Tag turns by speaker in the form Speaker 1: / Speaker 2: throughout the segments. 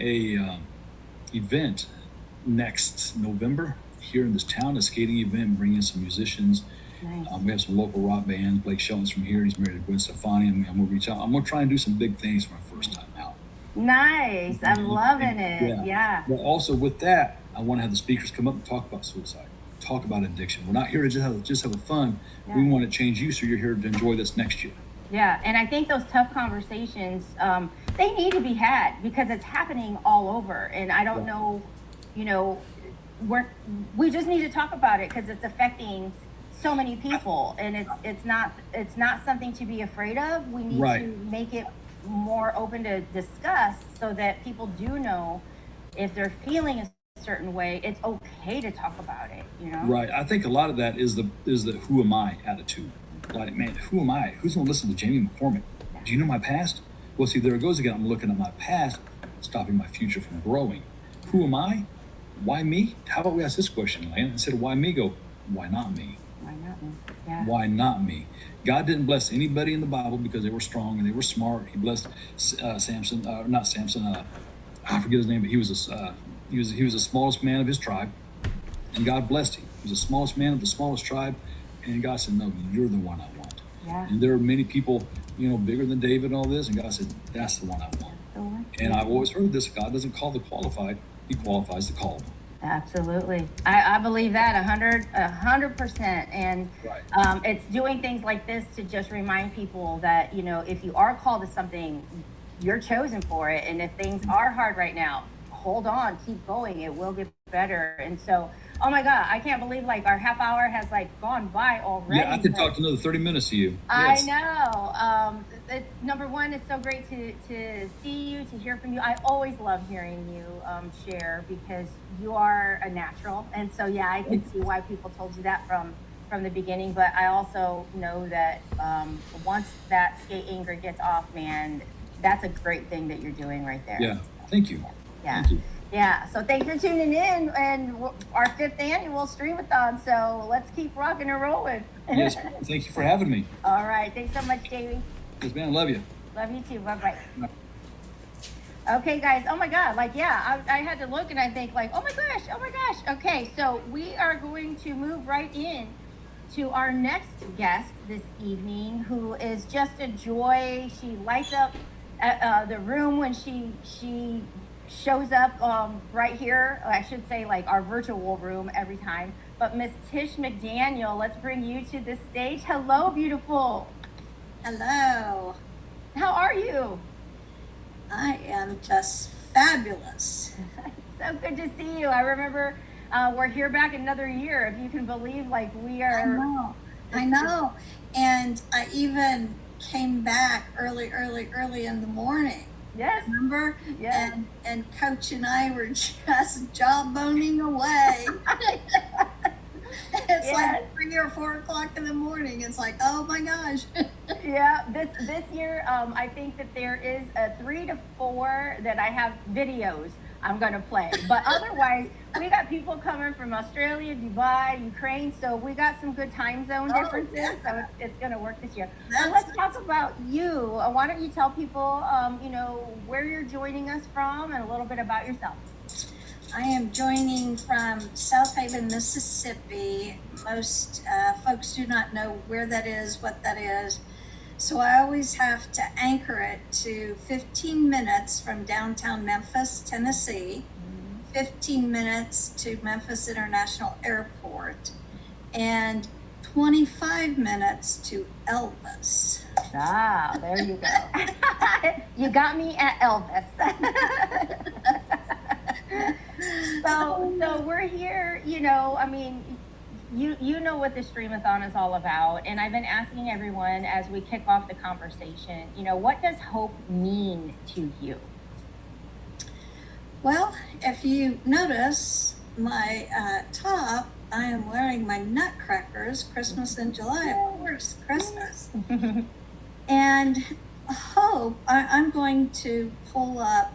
Speaker 1: a event next November here in this town, a skating event, bringing some musicians.
Speaker 2: Nice.
Speaker 1: We have some local rock bands. Blake Shelton's from here. He's married to Gwen Stefani. I'm gonna reach out. I'm gonna try and do some big things for my first time out.
Speaker 2: Nice. I'm loving it.
Speaker 1: Yeah.
Speaker 2: Yeah.
Speaker 1: But also with that, I want to have the speakers come up and talk about suicide, talk about addiction. We're not here to just have fun. We
Speaker 2: Yeah.
Speaker 1: want to change you so you're here to enjoy this next year.
Speaker 2: Yeah. And I think those tough conversations, they need to be had because it's happening all over. And I don't
Speaker 1: Yeah.
Speaker 2: know, you know, we're, we just need to talk about it because it's affecting so many people and it's not something to be afraid of. We need
Speaker 1: Right.
Speaker 2: to make it more open to discuss so that people do know if they're feeling a certain way, it's okay to talk about it, you know?
Speaker 1: Right. I think a lot of that is the who am I attitude. Like, man, who am I? Who's gonna listen to Jamie McCormick? Do you know my past? Well, see, there it goes again. I'm looking at my past, stopping my future from growing. Who am I? Why me? How about we ask this question, Lane? Instead of why me, go, why not me?
Speaker 2: Why not? Yeah.
Speaker 1: Why not me? God didn't bless anybody in the Bible because they were strong and they were smart. He blessed Samson, not Samson. I forget his name, but he was the smallest man of his tribe, and God blessed him. He was the smallest man of the smallest tribe, and God said, "No, you're the one I want."
Speaker 2: Yeah.
Speaker 1: And there are many people, bigger than David and all this, and God said, "That's the one I want."
Speaker 2: The one.
Speaker 1: And I've always heard this: God doesn't call the qualified; He qualifies the called.
Speaker 2: Absolutely. I believe that 100%. And
Speaker 1: Right.
Speaker 2: it's doing things like this to just remind people that, if you are called to something, you're chosen for it. And if things are hard right now, hold on, keep going. It will get better. And so, oh my God, I can't believe like our half hour has like gone by already.
Speaker 1: Yeah, I could
Speaker 2: but-
Speaker 1: talk another 30 minutes to you.
Speaker 2: I
Speaker 1: Yes.
Speaker 2: know. It's number one. It's so great to see you, to hear from you. I always love hearing you share because you are a natural, and so yeah, I can see why people told you that from the beginning. But I also know that once that skate anger gets off, man, that's a great thing that you're doing right there.
Speaker 1: Yeah. Thank you.
Speaker 2: Yeah.
Speaker 1: Thank you.
Speaker 2: Yeah, so thanks for tuning in and our 5th annual Streamathon. So let's keep rocking and rolling.
Speaker 1: Yes. Thank you for having me.
Speaker 2: All right, thanks so much, Jamie.
Speaker 1: Yes, man. Love you.
Speaker 2: Love you too. Bye bye. Okay, guys. Oh my God. Like, yeah, I had to look and I think, like, oh my gosh, oh my gosh. Okay, so we are going to move right in to our next guest this evening, who is just a joy. She lights up the room when she shows up right here. I should say, like, our virtual room every time. But Miss Tish McDaniel, let's bring you to the stage. Hello, beautiful.
Speaker 3: Hello,
Speaker 2: How are you?
Speaker 3: I am just fabulous.
Speaker 2: So good to see you. I remember we're here back another year. If you can believe, like we
Speaker 3: I
Speaker 2: are.
Speaker 3: know, I know. And I even came back early in the morning.
Speaker 2: Yes.
Speaker 3: Remember?
Speaker 2: Yes.
Speaker 3: And Coach and I were just jawboning away. It's
Speaker 2: Yes.
Speaker 3: like 3 or 4 o'clock in the morning. It's like, oh my gosh.
Speaker 2: Yeah. This year, I think that there is a 3 to 4 that I have videos I'm gonna play. But otherwise, we got people coming from Australia, Dubai, Ukraine. So we got some good time zone
Speaker 3: Oh,
Speaker 2: differences.
Speaker 3: yeah.
Speaker 2: So it's gonna work this year. So
Speaker 3: That's
Speaker 2: let's talk about you. Why don't you tell people, where you're joining us from and a little bit about yourself.
Speaker 3: I am joining from South Haven, Mississippi. Most folks do not know where that is, what that is. So I always have to anchor it to 15 minutes from downtown Memphis, Tennessee, 15 minutes to Memphis International Airport, and 25 minutes to Elvis.
Speaker 2: Ah, there you go. You got me at Elvis. So we're here, I mean, you know what the Streamathon is all about. And I've been asking everyone as we kick off the conversation, what does hope mean to you?
Speaker 3: Well, if you notice my top, I am wearing my Nutcrackers, Christmas in July, of course, Christmas. And hope, I'm going to pull up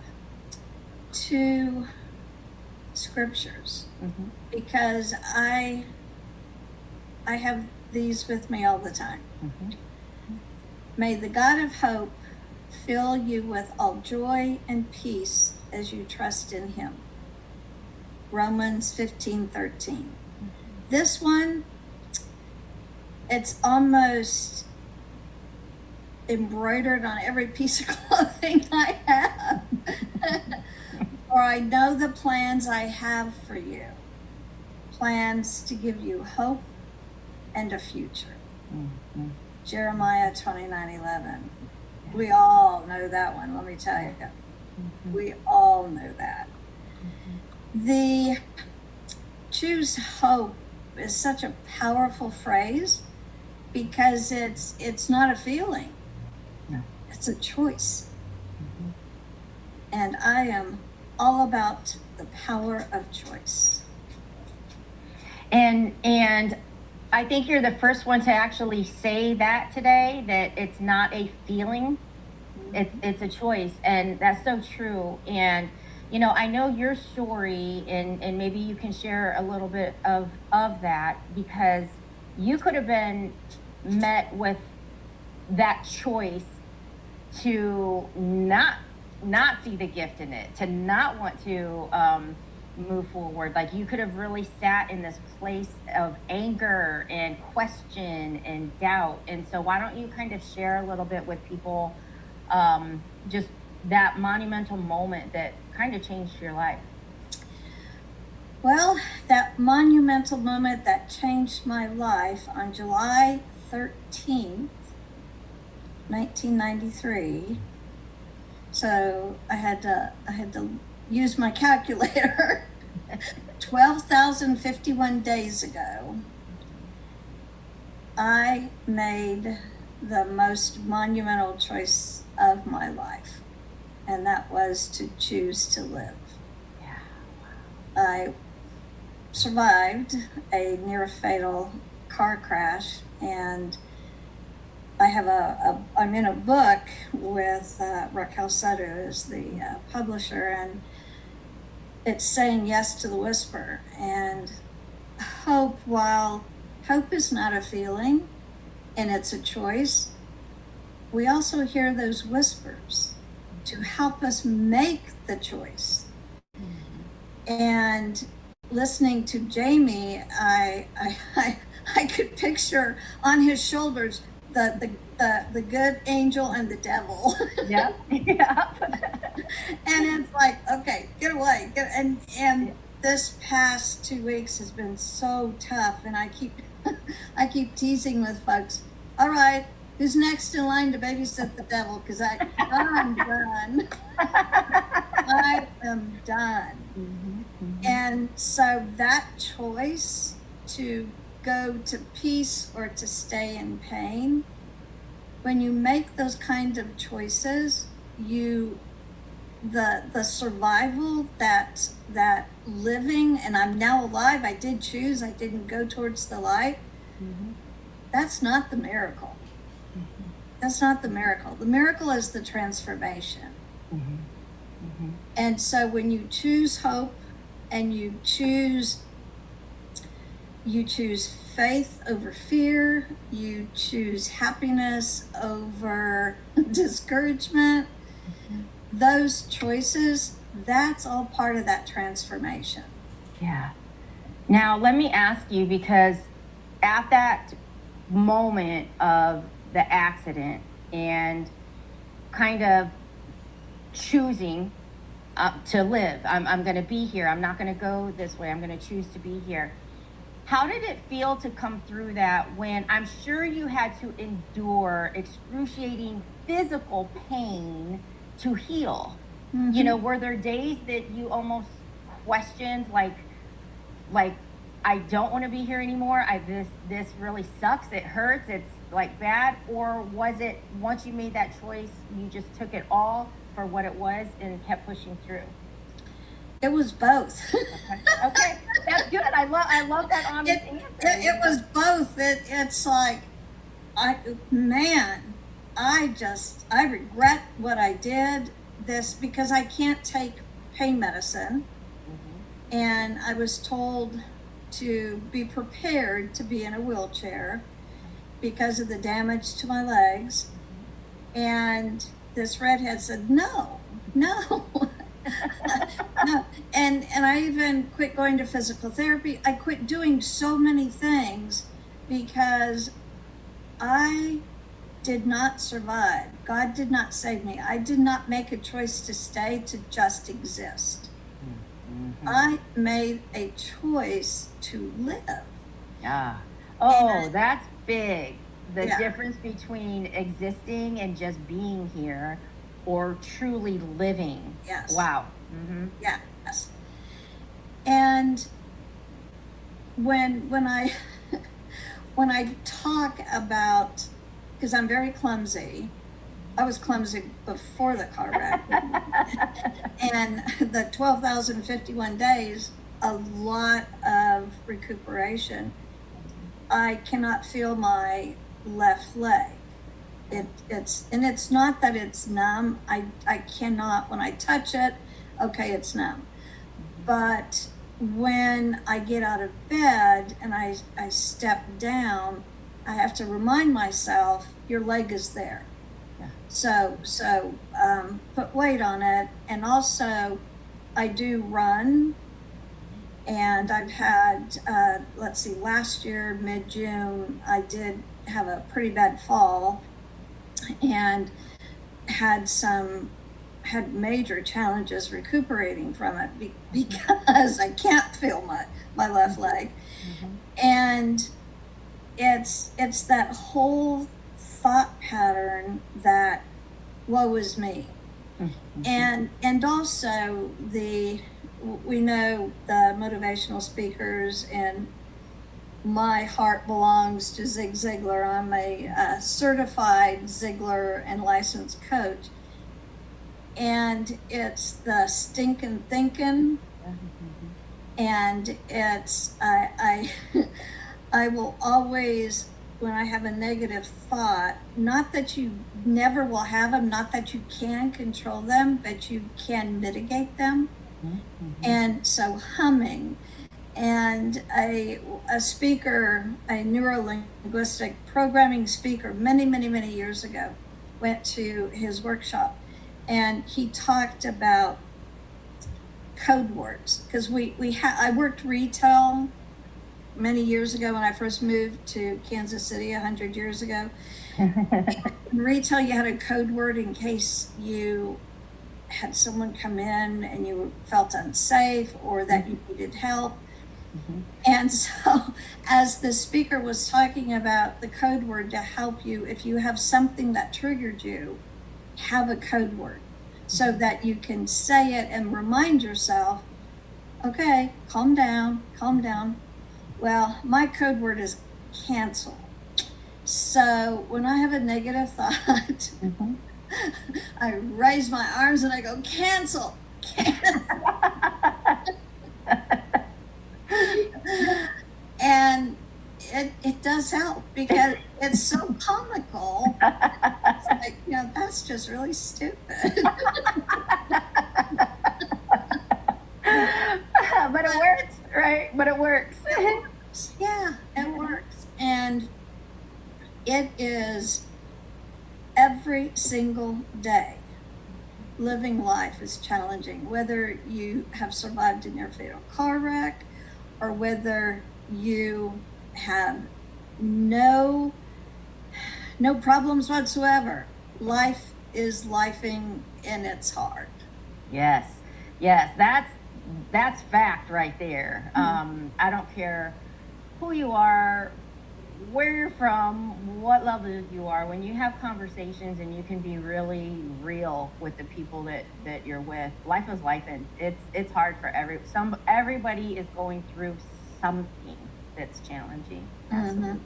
Speaker 3: 2 scriptures
Speaker 2: Mhm.
Speaker 3: because I have these with me all the time.
Speaker 2: Mhm.
Speaker 3: May the God of hope fill you with all joy and peace as you trust in him. Romans 15:13. This one, it's almost embroidered on every piece of clothing I have. For I know the plans I have for you, plans to give you hope and a future.
Speaker 2: Mm-hmm.
Speaker 3: Jeremiah 29:11. We all know that one, let me tell you.
Speaker 2: Mm-hmm.
Speaker 3: We all know that. The choose hope is such a powerful phrase because it's not a feeling.
Speaker 2: No.
Speaker 3: It's a choice.
Speaker 2: Mm-hmm.
Speaker 3: And I am all about the power of choice.
Speaker 2: And I think you're the first one to actually say that today, that it's not a feeling, it's a choice. And that's so true. And you know, I know your story, and maybe you can share a little bit of that, because you could have been met with that choice to not see the gift in it, to not want to move forward. Like, you could have really sat in this place of anger and question and doubt. And so why don't you kind of share a little bit with people just that monumental moment that kind of changed your life?
Speaker 3: Well, that monumental moment that changed my life on July 13th, 1993. So I had to use my calculator. 12,051 days ago, I made the most monumental choice of my life, and that was to choose to live.
Speaker 2: Yeah.
Speaker 3: I survived a near fatal car crash, and I have I'm in a book with Raquel Sutter, who's the publisher, and it's saying yes to the whisper. And hope, while hope is not a feeling and it's a choice, we also hear those whispers to help us make the choice. And listening to Jamie, I could picture on his shoulders the good angel and the devil.
Speaker 2: Yep. Yep.
Speaker 3: And it's like, okay, get away. And this past 2 weeks has been so tough, and I keep teasing with folks. All right, who's next in line to babysit the devil? Because I'm done. I am done.
Speaker 2: Mm-hmm.
Speaker 3: And so that choice to go to peace or to stay in pain, when you make those kinds of choices, the survival, that living, and I'm now alive, I did choose, I didn't go towards the light.
Speaker 2: Mm-hmm.
Speaker 3: That's not the miracle.
Speaker 2: Mm-hmm.
Speaker 3: That's not the miracle. The miracle is the transformation.
Speaker 2: Mm-hmm. Mm-hmm.
Speaker 3: And so when you choose hope and you choose faith over fear, you choose happiness over discouragement, those choices, that's all part of that transformation.
Speaker 2: Yeah. Now, let me ask you, because at that moment of the accident and kind of choosing to live, I'm going to be here, I'm not going to go this way, I'm going to choose to be here. How did it feel to come through that, when I'm sure you had to endure excruciating physical pain to heal?
Speaker 3: Mm-hmm.
Speaker 2: You know, were there days that you almost questioned, like I don't want to be here anymore, this really sucks, it hurts, it's like bad? Or was it, once you made that choice, you just took it all for what it was and kept pushing through?
Speaker 3: It was both.
Speaker 2: Okay, that's good. I love that honest answer.
Speaker 3: It was both. It's like, I regret what I did this, because I can't take pain medicine.
Speaker 2: Mm-hmm.
Speaker 3: And I was told to be prepared to be in a wheelchair because of the damage to my legs. And this redhead said, no. and I even quit going to physical therapy. I quit doing so many things because I did not survive. God did not save me. I did not make a choice to stay, to just exist.
Speaker 2: Mm-hmm.
Speaker 3: I made a choice to live.
Speaker 2: Ah. Oh,
Speaker 3: And
Speaker 2: that's big. The
Speaker 3: yeah,
Speaker 2: difference between existing and just being here or truly living.
Speaker 3: yes,
Speaker 2: Wow. Mm-hmm.
Speaker 3: yes. And when I when I talk about, because I'm very clumsy, I was clumsy before the car wreck, and the 12,051 days, a lot of recuperation. I cannot feel my left leg. It's not that it's numb. I cannot, when I touch it, okay, it's numb. But when I get out of bed and I step down, I have to remind myself your leg is there.
Speaker 2: Yeah.
Speaker 3: So put weight on it. And also I do run, and I've had, last year, mid-June, I did have a pretty bad fall and had major challenges recuperating from it because I can't feel my left leg.
Speaker 2: Mm-hmm.
Speaker 3: And it's that whole thought pattern that woe is me.
Speaker 2: Mm-hmm.
Speaker 3: And also we know the motivational speakers, and my heart belongs to Zig Ziglar. I'm a certified Ziglar and licensed coach. And it's the stinking thinking, and it's I I will always, when I have a negative thought, not that you never will have them, not that you can control them, but you can mitigate them.
Speaker 2: Mm-hmm.
Speaker 3: And so humming, and a speaker, a neuro-linguistic programming speaker, many years ago, went to his workshop, and he talked about code words, because I worked retail many years ago when I first moved to Kansas City 100 years ago. In retail, you had a code word in case you had someone come in and you felt unsafe or that you needed help.
Speaker 2: Mm-hmm.
Speaker 3: And so, as the speaker was talking about the code word to help you, if you have something that triggered you, have a code word so that you can say it and remind yourself, okay, calm down. Well, my code word is cancel. So when I have a negative thought,
Speaker 2: Mm-hmm.
Speaker 3: I raise my arms and I go, cancel. And it does help because it's so comical. It's like, that's just really stupid.
Speaker 2: But it works, right? But it works.
Speaker 3: Yeah, it works. And it is every single day. Living life is challenging, whether you have survived in your fatal car wreck or whether you have no problems whatsoever. Life is lifing, and it's hard.
Speaker 2: Yes, that's fact right there. I don't care who you are, where you're from, what level you are. When you have conversations and you can be really real with the people that you're with, life is life, and it's hard for everybody is going through something that's challenging. Absolutely.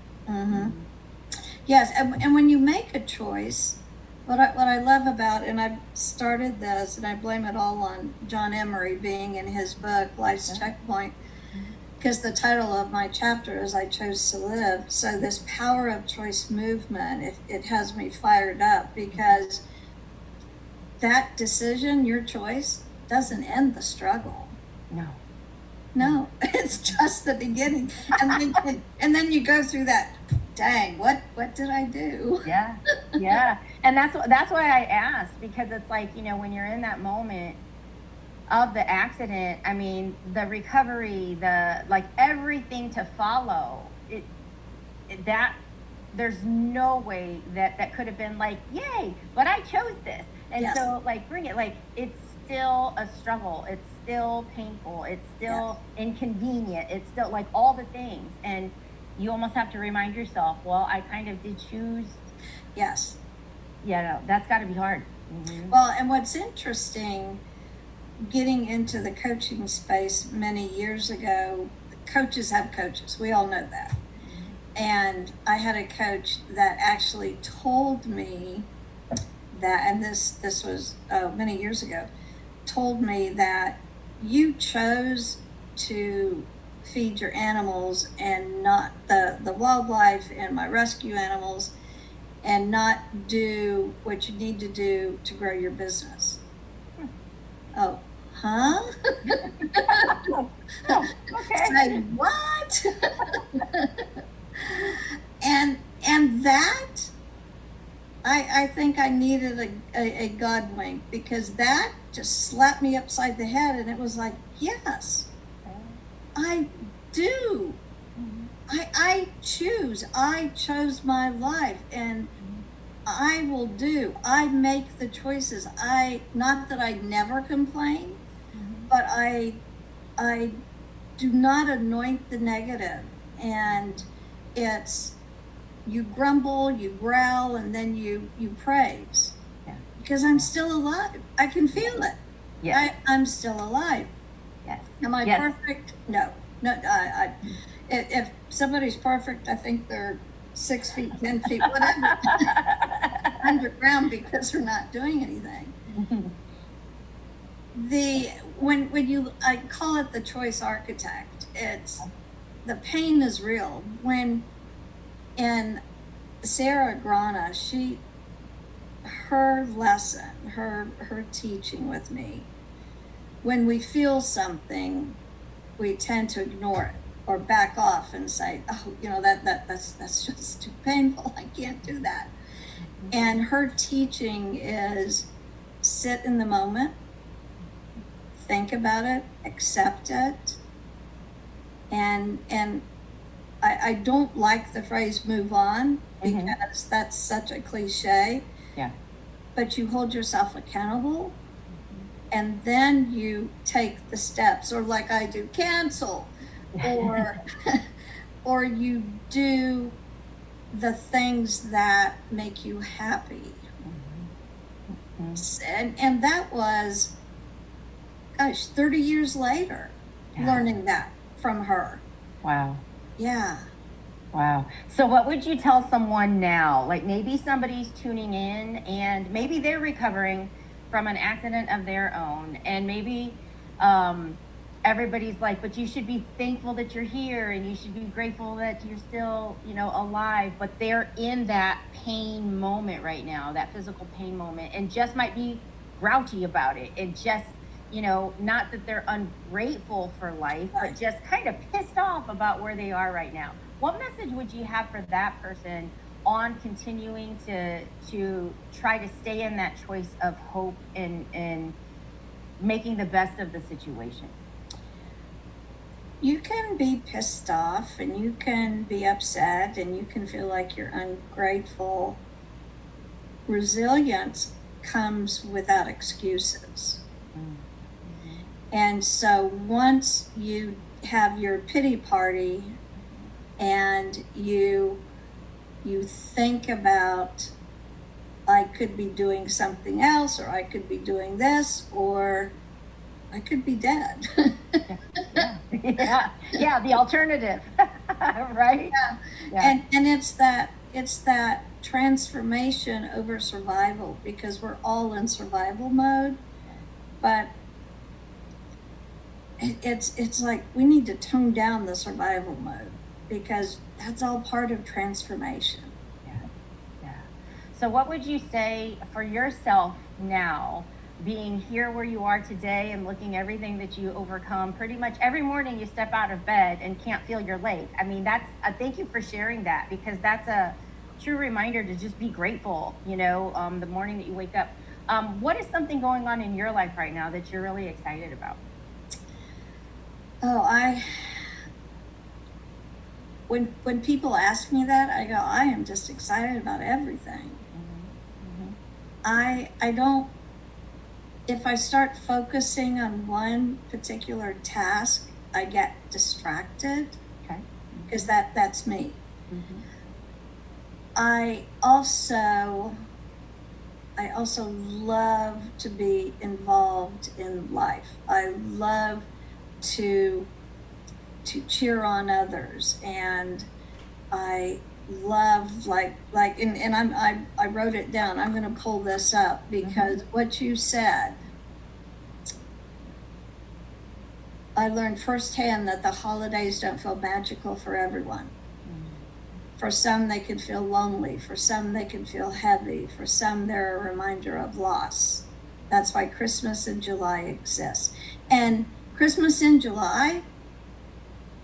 Speaker 3: Yes, and when you make a choice, what I love about, and I've started this, and I blame it all on John Emery being in his book Life's Checkpoint, because the title of my chapter is I Chose to Live. So this power of choice movement, it has me fired up, because that decision, your choice, doesn't end the struggle. No, it's just the beginning. And then you go through that, dang, what did I do?
Speaker 2: Yeah. And that's why I asked, because it's like, when you're in that moment, of the accident, I mean, the recovery, the like everything to follow, that there's no way that could have been like, yay, but I chose this. And
Speaker 3: Yes.
Speaker 2: so like bring it, like it's still a struggle. It's still painful. It's still inconvenient. It's still like all the things. And you almost have to remind yourself, well, I kind of did choose.
Speaker 3: Yes.
Speaker 2: Yeah, no, that's got to be hard.
Speaker 3: Well, and what's interesting, getting into the coaching space many years ago, coaches have coaches. We all know that. And I had a coach that actually told me that, and this was many years ago, told me that you chose to feed your animals and not the wildlife and my rescue animals, and not do what you need to do to grow your business. Oh, huh?
Speaker 2: Okay.
Speaker 3: Say what? and that I think I needed a God wink, because that just slapped me upside the head, and it was like, yes, I do. I choose. I chose my life, and I will do. I make the choices. Not that I never complain, but I do not anoint the negative. And it's, you grumble, you growl, and then you praise.
Speaker 2: Yeah.
Speaker 3: Because I'm still alive. I can feel it.
Speaker 2: Yes.
Speaker 3: I'm still alive.
Speaker 2: Yes.
Speaker 3: Am I
Speaker 2: Yes.
Speaker 3: perfect? No. If somebody's perfect, I think they're 6 feet, 10 feet, whatever, underground, because they're not doing anything. I call it the choice architect. It's, the pain is real. When in Sarah Grana, her lesson, her teaching with me, when we feel something, we tend to ignore it or back off and say, oh, that's just too painful. I can't do that. And her teaching is sit in the moment, think about it, accept it. And I don't like the phrase move on, because that's such a cliche.
Speaker 2: Yeah.
Speaker 3: But you hold yourself accountable, and then you take the steps, or like I do, cancel, or or you do the things that make you happy. And that was, gosh, 30 years later, learning that from her.
Speaker 2: Wow.
Speaker 3: Yeah.
Speaker 2: Wow. So what would you tell someone now? Like maybe somebody's tuning in and maybe they're recovering from an accident of their own, and maybe everybody's like, but you should be thankful that you're here, and you should be grateful that you're still, alive, but they're in that pain moment right now, that physical pain moment, and just might be grouchy about it, and just, not that they're ungrateful for life, but just kind of pissed off about where they are right now. What message would you have for that person on continuing to try to stay in that choice of hope and making the best of the situation?
Speaker 3: You can be pissed off, and you can be upset, and you can feel like you're ungrateful. Resilience comes without excuses. And so once you have your pity party and you think about, I could be doing something else, or I could be doing this, or I could be dead.
Speaker 2: Yeah, the alternative. Right?
Speaker 3: Yeah. And it's that transformation over survival, because we're all in survival mode, but it's like we need to tone down the survival mode, because that's all part of transformation.
Speaker 2: Yeah. So what would you say for yourself now, being here where you are today and looking everything that you overcome? Pretty much every morning you step out of bed and can't feel your leg. I mean, thank you for sharing that, because that's a true reminder to just be grateful, the morning that you wake up. What is something going on in your life right now that you're really excited about?
Speaker 3: Oh, when people ask me that, I go, I am just excited about everything.
Speaker 2: Mm-hmm.
Speaker 3: I don't, if I start focusing on one particular task, I get distracted,
Speaker 2: Okay.
Speaker 3: because that's me.
Speaker 2: Mm-hmm.
Speaker 3: I also love to be involved in life. I love to cheer on others, and I love and I wrote it down. I'm going to pull this up because what you said, I learned firsthand that the holidays don't feel magical for everyone. For some, they can feel lonely. For some, they can feel heavy. For some, they're a reminder of loss. That's why Christmas in July exists. And Christmas in July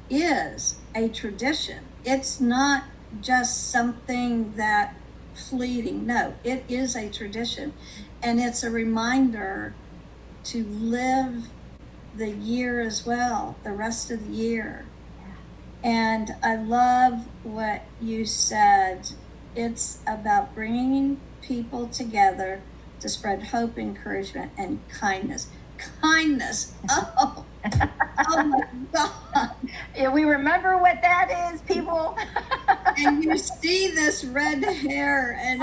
Speaker 3: is a tradition. It's not just something that fleeting. No, it is a tradition. And it's a reminder to live the year as well, the rest of the year. And I love what you said. It's about bringing people together to spread hope, encouragement, and kindness. Kindness. Oh, oh my God.
Speaker 2: Yeah, we remember what that is, people.
Speaker 3: And you see this red hair, and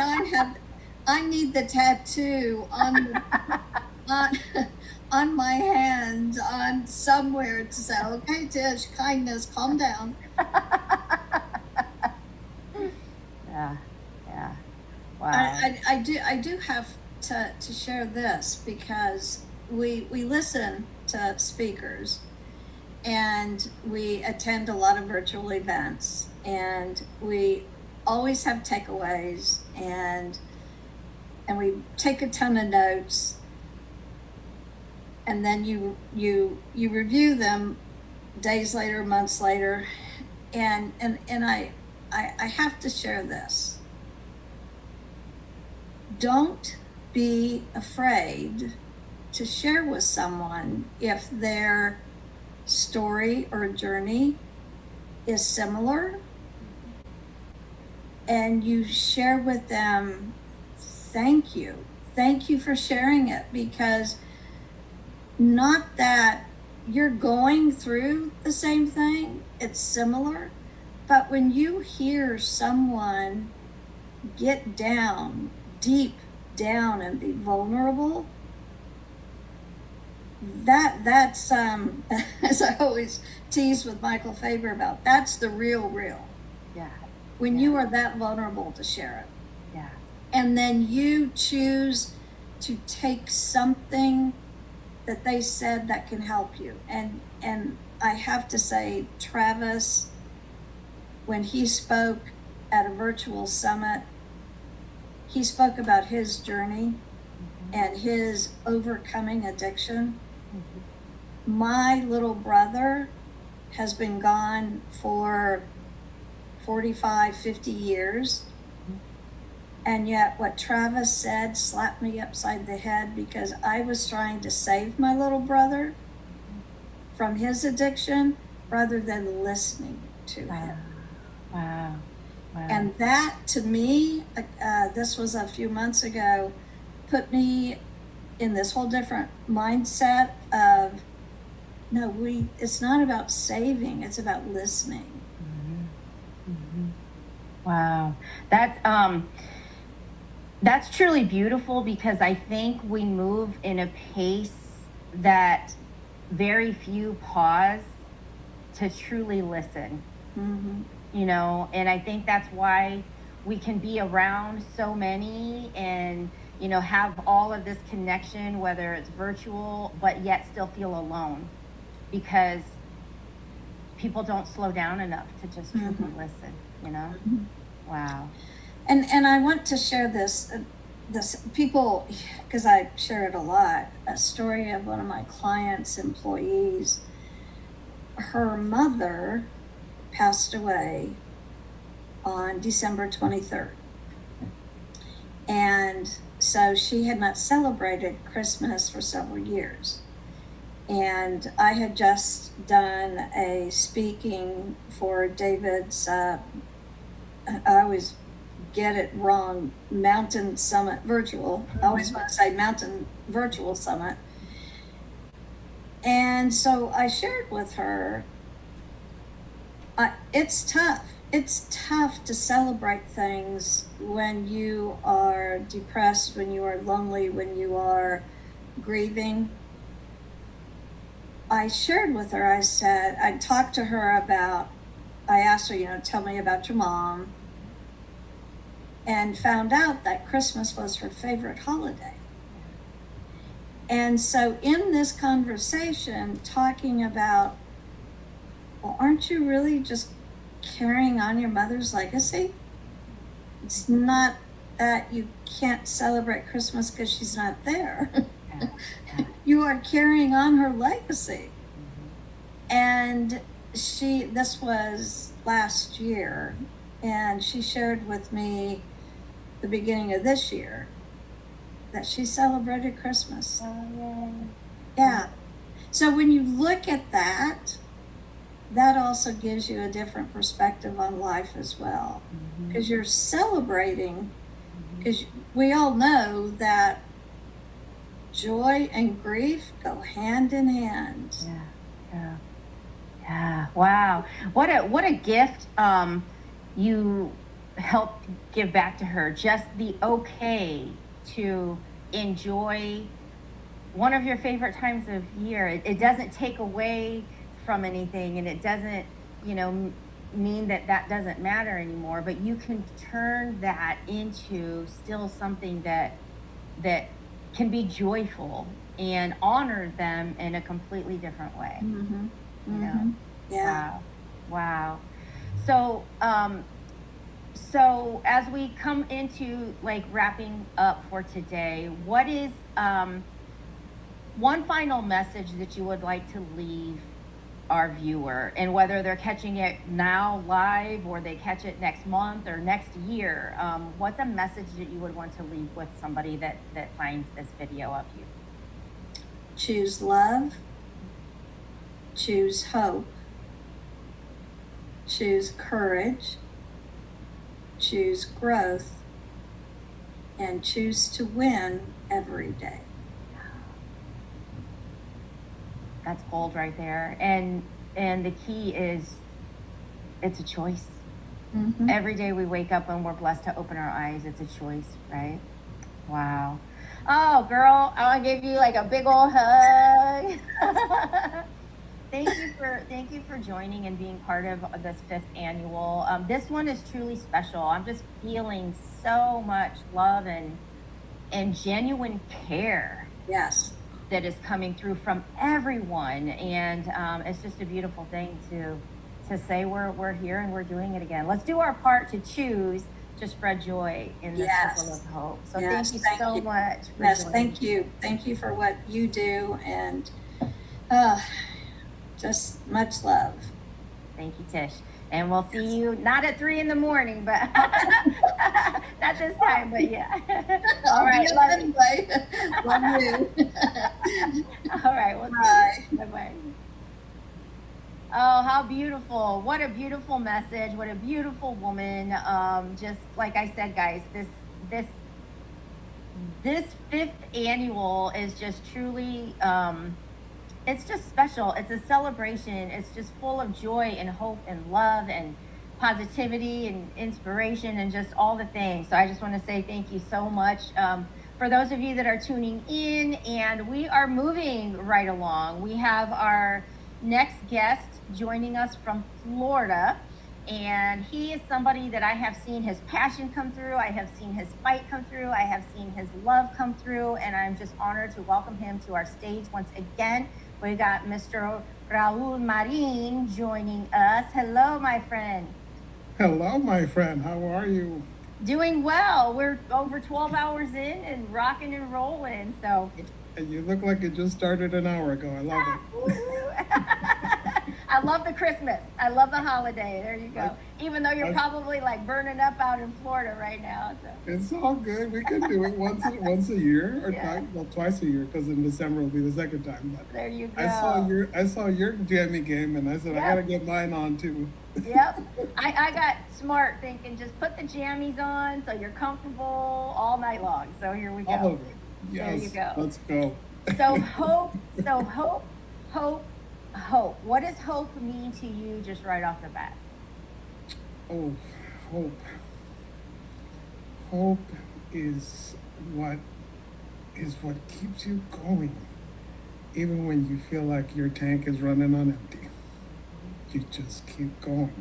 Speaker 3: I need the tattoo on my hand, on somewhere, to say, okay, Tish, kindness, calm down.
Speaker 2: Yeah. Wow.
Speaker 3: I do have to share this, because we listen to speakers, and we attend a lot of virtual events, and we always have takeaways, and we take a ton of notes, and then you review them days later, months later, and I have to share this. Don't be afraid to share with someone if their story or journey is similar, and you share with them, thank you for sharing it, because not that you're going through the same thing, it's similar, but when you hear someone get down, deep down, and be vulnerable, that's as I always tease with Michael Faber about, that's the real.
Speaker 2: Yeah.
Speaker 3: When you are that vulnerable to share it.
Speaker 2: Yeah.
Speaker 3: And then you choose to take something that they said that can help you. And I have to say, Travis, when he spoke at a virtual summit, he spoke about his journey and his overcoming addiction. My little brother has been gone for 45, 50 years. And yet what Travis said slapped me upside the head, because I was trying to save my little brother from his addiction rather than listening to him.
Speaker 2: Wow.
Speaker 3: And that, to me, this was a few months ago, put me in this whole different mindset of, no, it's not about saving, it's about listening.
Speaker 2: Wow. That's truly beautiful, because I think we move in a pace that very few pause to truly listen.
Speaker 3: Mm-hmm.
Speaker 2: You know, and I think that's why we can be around so many and, you know, have all of this connection, whether it's virtual, but yet still feel alone, because people don't slow down enough to just truly listen, you know? Wow.
Speaker 3: And I want to share this people, because I share it a lot, a story of one of my clients' employees. Her mother passed away on December 23rd. And so she had not celebrated Christmas for several years. And I had just done a speaking for David's, I always get it wrong, Mountain Summit Virtual. I always want to say Mountain Virtual Summit. And so I shared with her, it's tough. It's tough to celebrate things when you are depressed, when you are lonely, when you are grieving. I shared with her, I said, I talked to her about, I asked her, tell me about your mom, and found out that Christmas was her favorite holiday. And so in this conversation, talking about, well, aren't you really just carrying on your mother's legacy? It's not that you can't celebrate Christmas because she's not there. You are carrying on her legacy. And this was last year, and she shared with me the beginning of this year that she celebrated Christmas. Yeah. So when you look at that, that also gives you a different perspective on life as well. Because you're celebrating, because we all know that joy and grief go hand in hand.
Speaker 2: Yeah. Wow. What a gift you helped give back to her. Just the okay to enjoy one of your favorite times of year. It doesn't take away from anything, and it doesn't, mean that doesn't matter anymore, but you can turn that into still something that can be joyful and honor them in a completely different way.
Speaker 3: Yeah.
Speaker 2: Wow. So so as we come into wrapping up for today, what is one final message that you would like to leave our viewer, and whether they're catching it now live or they catch it next month or next year, what's a message that you would want to leave with somebody that finds this video of you?
Speaker 3: Choose love, choose hope, choose courage, choose growth, and choose to win every day.
Speaker 2: That's gold right there. And the key is it's a choice. Every day we wake up and we're blessed to open our eyes. It's a choice, right? Wow. Oh, girl, I want to give you a big old hug. Thank you for joining and being part of this 5th annual. This one is truly special. I'm just feeling so much love and genuine care.
Speaker 3: Yes.
Speaker 2: That is coming through from everyone, and it's just a beautiful thing to say we're here and we're doing it again. Let's do our part to choose to spread joy in this circle of hope. So thank you so much.
Speaker 3: Yes, thank you. Thank you for what you do, and just much love.
Speaker 2: Thank you, Tish. And we'll see you not at 3 a.m, but not this time, but yeah. All right.
Speaker 3: Anyway. Love you.
Speaker 2: All right. We'll see you. Bye-bye. Oh, how beautiful. What a beautiful message. What a beautiful woman. Just like I said, guys, this 5th annual is just truly, it's just special. It's a celebration. It's just full of joy and hope and love and positivity and inspiration and just all the things. So I just want to say thank you so much for those of you that are tuning in, and we are moving right along. We have our next guest joining us from Florida, and he is somebody that I have seen his passion come through. I have seen his fight come through. I have seen his love come through, and I'm just honored to welcome him to our stage once again. We got Mr. Raul Marin joining us. Hello, my friend.
Speaker 4: Hello, my friend. How are you?
Speaker 2: Doing well. We're over 12 hours in and rocking and rolling. So
Speaker 4: And you look like it just started an hour ago. I love it.
Speaker 2: I love the Christmas. I love the holiday. There you go. Even though you're probably like burning up out in Florida right now. So.
Speaker 4: It's all good. We could do it once a year, or
Speaker 2: Yeah.
Speaker 4: twice a year, because in December will be the second time. But
Speaker 2: There you go.
Speaker 4: I saw your jammy game, and I said
Speaker 2: Yeah.
Speaker 4: I gotta get mine on too.
Speaker 2: Yep. I got smart thinking just put the jammies on so you're comfortable all night long. So here we go.
Speaker 4: All of it.
Speaker 2: There
Speaker 4: Yes.
Speaker 2: you go.
Speaker 4: Let's go.
Speaker 2: So hope. What does hope mean to you just right off the bat?
Speaker 4: Oh, hope. Hope is what keeps you going, even when you feel like your tank is running on empty. You just keep going.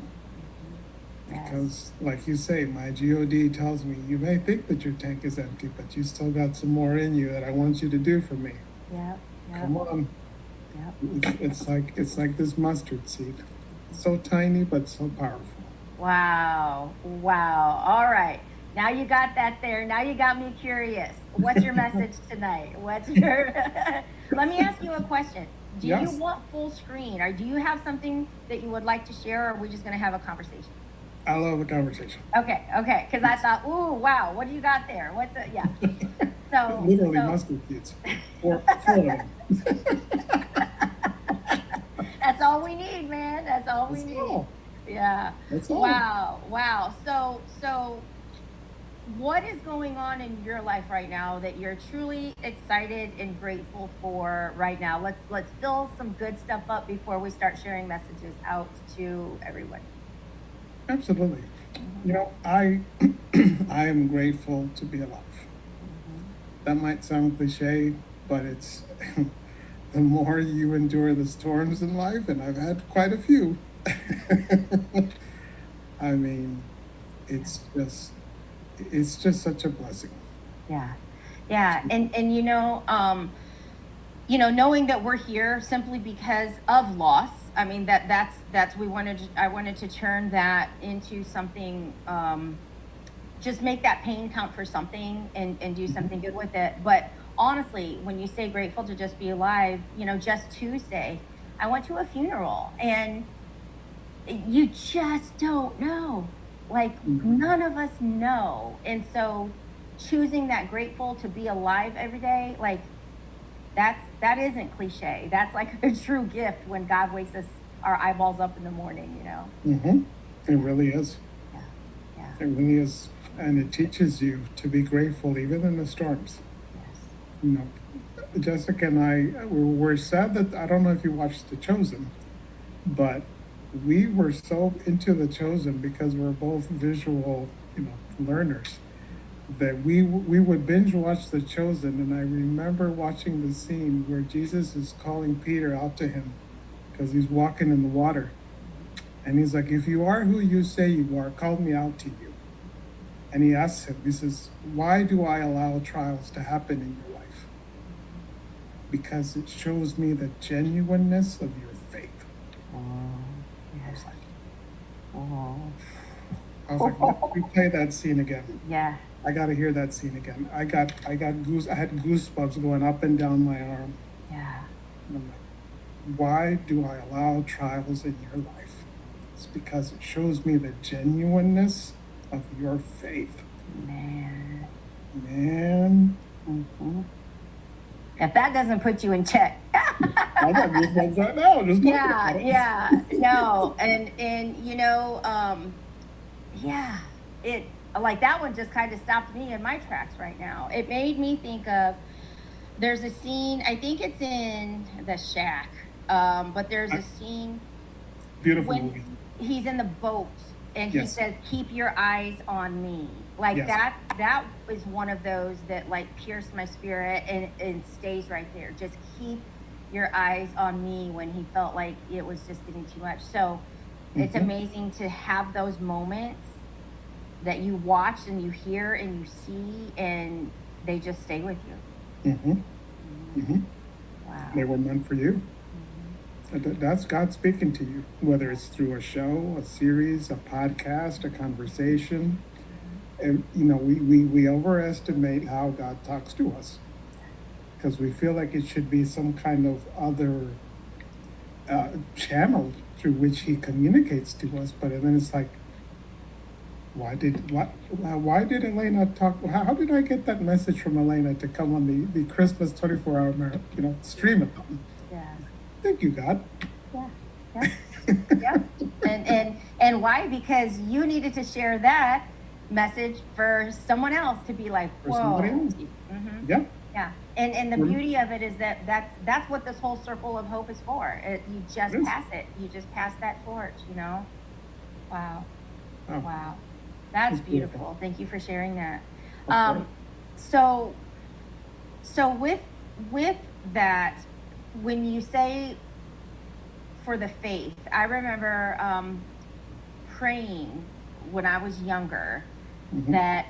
Speaker 4: Because, like you say, my God tells me, you may think that your tank is empty, but you still got some more in you that I want you to do for me.
Speaker 2: Yep.
Speaker 4: Come on.
Speaker 2: Yep.
Speaker 4: It's like this mustard seed. So tiny, but so powerful.
Speaker 2: Wow. All right. Now you got that there. Now you got me curious. What's your message tonight? What's your Let me ask you a question. Do
Speaker 4: Yes.
Speaker 2: you want full screen, or do you have something that you would like to share, or are we just going to have a conversation?
Speaker 4: I love the conversation.
Speaker 2: Okay. Because I thought, ooh, wow, what do you got there? What's it? Yeah. So
Speaker 4: Literally
Speaker 2: so-
Speaker 4: mustard seeds. Four of them.
Speaker 2: That's all we need, man. That's all we
Speaker 4: That's
Speaker 2: need.
Speaker 4: all.
Speaker 2: Yeah.
Speaker 4: That's all.
Speaker 2: Wow. So what is going on in your life right now that you're truly excited and grateful for right now? Let's fill some good stuff up before we start sharing messages out to everyone.
Speaker 4: Absolutely. You know, I I am grateful to be alive. That might sound cliche, but it's the more you endure the storms in life, and I've had quite a few. I mean, it's just such a blessing.
Speaker 2: Yeah. And knowing that we're here simply because of loss. I mean, that's I wanted to turn that into something, just make that pain count for something and do something good with it. But honestly, when you say grateful to just be alive, just Tuesday, I went to a funeral, and you just don't know. Like, none of us know. And so choosing that grateful to be alive every day, like, that isn't cliche. That's like a true gift when God wakes our eyeballs up in the morning,
Speaker 4: It really is.
Speaker 2: Yeah.
Speaker 4: It really is. And it teaches you to be grateful even in the storms.
Speaker 2: Yes.
Speaker 4: You know, Jessica and I were sad that, I don't know if you watched The Chosen, but we were so into The Chosen because we're both visual, learners, that we would binge watch The Chosen. And I remember watching the scene where Jesus is calling Peter out to him because he's walking in the water. And he's like, if you are who you say you are, call me out to you. And he asks him, he says, why do I allow trials to happen in your life? Because it shows me the genuineness of your faith.
Speaker 2: Yes.
Speaker 4: I was like, let's replay that scene again.
Speaker 2: Yeah.
Speaker 4: I got to hear that scene again. I had goosebumps going up and down my arm.
Speaker 2: Yeah.
Speaker 4: And I'm like, why do I allow trials in your life? It's because it shows me the genuineness of your faith.
Speaker 2: Man. If that doesn't put you in check.
Speaker 4: I got goosebumps right now. Just looking at it.
Speaker 2: No, and it like that one just kind of stopped me in my tracks right now. It made me think of, there's a scene, I think it's in The Shack, but there's a scene
Speaker 4: Beautiful
Speaker 2: when
Speaker 4: movie.
Speaker 2: he's in the boat and he
Speaker 4: Yes.
Speaker 2: says, keep your eyes on me. Like
Speaker 4: Yes.
Speaker 2: that is one of those that like pierced my spirit and stays right there. Just keep your eyes on me, when he felt like it was just getting too much. So it's amazing to have those moments that you watch and you hear and you see, and they just stay with you. Wow.
Speaker 4: They were meant for you. That's God speaking to you, whether it's through a show, a series, a podcast, a conversation. And, we overestimate how God talks to us because we feel like it should be some kind of other channel through which he communicates to us. But then it's like, why did Elena talk? How did I get that message from Elena to come on the Christmas 24-hour stream at them?
Speaker 2: Yeah.
Speaker 4: Thank you, God.
Speaker 2: Yeah. Yeah. And why? Because you needed to share that message for someone else to be like,
Speaker 4: For
Speaker 2: whoa.
Speaker 4: somebody else.
Speaker 2: Mhm.
Speaker 4: Yeah.
Speaker 2: Yeah. And the
Speaker 4: Mhm.
Speaker 2: beauty of it is that's what this whole circle of hope is for. You just
Speaker 4: Yes.
Speaker 2: pass it. You just pass that torch, Wow.
Speaker 4: Oh.
Speaker 2: Wow. That's
Speaker 4: That's beautiful.
Speaker 2: beautiful. Thank you for sharing that.
Speaker 4: Okay.
Speaker 2: So with that, when you say for the faith, I remember praying when I was younger
Speaker 4: Mhm.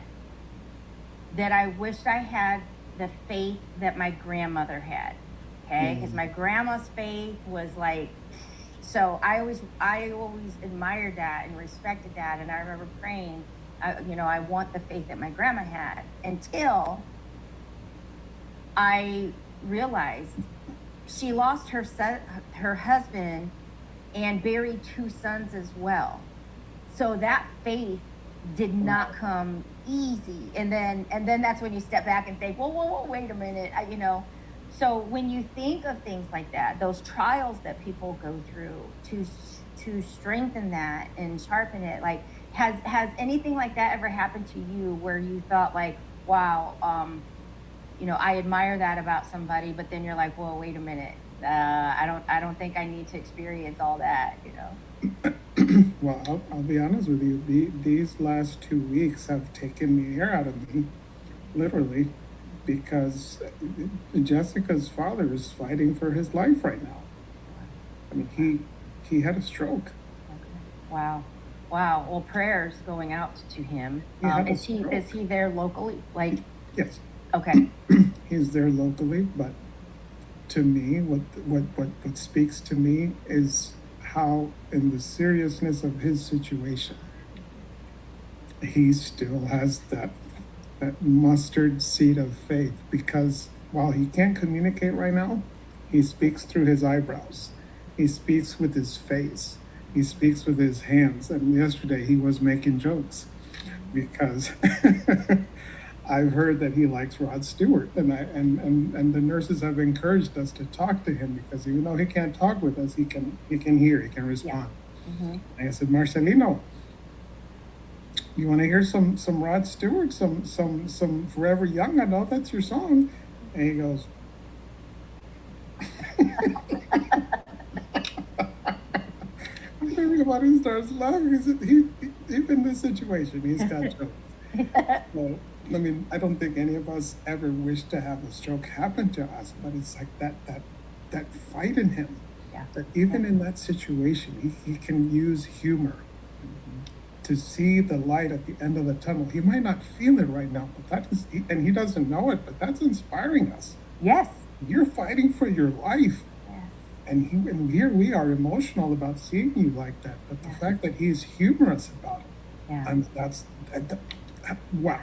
Speaker 2: that I wished I had the faith that my grandmother had. Okay, because my grandma's faith was like, so I always admired that and respected that, and I remember praying, I want the faith that my grandma had, until I realized she lost her husband and buried 2 sons as well. So that faith did not come easy. And then that's when you step back and think, whoa, wait a minute, So when you think of things like that, those trials that people go through to strengthen that and sharpen it, like has anything like that ever happened to you where you thought like, wow, I admire that about somebody, but then you're like, well, wait a minute, I don't think I need to experience all that,
Speaker 4: Well, I'll be honest with you. These last 2 weeks have taken the air out of me, literally, because Jessica's father is fighting for his life right now. I mean, he had a stroke.
Speaker 2: Wow. Well, prayers going out to him. Is he there locally? Like,
Speaker 4: Yes,
Speaker 2: okay.
Speaker 4: he's there locally, but to me, what speaks to me is how, in the seriousness of his situation, he still has that mustard seed of faith, because while he can't communicate right now, he speaks through his eyebrows. He speaks with his face. He speaks with his hands. And yesterday he was making jokes because I've heard that he likes Rod Stewart, and the nurses have encouraged us to talk to him, because even though he can't talk with us, he can hear, he can respond.
Speaker 2: Mm-hmm.
Speaker 4: And I said, Marcelino, you want to hear some Rod Stewart, some Forever Young? I know that's your song. And he goes, everybody starts laughing. He's in this situation. He's got jokes. Well, I mean, I don't think any of us ever wish to have a stroke happen to us, but it's like that fight in him.
Speaker 2: Yeah.
Speaker 4: That even in that situation, he can use humor to see the light at the end of the tunnel. He might not feel it right now, but and he doesn't know it, but that's inspiring us.
Speaker 2: Yes.
Speaker 4: You're fighting for your life.
Speaker 2: Yes.
Speaker 4: And here we are emotional about seeing you like that, but the fact that he's humorous about it,
Speaker 2: Yeah.
Speaker 4: and wow.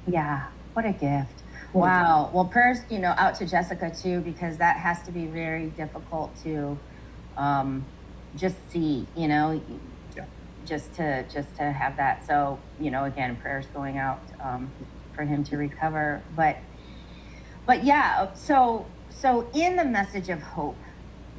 Speaker 2: Yeah. What a gift.
Speaker 4: What a
Speaker 2: Wow. Well, prayers, out to Jessica too, because that has to be very difficult to just see,
Speaker 4: Yeah.
Speaker 2: just to have that. So, again, prayers going out for him to recover. But yeah, so in the message of hope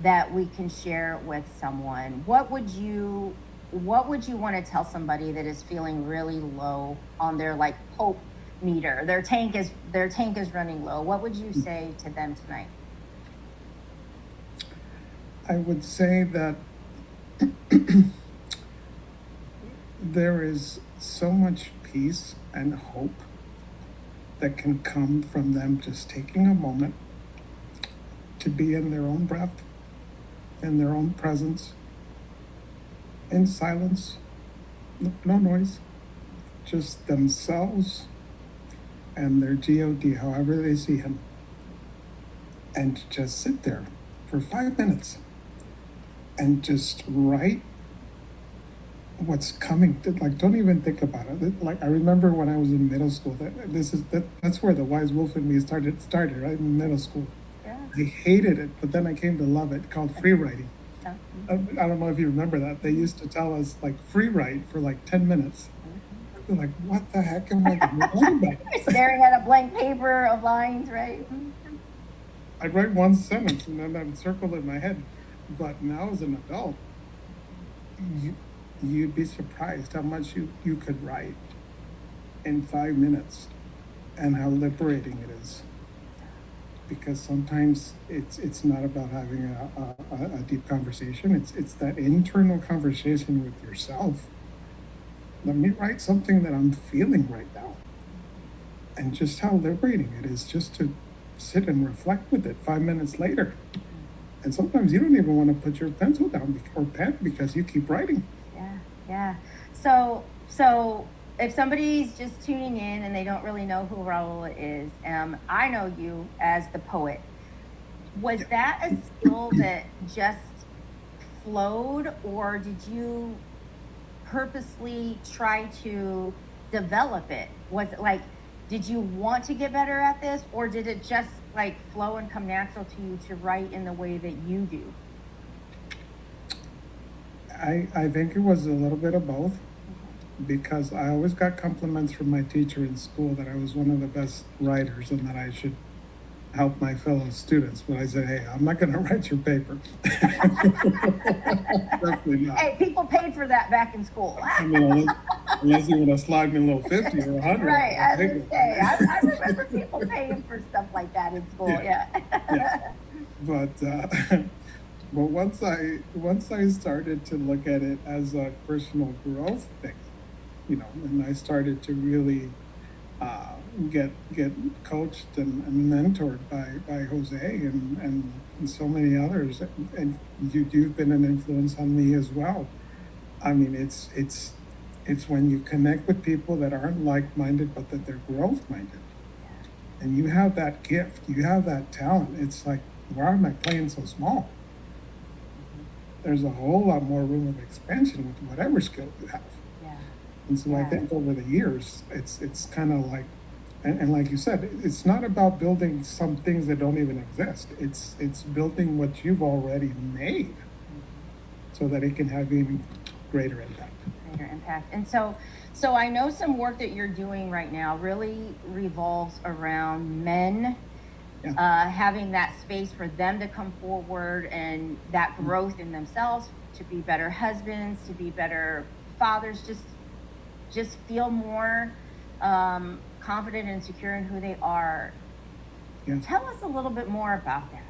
Speaker 2: that we can share with someone, what would you want to tell somebody that is feeling really low on their like hope meter? Their tank is running low. What would you say to them tonight?
Speaker 4: I would say that there is so much peace and hope that can come from them just taking a moment to be in their own breath, in their own presence, in silence, no noise, just themselves and their God, however they see him, and just sit there for 5 minutes and just write what's coming. Like, don't even think about it. Like, I remember when I was in middle school, that's where the wise wolf in me started right in middle school.
Speaker 2: Yeah.
Speaker 4: I hated it, but then I came to love it, called free writing.
Speaker 2: Yeah.
Speaker 4: I don't know if you remember that. They used to tell us like free write for like 10 minutes. We're like, what the heck am I going to write about?
Speaker 2: Staring at a blank paper of lines, right?
Speaker 4: I'd write one sentence and then I'd circle it in my head. But now as an adult, you'd be surprised how much you could write in 5 minutes and how liberating it is. Because sometimes it's not about having a deep conversation. It's that internal conversation with yourself. Let me write something that I'm feeling right now. And just how liberating it is just to sit and reflect with it 5 minutes later. And sometimes you don't even want to put your pencil down or pen because you keep writing.
Speaker 2: Yeah. So if somebody's just tuning in and they don't really know who Raul is, I know you as the poet. Was that a skill that just flowed, or did you purposely try to develop it? Was it like, did you want to get better at this, or did it just like flow and come natural to you to write in the way that you do?
Speaker 4: I think it was a little bit of both, because I always got compliments from my teacher in school that I was one of the best writers and that I should help my fellow students. But I said, hey, I'm not going to write your paper. Definitely not.
Speaker 2: Hey, people paid for that back in school.
Speaker 4: I mean, unless you want to slide me a little 50 or 100.
Speaker 2: Right, I was gonna say, I remember people paying for stuff like that in school, yeah.
Speaker 4: But once I started to look at it as a personal growth thing, and I started to really get coached and mentored by Jose and so many others, and you've been an influence on me as well. I mean, it's when you connect with people that aren't like-minded, but that they're growth-minded, and you have that gift, you have that talent. It's like, why am I playing so small? There's a whole lot more room of expansion with whatever skill you have.
Speaker 2: Yeah.
Speaker 4: And so I think over the years, it's kind of like, and like you said, it's not about building some things that don't even exist. It's building what you've already made so that it can have even greater impact.
Speaker 2: And so I know some work that you're doing right now really revolves around men. Having that space for them to come forward and that growth in themselves, to be better husbands, to be better fathers, just feel more confident and secure in who they are.
Speaker 4: Yeah.
Speaker 2: Tell us a little bit more about that.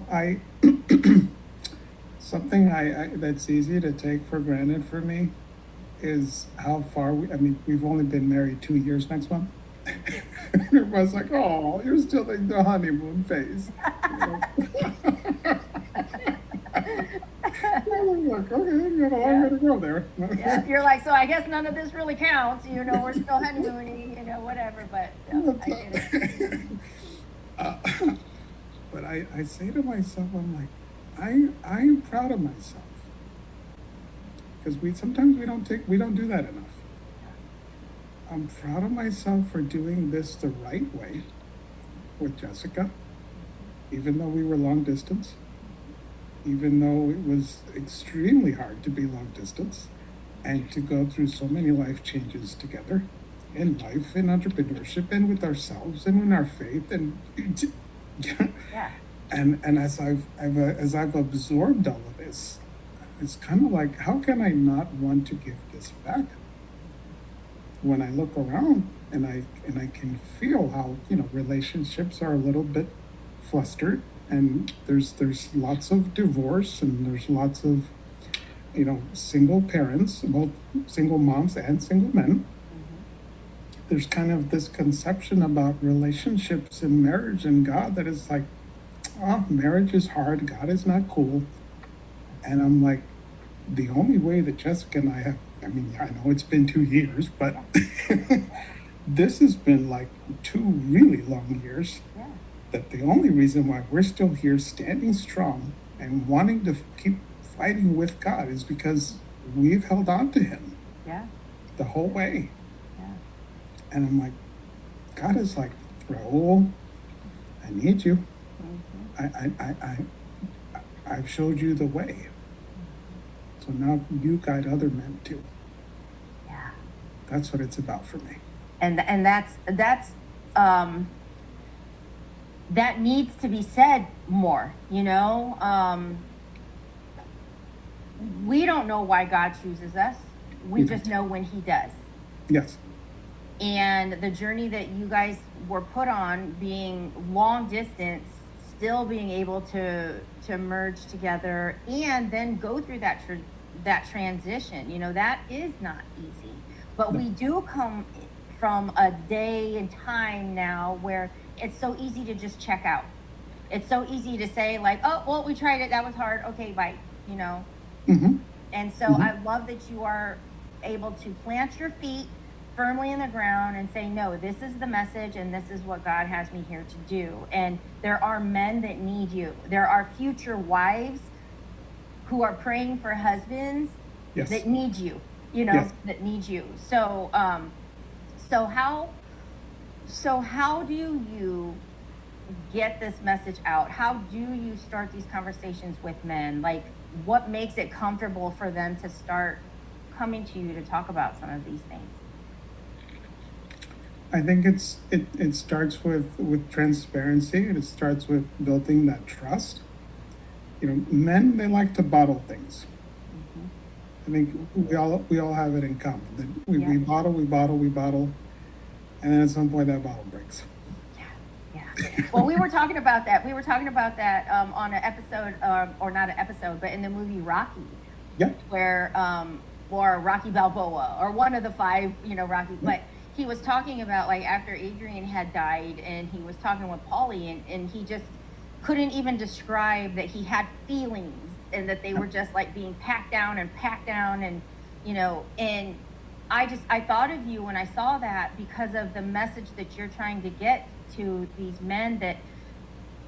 Speaker 4: I something I that's easy to take for granted for me is how far we've only been married 2 years next month. Everyone's like, oh, you're still in the honeymoon phase. I'm like, okay, I'm gonna go there.
Speaker 2: Yeah, you're like, so I guess none of this really counts. We're still honeymooning, whatever. But I get it.
Speaker 4: But I say to myself, I'm like, I'm proud of myself, because sometimes we don't do that enough. I'm proud of myself for doing this the right way with Jessica, even though we were long distance, even though it was extremely hard to be long distance and to go through so many life changes together in life, in entrepreneurship, and with ourselves and in our faith. And and as I've absorbed all of this, it's kind of like, how can I not want to give this back? When I look around and I can feel how relationships are a little bit flustered, and there's lots of divorce, and there's lots of single parents, both single moms and single men. There's kind of this conception about relationships and marriage and God that is like, oh, marriage is hard, God is not cool. And I'm like, the only way that Jessica and I have, I know it's been 2 years, but this has been like 2 really long years.
Speaker 2: Yeah.
Speaker 4: That the only reason why we're still here standing strong and wanting to keep fighting with God is because we've held on to Him.
Speaker 2: Yeah.
Speaker 4: The whole way.
Speaker 2: Yeah.
Speaker 4: And I'm like, God is like, Raul, I need you.
Speaker 2: Mm-hmm.
Speaker 4: I've showed you the way. So now you guide other men too.
Speaker 2: Yeah.
Speaker 4: That's what it's about for me.
Speaker 2: And that's that needs to be said more, you know. We don't know why God chooses us. We just know when he does.
Speaker 4: Yes.
Speaker 2: And the journey that you guys were put on, being long distance, still being able to merge together and then go through that transition, you know, that is not easy. But we do come from a day and time now where it's so easy to just check out. It's so easy to say like, oh, well, we tried it, that was hard, okay, bye, you know.
Speaker 4: Mm-hmm.
Speaker 2: And so I love that you are able to plant your feet firmly in the ground and say, no, this is the message and this is what God has me here to do. And there are men that need you. There are future wives who are praying for husbands that need you, you know, that need you. So, so how do you get this message out? How do you start these conversations with men? Like, what makes it comfortable for them to start coming to you to talk about some of these things?
Speaker 4: I think it starts with transparency. It starts with building that trust. You know, men, they like to bottle things. I think we all have it in common. That we bottle, and then at some point that bottle breaks.
Speaker 2: Yeah. Well, we were talking about that. On an episode, or not an episode, but in the movie Rocky.
Speaker 4: Yeah.
Speaker 2: Where or Rocky Balboa, or one of the 5, you know, Rocky. But he was talking about, like, after Adrian had died, and he was talking with Paulie, and he just couldn't even describe that he had feelings, and that they were just like being packed down, and you know, and I thought of you when I saw that, because of the message that you're trying to get to these men, that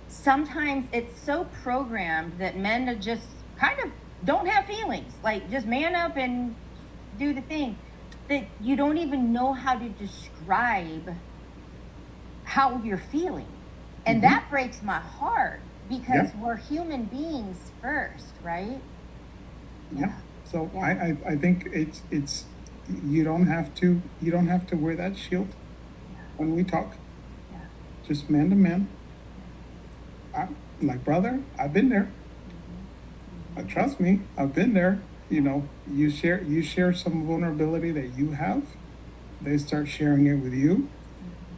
Speaker 2: sometimes it's so programmed that men are just kind of don't have feelings, like just man up and do the thing, that you don't even know how to describe how you're feeling. And that breaks my heart, because we're human beings first, right?
Speaker 4: Yeah. So I think it's you don't have to wear that shield when we talk.
Speaker 2: Yeah.
Speaker 4: Just man to man. Like, brother, I've been there. Trust me, I've been there. You know, you share some vulnerability that you have. They start sharing it with you,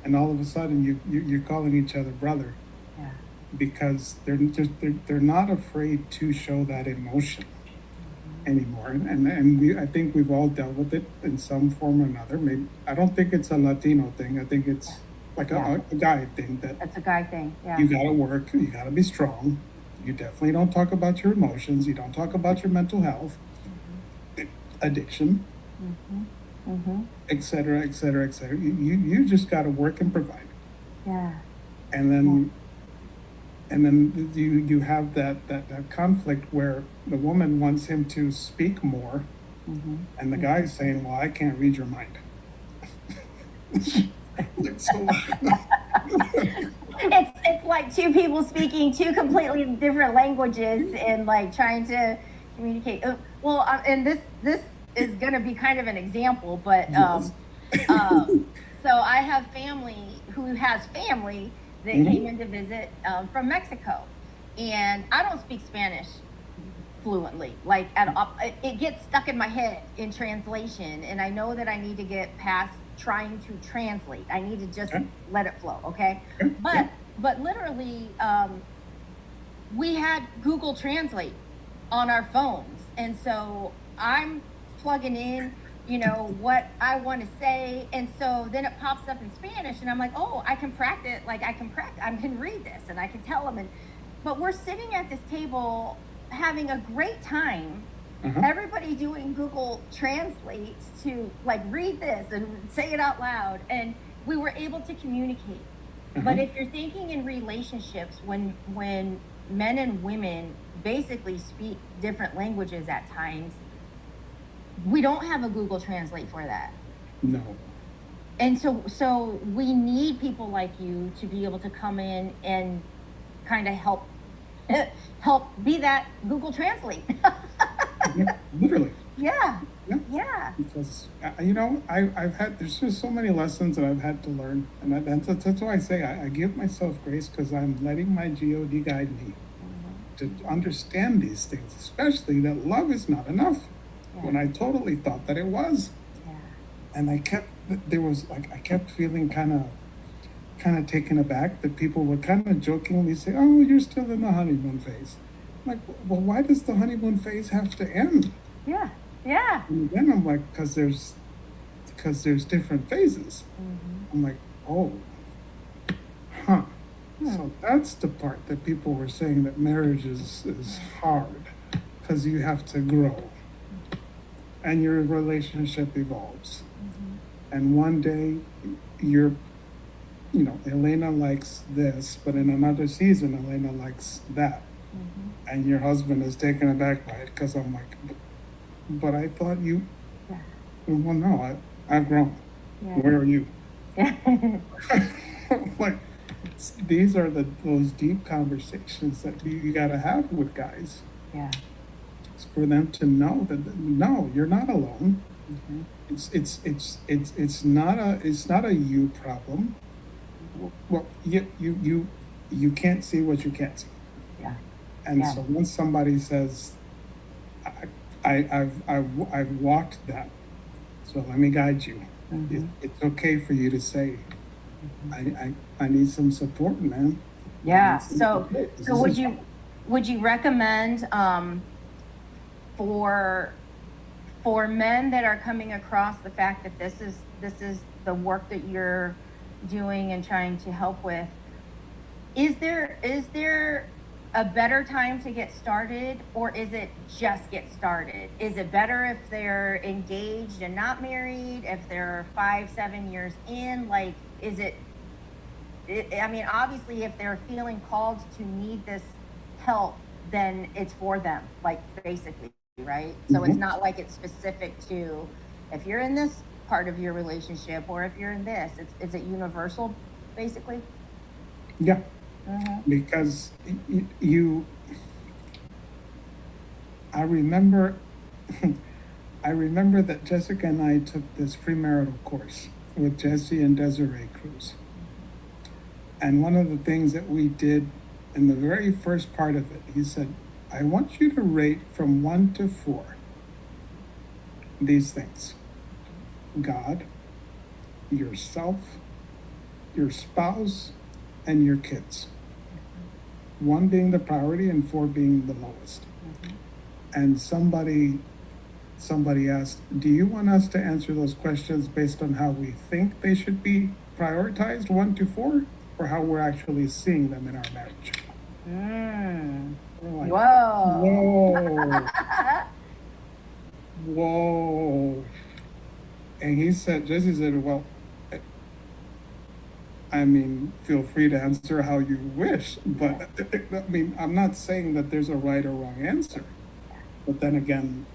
Speaker 4: and all of a sudden you're calling each other brother.
Speaker 2: Yeah.
Speaker 4: Because they're not afraid to show that emotion anymore. And I think we've all dealt with it in some form or another. Maybe I don't think it's a Latino thing. I think it's like a guy thing.
Speaker 2: That's a guy thing. Yeah.
Speaker 4: You gotta work. You gotta be strong. You definitely don't talk about your emotions. You don't talk about your mental health, addiction, et cetera, et cetera, et cetera. You just gotta work and provide.
Speaker 2: Yeah.
Speaker 4: And then you have that conflict where the woman wants him to speak more, and the guy's saying, well, I can't read your mind.
Speaker 2: It's like two people speaking two completely different languages and like trying to communicate. Well, and this is going to be kind of an example, but so I have family who has family that came in to visit from Mexico, and I don't speak Spanish fluently. Like, it gets stuck in my head in translation, and I know that I need to get past trying to translate. I need to just let it flow, okay? But literally, we had Google Translate on our phones, and so I'm plugging in, you know, what I want to say, and so then it pops up in Spanish, and I'm like, oh, I can practice, I can read this, and I can tell them, but we're sitting at this table having a great time, everybody doing Google Translate to like read this and say it out loud, and we were able to communicate. But if you're thinking in relationships, when men and women basically speak different languages at times, we don't have a Google Translate for that.
Speaker 4: No.
Speaker 2: And so we need people like you to be able to come in and kind of help help be that Google Translate.
Speaker 4: Yeah, literally.
Speaker 2: Yeah.
Speaker 4: Yeah.
Speaker 2: Yeah.
Speaker 4: Because you know, I've had, there's just so many lessons that I've had to learn, and that's why I say I give myself grace, because I'm letting my God guide me to understand these things, especially that love is not enough.
Speaker 2: Yeah.
Speaker 4: When I totally thought that it was,
Speaker 2: Yeah.
Speaker 4: and I kept feeling kind of taken aback that people would kind of jokingly say, "Oh, you're still in the honeymoon phase." I'm like, well, why does the honeymoon phase have to end?
Speaker 2: Yeah. Yeah.
Speaker 4: And then I'm like, because there's different phases. I'm like, oh, huh. So that's the part that people were saying, that marriage is hard because you have to grow and your relationship evolves. And one day you're, you know, Elena likes this, but in another season, Elena likes that. And your husband is taken aback by it, because I'm like, but I thought you,
Speaker 2: Yeah.
Speaker 4: well, no, I've grown.
Speaker 2: Yeah.
Speaker 4: Where are you?
Speaker 2: Yeah.
Speaker 4: Like, these are those deep conversations that you got to have with guys.
Speaker 2: Yeah.
Speaker 4: It's for them to know that no, you're not alone. It's not a you problem. Well, you can't see what you can't see.
Speaker 2: Yeah.
Speaker 4: And
Speaker 2: Yeah.
Speaker 4: so once somebody says, I've walked that, so let me guide you. It's okay for you to say, I need some support, man.
Speaker 2: Yeah.
Speaker 4: I need some
Speaker 2: So
Speaker 4: support. This
Speaker 2: so
Speaker 4: is-
Speaker 2: would you recommend for men that are coming across the fact that this is the work that you're doing and trying to help with, is there a better time to get started, or is it just get started? Is it better if they're engaged and not married, if they're 5-7 years in? Like, is it, I mean, obviously if they're feeling called to need this help, then it's for them, like, basically, right? So it's not like it's specific to, if you're in this part of your relationship, or if you're in this, is it universal, basically?
Speaker 4: Yeah. Because I remember that Jessica and I took this premarital course with Jesse and Desiree Cruz. And one of the things that we did in the very first part of it, he said, I want you to rate from 1 to 4 these things: God, yourself, your spouse, and your kids. 1 being the priority and 4 being the lowest. And somebody asked, do you want us to answer those questions based on how we think they should be prioritized, 1 to 4, or how we're actually seeing them in our marriage? We're like,
Speaker 2: Whoa.
Speaker 4: whoa. And Jesse said, well, I mean, feel free to answer how you wish, but I mean, I'm not saying that there's a right or wrong answer. But then again,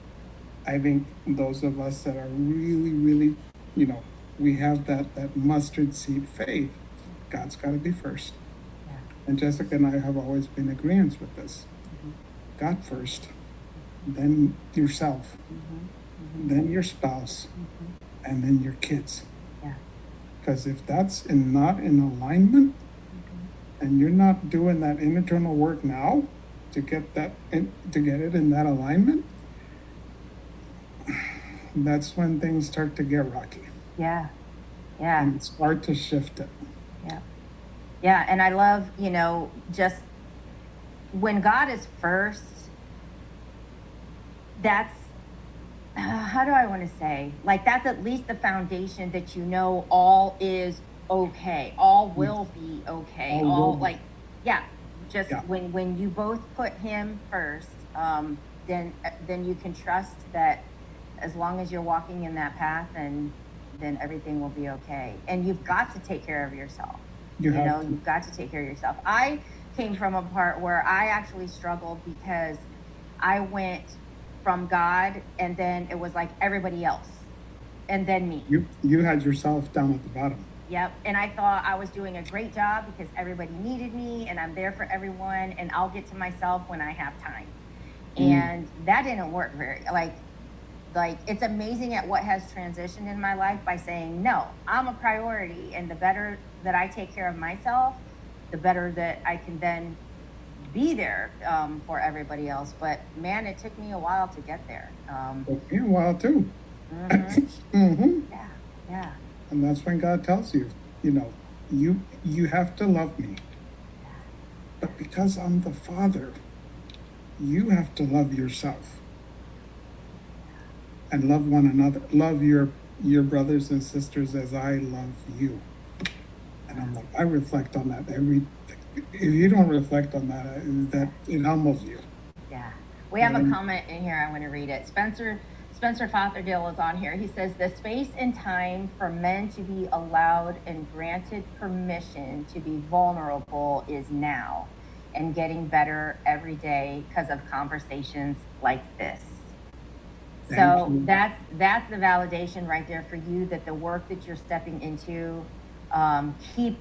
Speaker 4: I think those of us that are really, really, you know, we have that mustard seed faith, God's got to be first.
Speaker 2: Yeah.
Speaker 4: And Jessica and I have always been in agreement with this. God first, then yourself, then your spouse, and then your kids. Because if that's not in alignment, and you're not doing that internal work now to get it in that alignment, that's when things start to get rocky.
Speaker 2: Yeah. Yeah.
Speaker 4: And it's hard to shift it.
Speaker 2: Yeah. Yeah. And I love, just when God is first, that's, how do I want to say? Like, that's at least the foundation that all is okay. All will be okay.
Speaker 4: All will be.
Speaker 2: Like, yeah. Just
Speaker 4: Yeah.
Speaker 2: when you both put Him first, then you can trust that as long as you're walking in that path, then everything will be okay. And you've got to take care of yourself. You've got to take care of yourself. I came from a part where I actually struggled because I went from God, and then it was like everybody else, and then me.
Speaker 4: You had yourself down at the bottom.
Speaker 2: Yep. And I thought I was doing a great job because everybody needed me and I'm there for everyone and I'll get to myself when I have time. And that didn't work very, like it's amazing at what has transitioned in my life by saying, no, I'm a priority. And the better that I take care of myself, the better that I can then be there for everybody else. But man, it took me a while to get there.
Speaker 4: Took me a while too.
Speaker 2: Mhm. Yeah. Yeah.
Speaker 4: And that's when God tells you, you know, you have to love me. But because I'm the Father, you have to love yourself. And love one another. Love your brothers and sisters as I love you. And I'm like, I reflect on that if you don't reflect on that it humbles you.
Speaker 2: Yeah. We have a comment in here. I want to read it. Spencer Fothergill is on here. He says, the space and time for men to be allowed and granted permission to be vulnerable is now and getting better every day because of conversations like this. So that's the validation right there for you that the work that you're stepping into, keep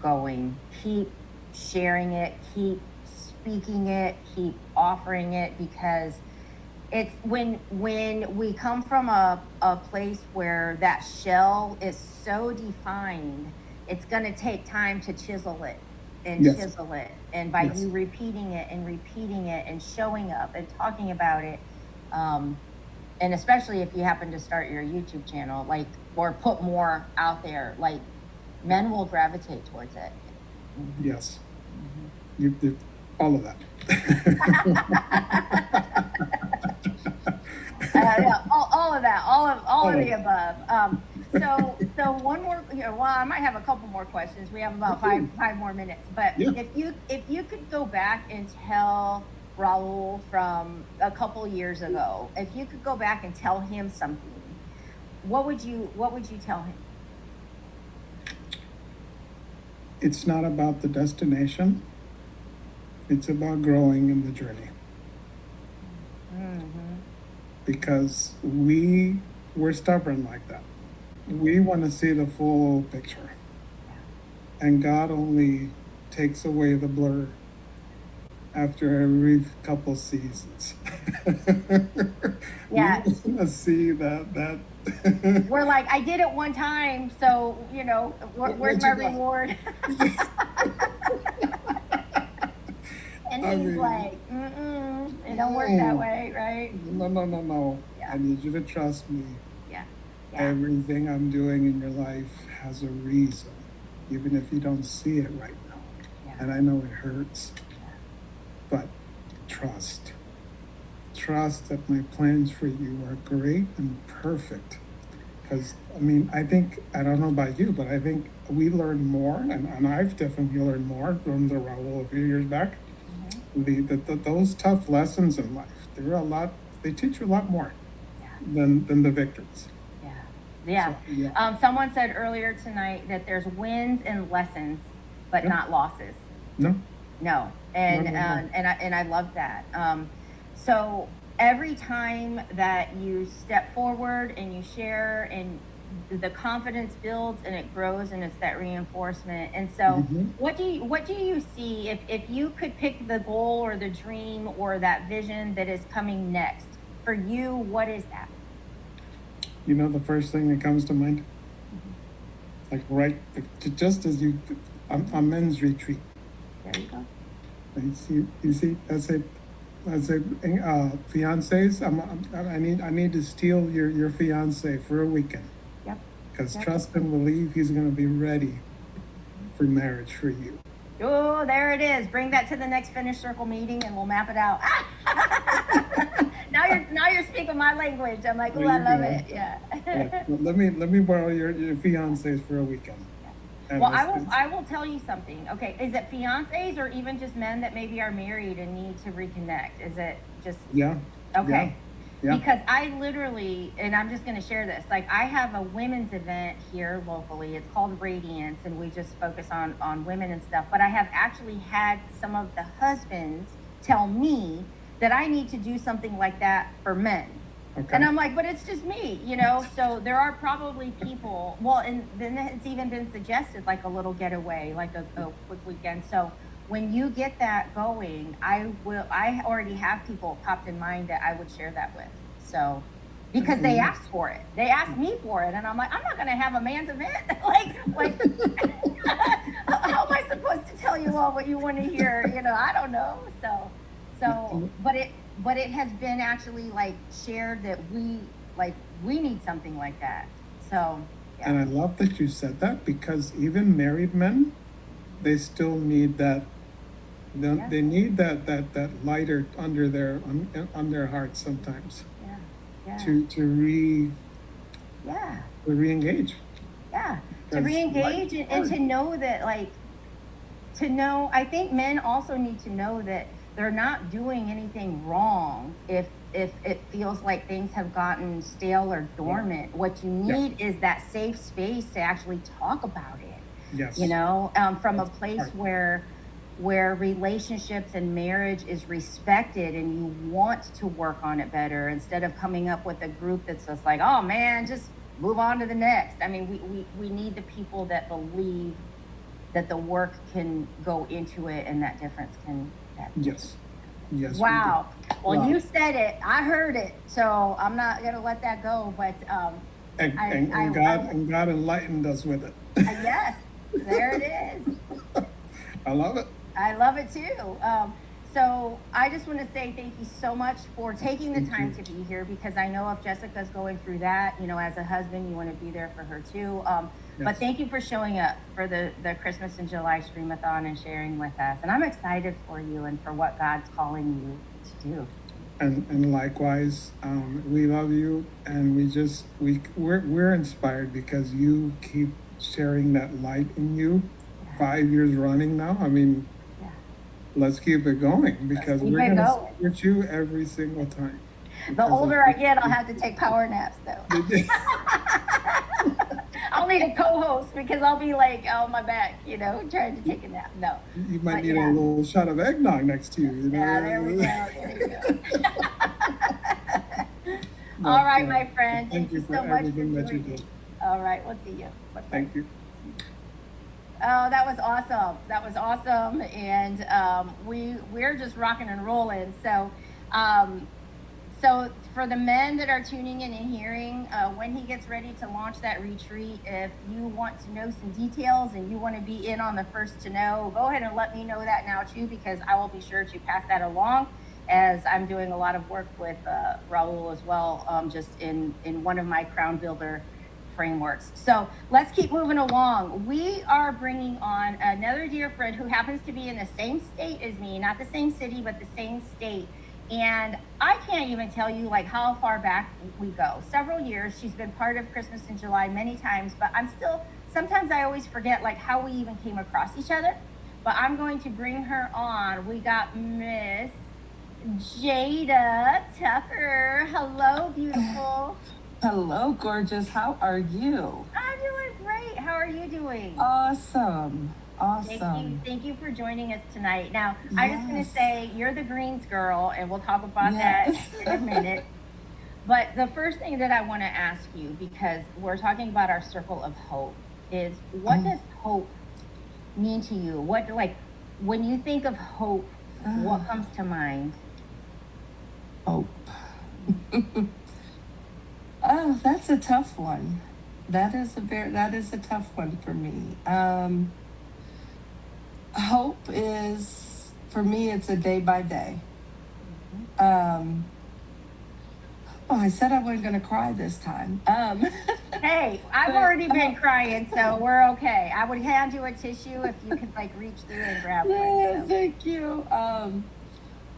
Speaker 2: going, keep sharing it, keep speaking it, keep offering it, because it's when we come from a place where that shell is so defined, it's going to take time to chisel it and chisel it. And by you repeating it and showing up and talking about it, and especially if you happen to start your YouTube channel, like, or put more out there, like, men will gravitate towards it.
Speaker 4: Yes. You did all of that.
Speaker 2: Yeah, all of that, all of the above. So one more, well, I might have a couple more questions. We have about five more minutes, but if you could go back and tell Raul from a couple years ago, if you could go back and tell him something, what would you tell him?
Speaker 4: It's not about the destination. It's about growing in the journey. Because we're stubborn like that. We want to see the full picture. And God only takes away the blur after every couple seasons.
Speaker 2: Yeah.
Speaker 4: We want to see that.
Speaker 2: We're like, I did it one time, so, where's my reward? And he's like, it don't work that way, right?
Speaker 4: No.
Speaker 2: Yeah.
Speaker 4: I need you to trust me.
Speaker 2: Yeah.
Speaker 4: Everything I'm doing in your life has a reason, even if you don't see it right now.
Speaker 2: Yeah.
Speaker 4: And I know it hurts, but trust that my plans for you are great and perfect. Because, I don't know about you, but I think we learn more, and I've definitely learned more from the Raul a few years back. Those tough lessons in life, they teach you a lot more than the victories.
Speaker 2: Yeah.
Speaker 4: So,
Speaker 2: Someone said earlier tonight that there's wins and lessons, but not losses.
Speaker 4: No.
Speaker 2: And I love that. So every time that you step forward and you share, and the confidence builds and it grows, and it's that reinforcement. And so what do you see if you could pick the goal or the dream or that vision that is coming next for you? What is that?
Speaker 4: The first thing that comes to mind, like just as a men's retreat.
Speaker 2: There you go.
Speaker 4: You see, that's it. Fiancés. I need to steal your fiance for a weekend.
Speaker 2: Yep.
Speaker 4: Because trust and believe he's going to be ready for marriage for you.
Speaker 2: Oh, there it is. Bring that to the next Finish Circle meeting, and we'll map it out. Now you're speaking my language. I'm like, oh, I love it. Yeah.
Speaker 4: Let me borrow your fiancés for a weekend.
Speaker 2: Well, I will tell you something. Okay, is it fiancés or even just men that maybe are married and need to reconnect? Is it just okay? Yeah. Because I literally, and I'm just going to share this. Like, I have a women's event here locally. It's called Radiance, and we just focus on women and stuff. But I have actually had some of the husbands tell me that I need to do something like that for men.
Speaker 4: Okay.
Speaker 2: And I'm like, but it's just me, you know? So there are probably people, well, and then it's even been suggested like a little getaway, like a quick weekend. So when you get that going, I already have people popped in mind that I would share that with. So, because they asked for it, they asked me for it. And I'm like, I'm not going to have a man's event. like, how am I supposed to tell you all what you want to hear? You know, I don't know. So, but it has been actually like shared that we need something like that. So, yeah.
Speaker 4: And I love that you said that, because even married men, they still need that.
Speaker 2: Yeah.
Speaker 4: They need that lighter under on their hearts sometimes
Speaker 2: Yeah.
Speaker 4: to
Speaker 2: Yeah.
Speaker 4: re-engage.
Speaker 2: Yeah. To
Speaker 4: Because
Speaker 2: re-engage
Speaker 4: life-
Speaker 2: and to know that, like, I think men also need to know that they're not doing anything wrong if it feels like things have gotten stale or dormant. What you need is that safe space to actually talk about it.
Speaker 4: Yes.
Speaker 2: You know, from a place
Speaker 4: Right.
Speaker 2: where relationships and marriage is respected and you want to work on it better, instead of coming up with a group that's just like, oh man, just move on to the next. I mean, we need the people that believe that the work can go into it and that difference can happen.
Speaker 4: Yes. Yes. we
Speaker 2: Wow. Well,
Speaker 4: Wow.
Speaker 2: you said it, I heard it, so I'm not gonna let that go, but
Speaker 4: do. And God enlightened us with it.
Speaker 2: yes, there it is.
Speaker 4: I love it.
Speaker 2: I love it too. So I just want to say thank you so much for taking the
Speaker 4: Thank
Speaker 2: time
Speaker 4: you.
Speaker 2: to be here, because I know if Jessica's going through that, you know, as a husband, you want to be there for her too. But
Speaker 4: Yes.
Speaker 2: thank you for showing up for the Christmas in July Streamathon and sharing with us. And I'm excited for you and for what God's calling you to do.
Speaker 4: And likewise, we love you, and we're inspired because you keep sharing that light in you. 5 years running now. I mean,
Speaker 2: Yeah.
Speaker 4: let's keep it going, because
Speaker 2: Keep
Speaker 4: we're
Speaker 2: it
Speaker 4: gonna
Speaker 2: going.
Speaker 4: support you every single time.
Speaker 2: The
Speaker 4: Because
Speaker 2: older I get, I'll have to take power naps though. I'll need a co-host because I'll be like on my back, you know, trying to take a nap. No.
Speaker 4: You might
Speaker 2: But
Speaker 4: need
Speaker 2: yeah.
Speaker 4: a little shot of eggnog next to you. You know?
Speaker 2: Yeah, there we go. There we go.
Speaker 4: But,
Speaker 2: All right, my friend.
Speaker 4: Thank you for
Speaker 2: so much for
Speaker 4: everything that you
Speaker 2: joining.
Speaker 4: do.
Speaker 2: All right, we'll see you. Bye-bye.
Speaker 4: Thank you.
Speaker 2: Oh, that was awesome. That was awesome, and we're just rocking and rolling. So, so for the men that are tuning in and hearing, when he gets ready to launch that retreat, if you want to know some details and you want to be in on the first to know, go ahead and let me know that now too, because I will be sure to pass that along, as I'm doing a lot of work with Raul as well, just in one of my Crown Builder frameworks. So let's keep moving along. We are bringing on another dear friend who happens to be in the same state as me, not the same city, but the same state. And I can't even tell you like how far back we go. Several years. She's been part of Christmas in July many times, but sometimes I always forget like how we even came across each other. But I'm going to bring her on. We got Miss Jada Tucker. Hello, beautiful.
Speaker 5: Hello, gorgeous. How are you?
Speaker 2: I'm doing great. How are you doing?
Speaker 5: Awesome. Awesome.
Speaker 2: Thank you for joining us tonight. Now, I'm just going to
Speaker 5: Yes.
Speaker 2: say you're the greens girl, and we'll talk about
Speaker 5: Yes.
Speaker 2: that in a minute. But the first thing that I want to ask you, because we're talking about our circle of hope, is what does hope mean to you? What, like, when you think of hope, what comes to mind?
Speaker 5: Hope. Oh, that's a tough one. That is a tough one for me. Hope is, for me, it's a day by day. Oh, I said I wasn't going to cry this time.
Speaker 2: Hey, I've already been crying, so we're okay. I would hand you a tissue if you could like reach through and grab
Speaker 5: Yeah,
Speaker 2: one. So.
Speaker 5: thank you.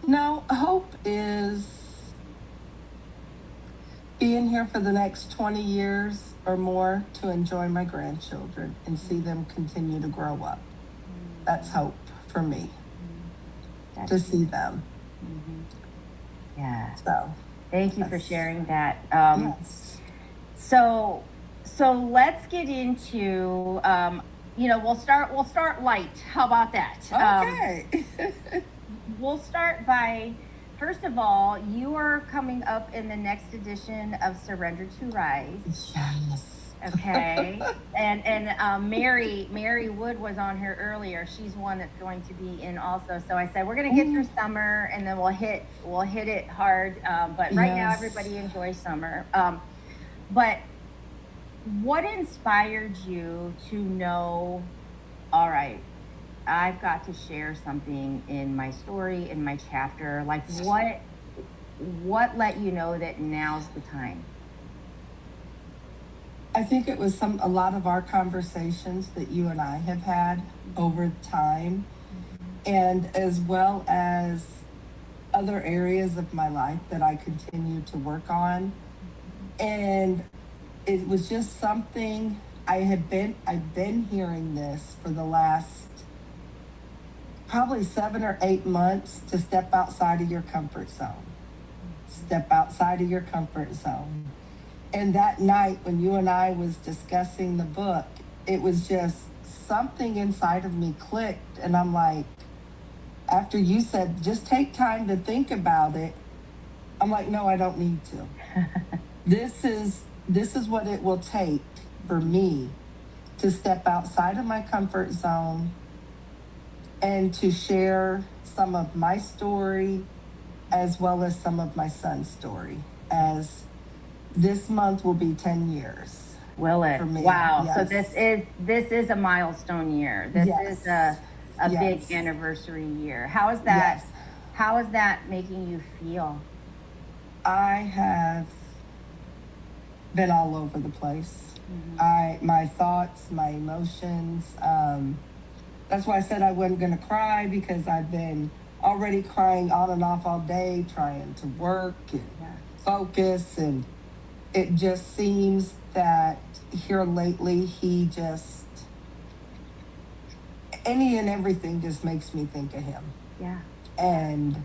Speaker 5: No, hope is being here for the next 20 years or more to enjoy my grandchildren and see them continue to grow up. That's hope for me, to see them.
Speaker 2: Yeah.
Speaker 5: So,
Speaker 2: Thank you for
Speaker 5: Yes.
Speaker 2: sharing that.
Speaker 5: yes.
Speaker 2: So let's get into, we'll start light. How about that?
Speaker 5: Okay.
Speaker 2: We'll start by first of all, you are coming up in the next edition of Surrender to Rise.
Speaker 5: Yes.
Speaker 2: Okay. and Mary Wood was on here earlier. She's one that's going to be in also. So I said we're gonna get through summer and then we'll hit it hard. But right now
Speaker 5: Yes.
Speaker 2: everybody enjoys summer. But what inspired you to know, all right, I've got to share something in my story, in my chapter? Like what let you know that now's the time?
Speaker 5: I think it was a lot of our conversations that you and I have had over time, and as well as other areas of my life that I continue to work on. And it was just something I've been hearing this for the last probably 7 or 8 months, to step outside of your comfort zone. Step outside of your comfort zone. And that night when you and I was discussing the book, it was just something inside of me clicked. And I'm like, after you said, just take time to think about it, I'm like, no, I don't need to. This is what it will take for me to step outside of my comfort zone and to share some of my story as well as some of my son's story, as this month will be 10 years.
Speaker 2: Will it?
Speaker 5: For me,
Speaker 2: Wow.
Speaker 5: yes.
Speaker 2: So this is a milestone year. This
Speaker 5: Yes.
Speaker 2: is a
Speaker 5: Yes.
Speaker 2: big anniversary year. How is that?
Speaker 5: Yes.
Speaker 2: How is that making you feel?
Speaker 5: I have been all over the place. My thoughts, my emotions. That's why I said I wasn't going to cry, because I've been already crying on and off all day, trying to work and focus. And it just seems that here lately, any and everything just makes me think of him.
Speaker 2: Yeah.
Speaker 5: And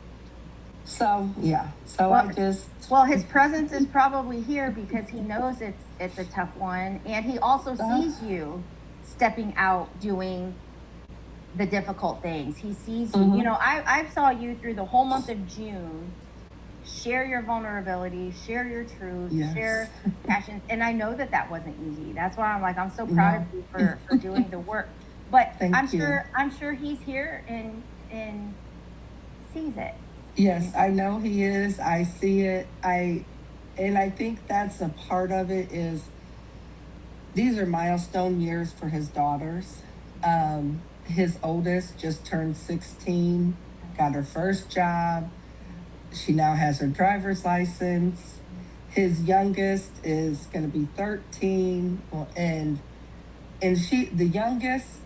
Speaker 5: so, yeah. So
Speaker 2: Well, Well, his presence is probably here because he knows it's a tough one, and he also sees you stepping out, doing the difficult things. He sees you. You know, I saw you through the whole month of June. Share your vulnerability, share your truth,
Speaker 5: Yes.
Speaker 2: share passions, and I know that wasn't easy. That's why I'm like, I'm so proud of you for doing the work. But
Speaker 5: Thank
Speaker 2: I'm
Speaker 5: you.
Speaker 2: sure he's here and sees it.
Speaker 5: Yes, I know he is. I see it. And I think that's a part of it. Is these are milestone years for his daughters. His oldest just turned 16, got her first job. She now has her driver's license. His youngest is going to be 13. Well, and the youngest,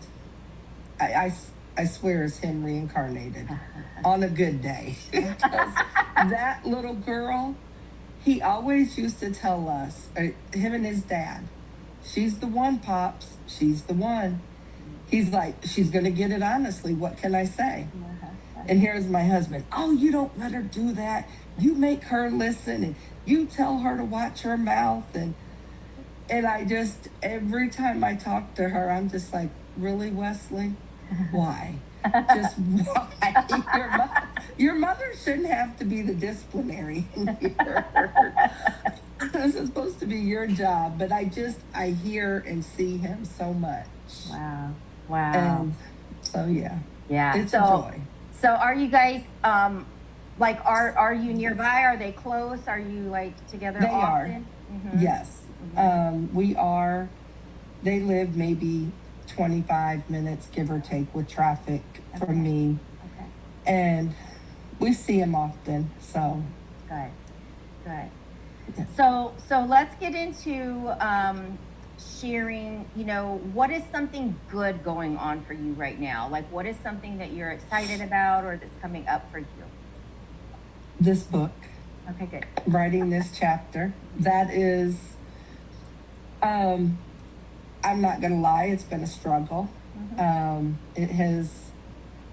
Speaker 5: I swear is him reincarnated on a good day. Because that little girl, he always used to tell us, him and his dad, she's the one, Pops, she's the one. He's like, she's going to get it honestly. What can I say? And here's my husband. Oh, you don't let her do that. You make her listen, and you tell her to watch her mouth. And I just, every time I talk to her, I'm just like, really, Wesley? Why? Just why? Your mother shouldn't have to be the disciplinary here. This is supposed to be your job. But I hear and see him so much.
Speaker 2: Wow.
Speaker 5: And so, yeah.
Speaker 2: Yeah.
Speaker 5: It's a joy.
Speaker 2: So are you guys, like, are you nearby? Are they close? Are you like together
Speaker 5: They
Speaker 2: often?
Speaker 5: are. Yes. We are. They live maybe 25 minutes, give or take, with traffic from me.
Speaker 2: Okay.
Speaker 5: And we see him often. So
Speaker 2: Good.
Speaker 5: Yeah.
Speaker 2: So let's get into sharing, you know, what is something good going on for you right now? Like, what is something that you're excited about or that's coming up for you?
Speaker 5: this book,
Speaker 2: Okay, good.
Speaker 5: writing this chapter, that is, I'm not going to lie, it's been a struggle. It has,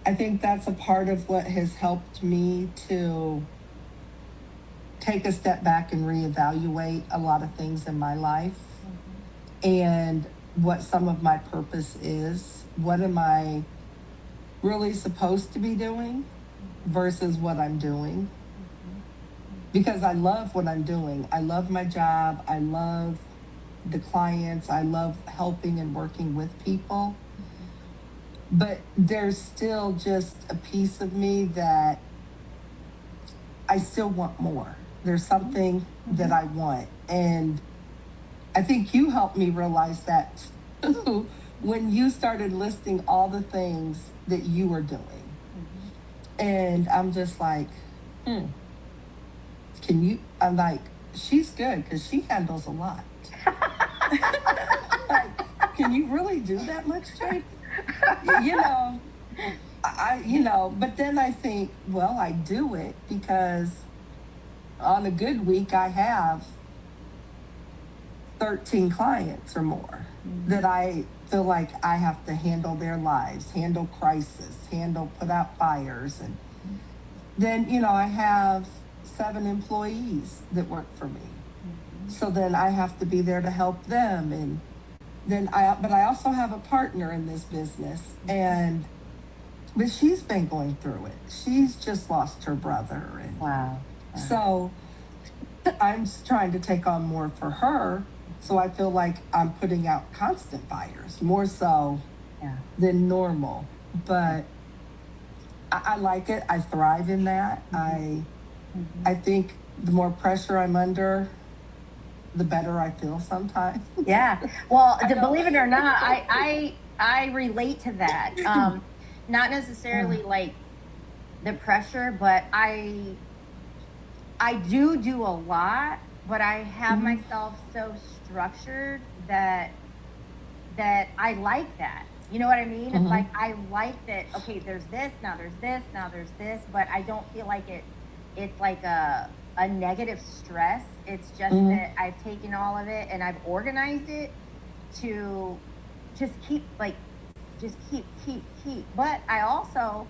Speaker 5: I think that's a part of what has helped me to take a step back and reevaluate a lot of things in my life and what some of my purpose is. What am I really supposed to be doing versus what I'm doing? because I love what I'm doing. I love my job. I love the clients. I love helping and working with people. But there's still just a piece of me that I still want more. There's something that I want. And I think you helped me realize that too when you started listing all the things that you were doing. And I'm just like, can you? I'm like, she's good because she handles a lot. Like, can you really do that much, Jade? You know, but then I think, well, I do it because on a good week, I have 13 clients or more that I feel like I have to handle their lives, handle crisis, put out fires. And then, I have 7 employees that work for me. So then I have to be there to help them. And then but I also have a partner in this business, but she's been going through it. She's just lost her brother. And
Speaker 2: Wow.
Speaker 5: so I'm trying to take on more for her. So I feel like I'm putting out constant fires, more so than normal. But I like it. I thrive in that. I think the more pressure I'm under, the better I feel sometimes.
Speaker 2: Yeah. Well, believe it or not, I relate to that. Not necessarily like the pressure, but I do a lot, but I have myself so structured that I like that. You know what I mean? It's like I like that. Okay, there's this, now there's this, now there's this, but I don't feel like it's like a negative stress. It's just that I've taken all of it and I've organized it to just keep. But I also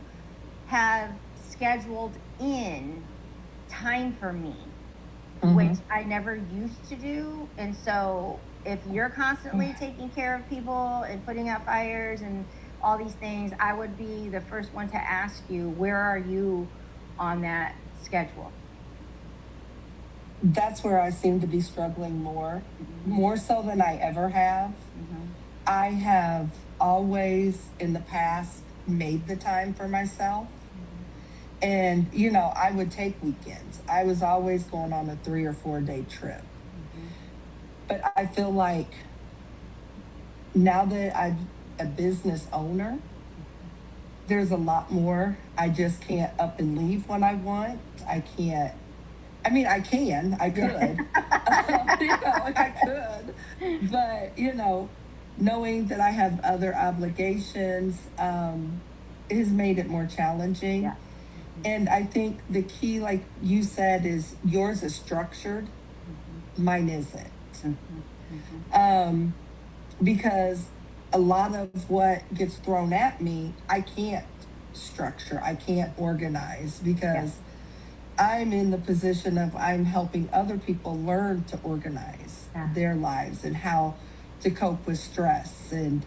Speaker 2: have scheduled in time for me, which I never used to do. And so if you're constantly taking care of people and putting out fires and all these things, I would be the first one to ask you, where are you on that schedule?
Speaker 5: That's where I seem to be struggling more so than I ever have. I have always in the past made the time for myself. And, I would take weekends. I was always going on a 3 or 4 day trip. But I feel like now that I'm a business owner, there's a lot more. I just can't up and leave when I want. I can't. I mean, I could. I could. But, knowing that I have other obligations has made it more challenging.
Speaker 2: Yeah.
Speaker 5: And I think the key, like you said, is yours is structured. Mine isn't. Because a lot of what gets thrown at me, I can't structure. I can't organize because I'm in the position of I'm helping other people learn to organize their lives and how to cope with stress. And,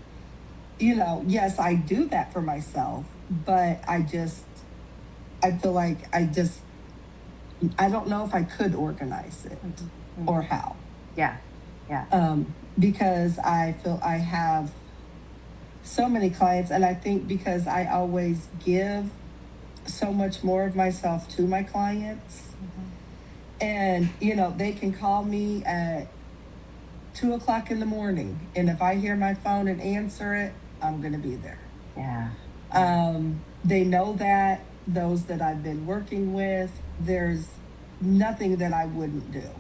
Speaker 5: yes, I do that for myself, but I feel like I don't know if I could organize it or how.
Speaker 2: Yeah.
Speaker 5: Because I feel I have so many clients, and I think because I always give so much more of myself to my clients, and they can call me at 2:00 in the morning, and if I hear my phone and answer it, I'm gonna be there.
Speaker 2: Yeah.
Speaker 5: They know that. Those that I've been working with, there's nothing that I wouldn't do.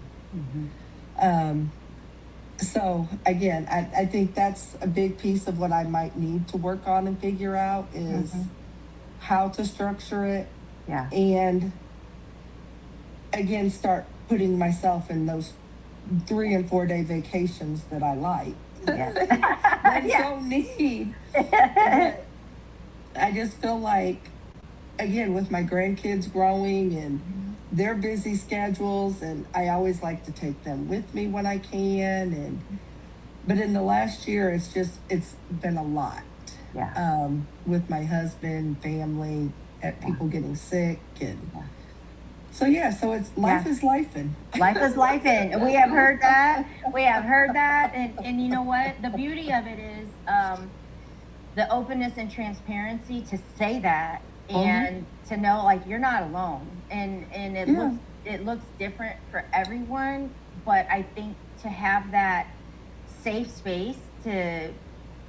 Speaker 5: So again, I think that's a big piece of what I might need to work on and figure out is how to structure it.
Speaker 2: Yeah.
Speaker 5: And again, start putting myself in those 3 and 4 day vacations that I like.
Speaker 2: Yeah.
Speaker 5: I don't need. But I just feel like, again, with my grandkids growing and their busy schedules, and I always like to take them with me when I can. But in the last year, it's been a lot.
Speaker 2: Yeah.
Speaker 5: With my husband, family, people getting sick, and So yeah, so it's life
Speaker 2: Yeah.
Speaker 5: is lifing.
Speaker 2: Life is life in. We have heard that. We have heard that. And you know what? The beauty of it is the openness and transparency to say that and to know like you're not alone. And it
Speaker 5: Yeah.
Speaker 2: looks different for everyone, but I think to have that safe space to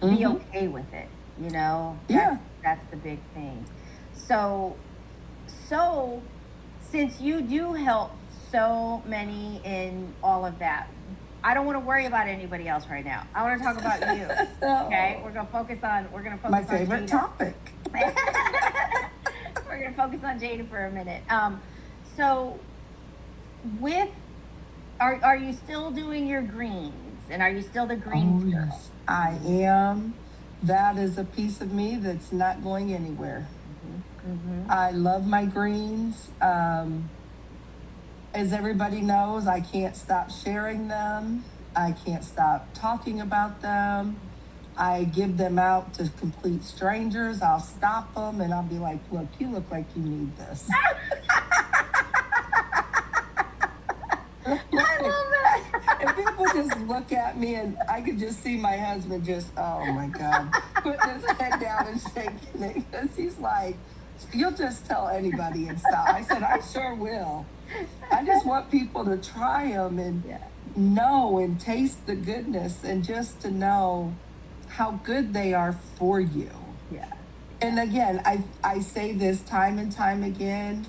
Speaker 2: be okay with it, you know?
Speaker 5: Yeah.
Speaker 2: That's the big thing. So since you do help so many in all of that, I don't want to worry about anybody else right now. I want to talk about you. Okay, we're gonna focus on
Speaker 5: My favorite
Speaker 2: Jada.
Speaker 5: topic.
Speaker 2: We're gonna focus on Jada for a minute. So with are you still doing your greens, and are you still the greens girl?
Speaker 5: Yes, I am. That is a piece of me that's not going anywhere. I love my greens. As everybody knows, I can't stop sharing them. I can't stop talking about them. I give them out to complete strangers. I'll stop them and I'll be like, look, you look like you need this.
Speaker 2: I love that.
Speaker 5: And people just look at me and I could just see my husband just, oh my God, putting his head down and shaking it because he's like, you'll just tell anybody and stop. I said, I sure will. I just want people to try them and know and taste the goodness and just to know how good they are for you.
Speaker 2: Yeah.
Speaker 5: And again, I say this time and time again.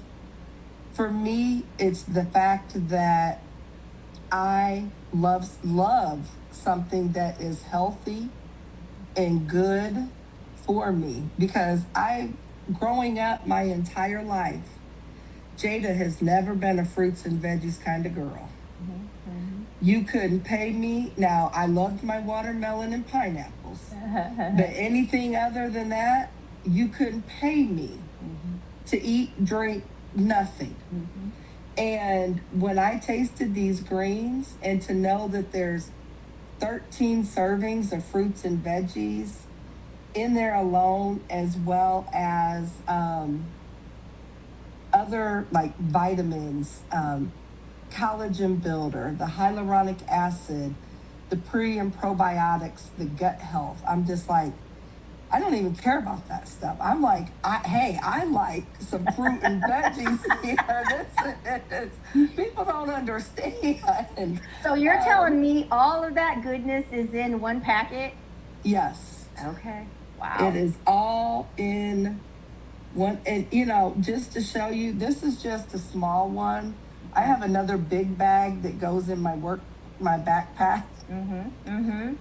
Speaker 5: For me, it's the fact that I love something that is healthy and good for me because growing up my entire life, Jada has never been a fruits and veggies kind of girl. You couldn't pay me. Now, I loved my watermelon and pineapples, but anything other than that, you couldn't pay me to eat, drink, nothing. And when I tasted these greens and to know that there's 13 servings of fruits and veggies in there alone, as well as other like vitamins, collagen builder, the hyaluronic acid, the pre and probiotics, the gut health. I'm just like, I don't even care about that stuff. I'm like, I like some fruit and veggies here. People don't understand.
Speaker 2: So you're telling me all of that goodness is in one packet?
Speaker 5: Yes.
Speaker 2: Okay. Wow.
Speaker 5: It is all in one. And, you know, just to show you, this is just a small one. I have another big bag that goes in my backpack.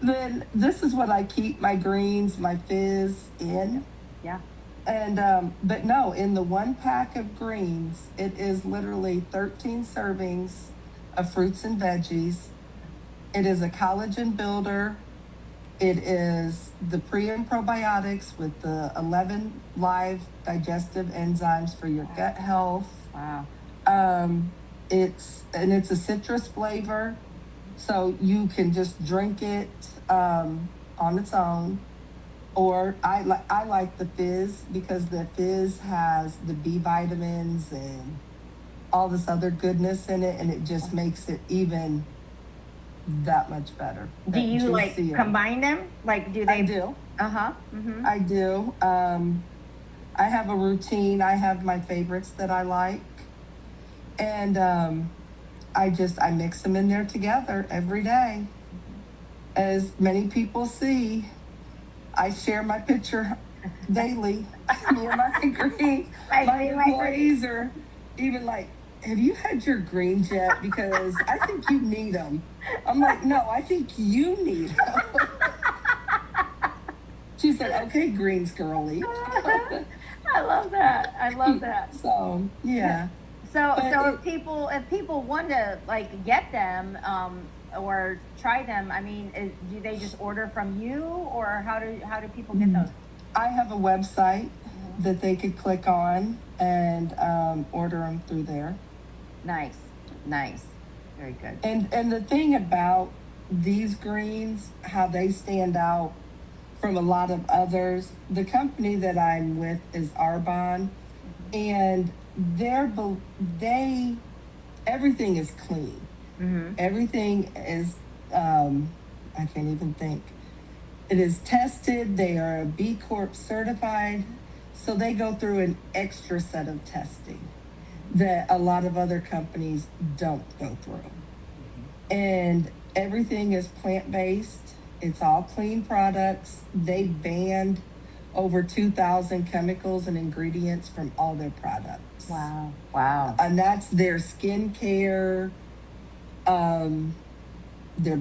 Speaker 5: Then this is what I keep my greens, my fizz in.
Speaker 2: Yeah.
Speaker 5: And, but no, in the one pack of greens, it is literally 13 servings of fruits and veggies. It is a collagen builder. It is the pre and probiotics with the 11 live digestive enzymes for your gut health.
Speaker 2: Wow.
Speaker 5: It's a citrus flavor, so you can just drink it on its own. Or I like the fizz because the fizz has the B vitamins and all this other goodness in it, and it just makes it even that much better.
Speaker 2: Do you like combine them? Like, do they?
Speaker 5: I do. I do. I have a routine. I have my favorites that I like, and I mix them in there together every day. As many people see, I share my picture daily. Me and my greens. My employees are even like, have you had your greens yet? Because I think you need them. I'm like, no, I think you need them. She said, okay, greens girly.
Speaker 2: I love that. I love that.
Speaker 5: So, yeah.
Speaker 2: So
Speaker 5: But
Speaker 2: if people want to like get them or try them, I mean, do they just order from you, or how do people get those?
Speaker 5: I have a website that they could click on and order them through there.
Speaker 2: Nice, very good.
Speaker 5: And the thing about these greens, how they stand out from a lot of others, the company that I'm with is Arbonne, and they everything is clean.
Speaker 2: Mm-hmm.
Speaker 5: Everything is I can't even think. It is tested. They are B Corp certified, so they go through an extra set of testing that a lot of other companies don't go through. And everything is plant-based. It's all clean products. They banned over 2,000 chemicals and ingredients from all their products.
Speaker 2: Wow. Wow.
Speaker 5: And that's their skincare, their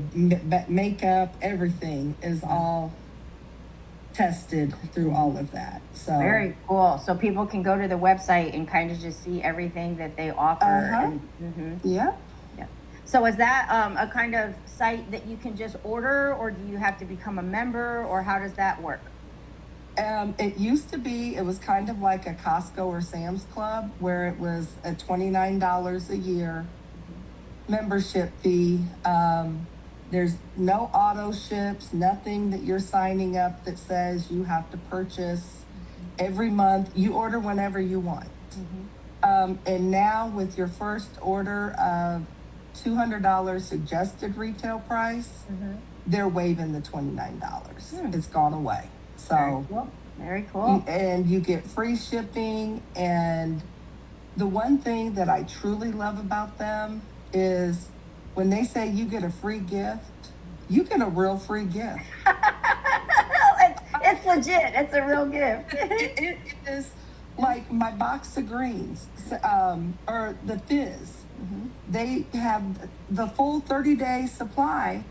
Speaker 5: makeup, everything is all tested through all of that. So
Speaker 2: Very cool. So people can go to the website and kind of just see everything that they offer.
Speaker 5: Uh-huh.
Speaker 2: Mhm.
Speaker 5: yeah.
Speaker 2: So is that a kind of site that you can just order, or do you have to become a member, or how does that work?
Speaker 5: It used to be, it was kind of like a Costco or Sam's Club, where it was a $29 a year membership fee. There's no auto ships, nothing that you're signing up that says you have to purchase every month. You order whenever you want. And now with your first order of $200 suggested retail price, they're waiving the $29. It's gone away. So
Speaker 2: Very cool.
Speaker 5: and you get free shipping. And the one thing that I truly love about them is when they say you get a free gift, you get a real free gift.
Speaker 2: It's legit. It's a real gift.
Speaker 5: It is like my box of greens, or the fizz. They have the full 30-day supply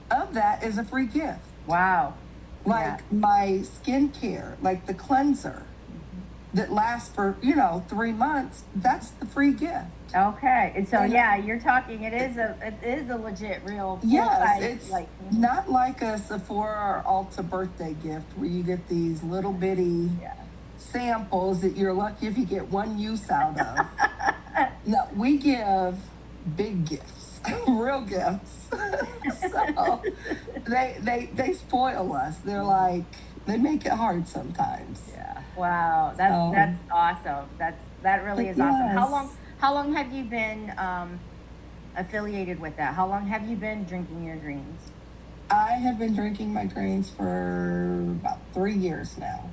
Speaker 5: of that is a free gift.
Speaker 2: Wow.
Speaker 5: Like my skincare, like the cleanser that lasts for 3 months. That's the free gift.
Speaker 2: Okay. And so
Speaker 5: And-
Speaker 2: you're talking. It is a legit real.
Speaker 5: Yes,
Speaker 2: full-size,
Speaker 5: it's
Speaker 2: like
Speaker 5: not like a Sephora or Ulta birthday gift where you get these little bitty samples that you're lucky if you get one use out of. No, we give big gifts, real gifts. So they spoil us. They're like, they make it hard sometimes.
Speaker 2: Yeah. Wow. That's awesome. That really is awesome. How long have you been affiliated with that? How long have you been drinking your greens?
Speaker 5: I have been drinking my greens for about 3 years now.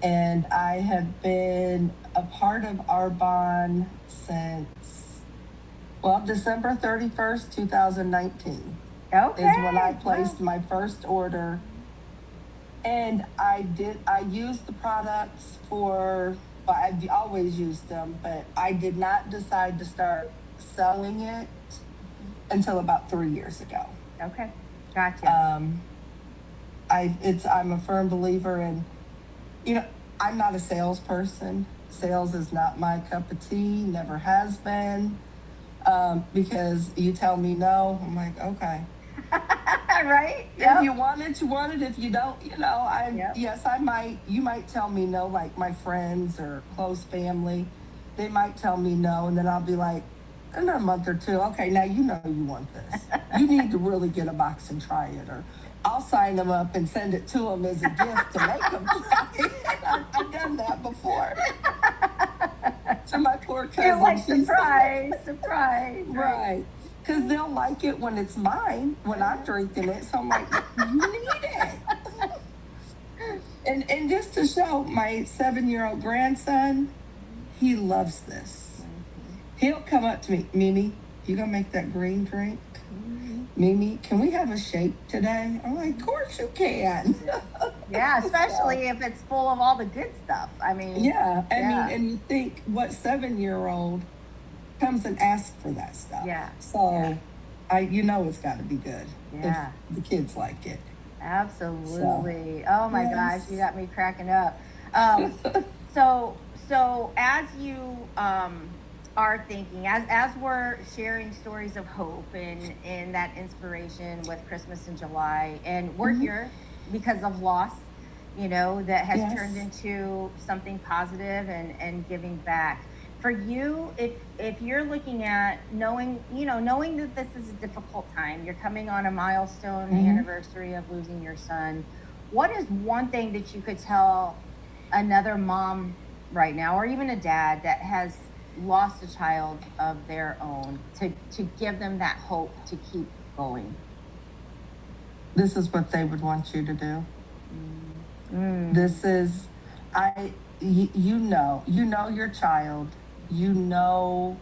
Speaker 5: And I have been a part of Arbonne since, December 31st, 2019
Speaker 2: Okay.
Speaker 5: is when I placed my first order. And I used the products I've always used them, but I did not decide to start selling it until about 3 years ago.
Speaker 2: Okay. Gotcha.
Speaker 5: I'm a firm believer in, I'm not a salesperson. Sales is not my cup of tea, never has been. Because you tell me no, I'm like, okay.
Speaker 2: Right?
Speaker 5: If you want it, you want it. If you don't,
Speaker 2: Yep.
Speaker 5: yes, you might tell me no, like my friends or close family, they might tell me no, and then I'll be like, in a month or two, okay, now you know you want this. You need to really get a box and try it, or I'll sign them up and send it to them as a gift to make them try it. I've done that before. To my poor cousin.
Speaker 2: You're like,
Speaker 5: she's-
Speaker 2: surprise.
Speaker 5: Right. Because they'll like it when it's mine, when I'm drinking it. So I'm like, you need it. And just to show my 7-year-old grandson, he loves this. He'll come up to me, Mimi, you gonna make that green drink? Mimi, can we have a shake today? I'm like, of course you can.
Speaker 2: Yeah, especially if it's full of all the good stuff. I mean,
Speaker 5: Yeah, I
Speaker 2: Yeah.
Speaker 5: mean, and you think, what 7-year-old comes and asks for that stuff?
Speaker 2: Yeah.
Speaker 5: So, it's got to be good.
Speaker 2: Yeah.
Speaker 5: If the kids like it.
Speaker 2: Absolutely. Oh my
Speaker 5: Yes.
Speaker 2: gosh, you got me cracking up. So as you are thinking, as we're sharing stories of hope and that inspiration with Christmas in July, and we're here because of loss, that has
Speaker 5: Yes.
Speaker 2: turned into something positive and giving back. For you, if you're looking at knowing that this is a difficult time, you're coming on a milestone anniversary of losing your son, what is one thing that you could tell another mom right now, or even a dad that has lost a child of their own, to give them that hope to keep going?
Speaker 5: This is what they would want you to do. This is, you know your child, you know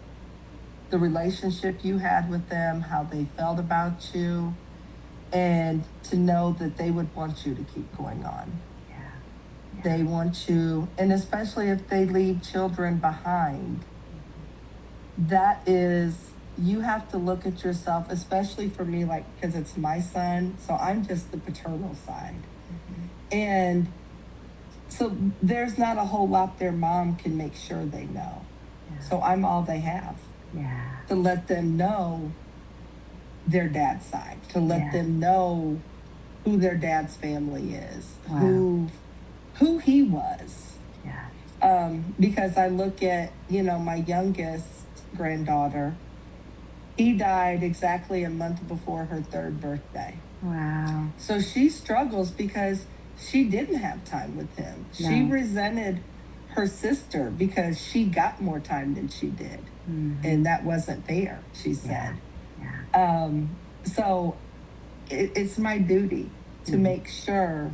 Speaker 5: the relationship you had with them, how they felt about you, and to know that they would want you to keep going on.
Speaker 2: Yeah.
Speaker 5: They want you, and especially if they leave children behind, that is, you have to look at yourself, especially for me, like, because it's my son, so I'm just the paternal side. And so there's not a whole lot their mom can make sure they know.
Speaker 2: Yeah.
Speaker 5: So I'm all they have
Speaker 2: Yeah.
Speaker 5: to let them know their dad's side, to let
Speaker 2: Yeah.
Speaker 5: them know who their dad's family is,
Speaker 2: Wow.
Speaker 5: who he was.
Speaker 2: Yeah.
Speaker 5: Because I look at, my youngest granddaughter, he died exactly a month before her 3rd birthday.
Speaker 2: Wow.
Speaker 5: So she struggles because she didn't have time with him.
Speaker 2: No.
Speaker 5: She resented her sister because she got more time than she did. And that wasn't fair, she said.
Speaker 2: Yeah.
Speaker 5: So it's my duty to make sure,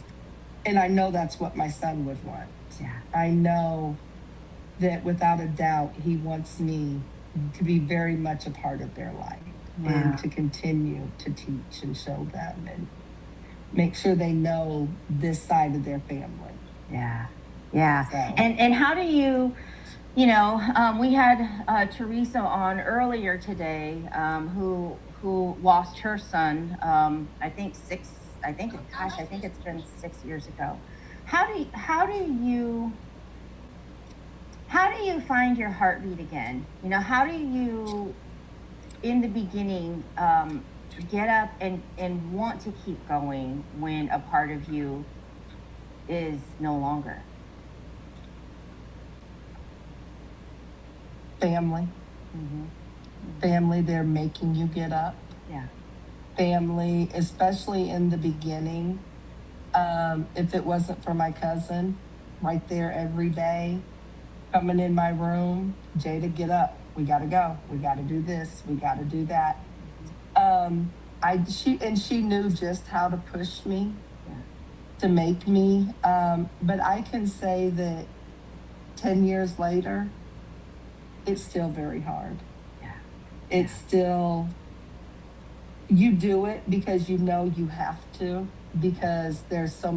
Speaker 5: and I know that's what my son would want.
Speaker 2: Yeah.
Speaker 5: I know that without a doubt, he wants me to be very much a part of their life.
Speaker 2: Wow.
Speaker 5: And to continue to teach and show them and make sure they know this side of their family.
Speaker 2: Yeah. Yeah.
Speaker 5: So.
Speaker 2: And how do you, we had Teresa on earlier today, who lost her son, I think it's been 6 years ago. How do you find your heartbeat again? How do you, in the beginning, get up and want to keep going when a part of you is no longer?
Speaker 5: Family. Family, they're making you get up.
Speaker 2: Yeah.
Speaker 5: Family, especially in the beginning. If it wasn't for my cousin, right there every day, coming in my room, Jada, get up. We gotta go. We gotta do this. We gotta do that. She knew just how to push me, to make me. But I can say that 10 years later, it's still very hard.
Speaker 2: Yeah.
Speaker 5: It's still, you do it because you know you have to, because there's still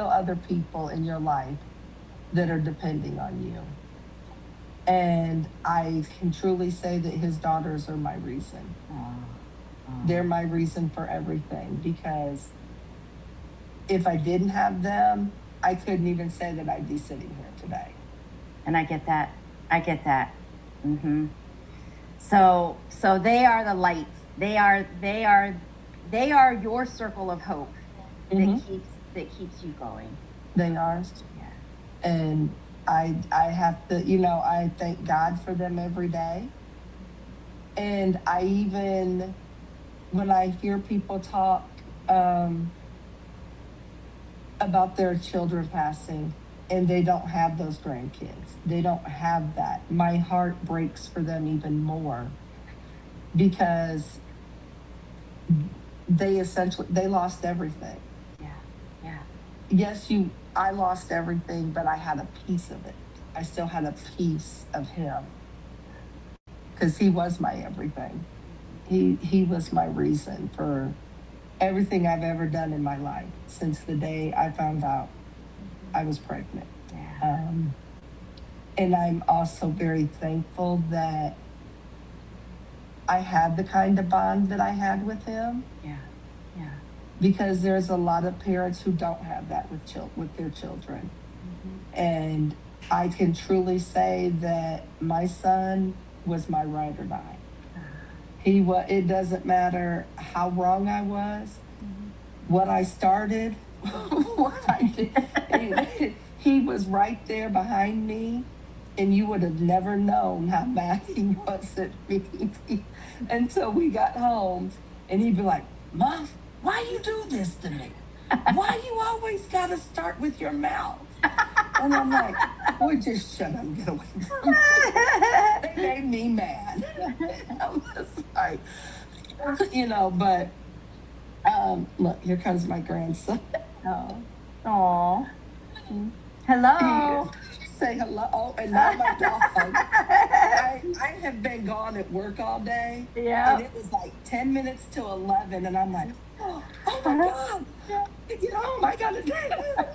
Speaker 5: other people in your life that are depending on you. And I can truly say that his daughters are my reason. They're my reason for everything, because if I didn't have them, I couldn't even say that I'd be sitting here today.
Speaker 2: And I get that. So they are the lights. They are your circle of hope that keeps you going.
Speaker 5: They are.
Speaker 2: Yeah.
Speaker 5: And I have to, I thank God for them every day. And I even, when I hear people talk about their children passing and they don't have those grandkids, they don't have that, my heart breaks for them even more, because they lost everything.
Speaker 2: Yeah.
Speaker 5: Yes, I lost everything, but I had a piece of it. I still had a piece of him, because he was my everything. He was my reason for everything I've ever done in my life since the day I found out I was pregnant.
Speaker 2: Yeah.
Speaker 5: And I'm also very thankful that I had the kind of bond that I had with him.
Speaker 2: Yeah.
Speaker 5: Because there's a lot of parents who don't have that with their children. And I can truly say that my son was my ride or die. It doesn't matter how wrong I was, what I started, what I did. He was right there behind me, and you would have never known how mad he was at me until we got home. And he'd be like, "Mom, why you do this to me? Why you always gotta start with your mouth?" And I'm like, boy, just shut up and get away from me. They made me mad. I'm just like, but look, here comes my grandson.
Speaker 2: Oh. Aw. Hello.
Speaker 5: Say hello, and now my dog. I have been gone at work all day,
Speaker 2: Yeah.
Speaker 5: and it was like 10 minutes to 11, and I'm like, oh my God, get home, I gotta do it.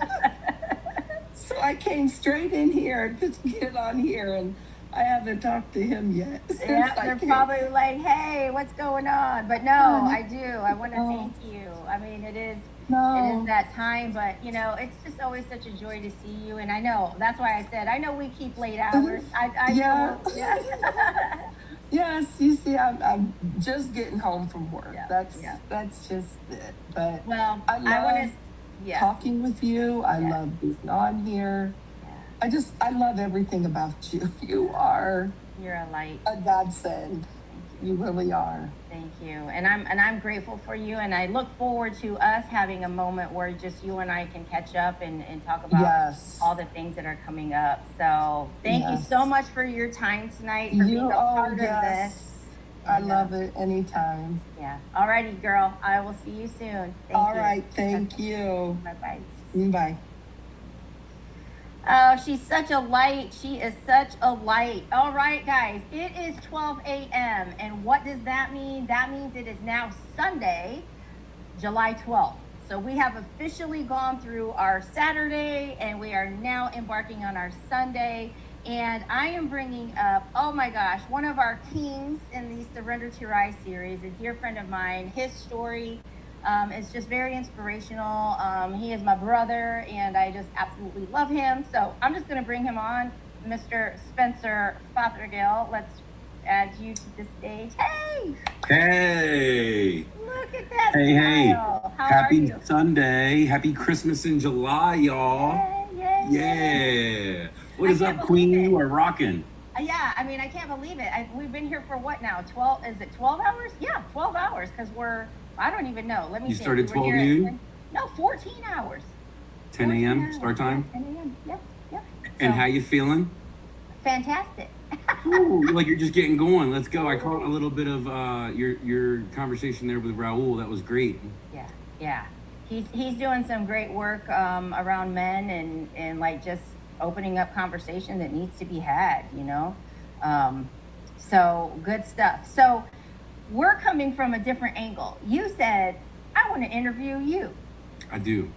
Speaker 5: So I came straight in here to get on here, and I haven't talked to him yet.
Speaker 2: Yeah,
Speaker 5: I
Speaker 2: they're
Speaker 5: came.
Speaker 2: probably like, hey, what's going on? But no, I do. I want to thank you. I mean, it is
Speaker 5: No.
Speaker 2: that time, but it's just always such a joy to see you. And I know that's why I said I know we keep late hours. I
Speaker 5: Yeah.
Speaker 2: know. Yeah.
Speaker 5: Yes, you see, I'm just getting home from work.
Speaker 2: Yeah,
Speaker 5: That's just it. But
Speaker 2: Well,
Speaker 5: I
Speaker 2: I want
Speaker 5: love
Speaker 2: to. Yeah.
Speaker 5: talking with you. I
Speaker 2: Yeah.
Speaker 5: love being on here.
Speaker 2: Yeah.
Speaker 5: I love everything about you. You are
Speaker 2: You're a light.
Speaker 5: a godsend. You really are.
Speaker 2: Thank you. And I'm grateful for you. And I look forward to us having a moment where just you and I can catch up and talk about
Speaker 5: Yes.
Speaker 2: all the things that are coming up. So thank you
Speaker 5: Yes.
Speaker 2: so much for your time tonight, for being a part of this.
Speaker 5: Yes. I love it anytime.
Speaker 2: Yeah. Alrighty, girl. I will see you soon. Thank
Speaker 5: All
Speaker 2: you.
Speaker 5: right. Thank you.
Speaker 2: Bye-bye.
Speaker 5: Bye.
Speaker 2: Oh, she's such a light. She is such a light. All right, guys. It is 12 a.m. And what does that mean? That means it is now Sunday, July 12th. So we have officially gone through our Saturday and we are now embarking on our Sunday. And I am bringing up, oh my gosh, one of our kings in the Surrender to Rise series, a dear friend of mine. His story is just very inspirational. He is my brother and I just absolutely love him. So I'm just going to bring him on, Mr. Spencer Fothergill. Let's add you to the stage. Hey,
Speaker 6: Hey,
Speaker 2: look at that
Speaker 6: hey,
Speaker 2: smile. How are
Speaker 6: happy
Speaker 2: you?
Speaker 6: Sunday. Happy Christmas in July, y'all.
Speaker 2: Yay, yay, yay.
Speaker 6: Yeah. What
Speaker 2: I
Speaker 6: is
Speaker 2: can't
Speaker 6: up, Queen?
Speaker 2: believe it.
Speaker 6: You are rocking.
Speaker 2: Yeah, I mean, I can't believe it. We've been here for what now? 12, is it 12 hours? Yeah, 12 hours because I don't even know. Let me
Speaker 6: You
Speaker 2: think.
Speaker 6: started
Speaker 2: We were
Speaker 6: 12
Speaker 2: here at
Speaker 6: noon?
Speaker 2: 10 No, 14 hours.
Speaker 6: 10 a.m. start time.
Speaker 2: 10 a.m. Yep, yep.
Speaker 6: And
Speaker 2: So,
Speaker 6: how you feeling?
Speaker 2: fantastic.
Speaker 6: Ooh, like you're just getting going. Let's go. I caught a little bit of your conversation there with Raul. That was great.
Speaker 2: Yeah. He's doing some great work around men and like just opening up conversation that needs to be had, so good stuff. So we're coming from a different angle. You said, I want to interview you.
Speaker 6: I do.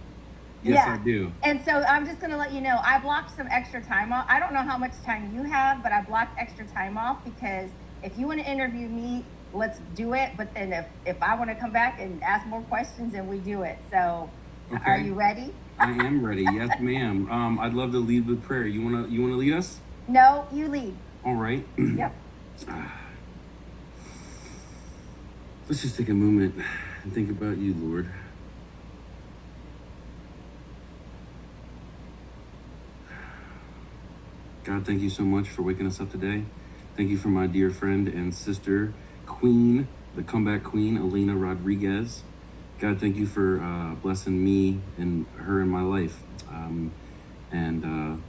Speaker 6: Yes,
Speaker 2: Yeah.
Speaker 6: I do.
Speaker 2: And so I'm just going to let you know, I blocked some extra time off. I don't know how much time you have, but I blocked extra time off because if you want to interview me, let's do it. But then if I want to come back and ask more questions, then we do it. So are
Speaker 6: Okay.
Speaker 2: you ready?
Speaker 6: I am ready. Yes, ma'am. I'd love to lead with prayer. You wanna lead us?
Speaker 2: No, you lead.
Speaker 6: All right.
Speaker 2: Yep.
Speaker 6: Let's just take a moment and think about you, Lord. God, thank you so much for waking us up today. Thank you for my dear friend and sister, Queen, the comeback queen, Elena Rodriguez. God, thank you for blessing me and her in my life. And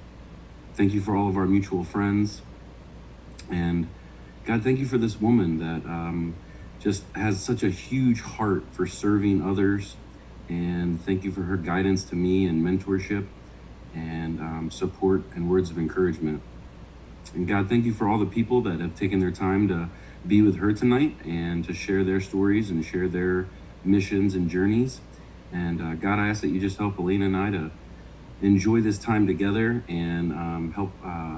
Speaker 6: thank you for all of our mutual friends. And God, thank you for this woman that just has such a huge heart for serving others. And thank you for her guidance to me and mentorship and support and words of encouragement. And God, thank you for all the people that have taken their time to be with her tonight and to share their stories and share their missions and journeys. And God, I ask that you just help Elena and I to enjoy this time together and help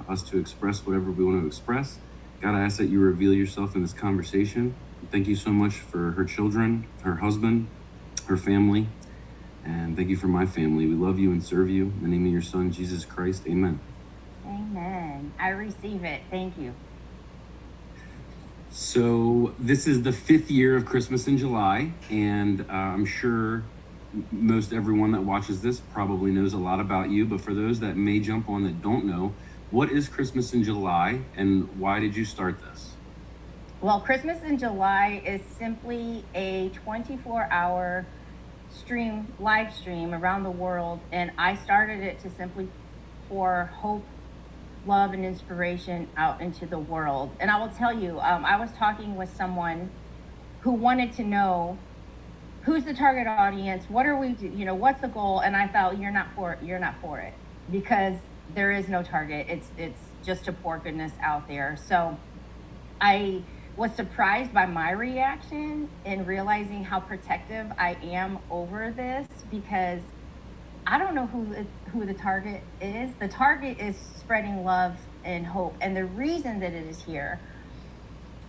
Speaker 6: us to express whatever we want to express. God, I ask that you reveal yourself in this conversation. Thank you so much for her children, her husband, her family, and thank you for my family. We love you and serve you. In the name of your son, Jesus Christ, amen.
Speaker 2: Amen. I receive it. Thank you.
Speaker 6: So this is the 5th year of Christmas in July, and I'm sure most everyone that watches this probably knows a lot about you, but for those that may jump on that don't know, what is Christmas in July and why did you start this?
Speaker 2: Well, Christmas in July is simply a 24-hour live stream around the world, and I started it to simply pour hope, love, and inspiration out into the world. And I will tell you, I was talking with someone who wanted to know who's the target audience, what are we, what's the goal? And I thought, you're not for it, because there is no target. It's just to pour goodness out there. So I was surprised by my reaction in realizing how protective I am over this, because I don't know who the target is. The target is spreading love and hope. And the reason that it is here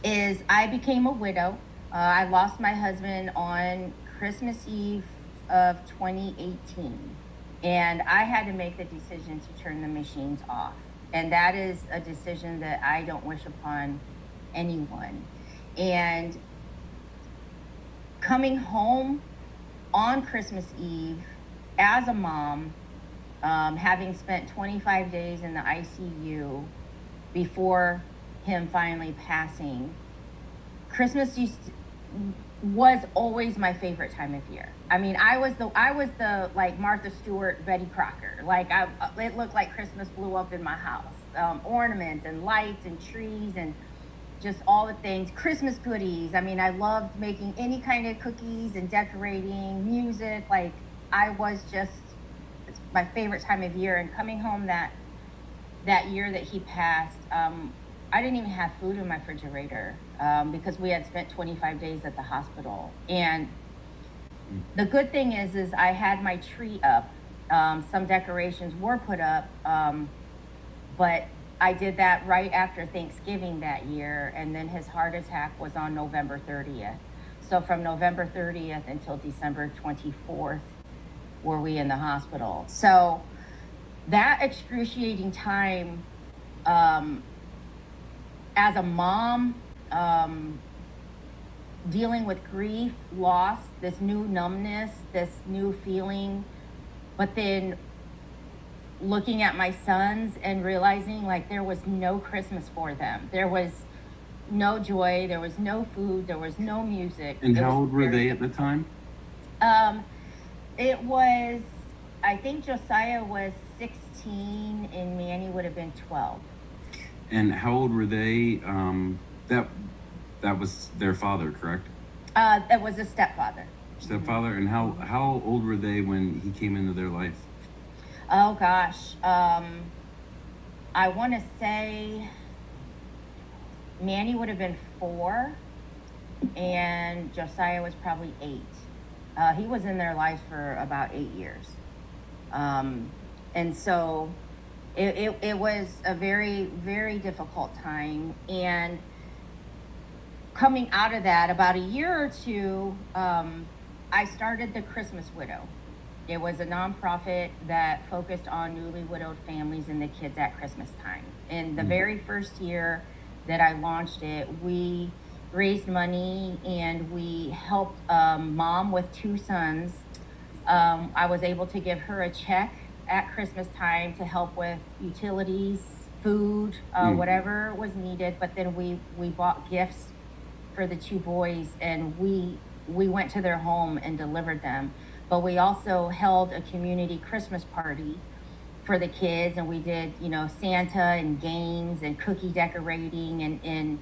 Speaker 2: is I became a widow. I lost my husband on Christmas Eve of 2018. And I had to make the decision to turn the machines off. And that is a decision that I don't wish upon anyone. And coming home on Christmas Eve as a mom, having spent 25 days in the ICU before him finally passing, Christmas was always my favorite time of year. I mean, I was the like Martha Stewart, Betty Crocker. Like it looked like Christmas blew up in my house. Ornaments and lights and trees and just all the things. Christmas goodies. I mean, I loved making any kind of cookies and decorating, music. Like it's my favorite time of year. And coming home that year that he passed, I didn't even have food in my refrigerator because we had spent 25 days at the hospital. And the good thing is I had my tree up. Some decorations were put up, but I did that right after Thanksgiving that year. And then his heart attack was on November 30th. So from November 30th until December 24th were we in the hospital. So that excruciating time, as a mom, dealing with grief, loss, this new numbness, this new feeling, but then looking at my sons and realizing like there was no Christmas for them. There was no joy, there was no food, there was no music.
Speaker 6: And how old were they at the time?
Speaker 2: It was, I think Josiah was 16 and Manny would have been 12.
Speaker 6: And how old were they? That was their father, correct?
Speaker 2: It was a stepfather.
Speaker 6: Stepfather. And how old were they when he came into their life?
Speaker 2: Oh gosh. I want to say Manny would have been 4 and Josiah was probably 8. He was in their lives for about 8 years. And so it was a very, very difficult time. And coming out of that, about a year or two, I started the Christmas Widow. It was a nonprofit that focused on newly widowed families and the kids at Christmas time. In the very first year that I launched it, we raised money and we helped a mom with 2 sons. I was able to give her a check at Christmas time to help with utilities, food, whatever was needed. But then we bought gifts for the 2 boys and we went to their home and delivered them. But we also held a community Christmas party for the kids, and we did, Santa and games and cookie decorating, and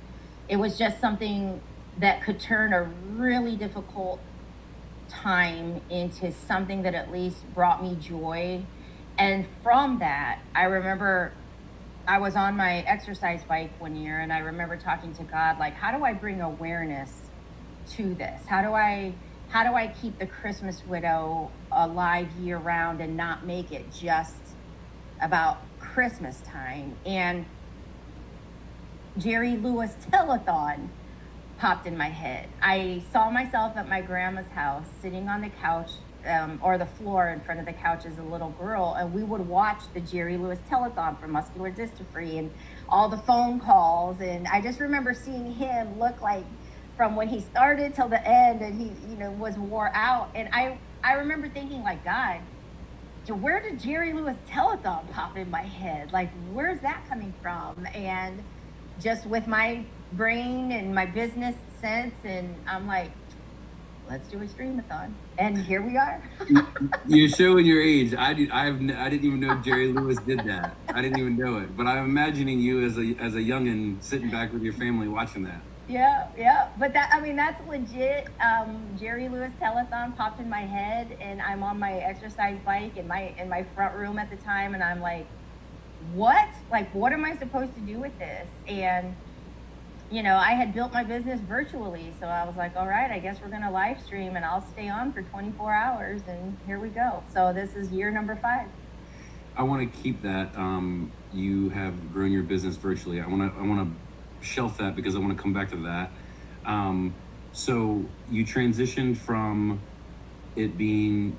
Speaker 2: it was just something that could turn a really difficult time into something that at least brought me joy. And from that, I remember I was on my exercise bike one year, and I remember talking to God, like, how do I bring awareness to this? How do I keep the Christmas Widow alive year round and not make it just about Christmas time? And Jerry Lewis Telethon popped in my head. I saw myself at my grandma's house sitting on the couch or the floor in front of the couch as a little girl, and we would watch the Jerry Lewis Telethon for muscular dystrophy and all the phone calls. And I just remember seeing him look like from when he started till the end, and he was wore out. And I remember thinking, like, God, where did Jerry Lewis Telethon pop in my head? Like, where's that coming from? And just with my brain and my business sense, and I'm like, let's do a streamathon. And here we are.
Speaker 6: You're showing your age. I didn't even know Jerry Lewis did that. I didn't even know it. But I'm imagining you as a youngin' sitting back with your family watching that.
Speaker 2: Yeah. But that's legit. Jerry Lewis telethon popped in my head, and I'm on my exercise bike in my front room at the time, and I'm like, what? Like, what am I supposed to do with this? And I had built my business virtually, so I was like, all right, I guess we're gonna live stream, and I'll stay on for 24 hours, and here we go. So this is year number 5.
Speaker 6: I want to keep that. You have grown your business virtually. I want to shelf that because I want to come back to that. So you transitioned from it being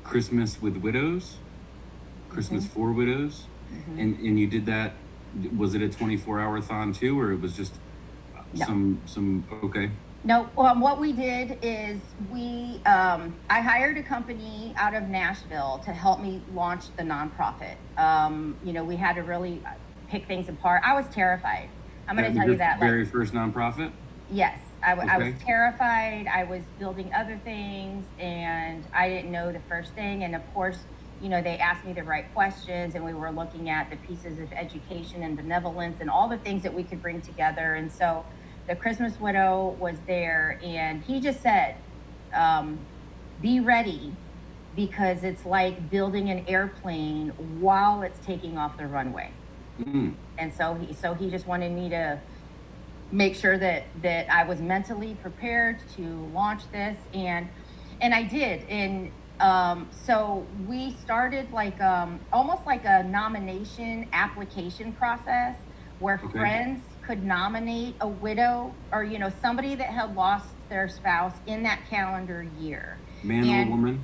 Speaker 6: Christmas with widows, Christmas for widows, and you did that. Was it a 24-hour-thon too, or it was just some okay?
Speaker 2: No, what we did is I hired a company out of Nashville to help me launch the nonprofit. We had to really pick things apart. I was terrified. I'm going to tell you that.
Speaker 6: Very first nonprofit?
Speaker 2: Yes, I was terrified. I was building other things, and I didn't know the first thing. And of course, they asked me the right questions, and we were looking at the pieces of education and benevolence and all the things that we could bring together. And so the Christmas Widow was there, and he just said, be ready, because it's like building an airplane while it's taking off the runway. And so he just wanted me to make sure that I was mentally prepared to launch this, and I did. And so we started like almost like a nomination application process where friends could nominate a widow or somebody that had lost their spouse in that calendar year.
Speaker 6: Man or woman?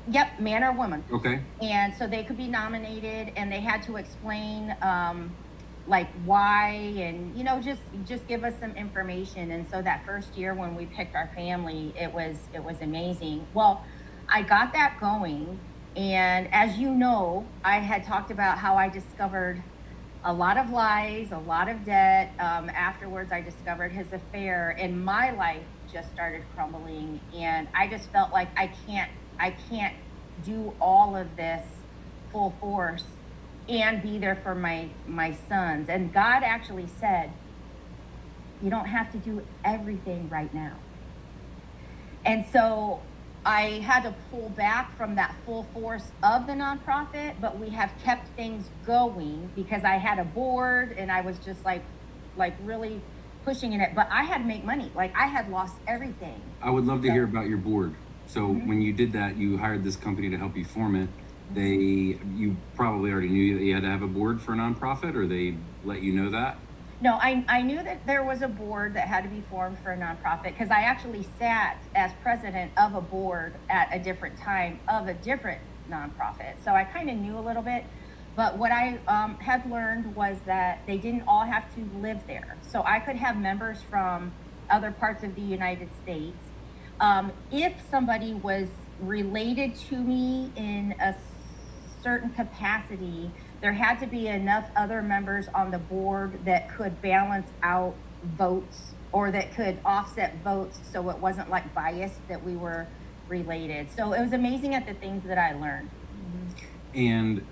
Speaker 2: Yep, man or woman.
Speaker 6: Okay.
Speaker 2: And so they could be nominated, and they had to explain like why, and just give us some information. And so that first year when we picked our family, it was amazing. Well, I got that going, and as you know, I had talked about how I discovered a lot of lies, a lot of debt. Afterwards, I discovered his affair, and my life just started crumbling, and I just felt like I can't do all of this full force and be there for my sons. And God actually said, you don't have to do everything right now. And so I had to pull back from that full force of the nonprofit, but we have kept things going because I had a board, and I was just like really pushing in it, but I had to make money. Like, I had lost everything.
Speaker 6: I would love to hear about your board. So when you did that, you hired this company to help you form it. You probably already knew that you had to have a board for a nonprofit, or they let you know that?
Speaker 2: No, I knew that there was a board that had to be formed for a nonprofit, because I actually sat as president of a board at a different time of a different nonprofit. So I kind of knew a little bit, but what I had learned was that they didn't all have to live there. So I could have members from other parts of the United States. If somebody was related to me in a certain capacity, there had to be enough other members on the board that could balance out votes, or that could offset votes, so it wasn't like biased that we were related. So it was amazing at the things that I learned.
Speaker 6: And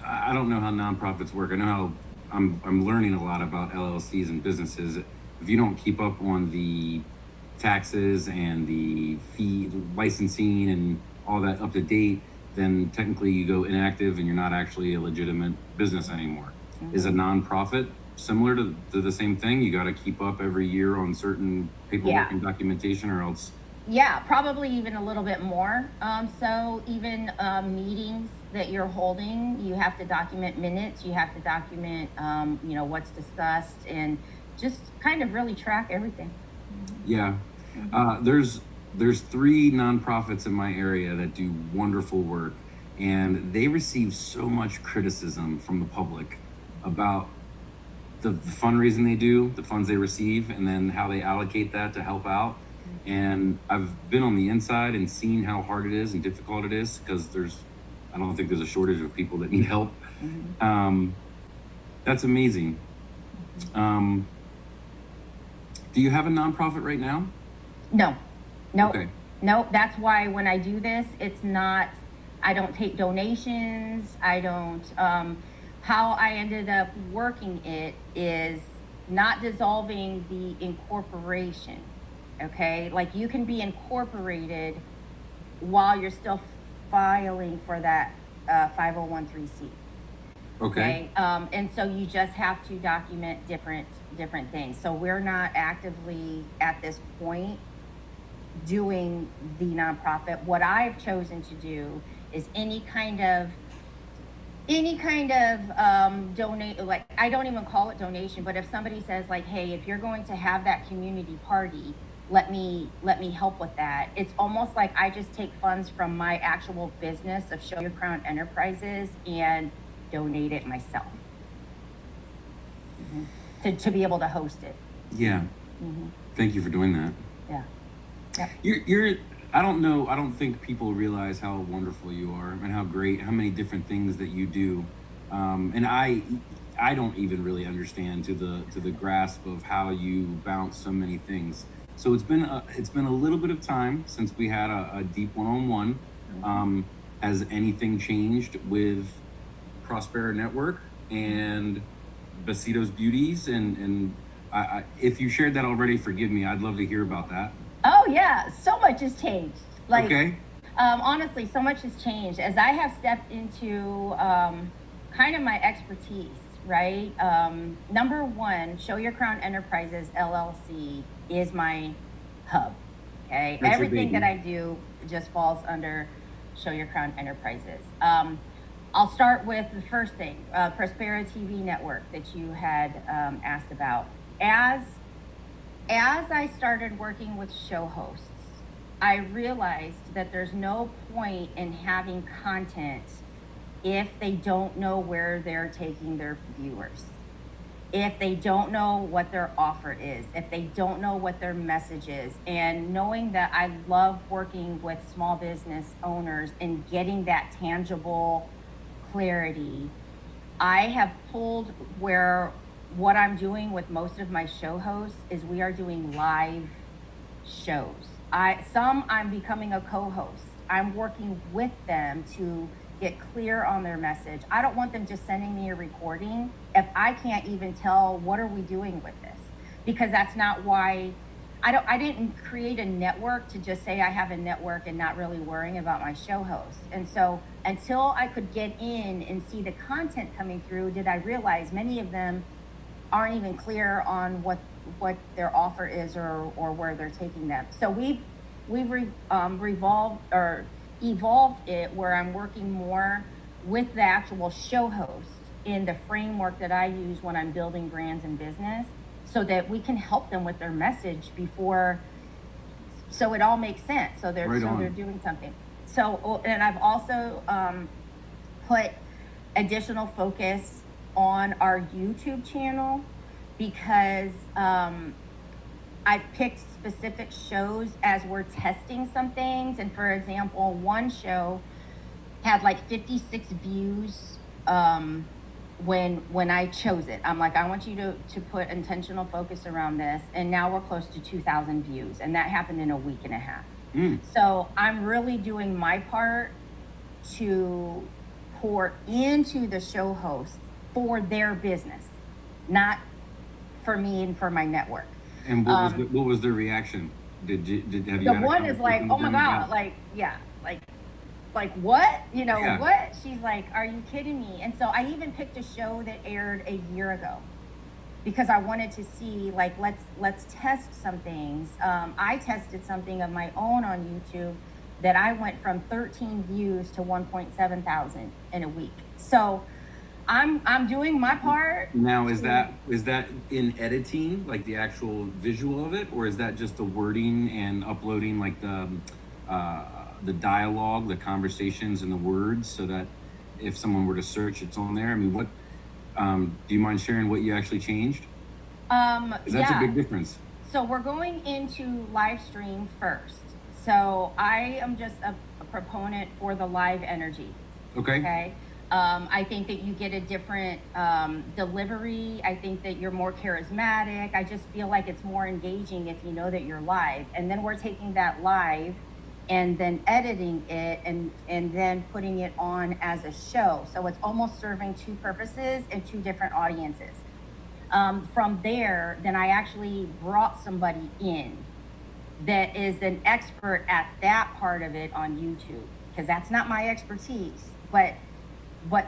Speaker 6: I don't know how nonprofits work. I know how I'm learning a lot about LLCs and businesses. If you don't keep up on the taxes and the fee, the licensing and all that up to date, then technically you go inactive and you're not actually a legitimate business anymore. Is a nonprofit similar to the same thing? You got to keep up every year on certain paperwork and documentation, or else?
Speaker 2: Yeah, probably even a little bit more. So even meetings that you're holding, you have to document minutes, you have to document, what's discussed, and just kind of really track everything.
Speaker 6: Yeah. There's 3 nonprofits in my area that do wonderful work, and they receive so much criticism from the public about the fundraising they do, the funds they receive, and then how they allocate that to help out. And I've been on the inside and seen how hard it is and difficult it is, because I don't think there's a shortage of people that need help. That's amazing. Do you have a nonprofit right now?
Speaker 2: No, nope,
Speaker 6: Okay.
Speaker 2: nope. That's why when I do this, it's not, I don't take donations. I don't, how I ended up working it is not dissolving the incorporation. Okay. Like you can be incorporated while you're still filing for that 501(c)(3).
Speaker 6: Okay.
Speaker 2: And so you just have to document different things. So we're not actively at this point doing the nonprofit. What I've chosen to do is any kind of donate, like I don't even call it donation, but if somebody says like, hey, if you're going to have that community party, let me help with that. It's almost like I just take funds from my actual business of Show Your Crown Enterprises and donate it myself. To be able to host it.
Speaker 6: Yeah. Thank you for doing that.
Speaker 2: Yeah.
Speaker 6: You're I don't know, I don't think people realize how wonderful you are and how great, how many different things that you do. And I don't even really understand to the grasp of how you bounce so many things. So it's been a little bit of time since we had a deep one-on-one. Has anything changed with Prospera Network and Besitos Beauties? And I, if you shared that already, forgive me. I'd love to hear about that.
Speaker 2: Oh yeah, so much has changed. Like,
Speaker 6: Okay.
Speaker 2: honestly, so much has changed as I have stepped into kind of my expertise, right? Number one, Show Your Crown Enterprises LLC is my hub. Okay,
Speaker 6: That's your
Speaker 2: everything
Speaker 6: baby.
Speaker 2: that I do just falls under Show Your Crown Enterprises. I'll start with the first thing, Prospera TV Network that you had asked about. As I started working with show hosts, I realized that there's no point in having content if they don't know where they're taking their viewers, if they don't know what their offer is, if they don't know what their message is. And knowing that I love working with small business owners and getting that tangible clarity, I have pulled where what I'm doing with most of my show hosts is we are doing live shows. I'm becoming a co-host. I'm working with them to get clear on their message. I don't want them just sending me a recording if I can't even tell what are we doing with this, because that's not why I didn't create a network to just say I have a network and not really worrying about my show hosts. And so until I could get in and see the content coming through, did I realize many of them aren't even clear on what their offer is or where they're taking them. So we've evolved it where I'm working more with the actual show host in the framework that I use when I'm building brands and business, so that we can help them with their message so it all makes sense. So they're doing something. So, and I've also put additional focus on our YouTube channel because I've picked specific shows as we're testing some things. And for example, one show had like 56 views when I chose it. I'm like, I want you to put intentional focus around this. And now we're close to 2,000 views. And that happened in a week and a half. So I'm really doing my part to pour into the show hosts for their business, not for me and for my network.
Speaker 6: And what was their reaction? Have you?
Speaker 2: The one is like, oh my God, like what? You know,
Speaker 6: Yeah.
Speaker 2: what? She's like, are you kidding me? And so I even picked a show that aired a year ago because I wanted to see, like, let's test some things. I tested something of my own on YouTube that I went from 13 views to 1.7 thousand in a week. So I'm doing my part.
Speaker 6: Now, is that in editing, like the actual visual of it, or is that just the wording and uploading like the dialogue, the conversations, and the words, so that if someone were to search, it's on there? I mean, what do you mind sharing what you actually changed? 'Cause that's a big difference.
Speaker 2: So we're going into live stream first. So I am just a proponent for the live energy.
Speaker 6: Okay.
Speaker 2: Okay. I think that you get a different delivery. I think that you're more charismatic. I just feel like it's more engaging if you know that you're live. And then we're taking that live and then editing it and then putting it on as a show. So it's almost serving two purposes and two different audiences. From there, then I actually brought somebody in that is an expert at that part of it on YouTube, because that's not my expertise. But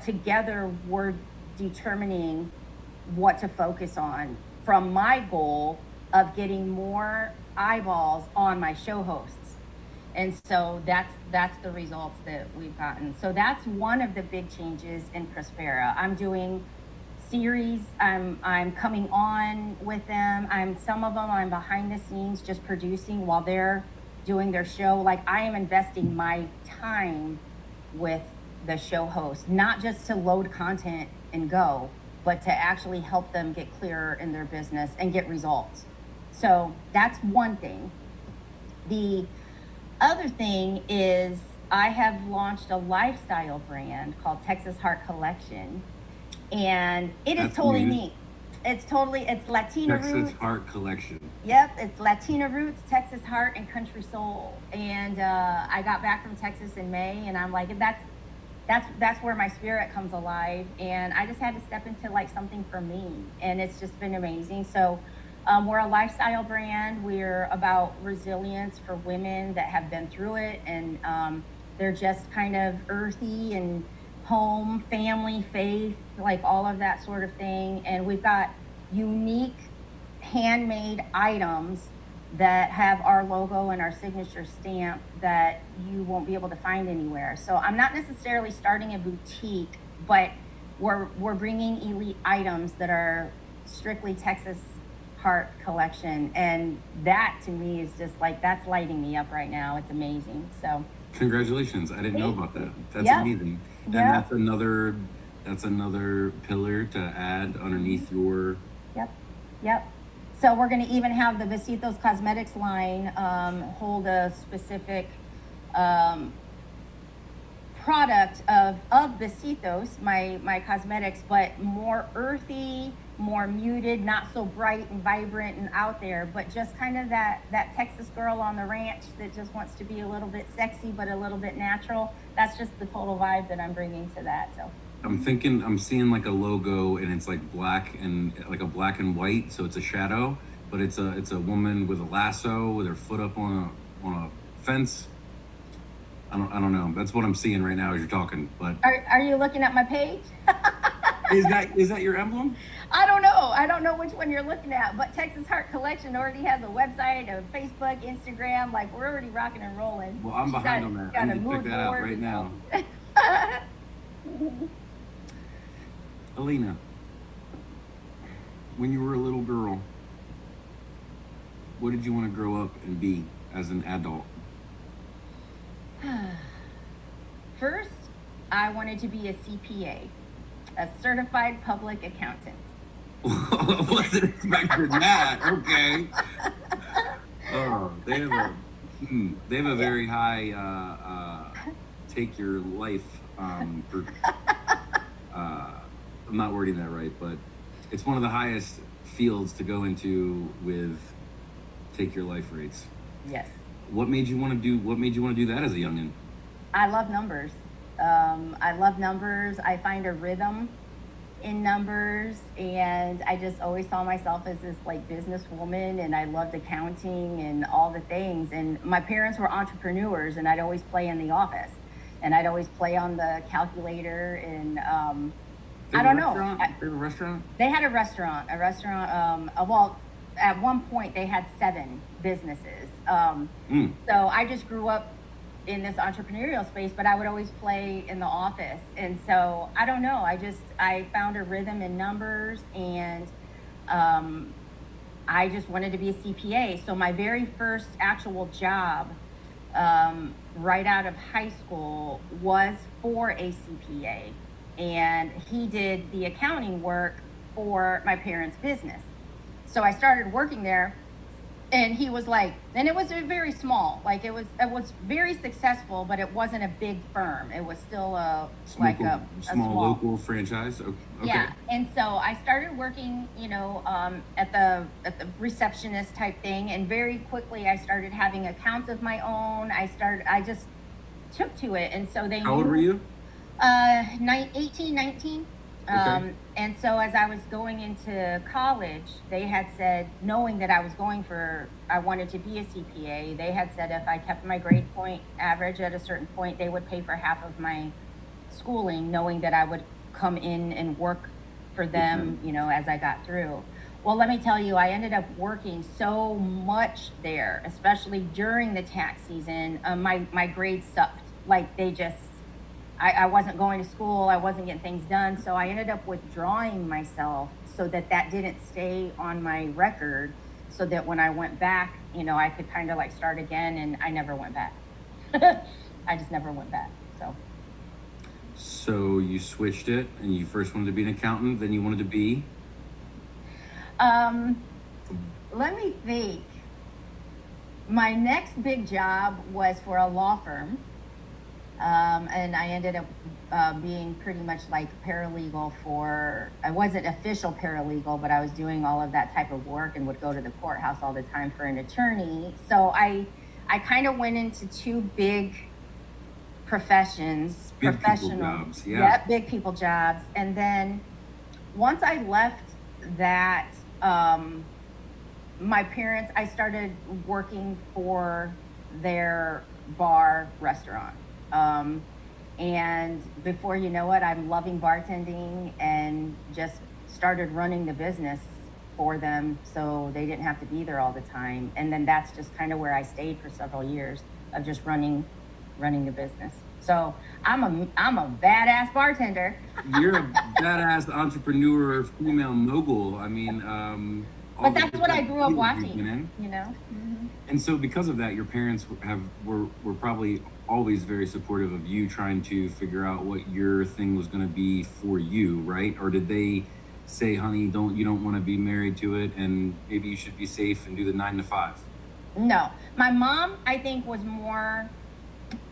Speaker 2: together we're determining what to focus on from my goal of getting more eyeballs on my show hosts. And so that's the results that we've gotten. So that's one of the big changes in Prospera. I'm doing series. I'm coming on with them. Some of them I'm behind the scenes just producing while they're doing their show. Like, I am investing my time with the show host, not just to load content and go, but to actually help them get clearer in their business and get results. So that's one thing. The other thing is I have launched a lifestyle brand called Texas Heart Collection, and it is totally neat. It's Latina
Speaker 6: Texas
Speaker 2: roots.
Speaker 6: Heart Collection.
Speaker 2: Yep, it's Latina roots, Texas heart, and country soul. And I got back from Texas in May, and I'm like, that's where my spirit comes alive. And I just had to step into like something for me, and it's just been amazing. So we're a lifestyle brand. We're about resilience for women that have been through it, and they're just kind of earthy and home, family, faith, like all of that sort of thing. And we've got unique handmade items that have our logo and our signature stamp that you won't be able to find anywhere. So I'm not necessarily starting a boutique, but we're bringing elite items that are strictly Texas Heart Collection. And that to me is just like, that's lighting me up right now. It's amazing. So
Speaker 6: Congratulations. I didn't know about that. That's
Speaker 2: Yep.
Speaker 6: amazing. And
Speaker 2: Yep.
Speaker 6: that's another pillar to add underneath your
Speaker 2: Yep. So we're going to even have the Besitos Cosmetics line hold a specific product of Besitos, my cosmetics, but more earthy, more muted, not so bright and vibrant and out there, but just kind of that Texas girl on the ranch that just wants to be a little bit sexy but a little bit natural. That's just the total vibe that I'm bringing to that. So
Speaker 6: I'm seeing like a logo, and it's like black and like a black and white, so it's a shadow, but it's a woman with a lasso with her foot up on a fence. I don't know. That's what I'm seeing right now as you're talking. But
Speaker 2: are you looking at my page?
Speaker 6: is that your emblem?
Speaker 2: I don't know. I don't know which one you're looking at, but Texas Heart Collection already has a website, a Facebook, Instagram. Like, we're already rocking and rolling.
Speaker 6: Well, I'm
Speaker 2: She's
Speaker 6: behind
Speaker 2: got-
Speaker 6: on that.
Speaker 2: got
Speaker 6: I
Speaker 2: a
Speaker 6: need to check
Speaker 2: mood
Speaker 6: that out
Speaker 2: board
Speaker 6: right
Speaker 2: and
Speaker 6: now.
Speaker 2: stuff.
Speaker 6: Alina, when you were a little girl, what did you want to grow up and be as an adult?
Speaker 2: First, I wanted to be a CPA, a certified public accountant.
Speaker 6: Wasn't expecting that. Okay. Oh, they have a very high take your life. I'm not wording that right, but it's one of the highest fields to go into with take your life rates.
Speaker 2: Yes.
Speaker 6: What made you want to do that as a youngin?
Speaker 2: I love numbers. I love numbers. I find a rhythm in numbers, and I just always saw myself as this like businesswoman, and I loved accounting and all the things. And my parents were entrepreneurs, and I'd always play in the office, and I'd always play on the calculator. And I don't know.
Speaker 6: They have a restaurant?
Speaker 2: They had a restaurant. Well, at one point they had 7 businesses. So I just grew up in this entrepreneurial space, but I would always play in the office. And so I don't know. I found a rhythm in numbers, and I just wanted to be a CPA. So my very first actual job right out of high school was for a CPA, and he did the accounting work for my parents' business. So I started working there, And he was like, and it was very small, like it was very successful, but it wasn't a big firm. It was still a
Speaker 6: Small local franchise. Okay.
Speaker 2: Yeah. And so I started working, at the receptionist type thing, and very quickly I started having accounts of my own. I just took to it, and so they
Speaker 6: How old were you?
Speaker 2: 18, 19.
Speaker 6: Okay.
Speaker 2: And so as I was going into college, they had said, knowing that I wanted to be a CPA, they had said if I kept my grade point average at a certain point, they would pay for half of my schooling, knowing that I would come in and work for them, as I got through. Well, let me tell you, I ended up working so much there, especially during the tax season. My grades sucked. Like I wasn't going to school. I wasn't getting things done. So I ended up withdrawing myself so that didn't stay on my record, so that when I went back, I could kind of like start again, and I never went back. I just never went back.
Speaker 6: So you switched it, and you first wanted to be an accountant, then you wanted to be?
Speaker 2: Let me think. My next big job was for a law firm. And I ended up being pretty much like paralegal I wasn't official paralegal, but I was doing all of that type of work and would go to the courthouse all the time for an attorney. So I kind of went into two big professions,
Speaker 6: Big
Speaker 2: professional
Speaker 6: people jobs, yeah.
Speaker 2: Yep, big people jobs. And then once I left that, my parents, I started working for their bar restaurant. And before you know it, I'm loving bartending, and just started running the business for them, so they didn't have to be there all the time. And then that's just kind of where I stayed for several years, of just running the business. So I'm a badass bartender.
Speaker 6: You're a badass entrepreneur, female mogul. I mean,
Speaker 2: but that's what I grew up watching,
Speaker 6: And so because of that, your parents were probably always very supportive of you trying to figure out what your thing was going to be for you, right? Or did they say, honey, you don't want to be married to it, and maybe you should be safe and do the 9 to 5?
Speaker 2: No, my mom, I think, was more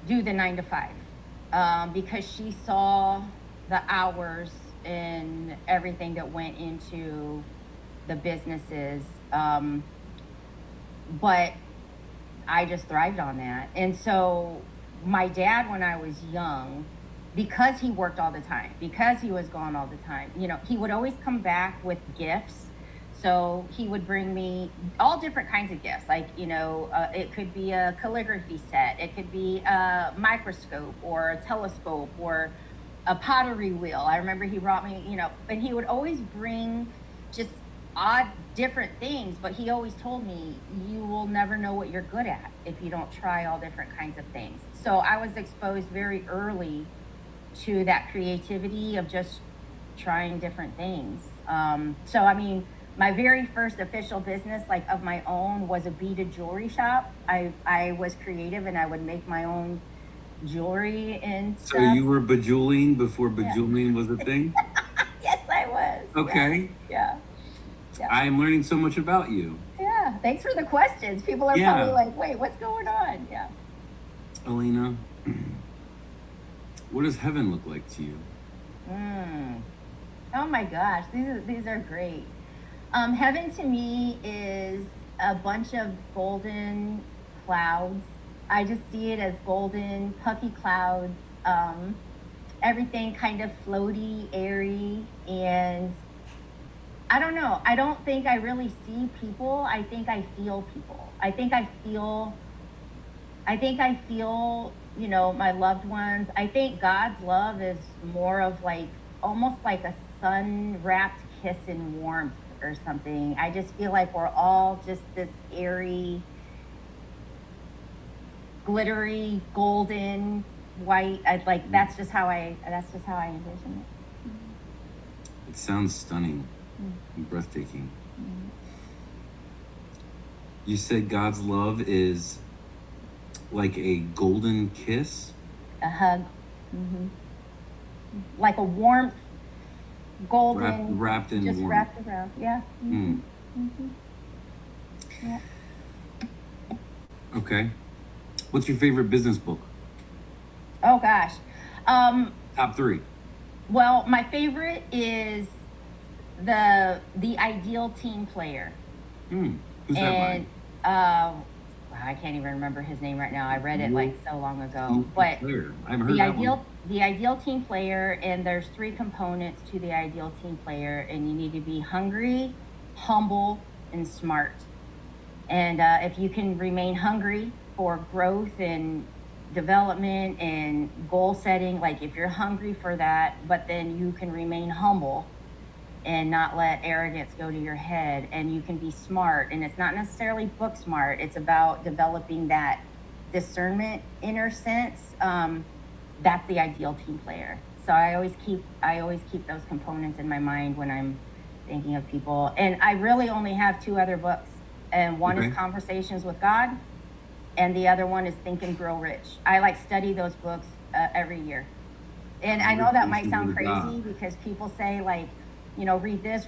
Speaker 2: do the 9 to 5, because she saw the hours and everything that went into the businesses. But I just thrived on that. And so my dad, when I was young, because he worked all the time, because he was gone all the time, he would always come back with gifts. So he would bring me all different kinds of gifts. Like, it could be a calligraphy set. It could be a microscope or a telescope or a pottery wheel. I remember he brought me, and he would always bring just odd different things, but he always told me, you will never know what you're good at if you don't try all different kinds of things. So I was exposed very early to that creativity of just trying different things. So I mean, my very first official business, like of my own, was a beaded jewelry shop. I was creative, and I would make my own jewelry and stuff.
Speaker 6: So you were bejeweling before bejeweling was a thing?
Speaker 2: Yes, I was.
Speaker 6: Okay.
Speaker 2: Yeah.
Speaker 6: I am learning so much about you.
Speaker 2: Yeah, thanks for the questions. People are probably like, wait, what's going on? Yeah.
Speaker 6: Alina, what does heaven look like to you?
Speaker 2: Oh my gosh, these are great. Heaven to me is a bunch of golden clouds. I just see it as golden, puffy clouds. Everything kind of floaty, airy, and I don't know. I don't think I really see people. I think I feel people. I think I feel, my loved ones. I think God's love is more of like, almost like a sun-wrapped kiss in warmth or something. I just feel like we're all just this airy, glittery, golden, white. That's just how I envision it.
Speaker 6: It sounds stunning. Breathtaking. You said God's love is like a golden kiss?
Speaker 2: A hug. Like a warmth, golden,
Speaker 6: wrapped in
Speaker 2: just
Speaker 6: warmth.
Speaker 2: wrapped around. Yeah.
Speaker 6: Yeah. Okay. What's your favorite business book?
Speaker 2: Oh gosh.
Speaker 6: Top 3.
Speaker 2: Well, my favorite is the Ideal Team Player.
Speaker 6: Who's that
Speaker 2: And I can't even remember his name right now. I read it like so long ago. But
Speaker 6: Player. I haven't heard that one.
Speaker 2: the ideal team player, and there's 3 components to the ideal team player, and you need to be hungry, humble, and smart. And if you can remain hungry for growth and development and goal setting, like if you're hungry for that, but then you can remain humble and not let arrogance go to your head, and you can be smart, and it's not necessarily book smart, it's about developing that discernment inner sense. That's the ideal team player. So I always keep those components in my mind when I'm thinking of people. And I really only have 2 other books, and one is Conversations with God, and the other one is Think and Grow Rich. I like study those books every year. And I know that might sound crazy because people say like, you know, read this,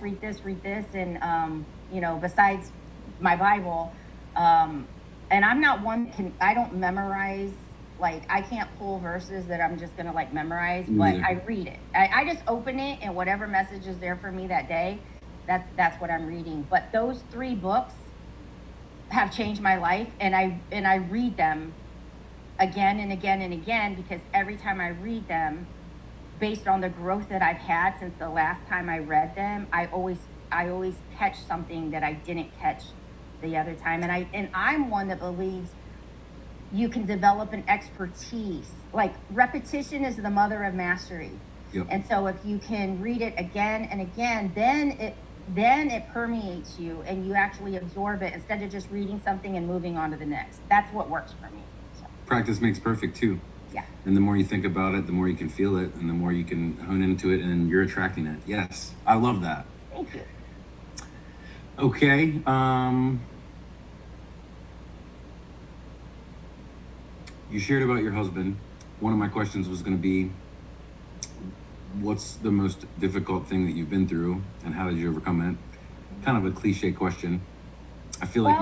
Speaker 2: and you know, besides my Bible, and I'm not one I don't memorize, like I can't pull verses that I'm just gonna like memorize, but I read it. I just open it, and whatever message is there for me that day, that's what I'm reading. But those 3 books have changed my life, and I read them again and again and again, because every time I read them, based on the growth that I've had since the last time I read them, I always catch something that I didn't catch the other time. And I'm one that believes you can develop an expertise. Like repetition is the mother of mastery.
Speaker 6: Yep.
Speaker 2: And so if you can read it again and again, then it permeates you, and you actually absorb it instead of just reading something and moving on to the next. That's what works for me. So.
Speaker 6: Practice makes perfect too.
Speaker 2: Yeah.
Speaker 6: And the more you think about it, the more you can feel it, and the more you can hone into it, and you're attracting it. Yes, I love that.
Speaker 2: Thank you.
Speaker 6: Okay. You shared about your husband. One of my questions was going to be, what's the most difficult thing that you've been through, and how did you overcome it? Kind of a cliche question. I feel like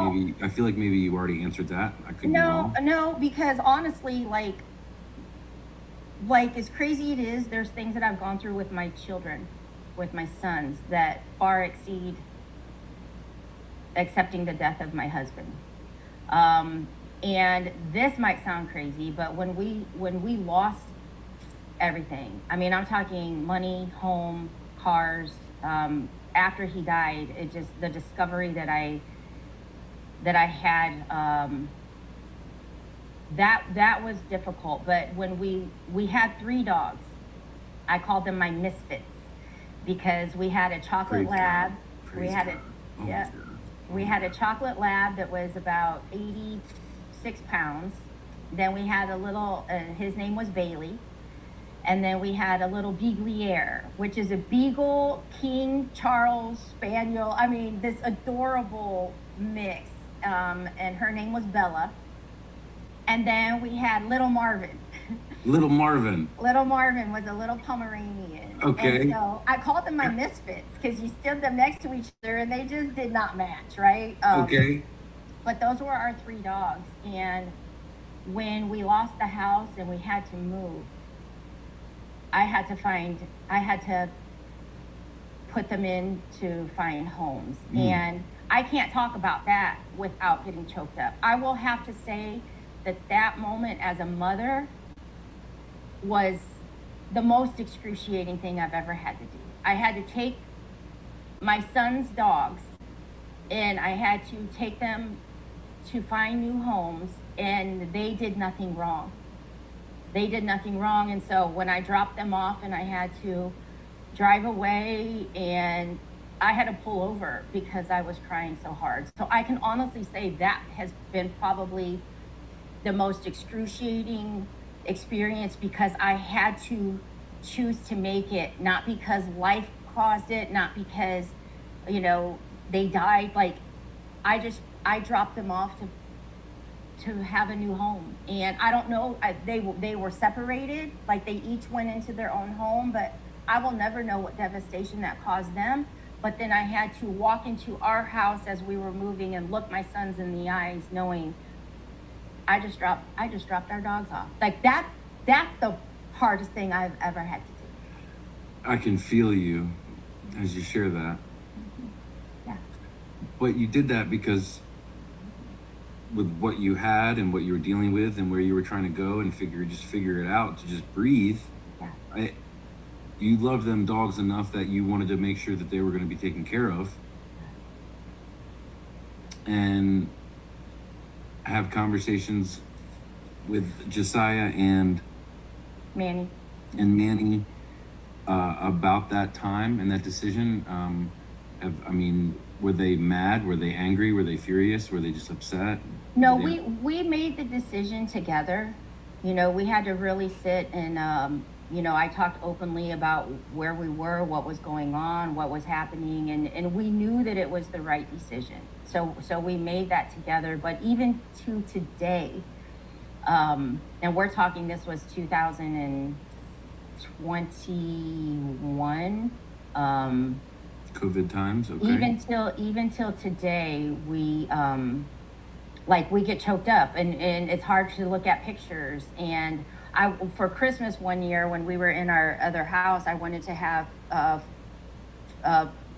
Speaker 6: maybe you already answered that. I could be wrong.
Speaker 2: No, because honestly, like as crazy it is, there's things that I've gone through with my children, with my sons, that far exceed accepting the death of my husband. And this might sound crazy, but when we lost everything, I mean, I'm talking money, home, cars, after he died, it just, the discovery that I had, that was difficult. But when we had 3 dogs, I called them my misfits, because we had a chocolate lab. We had a chocolate lab that was about 86 pounds. Then we had a little, his name was Bailey. And then we had a little Beagliere, which is a Beagle King Charles Spaniel. I mean, this adorable mix. And her name was Bella. And then we had Little Marvin.
Speaker 6: Little Marvin.
Speaker 2: Little Marvin was a little Pomeranian.
Speaker 6: Okay.
Speaker 2: And so I called them my misfits, because you stood them next to each other and they just did not match, right?
Speaker 6: Okay.
Speaker 2: But those were our 3 dogs. And when we lost the house and we had to move, I had to put them in to find homes. And I can't talk about that without getting choked up. I will have to say that moment as a mother was the most excruciating thing I've ever had to do. I had to take my son's dogs, and I had to take them to find new homes, and they did nothing wrong. And so when I dropped them off and I had to drive away, and I had to pull over because I was crying so hard. So I can honestly say that has been probably the most excruciating experience, because I had to choose to make it, not because life caused it, not because, you know, they died. Like I dropped them off to have a new home. And I don't know, they were separated, like they each went into their own home, but I will never know what devastation that caused them. But then I had to walk into our house as we were moving and look my sons in the eyes, knowing I just dropped our dogs off. Like that's the hardest thing I've ever had to do.
Speaker 6: I can feel you as you share that.
Speaker 2: Yeah.
Speaker 6: But you did that because with what you had and what you were dealing with and where you were trying to go and figure it out to just breathe.
Speaker 2: Yeah.
Speaker 6: You loved them dogs enough that you wanted to make sure that they were going to be taken care of and have conversations with Josiah and
Speaker 2: Manny.
Speaker 6: Manny about that time and that decision. Were they mad? Were they angry? Were they furious? Were they just upset?
Speaker 2: No, we made the decision together. You know, we had to really sit and, you know, I talked openly about where we were, what was going on, what was happening, and we knew that it was the right decision. So we made that together. But even to today, and we're talking, this was 2021.
Speaker 6: COVID times, okay.
Speaker 2: Even till today, we we get choked up, and it's hard to look at pictures. And for Christmas one year when we were in our other house, I wanted to have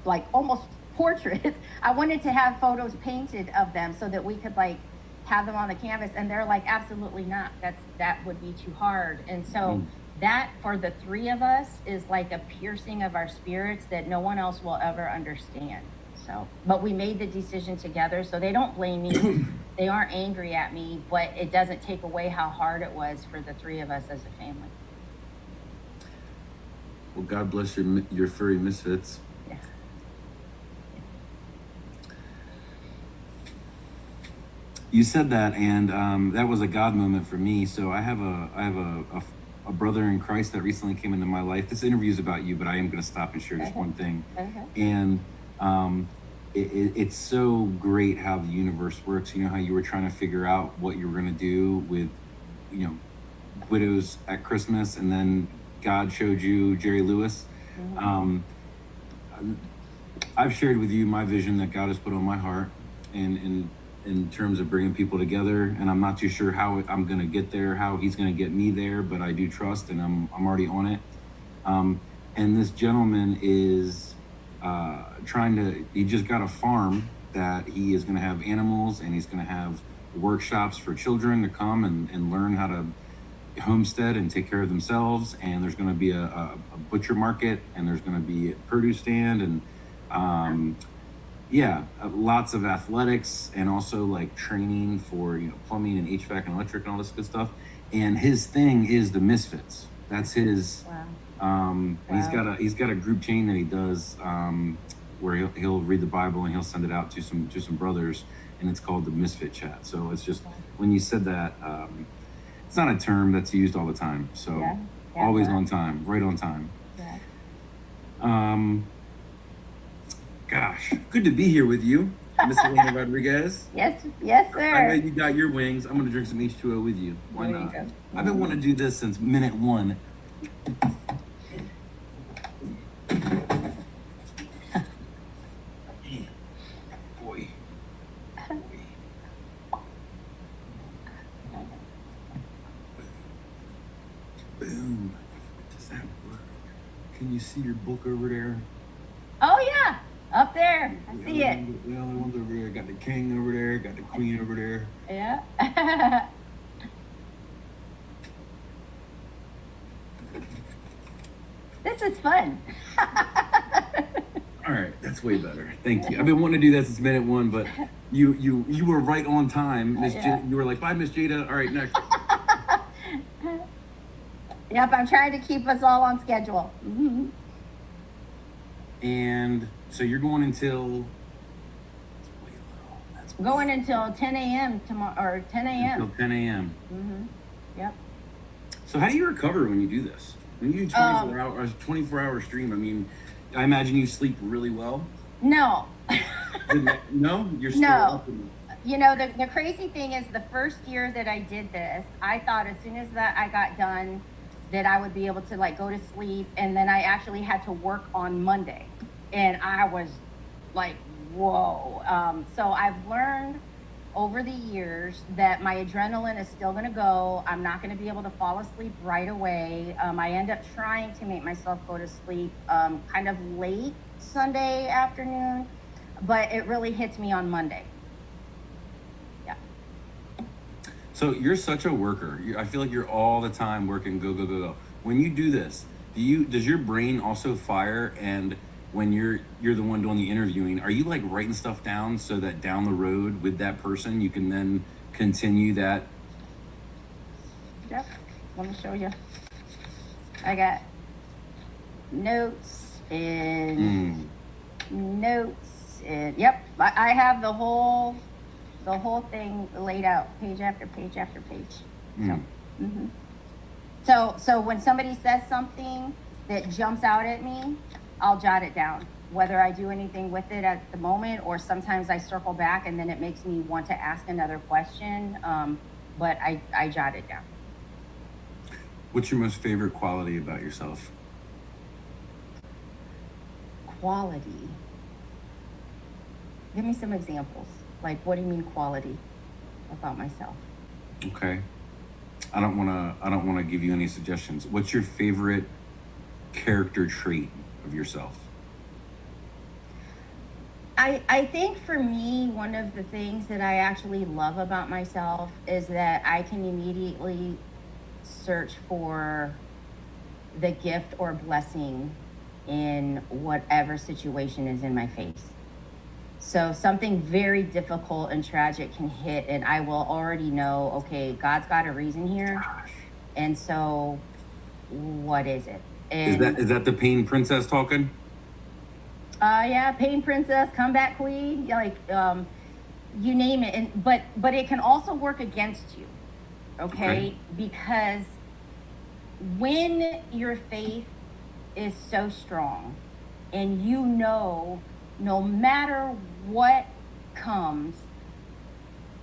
Speaker 2: like almost portraits. I wanted to have photos painted of them so that we could like have them on the canvas, and they're like, absolutely not. That would be too hard. And so that for the three of us is like a piercing of our spirits that no one else will ever understand. So, but we made the decision together, so they don't blame me. They aren't angry at me, but it doesn't take away how hard it was for the three of us as a family.
Speaker 6: Well, God bless your furry misfits.
Speaker 2: Yeah.
Speaker 6: You said that, and that was a God moment for me. So I have a brother in Christ that recently came into my life. This interview is about you, but I am going to stop and share just one thing. And it's so great how the universe works. You know how you were trying to figure out what you were going to do with, you know, widows at Christmas, and then God showed you Jerry Lewis. I've shared with you my vision that God has put on my heart, in terms of bringing people together, and I'm not too sure how I'm going to get there, how he's going to get me there, but I do trust, and I'm already on it. And this gentleman is he just got a farm that he is going to have animals, and he's going to have workshops for children to come and learn how to homestead and take care of themselves. And there's going to be a butcher market, and there's going to be a produce stand, and lots of athletics, and also like training for, you know, plumbing and HVAC and electric and all this good stuff. And his thing is the Misfits. That's his.
Speaker 2: Wow.
Speaker 6: He's got a group chain that he does where he'll read the Bible and he'll send it out to some brothers, and it's called the Misfit Chat. So it's just, when you said that, it's not a term that's used all the time. So always on time, right on time.
Speaker 2: Yeah.
Speaker 6: Gosh, good to be here with you, Miss Elena Rodriguez.
Speaker 2: Yes, sir.
Speaker 6: I know you got your wings. I'm going to drink some H2O with you. Why
Speaker 2: There you
Speaker 6: not?
Speaker 2: go.
Speaker 6: I've been wanting to do this since minute one. Boy. Boom. Does that work? Can you see your book over there?
Speaker 2: Oh yeah, up there. I see it.
Speaker 6: The other one's over there. Got the king over there. Got the queen over there.
Speaker 2: Yeah. This is fun.
Speaker 6: All right, that's way better. Thank you. I've been wanting to do that since minute one, but you were right on time, Miss. You were like, bye, Miss Jada. All right, next.
Speaker 2: Yep, I'm trying to keep us all on schedule. Mm-hmm.
Speaker 6: And so you're going until.
Speaker 2: Going until 10 a.m. tomorrow, or 10 a.m.
Speaker 6: Until 10 a.m.
Speaker 2: Mm-hmm. Yep.
Speaker 6: So how do you recover when you do this? When you do 24 hour stream, I mean, I imagine you sleep really well.
Speaker 2: No.
Speaker 6: No, you're still
Speaker 2: No.
Speaker 6: up.
Speaker 2: You know, the crazy thing is, the first year that I did this, I thought as soon as that I got done that I would be able to like go to sleep, and then I actually had to work on Monday, and I was like, whoa. So I've learned over the years that my adrenaline is still going to go. I'm not going to be able to fall asleep right away. I end up trying to make myself go to sleep kind of late Sunday afternoon, but it really hits me on Monday. Yeah.
Speaker 6: So you're such a worker. I feel like you're all the time working, go, go, go, go. When you do this, does your brain also fire? And when you're the one doing the interviewing, are you like writing stuff down so that down the road with that person, you can then continue that?
Speaker 2: Yep. Let me show you. I got notes and notes and yep. I have the whole thing laid out, page after page after page. So when somebody says something that jumps out at me, I'll jot it down, whether I do anything with it at the moment, or sometimes I circle back and then it makes me want to ask another question. But I jot it down.
Speaker 6: What's your most favorite quality about yourself?
Speaker 2: Quality. Give me some examples. Like, what do you mean quality about myself?
Speaker 6: Okay. I don't want to give you any suggestions. What's your favorite character trait of yourself?
Speaker 2: I think for me, one of the things that I actually love about myself is that I can immediately search for the gift or blessing in whatever situation is in my face. So something very difficult and tragic can hit, and I will already know, okay, God's got a reason here. And so what is it? And
Speaker 6: Is that the pain princess talking?
Speaker 2: yeah, pain princess, comeback queen, like you name it. And but it can also work against you, okay? Because when your faith is so strong and you know no matter what comes,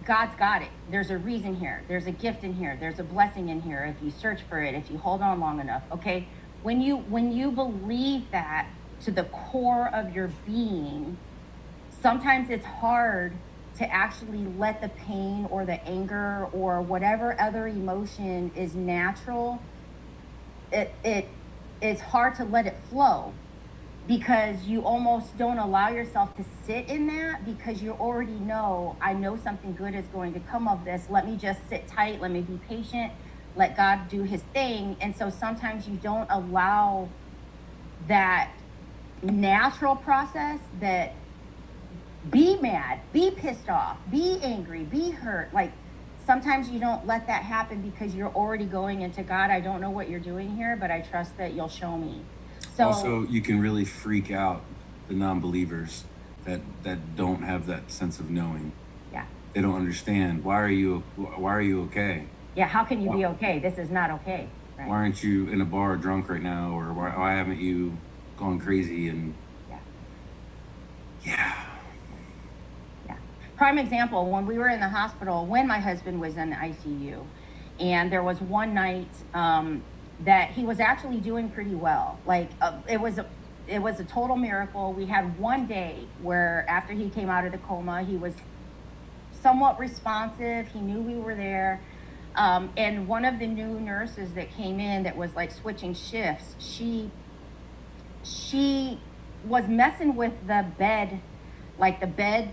Speaker 2: God's got it. There's a reason here. There's a gift in here. There's a blessing in here if you search for it, if you hold on long enough, okay? When you believe that to the core of your being, sometimes it's hard to actually let the pain or the anger or whatever other emotion is natural. It's hard to let it flow because you almost don't allow yourself to sit in that because you already know, I know something good is going to come of this. Let me just sit tight. Let me be patient. Let God do his thing. And so sometimes you don't allow that natural process, that be mad, be pissed off, be angry, be hurt. Like sometimes you don't let that happen because you're already going into, God, I don't know what you're doing here, but I trust that you'll show me. So
Speaker 6: Also, you can really freak out the non-believers that don't have that sense of knowing.
Speaker 2: yeah.
Speaker 6: They don't understand. Why are you okay?
Speaker 2: Yeah, how can you be okay? This is not okay. Right?
Speaker 6: Why aren't you in a bar drunk right now? Or why haven't you gone crazy? And yeah.
Speaker 2: Prime example, when we were in the hospital, when my husband was in the ICU, and there was one night that he was actually doing pretty well. Like it was a total miracle. We had one day where after he came out of the coma, he was somewhat responsive. He knew we were there. And one of the new nurses that came in that was like switching shifts, she was messing with the bed, like the bed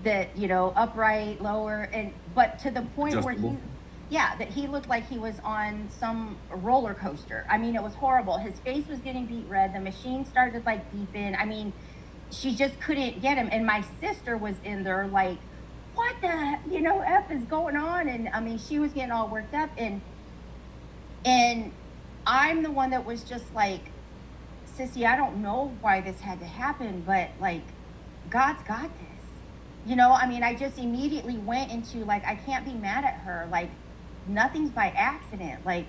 Speaker 2: that, you know, upright, lower, but to the point where he looked like he was on some roller coaster. I mean, it was horrible. His face was getting beet red. The machine started like beeping. I mean, she just couldn't get him. And my sister was in there like, what the, F is going on? And I mean, she was getting all worked up, and I'm the one that was just like, Sissy, I don't know why this had to happen, but like, God's got this. I mean, I just immediately went into like, I can't be mad at her. Like, nothing's by accident. Like,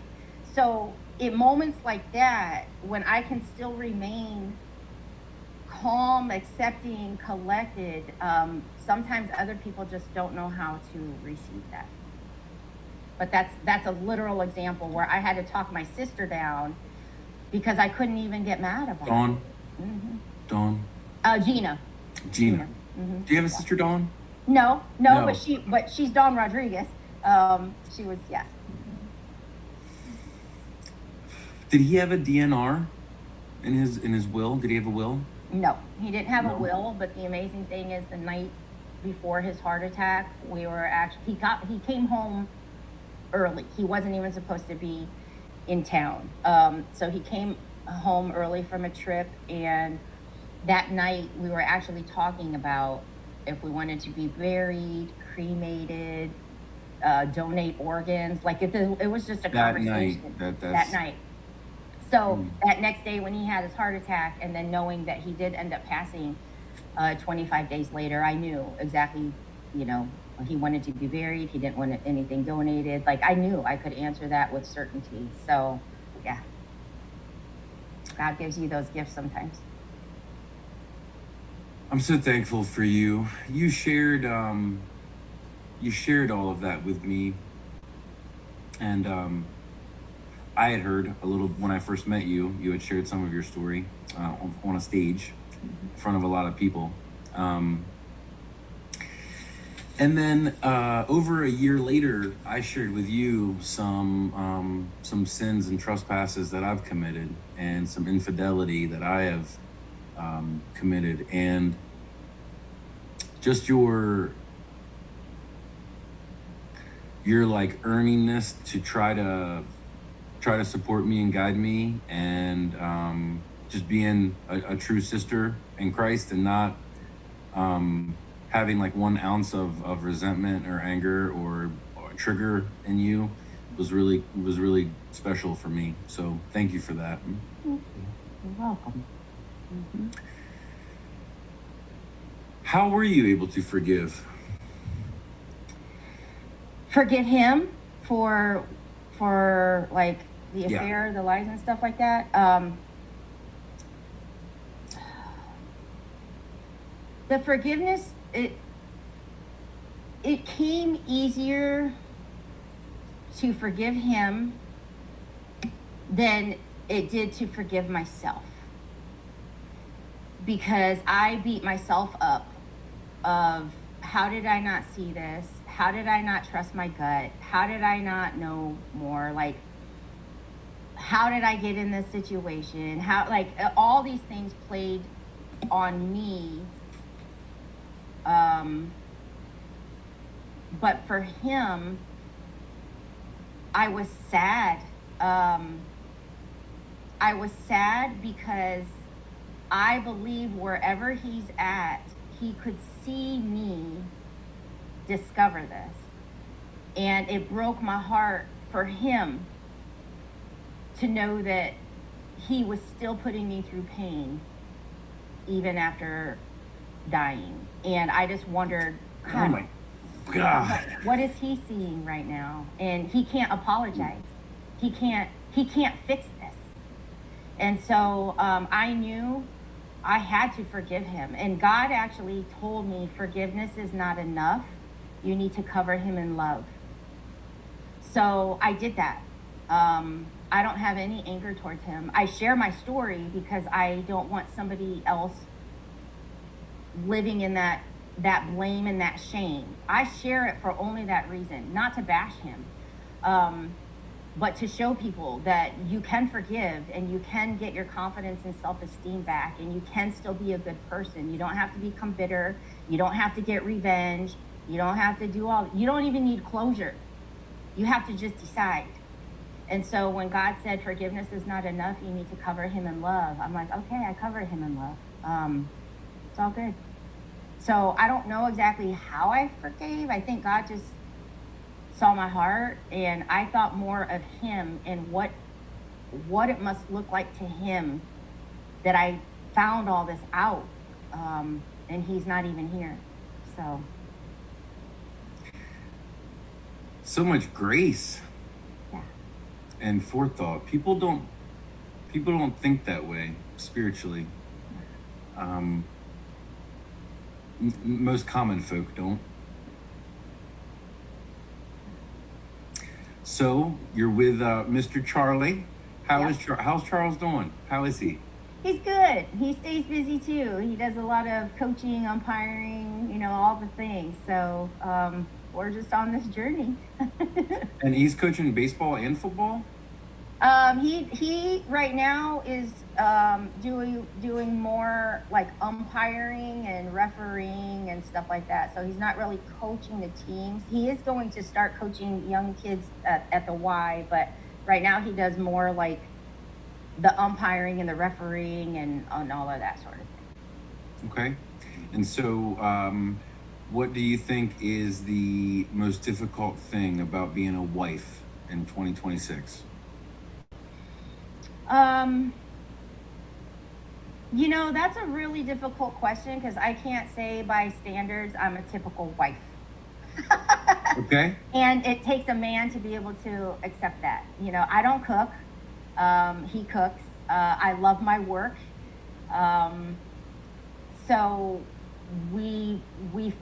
Speaker 2: so in moments like that, when I can still remain calm, accepting, collected, sometimes other people just don't know how to receive that. But that's a literal example where I had to talk my sister down because I couldn't even get mad about it.
Speaker 6: Dawn?
Speaker 2: Gina.
Speaker 6: Gina.
Speaker 2: Mm-hmm.
Speaker 6: Do you have a sister, Dawn?
Speaker 2: No,
Speaker 6: No.
Speaker 2: but she's Dawn Rodriguez. She was, yeah.
Speaker 6: Did he have a DNR in his will? Did he have a will?
Speaker 2: No, he didn't have
Speaker 6: No.
Speaker 2: a will, but the amazing thing is the night before his heart attack, we were actually, he came home early. He wasn't even supposed to be in town. So he came home early from a trip, and that night we were actually talking about if we wanted to be buried, cremated, donate organs. Like it was just a
Speaker 6: That
Speaker 2: conversation
Speaker 6: night.
Speaker 2: that night. So that next day when he had his heart attack, and then knowing that he did end up passing 25 days later, I knew exactly, you know, he wanted to be buried. He didn't want anything donated. Like I knew I could answer that with certainty. So yeah, God gives you those gifts sometimes.
Speaker 6: I'm so thankful for you. You shared all of that with me, and I had heard a little when I first met you. You had shared some of your story on a stage in front of a lot of people, and then over a year later, I shared with you some sins and trespasses that I've committed, and some infidelity that I have committed, and just your like earningness to try to support me and guide me, and just being a true sister in Christ, and not having like 1 ounce of resentment or anger or trigger in you was really special for me. So thank you for that.
Speaker 2: You're welcome.
Speaker 6: How were you able to forgive?
Speaker 2: Forgive him for like the
Speaker 6: Yeah.
Speaker 2: affair, the lies and stuff like that. The forgiveness, it came easier to forgive him than it did to forgive myself, because I beat myself up of how did I not see this? How did I not trust my gut? How did I not know more? Like, how did I get in this situation? How, like, all these things played on me. But for him, I was sad. I was sad because I believe wherever he's at, he could see me discover this. And it broke my heart for him to know that he was still putting me through pain even after dying. And I just wondered,
Speaker 6: Oh
Speaker 2: God,
Speaker 6: my God.
Speaker 2: what is he seeing right now? And he can't apologize. He can't fix this. And so I knew I had to forgive him. And God actually told me forgiveness is not enough. You need to cover him in love. So I did that. I don't have any anger towards him. I share my story because I don't want somebody else living in that blame and that shame. I share it for only that reason, not to bash him, but to show people that you can forgive and you can get your confidence and self-esteem back, and you can still be a good person. You don't have to become bitter. You don't have to get revenge. You don't have to you don't even need closure. You have to just decide. And so when God said forgiveness is not enough, you need to cover him in love, I'm like, okay, I cover him in love. It's all good. So I don't know exactly how I forgave. I think God just saw my heart, and I thought more of him and what it must look like to him that I found all this out, and he's not even here.
Speaker 6: So much grace.
Speaker 2: Yeah.
Speaker 6: And forethought. People don't think that way spiritually. Most common folk don't. So you're with Mr. Charlie. How's Charles doing? How is he?
Speaker 2: He's good. He stays busy too. He does a lot of coaching, umpiring, all the things. So we're just on this journey.
Speaker 6: And he's coaching baseball and football?
Speaker 2: He right now is doing more like umpiring and refereeing and stuff like that. So he's not really coaching the teams. He is going to start coaching young kids at the Y, but right now he does more like the umpiring and the refereeing and all of that sort of thing.
Speaker 6: Okay. And so, what do you think is the most difficult thing about being a wife in 2026?
Speaker 2: That's a really difficult question because I can't say by standards I'm a typical wife.
Speaker 6: Okay.
Speaker 2: And it takes a man to be able to accept that. I don't cook. He cooks. I love my work. So we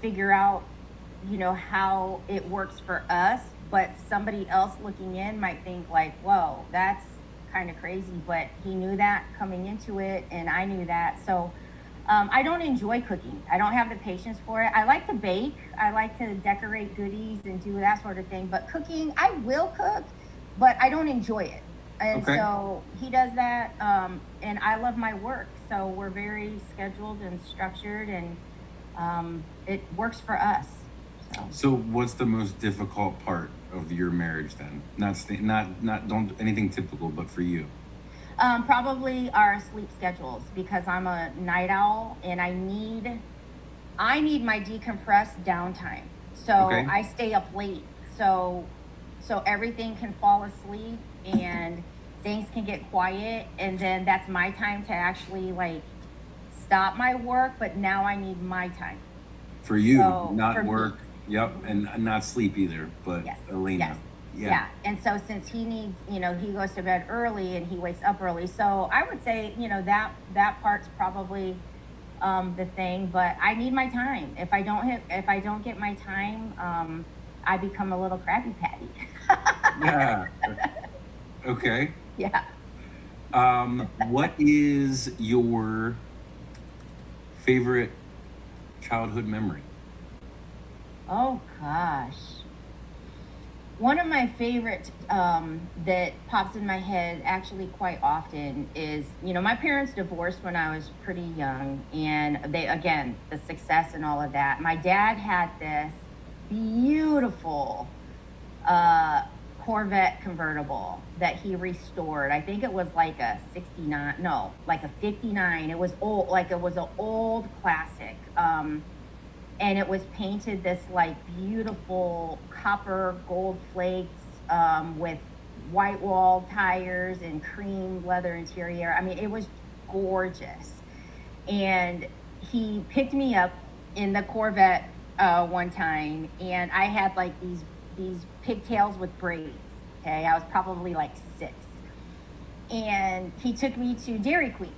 Speaker 2: figure out, how it works for us, but somebody else looking in might think like, whoa, that's kind of crazy, but he knew that coming into it and I knew that. So I don't enjoy cooking. I don't have the patience for it. I like to bake. I like to decorate goodies and do that sort of thing, but cooking, I will cook, but I don't enjoy it. And
Speaker 6: Okay.
Speaker 2: so he does that, and I love my work. So we're very scheduled and structured, and it works for us.
Speaker 6: So, what's the most difficult part of your marriage then? Not don't anything typical, but for you.
Speaker 2: Probably our sleep schedules because I'm a night owl and I need my decompressed downtime. So
Speaker 6: Okay.
Speaker 2: I stay up late. So everything can fall asleep and things can get quiet, and then that's my time to actually like stop my work, but now I need my time.
Speaker 6: For you,
Speaker 2: So,
Speaker 6: not
Speaker 2: for me.
Speaker 6: work. Yep, and not sleep either. But
Speaker 2: Yes,
Speaker 6: Elena,
Speaker 2: yes. Yeah. And so since he needs, he goes to bed early and he wakes up early. So I would say, that part's probably the thing, but I need my time. If I don't get my time, I become a little Krabby Patty.
Speaker 6: Yeah. Okay.
Speaker 2: Yeah.
Speaker 6: What is your favorite childhood memory?
Speaker 2: Oh gosh. One of my favorites that pops in my head actually quite often is, my parents divorced when I was pretty young, and the success and all of that. My dad had this beautiful Corvette convertible that he restored. I think it was like a 69, no, like a 59. It was old, like it was an old classic. And it was painted this like beautiful copper gold flakes with white wall tires and cream leather interior. I mean, it was gorgeous. And he picked me up in the Corvette one time, and I had like these pigtails with braids. Okay, I was probably like 6, and he took me to Dairy Queen,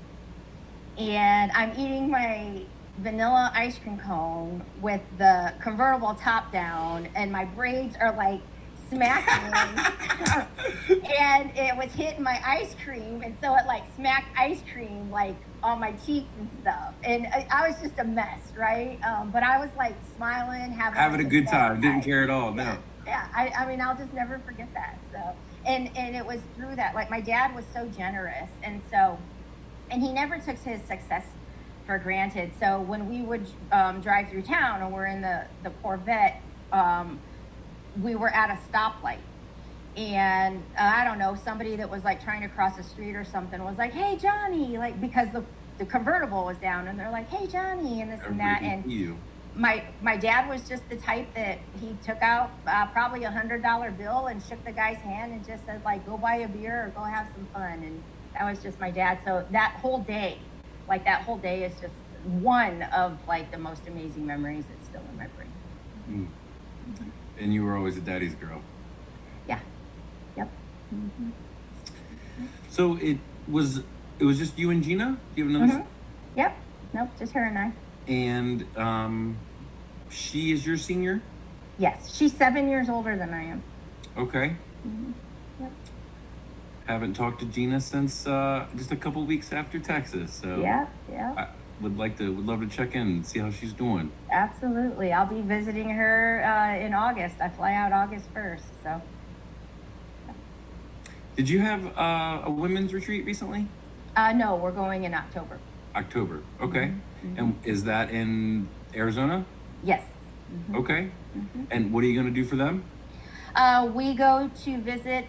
Speaker 2: and I'm eating my vanilla ice cream cone with the convertible top down, and my braids are like smacking and it was hitting my ice cream, and so it like smacked ice cream like on my cheeks and stuff, and I was just a mess, right? But I was like smiling, having
Speaker 6: A good time. Didn't care at all. No.
Speaker 2: Yeah, I mean, I'll just never forget that. So, and it was through that, like my dad was so generous, and he never took his success for granted. So when we would drive through town and we're in the Corvette, we were at a stoplight, and I don't know, somebody that was like trying to cross the street or something was like, "Hey Johnny," like because the convertible was down, and they're like, "Hey Johnny," and this and that,
Speaker 6: Everybody
Speaker 2: and
Speaker 6: you.
Speaker 2: my dad was just the type that he took out probably $100 bill and shook the guy's hand and just said like, "Go buy a beer or go have some fun," and that was just my dad. So that whole day is just one of like the most amazing memories that's still in my brain.
Speaker 6: And you were always a daddy's girl.
Speaker 2: Yeah. Yep. Mm-hmm.
Speaker 6: So it was just you and Gina? Do you have another?
Speaker 2: Yep. Nope. Just her and I.
Speaker 6: And she is your senior?
Speaker 2: Yes. She's 7 years older than I am.
Speaker 6: Okay.
Speaker 2: Mm-hmm. Yep.
Speaker 6: Haven't talked to Gina since just a couple weeks after Texas. So
Speaker 2: Yeah.
Speaker 6: I would love to check in and see how she's doing.
Speaker 2: Absolutely. I'll be visiting her in August. I fly out August 1st. So,
Speaker 6: Did you have a women's retreat recently?
Speaker 2: no, we're going in October.
Speaker 6: October. Okay.
Speaker 2: Mhm.
Speaker 6: And is that in Arizona?
Speaker 2: Yes.
Speaker 6: Okay.
Speaker 2: Mhm.
Speaker 6: And what are you going to do for them?
Speaker 2: We go to visit,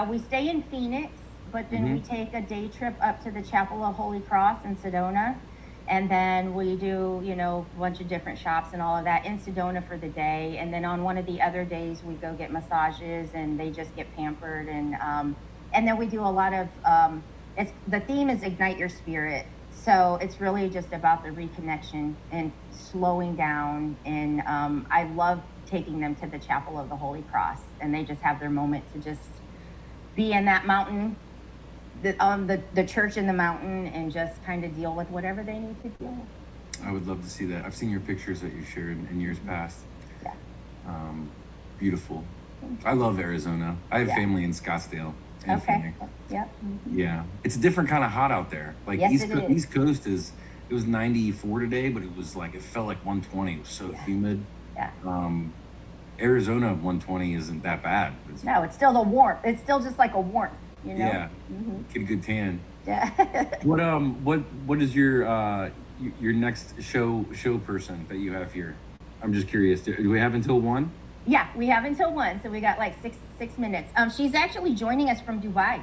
Speaker 2: we stay in Phoenix, but then we take a day trip up to the Chapel of Holy Cross in Sedona. And then we do, a bunch of different shops and all of that in Sedona for the day. And then on one of the other days, we go get massages and they just get pampered. And then we do a lot of, the theme is Ignite Your Spirit. So it's really just about the reconnection and slowing down. And I love taking them to the Chapel of the Holy Cross, and they just have their moment to just be in that mountain, the church in the mountain, and just kind of deal with whatever they need to deal with.
Speaker 6: I would love to see that. I've seen your pictures that you shared in years past.
Speaker 2: Yeah.
Speaker 6: Beautiful. I love Arizona. I have
Speaker 2: Yeah.
Speaker 6: family in Scottsdale and
Speaker 2: Okay.
Speaker 6: Phoenix.
Speaker 2: Yep.
Speaker 6: Yeah, it's a different kind of hot out there. Like
Speaker 2: Yes, it is.
Speaker 6: East Coast it was 94 today, but it felt like 120. It was so humid.
Speaker 2: Yeah.
Speaker 6: Arizona 120 isn't that bad.
Speaker 2: No, it's still the warmth. It's still just like a warmth,
Speaker 6: Yeah.
Speaker 2: Mhm.
Speaker 6: Get a good tan.
Speaker 2: Yeah.
Speaker 6: What is your next show person that you have here? I'm just curious. Do we have until 1?
Speaker 2: Yeah, we have until 1, so we got like six minutes. She's actually joining us from Dubai.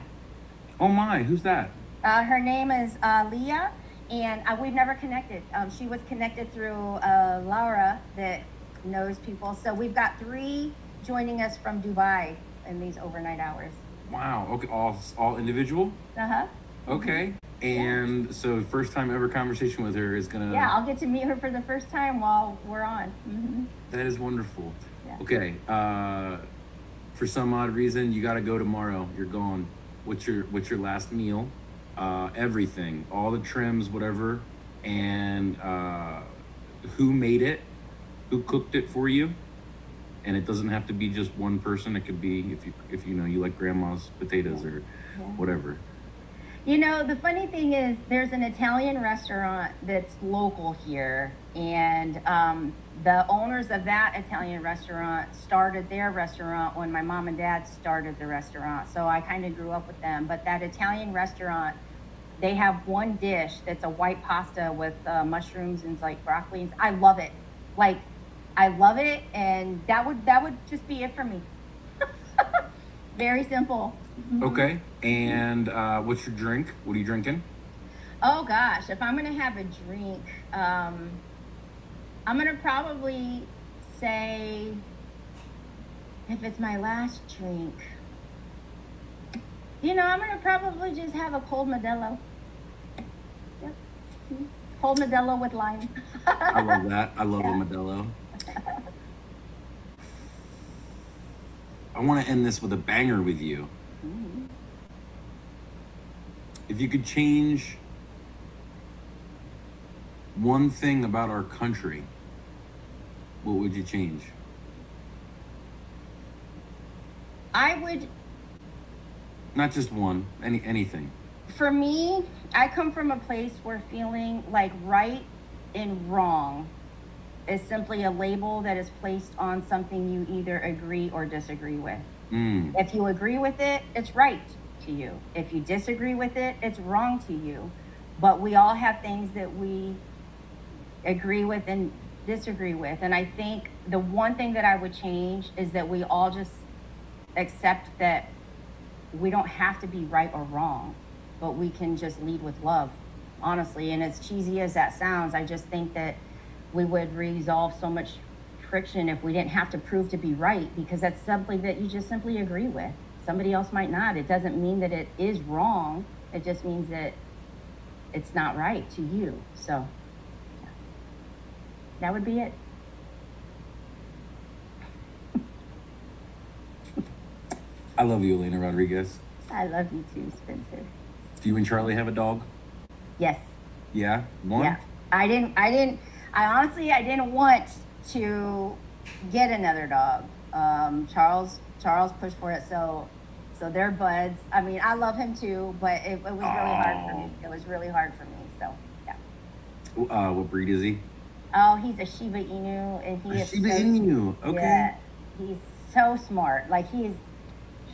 Speaker 6: Oh my, who's that?
Speaker 2: Her name is Leah, and we've never connected. She was connected through Laura that knows people. So we've got 3 joining us from Dubai in these overnight hours.
Speaker 6: Wow. Okay, all individual.
Speaker 2: Uh-huh.
Speaker 6: Okay. And so first time ever conversation with her is gonna.
Speaker 2: Yeah, I'll get to meet her for the first time while we're on. Mm-hmm.
Speaker 6: That is wonderful.
Speaker 2: Yeah.
Speaker 6: Okay. For some odd reason, you got to go tomorrow. You're gone. What's your last meal? Everything, all the trims, whatever, and who made it? Who cooked it for you? And it doesn't have to be just one person. It could be if you like grandma's potatoes or whatever.
Speaker 2: The funny thing is there's an Italian restaurant that's local here, and the owners of that Italian restaurant started their restaurant when my mom and dad started the restaurant. So I kind of grew up with them. But that Italian restaurant, they have one dish that's a white pasta with mushrooms and like broccoli. I love it. I love it, and that would just be it for me. Very simple.
Speaker 6: Okay. And what's your drink? What are you drinking?
Speaker 2: Oh gosh, if I'm gonna have a drink, I'm gonna probably say, if it's my last drink, I'm gonna probably just have a cold Modelo. Yep. Cold Modelo with lime.
Speaker 6: I love that. I love a Modelo. I want to end this with a banger with you. If you could change one thing about our country, what would you change?
Speaker 2: I would,
Speaker 6: Not just one, anything.
Speaker 2: for me, I come from a place where feeling like right and wrong is simply a label that is placed on something you either agree or disagree with. If you agree with it, it's right to you. If you disagree with it, it's wrong to you. But we all have things that we agree with and disagree with. And I think the one thing that I would change is that we all just accept that we don't have to be right or wrong, but we can just lead with love, honestly. And as cheesy as that sounds, I just think that we would resolve so much friction if we didn't have to prove to be right, because that's something that you just simply agree with. Somebody else might not. It doesn't mean that it is wrong. It just means that it's not right to you. So yeah. That would be it.
Speaker 6: I love you, Elena Rodriguez.
Speaker 2: I love you too, Spencer.
Speaker 6: Do you and Charlie have a dog?
Speaker 2: Yes.
Speaker 6: Yeah? One?
Speaker 2: Yeah. I honestly didn't want to get another dog. Charles pushed for it, so So they're buds. I mean, I love him too, but it was really hard for me. It was really hard for me. So yeah.
Speaker 6: What breed is he?
Speaker 2: Oh, he's a Shiba Inu, and he is
Speaker 6: Shiba
Speaker 2: so,
Speaker 6: Inu. Okay.
Speaker 2: Yeah, he's so smart. Like he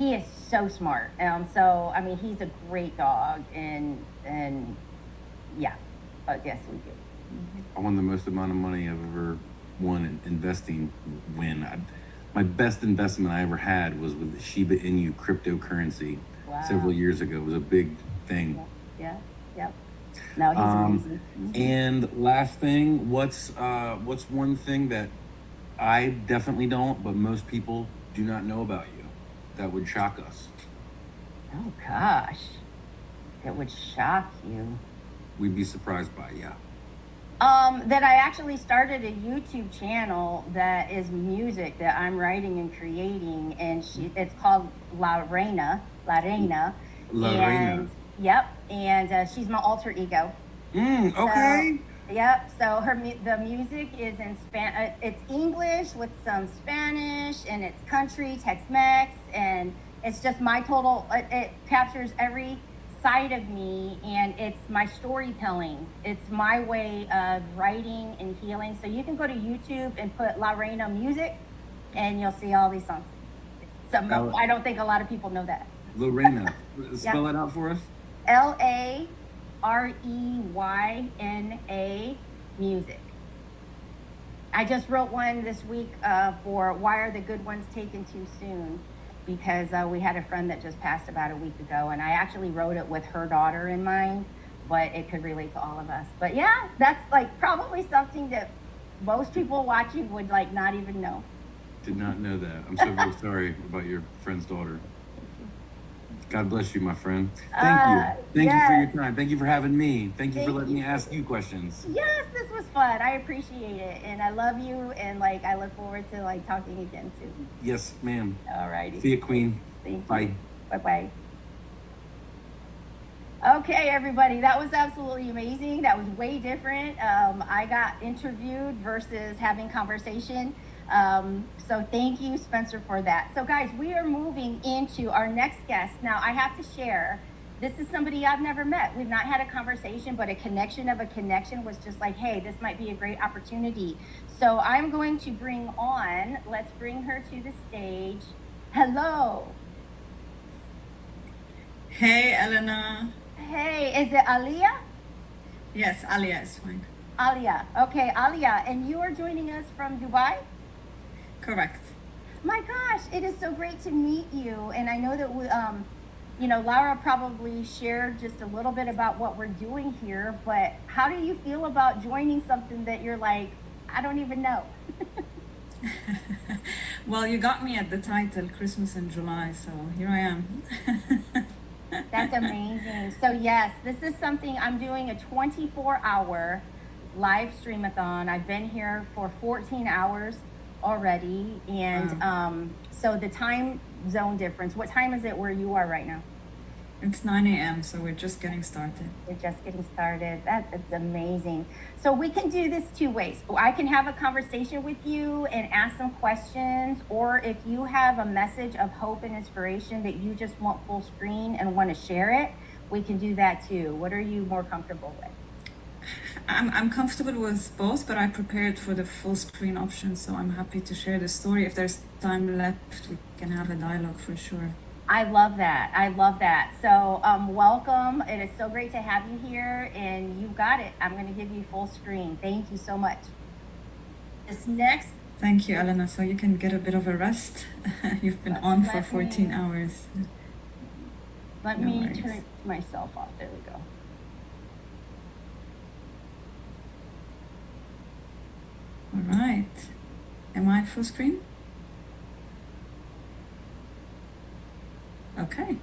Speaker 2: is so smart. So I mean, he's a great dog, and yeah. But yes, we do.
Speaker 6: I won the most amount of money I've ever won in investing. My best investment I ever had was with the Shiba Inu cryptocurrency
Speaker 2: Wow.
Speaker 6: several years ago. It was a big thing.
Speaker 2: Yeah. Yep. No, he's amazing.
Speaker 6: And last thing, what's one thing that I definitely don't, but most people do not know about you that would shock us?
Speaker 2: Oh gosh, that would shock you.
Speaker 6: We'd be surprised by, yeah.
Speaker 2: That I actually started a YouTube channel that is music that I'm writing and creating, and it's called La Reina.
Speaker 6: La Reina.
Speaker 2: And, yep, and she's my alter ego.
Speaker 6: Okay.
Speaker 2: So, yep. So the music is in it's English with some Spanish, and it's country, Tex-Mex, and it's just my total. It captures every side of me, and it's my storytelling. It's my way of writing and healing. So you can go to YouTube and put La Reina music, and you'll see all these songs. So I don't think a lot of people know that.
Speaker 6: La Reina. Spell it out for us.
Speaker 2: LAREYNA music. I just wrote one this week for Why Are the Good Ones Taken Too Soon? Because we had a friend that just passed about a week ago, and I actually wrote it with her daughter in mind, but it could relate to all of us. But yeah, that's like probably something that most people watching would like not even know.
Speaker 6: Did not know that. I'm so very sorry about your friend's daughter. God bless you, my friend. Thank you. Thank you for your time. Thank you for having me. Thank you for letting me ask you questions.
Speaker 2: Yes, this was fun. I appreciate it, and I love you, and like I look forward to like talking again soon.
Speaker 6: Yes, ma'am.
Speaker 2: All righty.
Speaker 6: See you, Queen.
Speaker 2: Thank you.
Speaker 6: Bye.
Speaker 2: Bye-bye. Okay, everybody, that was absolutely amazing. That was way different. I got interviewed versus having conversation. So thank you, Spencer, for that. So guys, we are moving into our next guest. Now I have to share, this is somebody I've never met. We've not had a conversation, but a connection of a connection was just like, hey, this might be a great opportunity. So I'm going to bring on, let's bring her to the stage. Hello.
Speaker 7: Hey, Elena.
Speaker 2: Hey, is it Alia?
Speaker 7: Yes, Alia is fine.
Speaker 2: Alia. Okay, Alia, and you are joining us from Dubai?
Speaker 7: Correct.
Speaker 2: My gosh, it is so great to meet you. And I know that we, Laura probably shared just a little bit about what we're doing here, but how do you feel about joining something that you're like, I don't even know?
Speaker 7: Well, you got me at the title, Christmas in July, so here I am.
Speaker 2: That's amazing. So yes, this is something I'm doing, a 24-hour live streamathon. I've been here for 14 hours already. And so the time zone difference, what time is it where you are right now?
Speaker 7: It's 9 a.m., so we're just getting started.
Speaker 2: We're just getting started. That's amazing. So we can do this two ways. I can have a conversation with you and ask some questions, or if you have a message of hope and inspiration that you just want full screen and want to share it, we can do that too. What are you more comfortable with?
Speaker 7: I'm comfortable with both, but I prepared for the full screen option, so I'm happy to share the story. If there's time left, we can have a dialogue for sure.
Speaker 2: I love that. I love that. So welcome. It is so great to have you here, and you got it. I'm going to give you full screen. Thank you so much. This next.
Speaker 7: Thank you, Elena. So you can get a bit of a rest. You've been on for 14 hours.
Speaker 2: Let
Speaker 7: No
Speaker 2: me
Speaker 7: worries.
Speaker 2: turn myself off. There we go.
Speaker 7: All right. Am I full screen? Okay.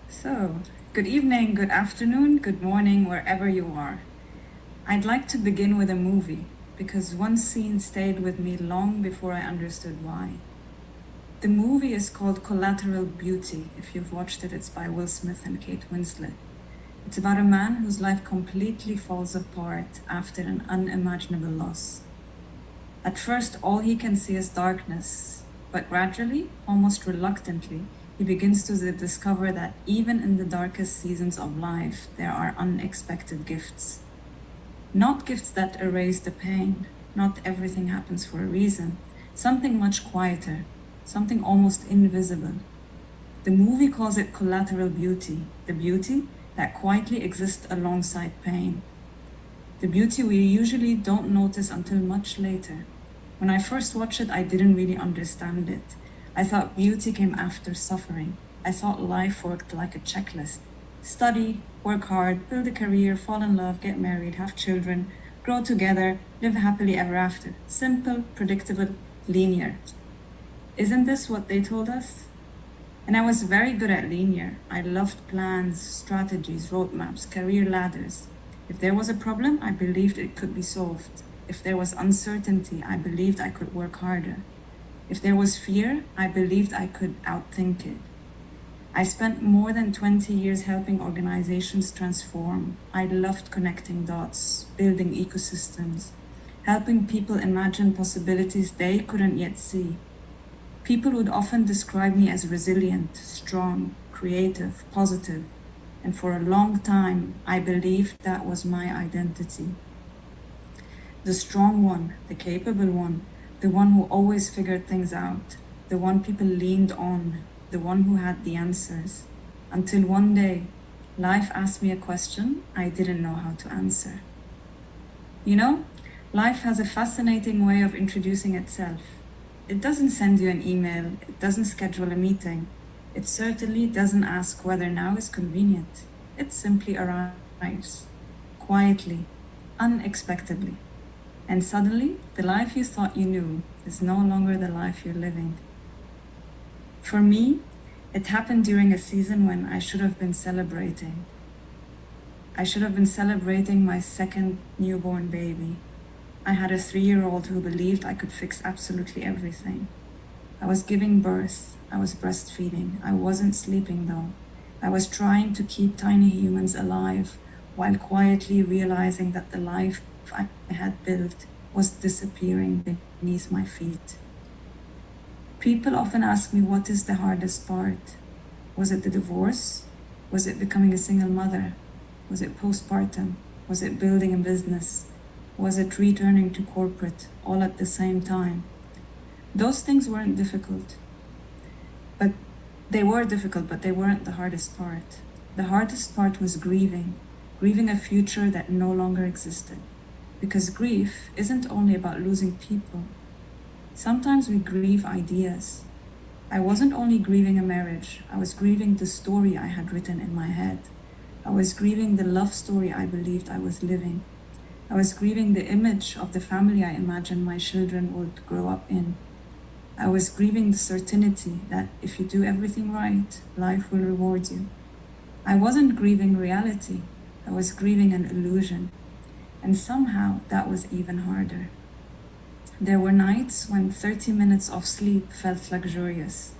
Speaker 7: So, good evening, good afternoon, good morning, wherever you are. I'd like to begin with a movie because one scene stayed with me long before I understood why. The movie is called Collateral Beauty. If you've watched it, it's by Will Smith and Kate Winslet. It's about a man whose life completely falls apart after an unimaginable loss. At first, all he can see is darkness, but gradually, almost reluctantly, he begins to discover that even in the darkest seasons of life, there are unexpected gifts. Not gifts that erase the pain. Not everything happens for a reason. Something much quieter, something almost invisible. The movie calls it collateral beauty, the beauty that quietly exists alongside pain. The beauty we usually don't notice until much later. When I first watched it, I didn't really understand it. I thought beauty came after suffering. I thought life worked like a checklist. Study, work hard, build a career, fall in love, get married, have children, grow together, live happily ever after. Simple, predictable, linear. Isn't this what they told us? And I was very good at linear. I loved plans, strategies, roadmaps, career ladders. If there was a problem, I believed it could be solved. If there was uncertainty, I believed I could work harder. If there was fear, I believed I could outthink it. I spent more than 20 years helping organizations transform. I loved connecting dots, building ecosystems, helping people imagine possibilities they couldn't yet see. People would often describe me as resilient, strong, creative, positive, and for a long time, I believed that was my identity. The strong one, the capable one, the one who always figured things out, the one people leaned on, the one who had the answers. Until one day, life asked me a question I didn't know how to answer. You know, life has a fascinating way of introducing itself. It doesn't send you an email, it doesn't schedule a meeting. It certainly doesn't ask whether now is convenient. It simply arrives, quietly, unexpectedly. And suddenly, the life you thought you knew is no longer the life you're living. For me, it happened during a season when I should have been celebrating. I should have been celebrating my second newborn baby. I had a 3-year-old who believed I could fix absolutely everything. I was giving birth, I was breastfeeding, I wasn't sleeping though. I was trying to keep tiny humans alive while quietly realizing that the life I had built was disappearing beneath my feet. People often ask me, what is the hardest part? Was it the divorce? Was it becoming a single mother? Was it postpartum? Was it building a business? Was it returning to corporate all at the same time? Those things weren't difficult. But they weren't the hardest part. The hardest part was grieving a future that no longer existed. Because grief isn't only about losing people. Sometimes we grieve ideas. I wasn't only grieving a marriage, I was grieving the story I had written in my head. I was grieving the love story I believed I was living. I was grieving the image of the family I imagined my children would grow up in. I was grieving the certainty that if you do everything right, life will reward you. I wasn't grieving reality, I was grieving an illusion. And somehow that was even harder. There were nights when 30 minutes of sleep felt luxurious.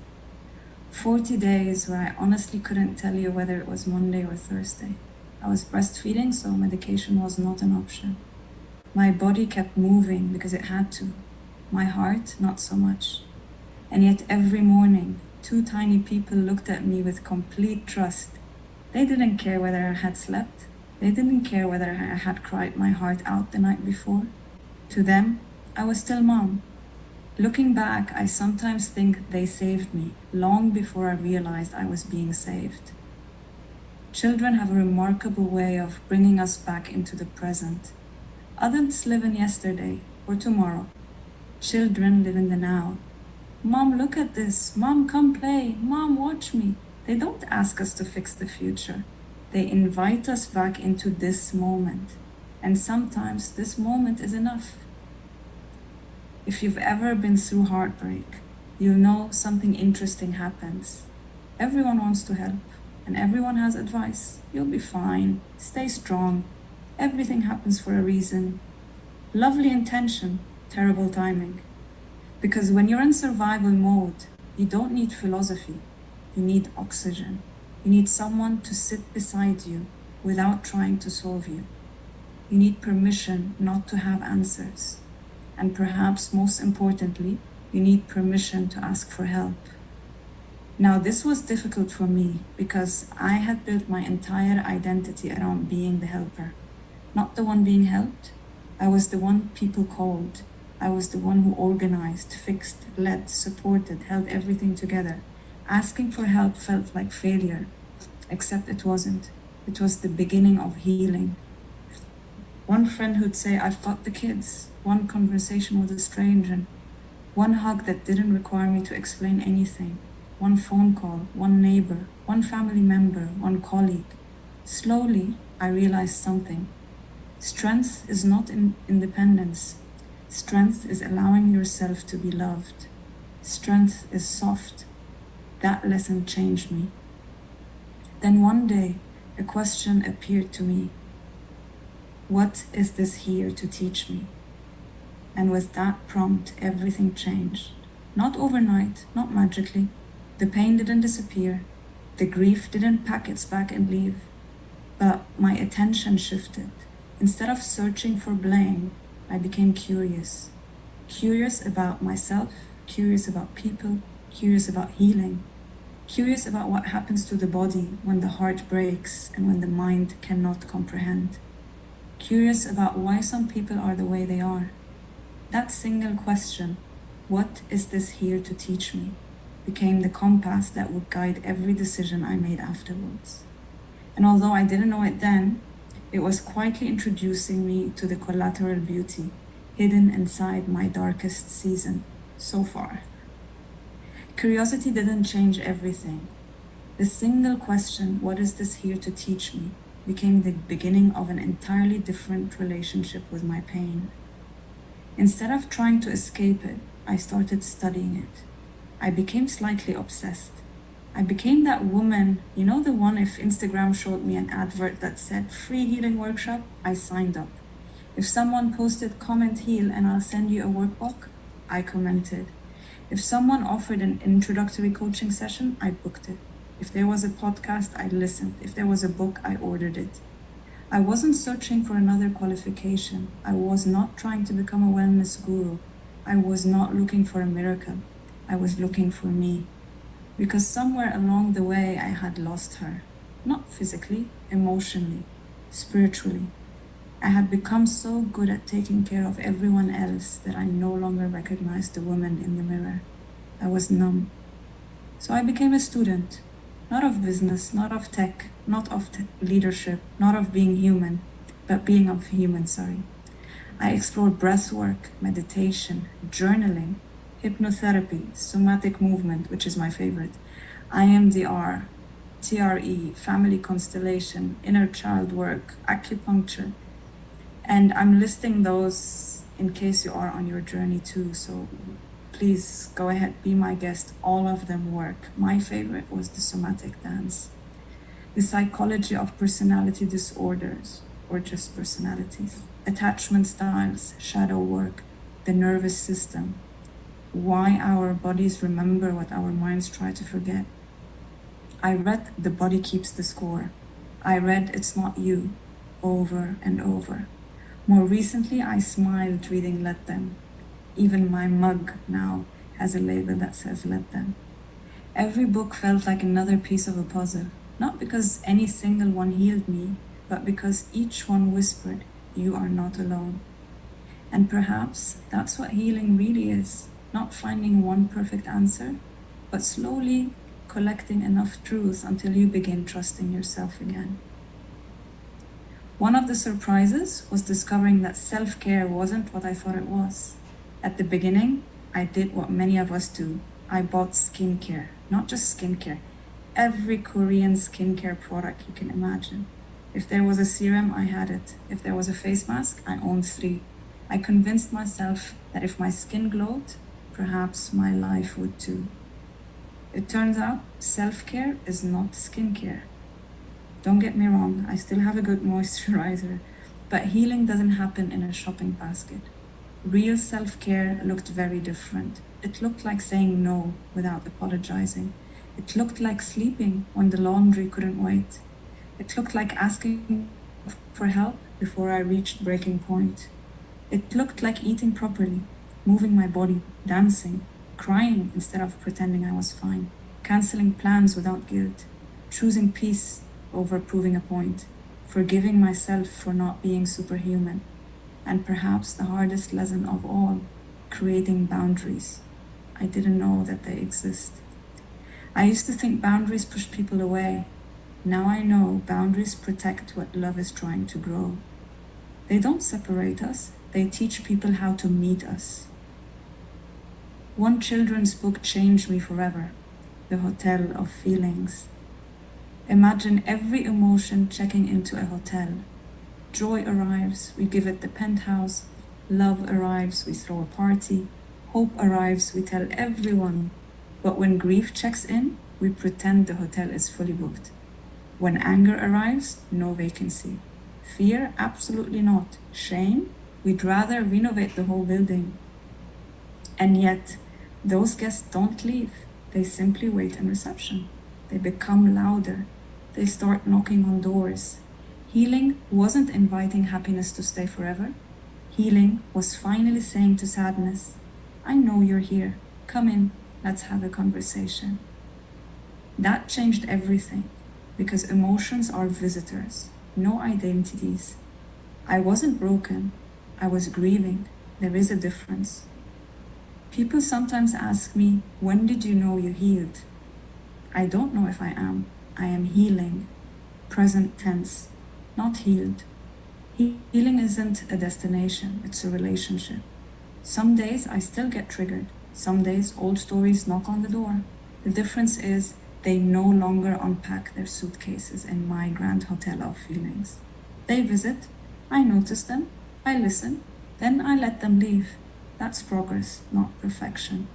Speaker 7: 40 days where I honestly couldn't tell you whether it was Monday or Thursday. I was breastfeeding, so medication was not an option. My body kept moving because it had to. My heart, not so much. And yet every morning, 2 tiny people looked at me with complete trust. They didn't care whether I had slept. They didn't care whether I had cried my heart out the night before. To them, I was still mom. Looking back, I sometimes think they saved me long before I realized I was being saved. Children have a remarkable way of bringing us back into the present. Adults live in yesterday or tomorrow. Children live in the now. Mom, look at this. Mom, come play. Mom, watch me. They don't ask us to fix the future. They invite us back into this moment. And sometimes this moment is enough. If you've ever been through heartbreak, you'll know something interesting happens. Everyone wants to help, and everyone has advice. You'll be fine. Stay strong. Everything happens for a reason. Lovely intention, terrible timing. Because when you're in survival mode, you don't need philosophy. You need oxygen. You need someone to sit beside you without trying to solve you. You need permission not to have answers. And perhaps most importantly, you need permission to ask for help. Now, this was difficult for me because I had built my entire identity around being the helper, not the one being helped. I was the one people called. I was the one who organized, fixed, led, supported, held everything together. Asking for help felt like failure, except it wasn't. It was the beginning of healing. One friend who'd say, I've got the kids. One conversation with a stranger. One hug that didn't require me to explain anything. One phone call, one neighbor, one family member, one colleague. Slowly, I realized something. Strength is not independence. Strength is allowing yourself to be loved. Strength is soft. That lesson changed me. Then one day, a question appeared to me. What is this here to teach me? And with that prompt, everything changed. Not overnight, not magically. The pain didn't disappear. The grief didn't pack its bag and leave. But my attention shifted. Instead of searching for blame, I became curious. Curious about myself, curious about people, curious about healing. Curious about what happens to the body when the heart breaks and when the mind cannot comprehend. Curious about why some people are the way they are. That single question, what is this here to teach me, became the compass that would guide every decision I made afterwards. And although I didn't know it then, it was quietly introducing me to the collateral beauty hidden inside my darkest season so far. Curiosity didn't change everything. The single question, what is this here to teach me, became the beginning of an entirely different relationship with my pain. Instead of trying to escape it, I started studying it. I became slightly obsessed. I became that woman, you know, the one if Instagram showed me an advert that said free healing workshop, I signed up. If someone posted comment heal and I'll send you a workbook, I commented. If someone offered an introductory coaching session, I booked it. If there was a podcast, I listened. If there was a book, I ordered it. I wasn't searching for another qualification. I was not trying to become a wellness guru. I was not looking for a miracle. I was looking for me. Because somewhere along the way, I had lost her. Not physically, emotionally, spiritually. I had become so good at taking care of everyone else that I no longer recognized the woman in the mirror. I was numb. So I became a student, not of business, not of tech, not of leadership, not of being human, but being of human, I explored breath work, meditation, journaling, hypnotherapy, somatic movement, which is my favorite, IMDR, TRE, family constellation, inner child work, acupuncture. And I'm listing those in case you are on your journey too. So please go ahead, be my guest. All of them work. My favorite was the somatic dance, the psychology of personality disorders, or just personalities, attachment styles, shadow work, the nervous system, why our bodies remember what our minds try to forget. I read The Body Keeps the Score. I read It's Not You over and over. More recently, I smiled reading Let Them. Even my mug now has a label that says Let Them. Every book felt like another piece of a puzzle, not because any single one healed me, but because each one whispered, you are not alone. And perhaps that's what healing really is, not finding one perfect answer, but slowly collecting enough truth until you begin trusting yourself again. One of the surprises was discovering that self-care wasn't what I thought it was. At the beginning, I did what many of us do. I bought skincare, not just skincare, every Korean skincare product you can imagine. If there was a serum, I had it. If there was a face mask, I owned 3. I convinced myself that if my skin glowed, perhaps my life would too. It turns out self-care is not skincare. Don't get me wrong, I still have a good moisturizer, but healing doesn't happen in a shopping basket. Real self-care looked very different. It looked like saying no without apologizing. It looked like sleeping when the laundry couldn't wait. It looked like asking for help before I reached breaking point. It looked like eating properly, moving my body, dancing, crying instead of pretending I was fine, canceling plans without guilt, choosing peace over proving a point, forgiving myself for not being superhuman, and perhaps the hardest lesson of all, creating boundaries. I didn't know that they exist. I used to think boundaries push people away. Now I know boundaries protect what love is trying to grow. They don't separate us, they teach people how to meet us. One children's book changed me forever, The Hotel of Feelings. Imagine every emotion checking into a hotel. Joy arrives, we give it the penthouse. Love arrives, we throw a party. Hope arrives, we tell everyone. But when grief checks in, we pretend the hotel is fully booked. When anger arrives, no vacancy. Fear, absolutely not. Shame, we'd rather renovate the whole building. And yet, those guests don't leave. They simply wait in reception. They become louder. They start knocking on doors. Healing wasn't inviting happiness to stay forever. Healing was finally saying to sadness, I know you're here. Come in, let's have a conversation. That changed everything, because emotions are visitors, no identities. I wasn't broken, I was grieving. There is a difference. People sometimes ask me, when did you know you healed? I don't know if I am. I am healing. Present tense, not healed. Healing isn't a destination, it's a relationship. Some days I still get triggered. Some days old stories knock on the door. The difference is they no longer unpack their suitcases in my grand hotel of feelings. They visit, I notice them, I listen, then I let them leave. That's progress, not perfection.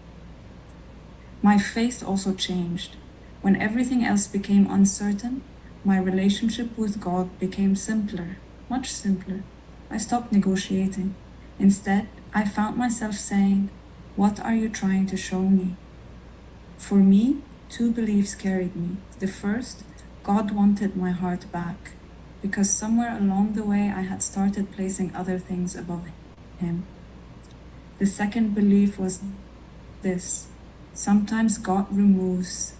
Speaker 7: My faith also changed. When everything else became uncertain, my relationship with God became simpler, much simpler. I stopped negotiating. Instead, I found myself saying, what are you trying to show me? For me, two beliefs carried me. The first, God wanted my heart back, because somewhere along the way I had started placing other things above Him. The second belief was this: sometimes God removes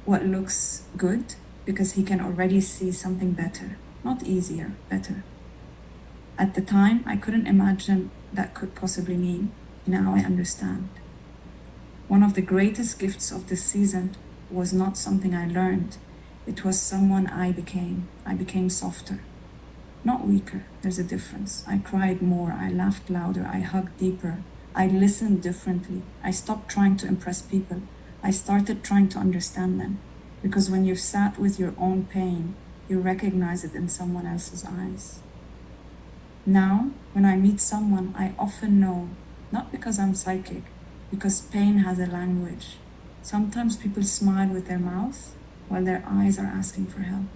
Speaker 7: what looks good because He can already see something better, not easier, better. At the time, I couldn't imagine that could possibly mean. Now I understand. One of the greatest gifts of this season was not something I learned. It was someone I became. I became softer, not weaker. There's a difference. I cried more. I laughed louder. I hugged deeper. I listened differently. I stopped trying to impress people. I started trying to understand them. Because when you've sat with your own pain, you recognize it in someone else's eyes. Now, when I meet someone, I often know, not because I'm psychic, because pain has a language. Sometimes people smile with their mouth while their eyes are asking for help.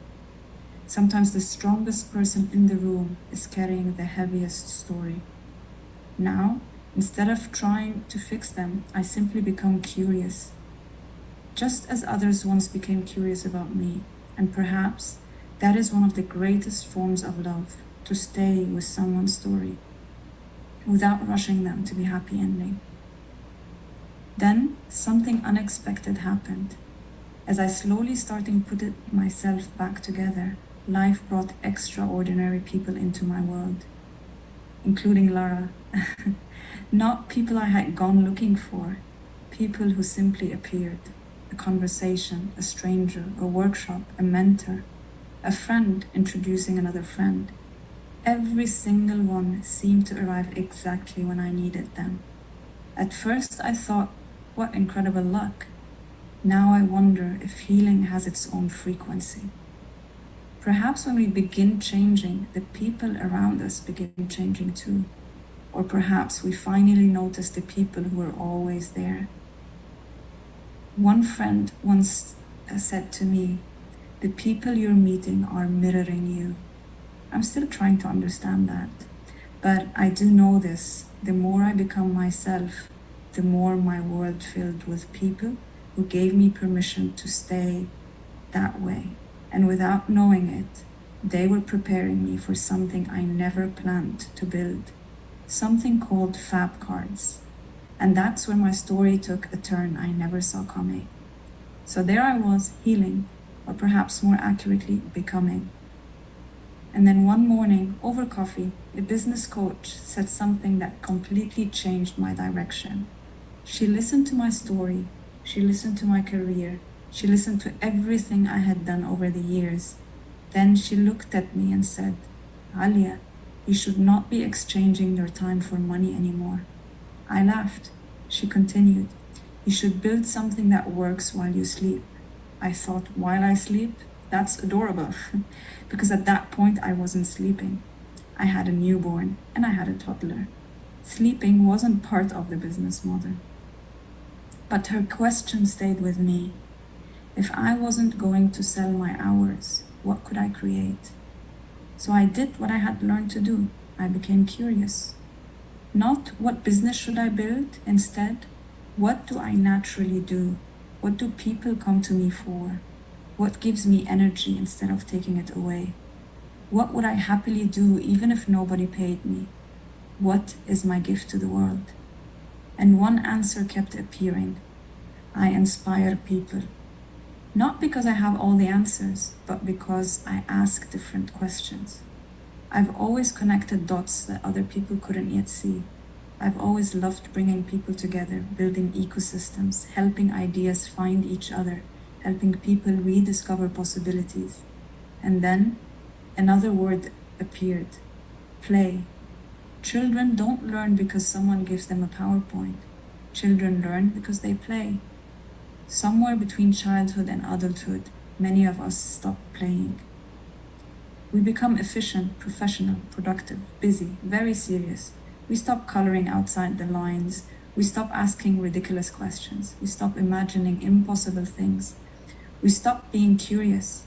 Speaker 7: Sometimes the strongest person in the room is carrying the heaviest story. Now, instead of trying to fix them, I simply become curious. Just as others once became curious about me, and perhaps that is one of the greatest forms of love, to stay with someone's story without rushing them to the happy ending. Then something unexpected happened. As I slowly started putting myself back together, life brought extraordinary people into my world, including Lara. Not people I had gone looking for, people who simply appeared. A conversation, a stranger, a workshop, a mentor, a friend introducing another friend. Every single one seemed to arrive exactly when I needed them. At first I thought, what incredible luck. Now I wonder if healing has its own frequency. Perhaps when we begin changing, the people around us begin changing too. Or perhaps we finally notice the people who are always there. One friend once said to me, the people you're meeting are mirroring you. I'm still trying to understand that, but I do know this. The more I become myself, the more my world filled with people who gave me permission to stay that way. And without knowing it, they were preparing me for something I never planned to build, something called Fab Cards. And that's where my story took a turn I never saw coming. So there I was, healing, or perhaps more accurately, becoming. And then one morning, over coffee, a business coach said something that completely changed my direction. She listened to my story, she listened to my career, she listened to everything I had done over the years. Then she looked at me and said, Alia, you should not be exchanging your time for money anymore. I laughed. She continued, you should build something that works while you sleep. I thought, while I sleep? That's adorable. Because at that point I wasn't sleeping. I had a newborn and I had a toddler. Sleeping wasn't part of the business model. But her question stayed with me. If I wasn't going to sell my hours, what could I create? So I did what I had learned to do. I became curious. Not what business should I build? Instead, what do I naturally do? What do people come to me for? What gives me energy instead of taking it away? What would I happily do even if nobody paid me? What is my gift to the world? And one answer kept appearing. I inspire people. Not because I have all the answers, but because I ask different questions. I've always connected dots that other people couldn't yet see. I've always loved bringing people together, building ecosystems, helping ideas find each other, helping people rediscover possibilities. And then another word appeared, play. Children don't learn because someone gives them a PowerPoint. Children learn because they play. Somewhere between childhood and adulthood, many of us stop playing. We become efficient, professional, productive, busy, very serious. We stop coloring outside the lines. We stop asking ridiculous questions. We stop imagining impossible things. We stop being curious.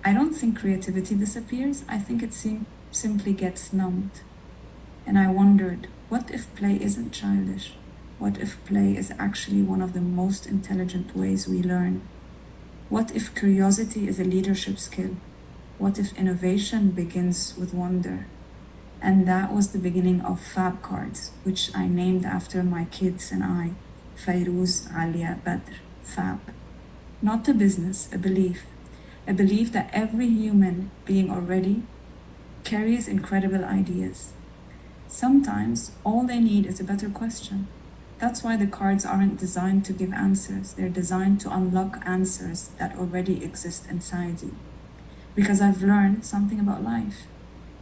Speaker 7: I don't think creativity disappears. I think it simply gets numbed. And I wondered, what if play isn't childish? What if play is actually one of the most intelligent ways we learn? What if curiosity is a leadership skill? What if innovation begins with wonder? And that was the beginning of Fab Cards, which I named after my kids and I, Fayrouz, Alia, Badr, Fab. Not a business, a belief that every human being already carries incredible ideas. Sometimes all they need is a better question. That's why the cards aren't designed to give answers. They're designed to unlock answers that already exist inside you. Because I've learned something about life.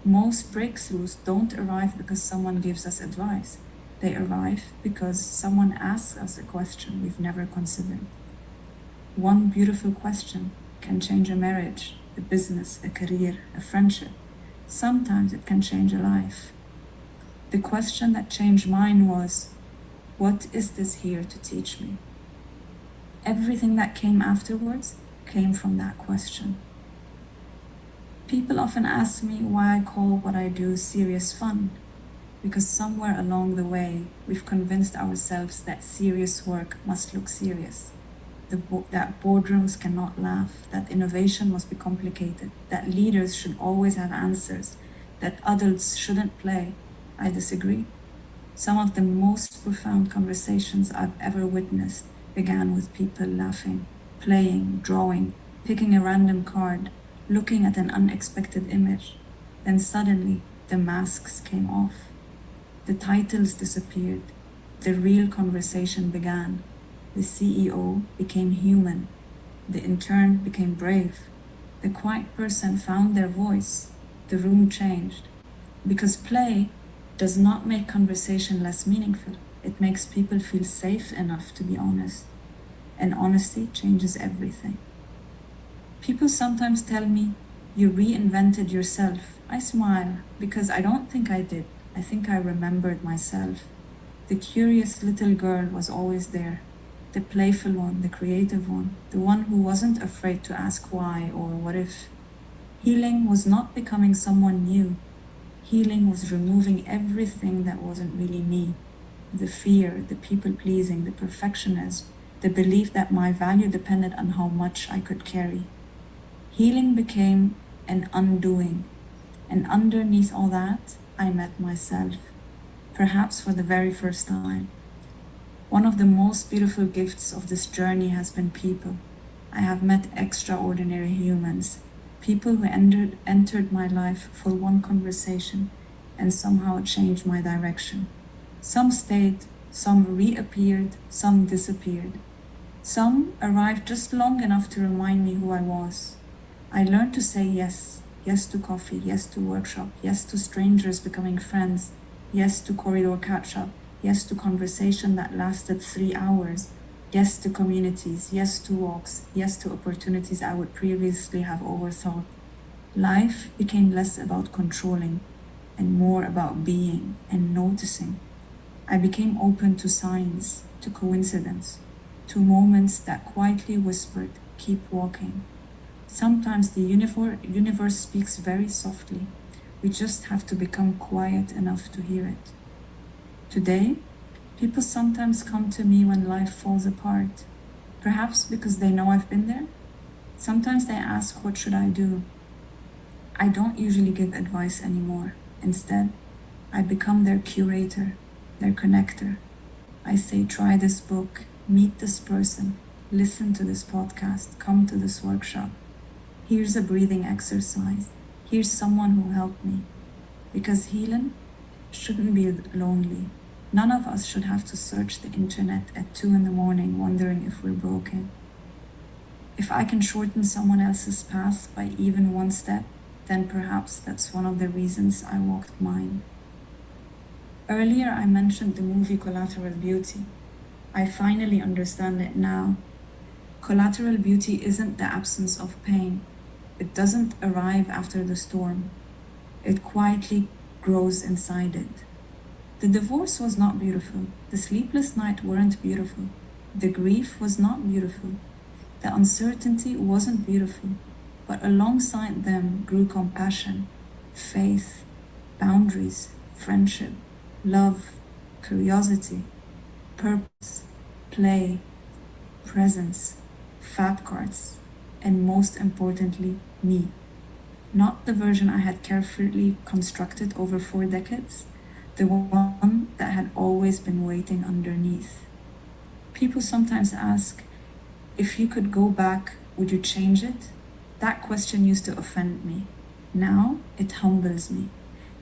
Speaker 7: Most breakthroughs don't arrive because someone gives us advice. They arrive because someone asks us a question we've never considered. One beautiful question can change a marriage, a business, a career, a friendship. Sometimes it can change a life. The question that changed mine was, what is this here to teach me? Everything that came afterwards came from that question. People often ask me why I call what I do serious fun, because somewhere along the way, we've convinced ourselves that serious work must look serious, that boardrooms cannot laugh, that innovation must be complicated, that leaders should always have answers, that adults shouldn't play. I disagree. Some of the most profound conversations I've ever witnessed began with people laughing, playing, drawing, picking a random card, looking at an unexpected image. Then suddenly, the masks came off. The titles disappeared. The real conversation began. The CEO became human. The intern became brave. The quiet person found their voice. The room changed. Because play does not make conversation less meaningful. It makes people feel safe enough to be honest. And honesty changes everything. People sometimes tell me, you reinvented yourself. I smile because I don't think I did. I think I remembered myself. The curious little girl was always there. The playful one, the creative one, the one who wasn't afraid to ask why or what if. Healing was not becoming someone new. Healing was removing everything that wasn't really me. The fear, the people-pleasing, the perfectionism, the belief that my value depended on how much I could carry. Healing became an undoing. And underneath all that, I met myself. Perhaps for the very first time. One of the most beautiful gifts of this journey has been people. I have met extraordinary humans, people who entered my life for one conversation and somehow changed my direction. Some stayed, some reappeared, some disappeared. Some arrived just long enough to remind me who I was. I learned to say yes. Yes to coffee, yes to workshop, yes to strangers becoming friends, yes to corridor catch-up, yes to conversation that lasted 3 hours, yes to communities, yes to walks, yes to opportunities I would previously have overthought. Life became less about controlling and more about being and noticing. I became open to signs, to coincidence, to moments that quietly whispered, keep walking. Sometimes the universe speaks very softly. We just have to become quiet enough to hear it. Today, people sometimes come to me when life falls apart, perhaps because they know I've been there. Sometimes they ask, what should I do? I don't usually give advice anymore. Instead, I become their curator, their connector. I say, try this book, meet this person, listen to this podcast, come to this workshop. Here's a breathing exercise. Here's someone who helped me. Because healing shouldn't be lonely. None of us should have to search the internet at 2 a.m. wondering if we're broken. If I can shorten someone else's path by even one step, then perhaps that's one of the reasons I walked mine. Earlier I mentioned the movie Collateral Beauty. I finally understand it now. Collateral beauty isn't the absence of pain. It doesn't arrive after the storm. It quietly grows inside it. The divorce was not beautiful. The sleepless night weren't beautiful. The grief was not beautiful. The uncertainty wasn't beautiful. But alongside them grew compassion, faith, boundaries, friendship, love, curiosity, purpose, play, presence, fat cards, and most importantly, me. Not the version I had carefully constructed over 4 decades, the one that had always been waiting underneath. People sometimes ask, if you could go back, would you change it? That question used to offend me. Now it humbles me,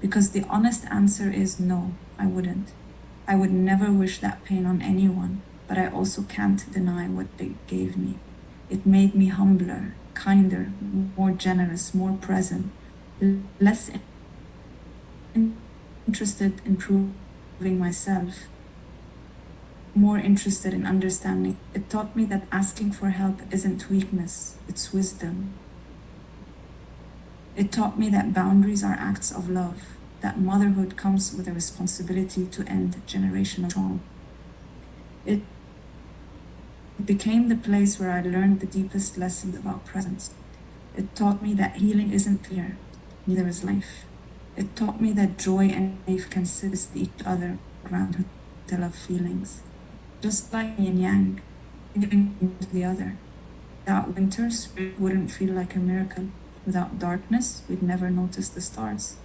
Speaker 7: because the honest answer is no, I wouldn't. I would never wish that pain on anyone, but I also can't deny what it gave me. It made me humbler, kinder, more generous, more present, less interested in proving myself, more interested in understanding. It taught me that asking for help isn't weakness, it's wisdom. It taught me that boundaries are acts of love, that motherhood comes with a responsibility to end generational trauma. It became the place where I learned the deepest lessons about presence. It taught me that healing isn't clear, neither is life. It taught me that joy and grief can assist each other around the love feelings. Just like yin and yang, giving into the other. Without winter, spring wouldn't feel like a miracle. Without darkness, we'd never notice the stars.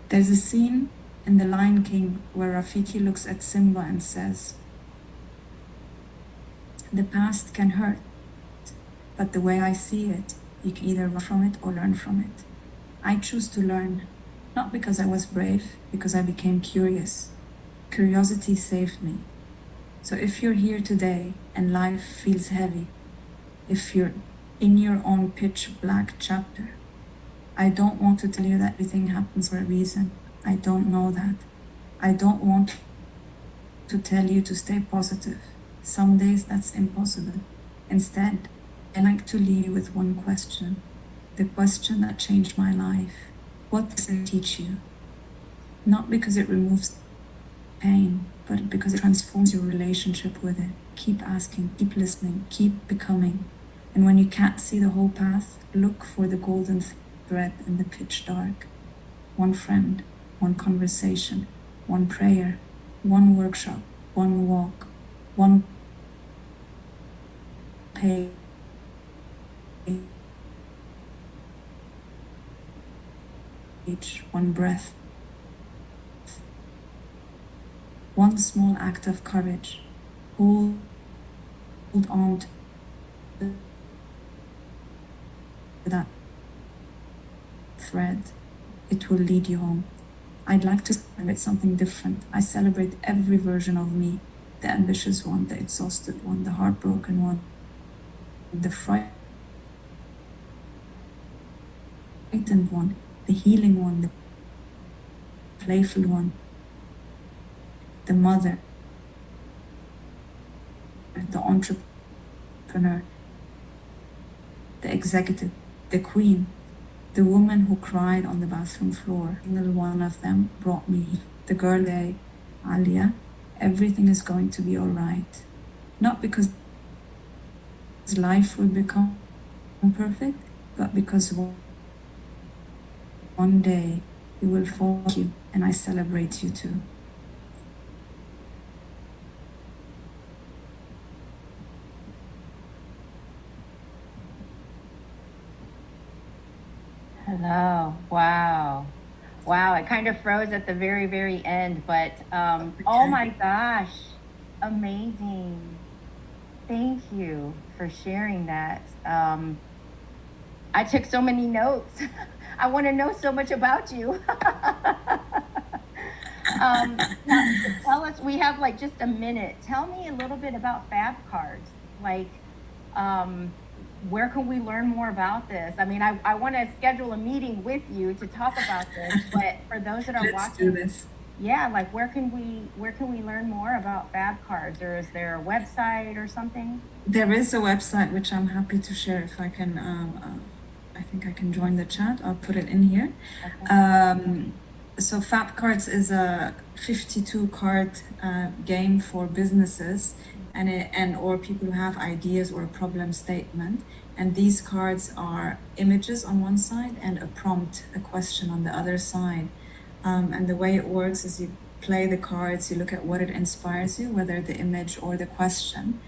Speaker 7: There's a scene in The Lion King where Rafiki looks at Simba and says, the past can hurt, but the way I see it, you can either run from it or learn from it. I choose to learn, not because I was brave, because I became curious. Curiosity saved me. So if you're here today and life feels heavy, if you're in your own pitch black chapter, I don't want to tell you that everything happens for a reason. I don't know that. I don't want to tell you to stay positive. Some days that's impossible. Instead, I like to leave you with one question. The question that changed my life. What does it teach you? Not because it removes pain, but because it transforms your relationship with it. Keep asking, keep listening, keep becoming. And when you can't see the whole path, look for the golden thread in the pitch dark. One friend, one conversation, one prayer, one workshop, one walk, one page, one breath. one small act of courage. Hold on to that thread. It will lead you home. I'd like to celebrate something different. I celebrate every version of me, the ambitious one, the exhausted one, the heartbroken one, the frightened one, the healing one, the playful one, the mother, the entrepreneur, the executive, the queen, the woman who cried on the bathroom floor. Single one of them brought me the girl, Alia. Everything is going to be all right. Not because life will become perfect, but because one day you will fall you, and I celebrate you too.
Speaker 2: Hello. Wow. Wow. It kind of froze at the very, very end, but oh my gosh. Amazing. Thank you for sharing that. I took so many notes. I want to know so much about you. Tell us, we have like just a minute. Tell me a little bit about Fab Cards. Like, where can we learn more about this? I mean, I want to schedule a meeting with you to talk about this, but for those that are
Speaker 7: Let's do
Speaker 2: watching,
Speaker 7: this.
Speaker 2: yeah, like where can we learn more about Fab Cards, or is there a website or something?
Speaker 7: There is a website which I'm happy to share if I can. I think I can join the chat. I'll put it in here.
Speaker 2: Okay.
Speaker 7: So Fab Cards is a 52 card game for businesses and or people who have ideas or a problem statement. And these cards are images on one side and a prompt, a question on the other side. And the way it works is you play the cards, you look at what it inspires you, whether the image or the question.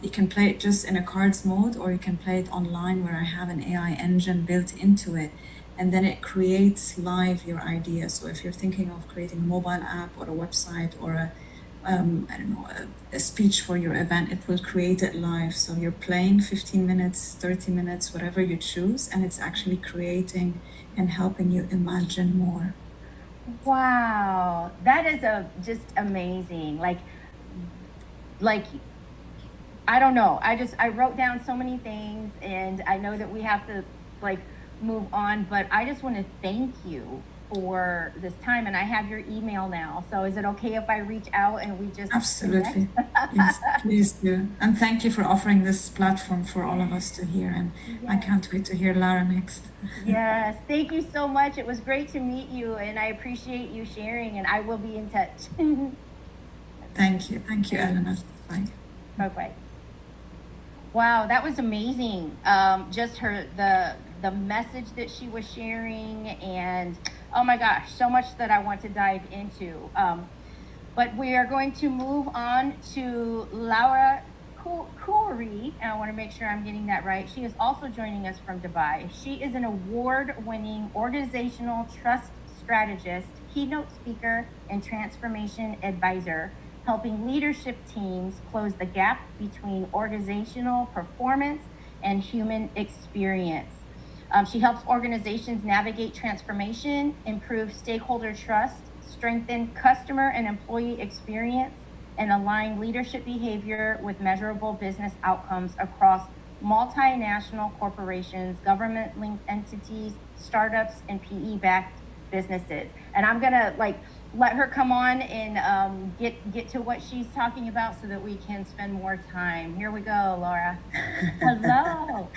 Speaker 7: You can play it just in a cards mode, or you can play it online where I have an AI engine built into it. And then it creates live your idea. So if you're thinking of creating a mobile app or a website or a speech for your event, it will create it live. So you're playing 15 minutes, 30 minutes, whatever you choose, and it's actually creating and helping you imagine more.
Speaker 2: Wow, that is just amazing. Like I don't know. I wrote down so many things, and I know that we have to like move on, but I just want to thank you for this time, and I have your email now. So is it okay if I reach out and we just
Speaker 7: Absolutely. Yes, please do. And thank you for offering this platform for all of us to hear. And I can't wait to hear Lara next.
Speaker 2: Yes, thank you so much. It was great to meet you, and I appreciate you sharing, and I will be in touch.
Speaker 7: Thank you, Elena. Bye.
Speaker 2: Bye-bye. Wow, that was amazing. Just the message that she was sharing, and oh my gosh, so much that I want to dive into. But we are going to move on to Laura Khoury, and I want to make sure I'm getting that right. She is also joining us from Dubai. She is an award-winning organizational trust strategist, keynote speaker, and transformation advisor, helping leadership teams close the gap between organizational performance and human experience. She helps organizations navigate transformation, improve stakeholder trust, strengthen customer and employee experience, and align leadership behavior with measurable business outcomes across multinational corporations, government-linked entities, startups, and PE-backed businesses. And I'm gonna let her come on and get to what she's talking about so that we can spend more time. Here we go, Laura. Hello.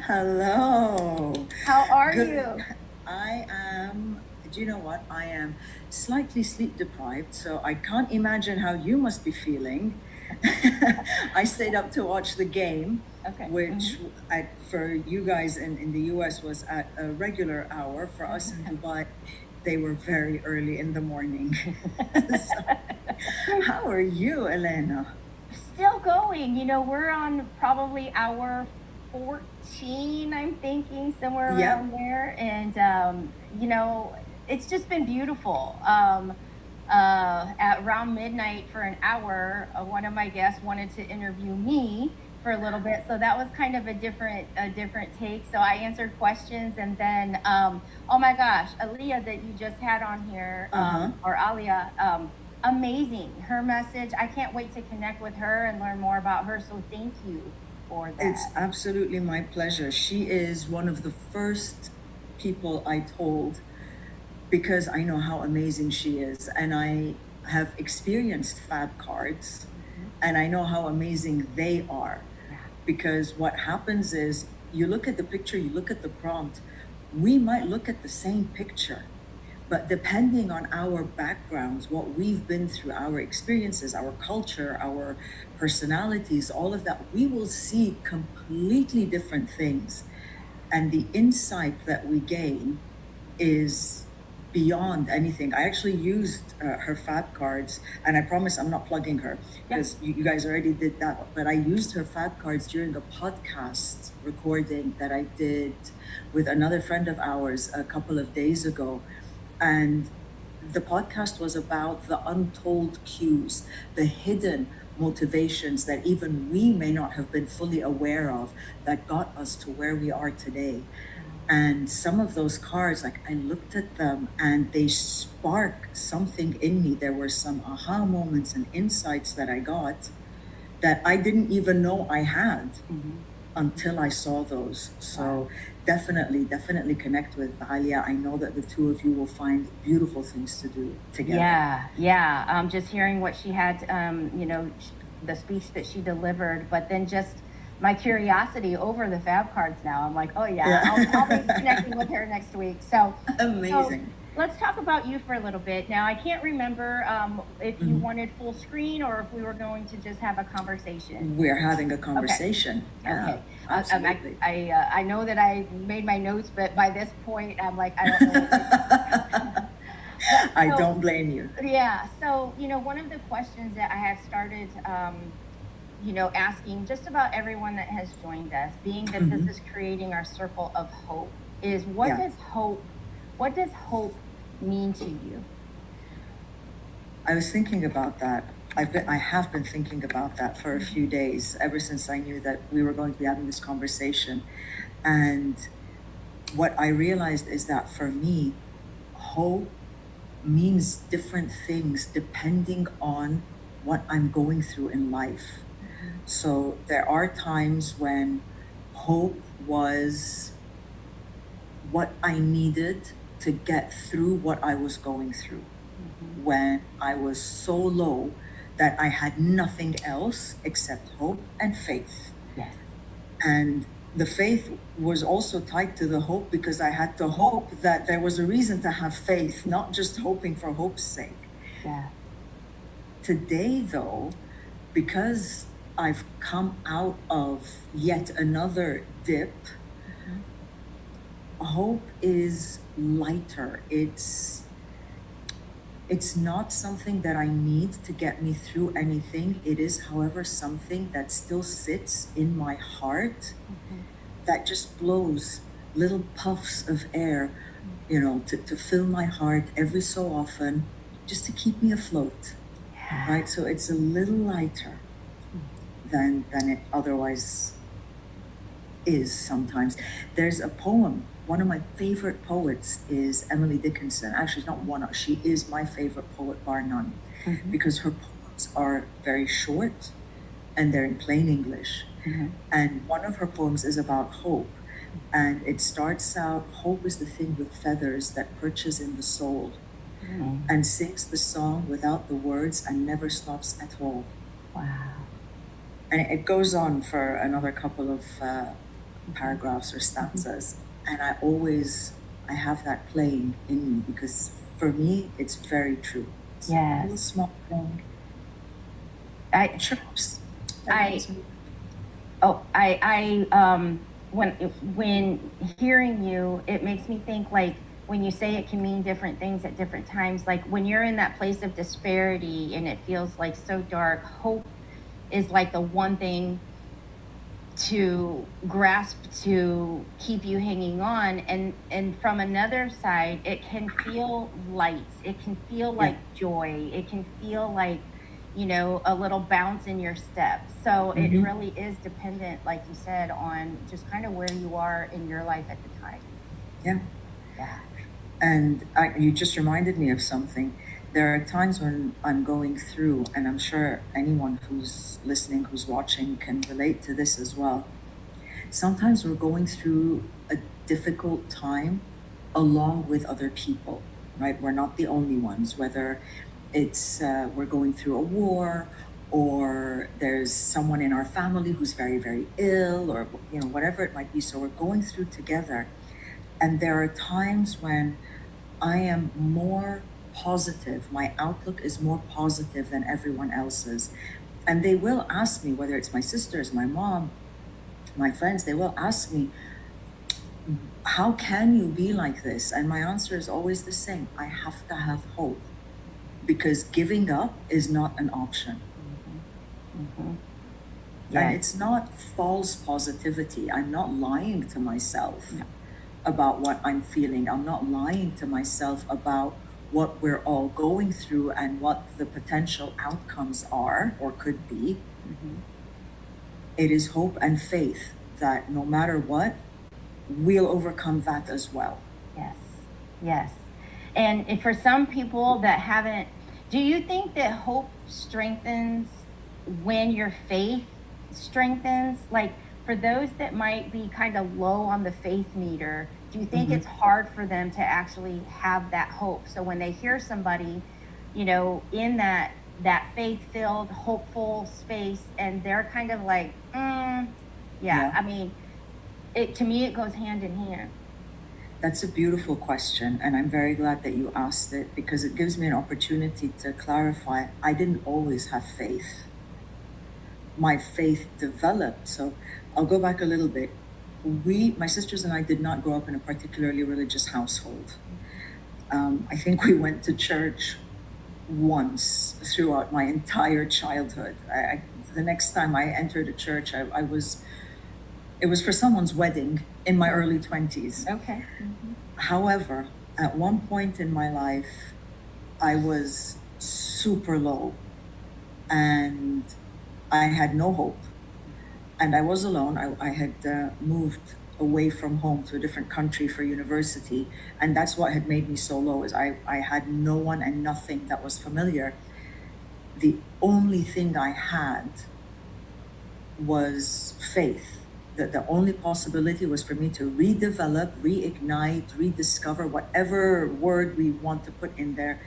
Speaker 8: Hello.
Speaker 2: How are you?
Speaker 8: I am, do you know what? I am slightly sleep deprived, so I can't imagine how you must be feeling. I stayed up to watch the game,
Speaker 2: Okay.
Speaker 8: which for you guys in the US was at a regular hour. For us in Dubai, they were very early in the morning. So, how are you, Elena?
Speaker 2: Still going. You know, we're on probably hour 14, I'm thinking, somewhere
Speaker 8: Yeah.
Speaker 2: around there. And, you know, it's just been beautiful. at around midnight for an hour, one of my guests wanted to interview me for a little bit, so that was kind of a different take. So I answered questions, and then oh my gosh, Aaliyah that you just had on here, or Alia, amazing, her message. I can't wait to connect with her and learn more about her, so thank you for that.
Speaker 8: It's absolutely my pleasure. She is one of the first people I told because I know how amazing she is, and I have experienced Fab Cards, and I know how amazing they are. Because what happens is you look at the picture, you look at the prompt, we might look at the same picture, but depending on our backgrounds, what we've been through, our experiences, our culture, our personalities, all of that, we will see completely different things. And the insight that we gain is beyond anything. I actually used her Fab Cards, and I promise I'm not plugging her because you guys already did that, but I used her Fab Cards during a podcast recording that I did with another friend of ours a couple of days ago. And the podcast was about the untold cues, the hidden motivations that even we may not have been fully aware of that got us to where we are today. And some of those cards, like I looked at them and they sparked something in me. There were some aha moments and insights that I got that I didn't even know I had until I saw those. So definitely connect with Alia. I know that the two of you will find beautiful things to do together.
Speaker 2: Yeah. Just hearing what she had, the speech that she delivered, but then just my curiosity over the Fab Cards now. I'm like, oh yeah. I'll be connecting with her next week. So
Speaker 8: amazing.
Speaker 2: So let's talk about you for a little bit. Now, I can't remember if you wanted full screen or if we were going to just have a conversation.
Speaker 8: We're having a conversation.
Speaker 2: Okay.
Speaker 8: Absolutely.
Speaker 2: I know that I made my notes, but by this point, I'm like, I don't know.
Speaker 8: I don't blame you.
Speaker 2: Yeah. So, one of the questions that I have started, asking just about everyone that has joined us, being that this is creating our circle of hope, is what does hope mean to you?
Speaker 8: I was thinking about that. I have been thinking about that for a few days, ever since I knew that we were going to be having this conversation. And what I realized is that for me, hope means different things depending on what I'm going through in life. So there are times when hope was what I needed to get through what I was going through. When I was so low that I had nothing else except hope and faith.
Speaker 2: Yes.
Speaker 8: And the faith was also tied to the hope because I had to hope that there was a reason to have faith, not just hoping for hope's sake.
Speaker 2: Yeah.
Speaker 8: Today, though, because I've come out of yet another dip, hope is lighter. It's not something that I need to get me through anything. It is, however, something that still sits in my heart that just blows little puffs of air, to fill my heart every so often, just to keep me afloat. Right? So it's a little lighter than it otherwise is sometimes. There's a poem. One of my favorite poets is Emily Dickinson. Actually, not one. She is my favorite poet, bar none, because her poems are very short and they're in plain English. And one of her poems is about hope. And it starts out, hope is the thing with feathers that perches in the soul and sings the song without the words and never stops at all.
Speaker 2: Wow.
Speaker 8: And it goes on for another couple of paragraphs or stanzas. And I have that playing in me because for me, it's very true. It's a little small thing.
Speaker 2: When hearing you, it makes me think like when you say it can mean different things at different times, like when you're in that place of disparity and it feels like so dark, hope is like the one thing to grasp to keep you hanging on. And from another side, it can feel light, it can feel like joy, it can feel like, you know, a little bounce in your step. So it really is dependent, like you said, on just kind of where you are in your life at the time.
Speaker 8: Yeah.
Speaker 2: Yeah.
Speaker 8: And you just reminded me of something. There are times when I'm going through, and I'm sure anyone who's listening, who's watching, can relate to this as well. Sometimes we're going through a difficult time along with other people, right? We're not the only ones, whether it's we're going through a war, or there's someone in our family who's very, very ill, or you know, whatever it might be. So we're going through together. And there are times when I am more positive, my outlook is more positive than everyone else's. And they will ask me, whether it's my sisters, my mom, my friends, they will ask me, how can you be like this? And my answer is always the same: I have to have hope, because giving up is not an option. And it's not false positivity. I'm not lying to myself about what I'm feeling. I'm not lying to myself about what we're all going through and what the potential outcomes are or could be. It is hope and faith that no matter what, we'll overcome that as well.
Speaker 2: Yes, yes. And for some people that haven't, do you think that hope strengthens when your faith strengthens? Like, for those that might be kind of low on the faith meter, do you think it's hard for them to actually have that hope? So when they hear somebody, you know, in that faith-filled, hopeful space, and they're kind of like,
Speaker 8: Yeah.
Speaker 2: I mean, to me, it goes hand in hand.
Speaker 8: That's a beautiful question, and I'm very glad that you asked it, because it gives me an opportunity to clarify. I didn't always have faith. My faith developed. So I'll go back a little bit. My sisters and I did not grow up in a particularly religious household. I think we went to church once throughout my entire childhood. The next time I entered a church, it was for someone's wedding in my early 20s.
Speaker 2: Okay.
Speaker 8: However, at one point in my life, I was super low and I had no hope. And I was alone. I had moved away from home to a different country for university. And that's what had made me so low, is I had no one and nothing that was familiar. The only thing I had was faith. The only possibility was for me to redevelop, reignite, rediscover, whatever word we want to put in there,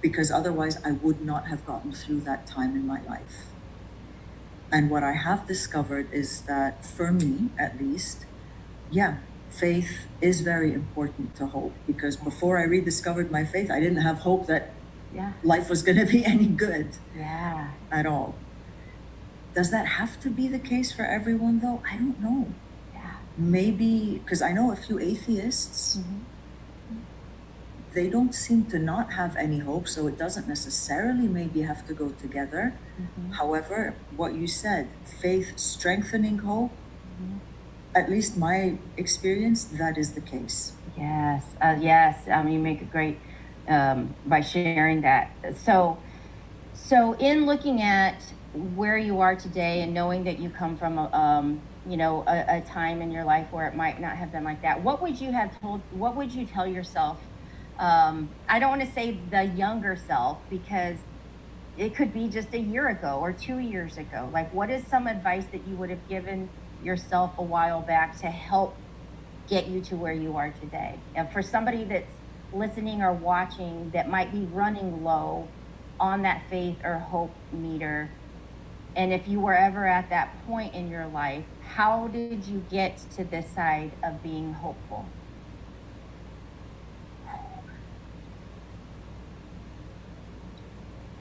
Speaker 8: because otherwise I would not have gotten through that time in my life. And what I have discovered is that, for me at least, faith is very important to hope, because before I rediscovered my faith, I didn't have hope that life was going to be any good at all. Does that have to be the case for everyone, though? I don't know. Maybe, because I know a few atheists, they don't seem to not have any hope, so it doesn't necessarily maybe have to go together. However, what you said, faith strengthening hope, at least my experience, that is the case.
Speaker 2: Yes. You make it great by sharing that. So in looking at where you are today and knowing that you come from a time in your life where it might not have been like that, what would you tell yourself? I don't want to say the younger self, because it could be just a year ago or 2 years ago. Like, what is some advice that you would have given yourself a while back to help get you to where you are today? And for somebody that's listening or watching that might be running low on that faith or hope meter, and if you were ever at that point in your life, how did you get to this side of being hopeful?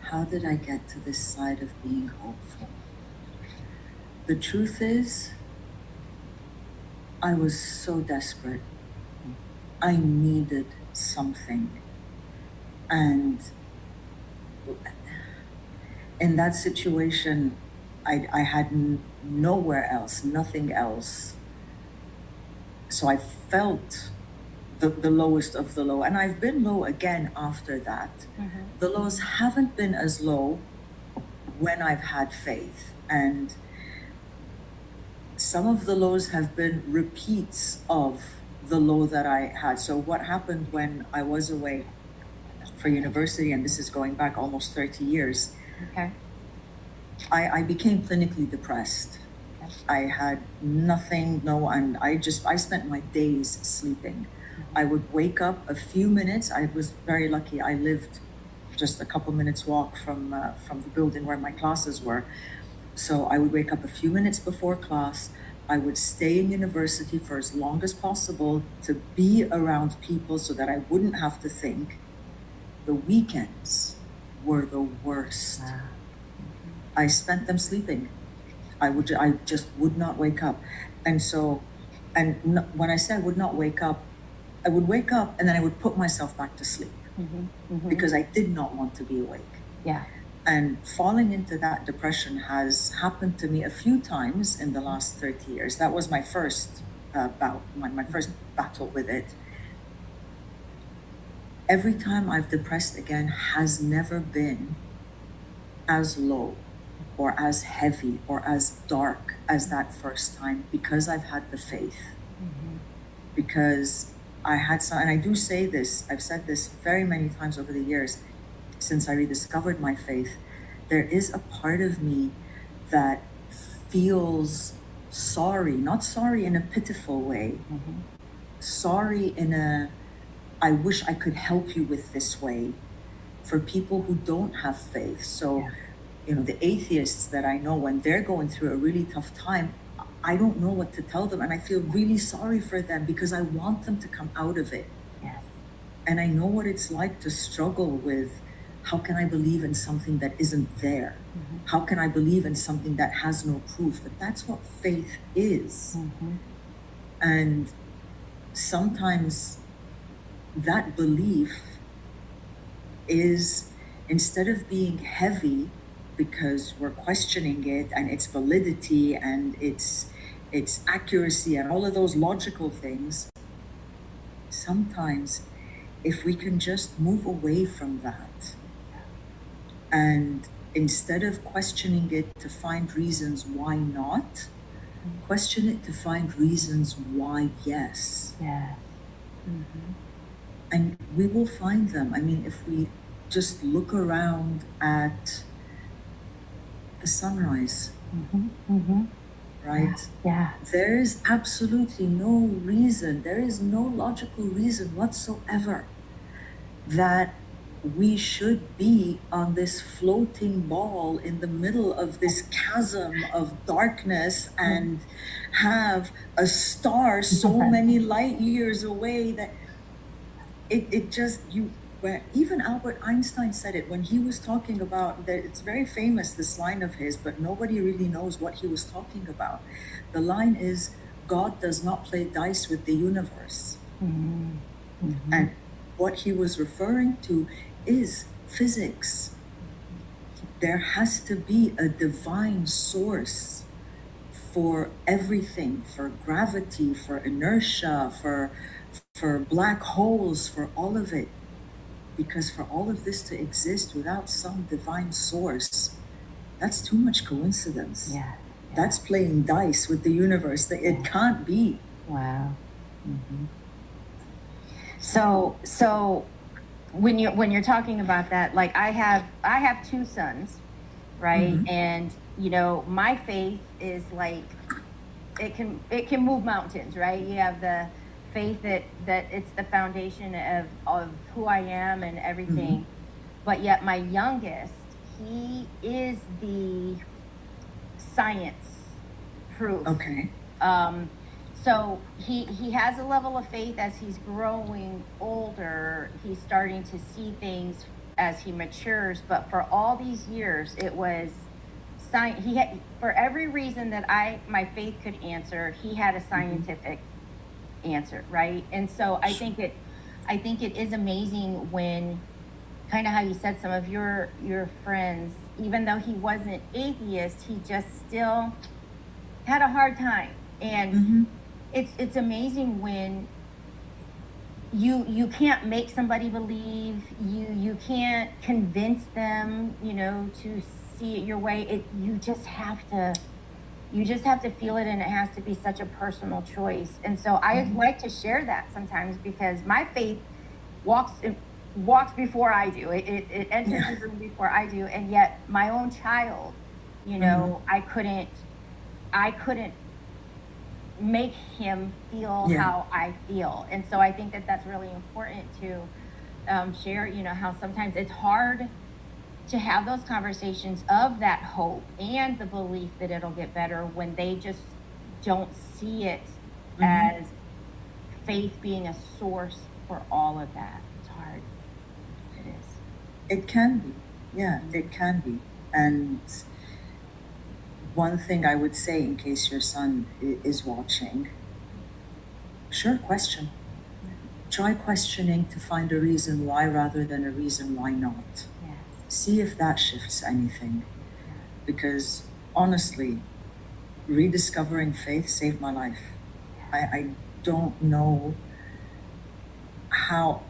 Speaker 8: How did I get to this side of being hopeful? The truth is, I was so desperate. I needed something. And in that situation, I had nowhere else, nothing else. So I felt the lowest of the low. And I've been low again after that. The lows haven't been as low when I've had faith. And some of the lows have been repeats of the low that I had. So what happened when I was away for university, and this is going back almost 30 years,
Speaker 2: Okay.
Speaker 8: I became clinically depressed. I had nothing, and I spent my days sleeping. I would wake up a few minutes. I was very lucky. I lived just a couple minutes walk from the building where my classes were. So I would wake up a few minutes before class. I would stay in university for as long as possible to be around people so that I wouldn't have to think. The weekends were the worst.
Speaker 2: Wow.
Speaker 8: I spent them sleeping. I just would not wake up. And so, when I say I would not wake up, I would wake up and then I would put myself back to sleep because I did not want to be awake.
Speaker 2: Yeah.
Speaker 8: And falling into that depression has happened to me a few times in the last 30 years. That was my first bout, my first battle with it. Every time I've depressed again has never been as low or as heavy or as dark as that first time, because I've had the faith. Because I had some, and I do say this, I've said this very many times over the years since I rediscovered my faith, there is a part of me that feels sorry, not sorry in a pitiful way, sorry in a, I wish I could help you with this way, for people who don't have faith. So, the atheists that I know, when they're going through a really tough time, I don't know what to tell them. And I feel really sorry for them because I want them to come out of it.
Speaker 2: Yes.
Speaker 8: And I know what it's like to struggle with, how can I believe in something that isn't there? How can I believe in something that has no proof? But that's what faith is. And sometimes that belief is, instead of being heavy because we're questioning it and its validity and its accuracy and all of those logical things, sometimes if we can just move away from that and instead of questioning it to find reasons why not, question it to find reasons why yes.
Speaker 2: Yeah.
Speaker 8: And we will find them. I mean, if we just look around at the sunrise, right?
Speaker 2: Yeah.
Speaker 8: There is absolutely no reason, there is no logical reason whatsoever that we should be on this floating ball in the middle of this chasm of darkness and have a star so many light years away that it just, where even Albert Einstein said it when he was talking about that. It's very famous, this line of his, but nobody really knows what he was talking about. The line is, God does not play dice with the universe. And what he was referring to is physics. There has to be a divine source for everything, for gravity, for inertia, for black holes, for all of it. Because for all of this to exist without some divine source, that's too much coincidence.
Speaker 2: Yeah.
Speaker 8: That's playing dice with the universe. That it can't be.
Speaker 2: Wow. So when you're talking about that, like I have two sons, right? And my faith is like it can move mountains, right? You have the faith that it's the foundation of who I am and everything. But yet my youngest, he is the science proof.
Speaker 8: Okay.
Speaker 2: So he has a level of faith. As he's growing older, he's starting to see things as he matures. But for all these years, it was science. He had, for every reason that my faith could answer, he had a scientific answer, right? And so I think it is amazing when, kind of how you said, some of your friends even though he wasn't atheist, he just still had a hard time. And
Speaker 8: Mm-hmm.
Speaker 2: it's amazing when you can't make somebody believe, you can't convince them, you know, to see it your way. You just have to feel it, and it has to be such a personal choice. And so I like to share that sometimes, because my faith walks before I do. It enters the room before I do, and yet my own child, you know, I couldn't make him feel
Speaker 8: Yeah.
Speaker 2: how I feel. And so I think that that's really important to share, you know, how sometimes it's hard to have those conversations of that hope and the belief that it'll get better when they just don't see it as faith being a source for all of that. It's hard. It is.
Speaker 8: It can be. Yeah, it can be. And one thing I would say, in case your son is watching, sure, question. Try questioning to find a reason why rather than a reason why not.
Speaker 2: Yes.
Speaker 8: See if that shifts anything. Because honestly, rediscovering faith saved my life. I don't know how.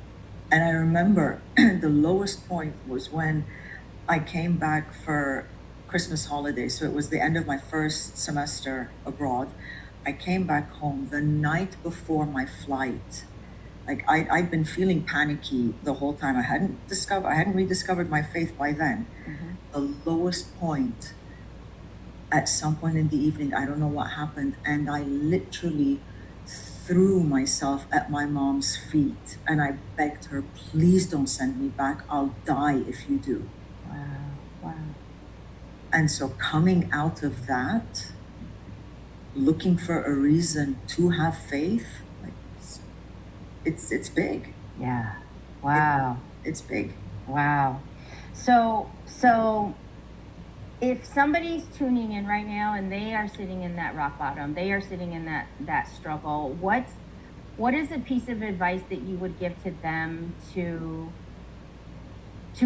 Speaker 8: And I remember the lowest point was when I came back for Christmas holiday. So it was the end of my first semester abroad. I came back home the night before my flight. Like I'd been feeling panicky the whole time. I hadn't rediscovered my faith by then. The lowest point, at some point in the evening, I don't know what happened, and I literally threw myself at my mom's feet and I begged her, please don't send me back. I'll die if you do.
Speaker 2: Wow.
Speaker 8: And so coming out of that, looking for a reason to have faith, like it's big.
Speaker 2: Yeah. Wow.
Speaker 8: It's big.
Speaker 2: Wow. So if somebody's tuning in right now and they are sitting in that rock bottom, they are sitting in that struggle, what is a piece of advice that you would give to them to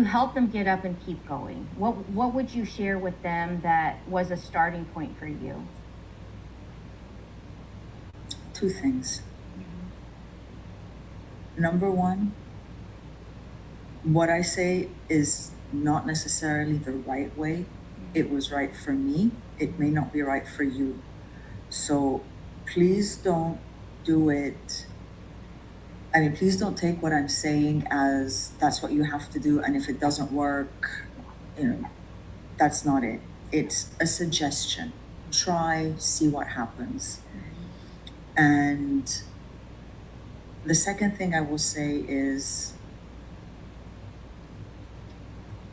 Speaker 2: help them get up and keep going? What would you share with them that was a starting point for you?
Speaker 8: Two things. Number one, what I say is not necessarily the right way. It was right for me. It may not be right for you. So please don't do it. I mean, please don't take what I'm saying as that's what you have to do. And if it doesn't work, you know, that's not it. It's a suggestion. Try, see what happens. And the second thing I will say is,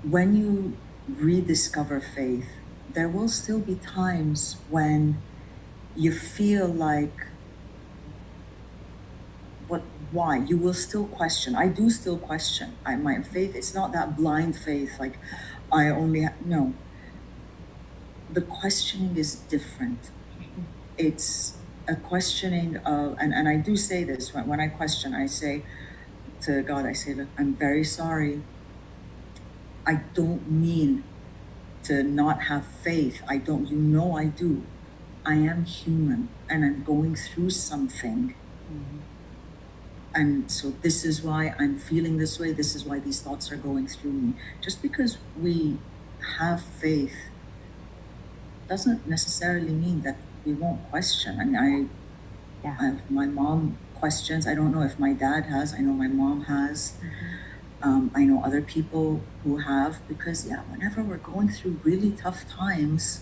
Speaker 8: when you rediscover faith, there will still be times when you feel like, why? You will still question. I do still question. My faith, it's not that blind faith, like I only no. The questioning is different. It's a questioning of, and I do say this, when I question, I say to God, I say, look, I'm very sorry. I don't mean to not have faith. I don't, you know I do. I am human and I'm going through something. And so this is why I'm feeling this way. This is why these thoughts are going through me. Just because we have faith doesn't necessarily mean that we won't question. I mean, my mom questions. I don't know if my dad has. I know my mom has. I know other people who have, because whenever we're going through really tough times,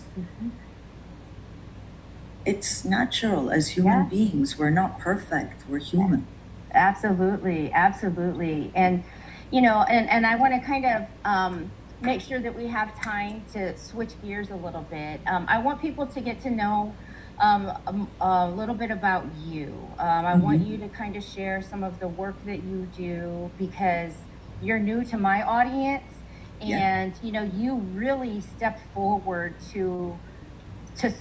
Speaker 8: it's natural as human beings. We're not perfect. We're human.
Speaker 2: Absolutely. And, you know, and I want to kind of make sure that we have time to switch gears a little bit. I want people to get to know a little bit about you. I want you to kind of share some of the work that you do, because you're new to my audience, and you know, you really stepped forward to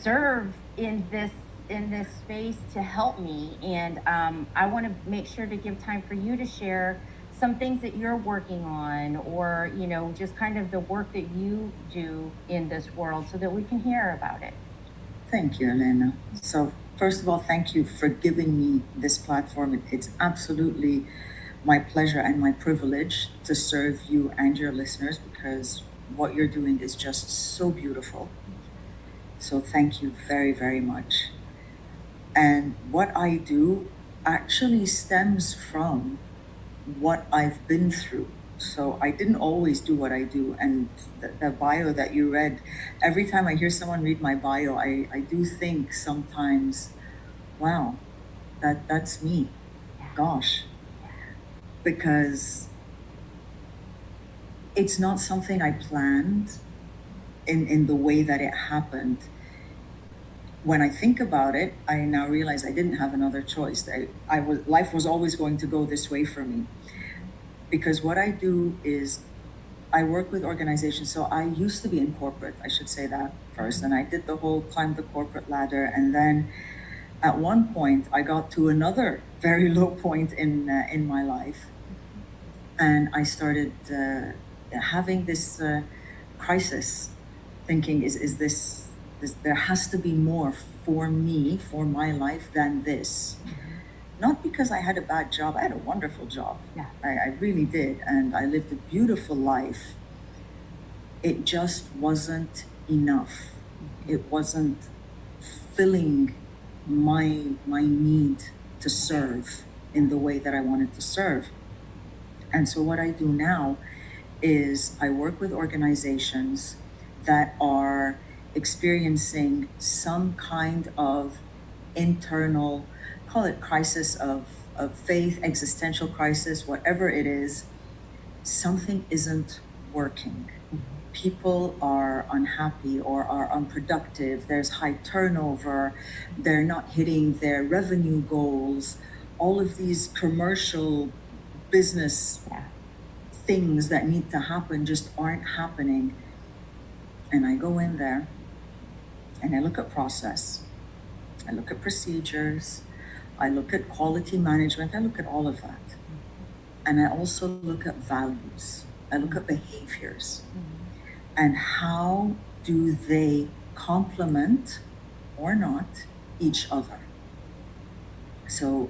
Speaker 2: serve in this space to help me, and I want to make sure to give time for you to share some things that you're working on, or, you know, just kind of the work that you do in this world so that we can hear about it.
Speaker 8: Thank you, Elena. So, first of all, thank you for giving me this platform. It's absolutely my pleasure and my privilege to serve you and your listeners, because what you're doing is just so beautiful. So, thank you very, very much. And what I do actually stems from what I've been through. So I didn't always do what I do. And the bio that you read, every time I hear someone read my bio, I do think sometimes, wow, that's me. Gosh. Because it's not something I planned in the way that it happened. When I think about it, I now realize I didn't have another choice. Life was always going to go this way for me. Because what I do is I work with organizations. So I used to be in corporate, I should say that first. And I did the whole climb the corporate ladder. And then at one point, I got to another very low point in my life. And I started having this crisis, thinking, is this, there has to be more for me, for my life than this. Not because I had a bad job. I had a wonderful job.
Speaker 2: Yeah.
Speaker 8: I really did. And I lived a beautiful life. It just wasn't enough. It wasn't filling my need to serve in the way that I wanted to serve. And so what I do now is I work with organizations that are experiencing some kind of internal, call it crisis of faith, existential crisis, whatever it is. Something isn't working. People are unhappy or are unproductive. There's high turnover. They're not hitting their revenue goals. All of these commercial business things that need to happen just aren't happening. And I go in there and I look at process. I look at procedures. I look at quality management. I look at all of that. And I also look at values. I look at behaviors. And how do they complement or not each other? So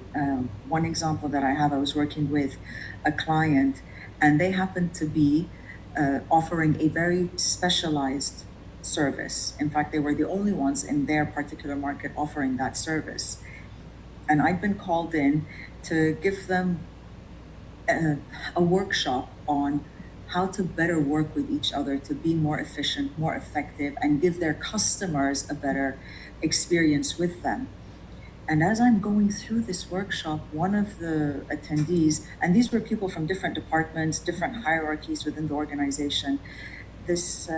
Speaker 8: one example that I have, I was working with a client, and they happened to be offering a very specialized service. In fact, they were the only ones in their particular market offering that service. And I'd been called in to give them a workshop on how to better work with each other to be more efficient, more effective, and give their customers a better experience with them. And as I'm going through this workshop, one of the attendees, and these were people from different departments, different hierarchies within the organization, this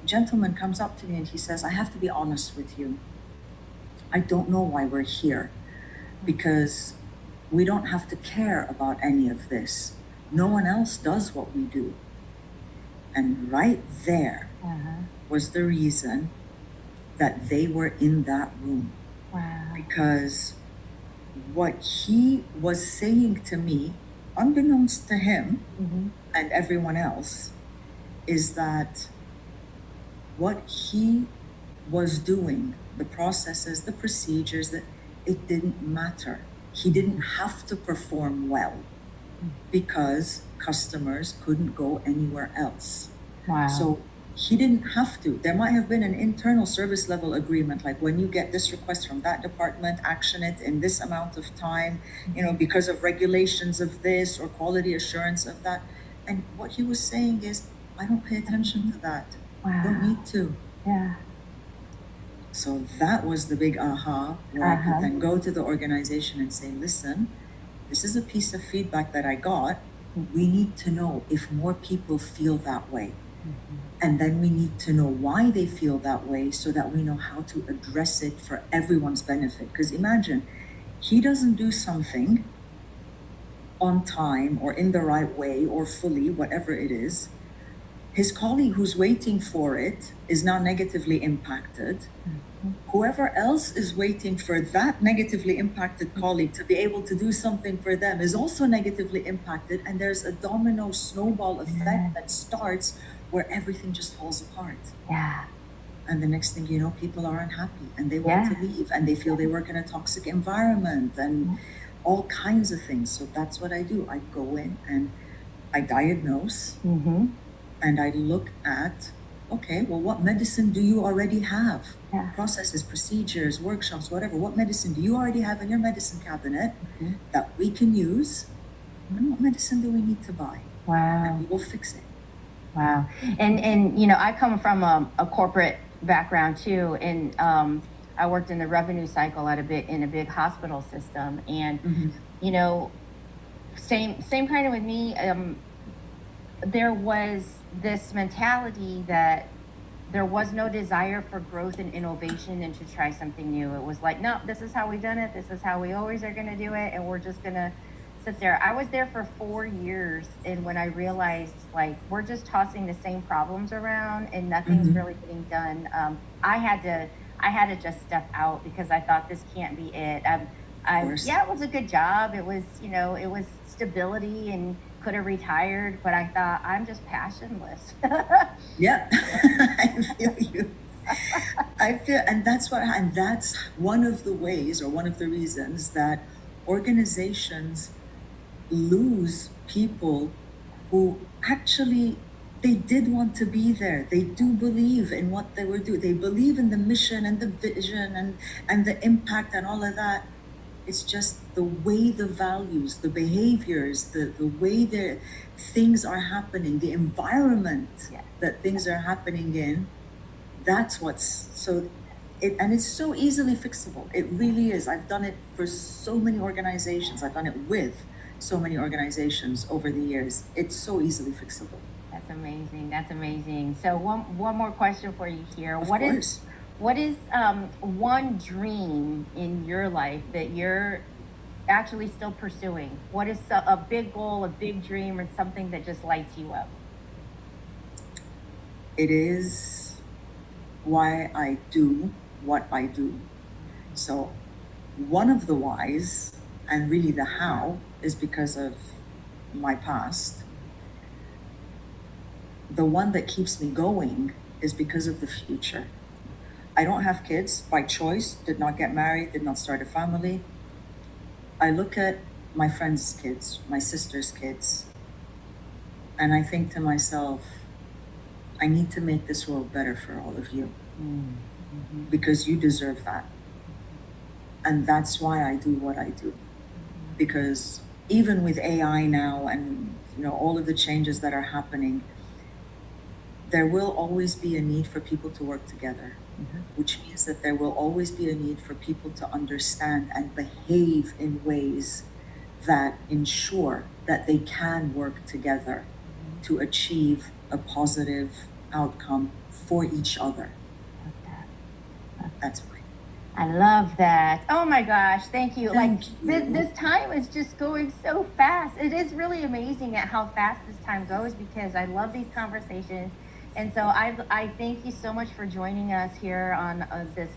Speaker 8: gentleman comes up to me and he says, I have to be honest with you. I don't know why we're here, because we don't have to care about any of this. No one else does what we do. And right there was the reason that they were in that room.
Speaker 2: Wow.
Speaker 8: Because what he was saying to me, unbeknownst to him and everyone else, is that what he was doing, the processes, the procedures, that it didn't matter. He didn't have to perform well because customers couldn't go anywhere else.
Speaker 2: Wow.
Speaker 8: So he didn't have to. There might have been an internal service level agreement, like when you get this request from that department, action it in this amount of time, because of regulations of this or quality assurance of that. And what he was saying is, I don't pay attention to that.
Speaker 2: Wow.
Speaker 8: I don't need to.
Speaker 2: Yeah.
Speaker 8: So that was the big aha, where I could then go to the organization and say, listen, this is a piece of feedback that I got. We need to know if more people feel that way. And then we need to know why they feel that way so that we know how to address it for everyone's benefit. Because imagine, he doesn't do something on time or in the right way or fully, whatever it is. his colleague who's waiting for it is now negatively impacted. Whoever else is waiting for that negatively impacted colleague to be able to do something for them is also negatively impacted, and there's a domino snowball effect that starts where everything just falls apart.
Speaker 2: Yeah.
Speaker 8: And the next thing you know, people are unhappy and they want to leave and they feel they work in a toxic environment and all kinds of things. So that's what I do. I go in and I diagnose and I look at, okay, well, what medicine do you already have?
Speaker 2: Yeah.
Speaker 8: Processes, procedures, workshops, whatever. What medicine do you already have in your medicine cabinet that we can use? And what medicine do we need to buy?
Speaker 2: Wow.
Speaker 8: And we will fix it.
Speaker 2: Wow. And you know, I come from a corporate background too, and I worked in the revenue cycle in a big hospital system, and you know, same kind of with me. There was this mentality that there was no desire for growth and innovation and to try something new. It was like, no, this is how we've done it. This is how we always are going to do it, and we're just going to sit there. I was there for 4 years, and when I realized like we're just tossing the same problems around and nothing's really getting done, I had to just step out because I thought this can't be it. Yeah, it was a good job. It was, you know, it was stability and could have retired, but I thought I'm just passionless.
Speaker 8: Yeah, I feel you. And that's one of the ways or one of the reasons that organizations lose people who actually they did want to be there. They do believe in what they were doing. They believe in the mission and the vision and the impact and all of that. It's just the way the values, the behaviors, the way the things are happening, the environment that things are happening in, that's what's so and it's so easily fixable. It really is. I've done it for so many organizations. I've done it with so many organizations over the years. It's so easily fixable.
Speaker 2: That's amazing. That's amazing. So one more question for you here.
Speaker 8: Of course.
Speaker 2: What is one dream in your life that you're actually still pursuing? What is a big goal, a big dream, or something that just lights you up?
Speaker 8: It is why I do what I do. So one of the whys, and really the how, is because of my past. The one that keeps me going is because of the future. I don't have kids by choice, did not get married, did not start a family. I look at my friends' kids, my sister's kids, and I think to myself, I need to make this world better for all of you because you deserve that. And that's why I do what I do. Because even with AI now and all of the changes that are happening, there will always be a need for people to work together, which means that there will always be a need for people to understand and behave in ways that ensure that they can work together to achieve a positive outcome for each other. That's why.
Speaker 2: I love that. Oh my gosh, thank you.
Speaker 8: Thank you.
Speaker 2: This time is just going so fast. It is really amazing at how fast this time goes because I love these conversations. And so I thank you so much for joining us here on this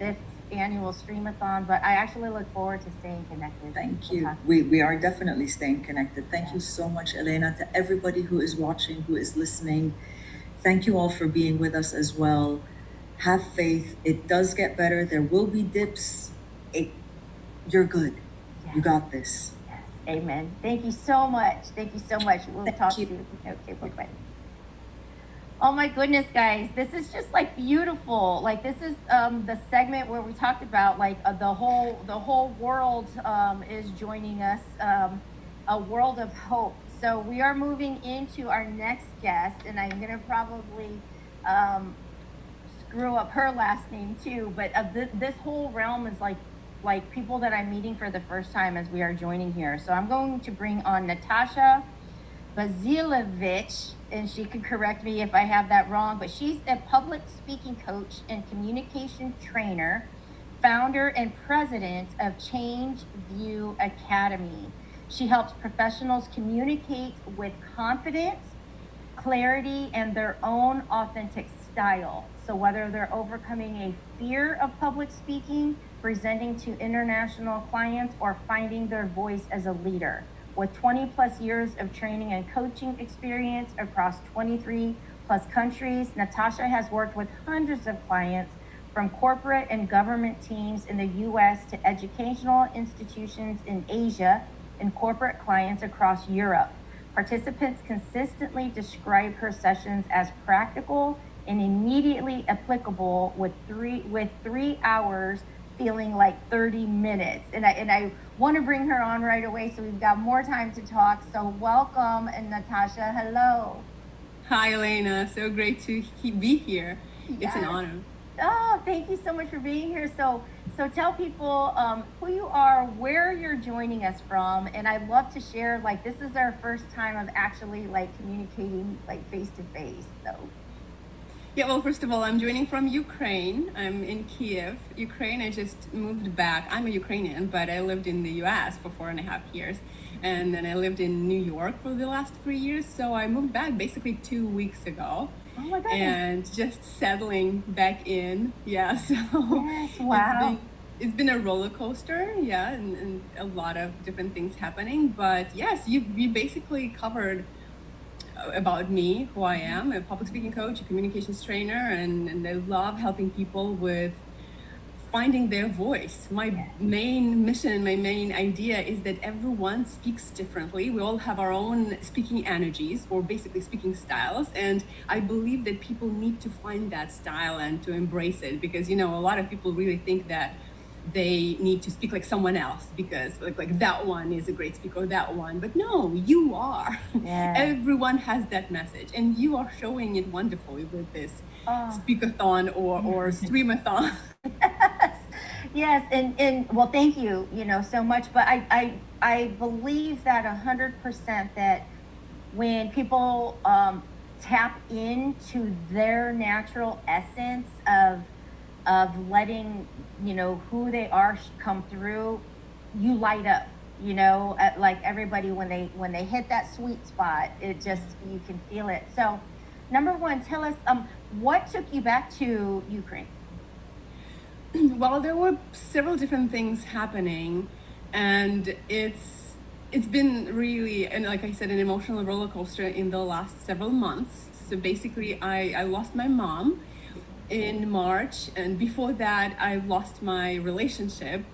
Speaker 2: 5th annual Streamathon, but I actually look forward to staying connected.
Speaker 8: Thank you. We are definitely staying connected. Thank you so much, Elena, to everybody who is watching, who is listening. Thank you all for being with us as well. Have faith. It does get better. There will be dips. You're good.
Speaker 2: Yes.
Speaker 8: You got this.
Speaker 2: Yes. Amen. Thank you so much. Thank you so much. We'll talk
Speaker 8: you.
Speaker 2: soon. Okay, bye-bye. Oh my goodness, guys, this is just like beautiful. Like this is the segment where we talked about like the whole world is joining us, a world of hope. So we are moving into our next guest, and I'm gonna probably screw up her last name too. But this whole realm is like people that I'm meeting for the first time as we are joining here. So I'm going to bring on Natasha Bazilevich, and she can correct me if I have that wrong, but she's a public speaking coach and communication trainer, founder and president of Change View Academy. She helps professionals communicate with confidence, clarity, and their own authentic style. So whether they're overcoming a fear of public speaking, presenting to international clients, or finding their voice as a leader. With 20 plus years of training and coaching experience across 23 plus countries, Natasha has worked with hundreds of clients from corporate and government teams in the US to educational institutions in Asia and corporate clients across Europe. Participants consistently describe her sessions as practical and immediately applicable, with 3 hours feeling like 30 minutes. And I want to bring her on right away so we've got more time to talk. So welcome, and Natasha, hello.
Speaker 9: Hi, Elena. So great to be here. It's an
Speaker 2: Yes.
Speaker 9: honor.
Speaker 2: Oh, thank you so much for being here. So tell people who you are, where you're joining us from, and I'd love to share. Like, this is our first time of actually like communicating like face to face. So
Speaker 9: Yeah, well, first of all, I'm joining from Ukraine. I'm in Kiev, Ukraine. I just moved back. I'm a Ukrainian, but I lived in the US for 4.5 years. And then I lived in New York for the last 3 years. So I moved back basically 2 weeks ago.
Speaker 2: oh my goodness.
Speaker 9: And just settling back in. Yeah, so
Speaker 2: Yes, wow.
Speaker 9: it's been a roller coaster, yeah, and a lot of different things happening. But yes, you basically covered about me, who I am, a public speaking coach, a communications trainer, and I love helping people with finding their voice. My main mission, my main idea is that everyone speaks differently. We all have our own speaking energies, or basically speaking styles. And I believe that people need to find that style and to embrace it, because, you know, a lot of people really think that they need to speak like someone else because like that one is a great speaker, or that one. But no, you are.
Speaker 2: Yeah.
Speaker 9: Everyone has that message, and you are showing it wonderfully with this
Speaker 2: Oh.
Speaker 9: speakathon or streamathon.
Speaker 2: Yes, and well, thank you, so much. But I believe that 100% that when people tap into their natural essence of letting who they are come through, you light up. Like everybody when they hit that sweet spot, it just, you can feel it. So, number one, tell us what took you back to Ukraine.
Speaker 9: Well, there were several different things happening, and it's been really, and like I said, an emotional roller coaster in the last several months. So basically, I lost my mom in March, and before that, I lost my relationship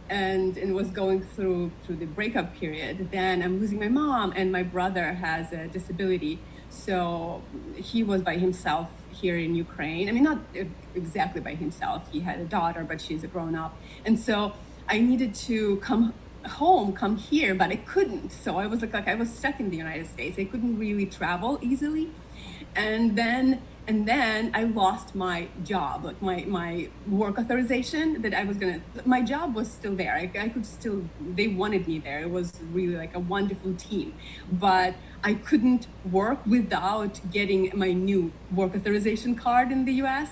Speaker 9: and was going through the breakup period. Then I'm losing my mom, and my brother has a disability, so he was by himself here in Ukraine. I mean, not exactly by himself. He had a daughter, but she's a grown up. And so I needed to come here, but I couldn't. So I was like I was stuck in the United States. I couldn't really travel easily. And then I lost my job, like my work authorization that I was my job was still there. I could still, they wanted me there. It was really like a wonderful team, but I couldn't work without getting my new work authorization card in the US.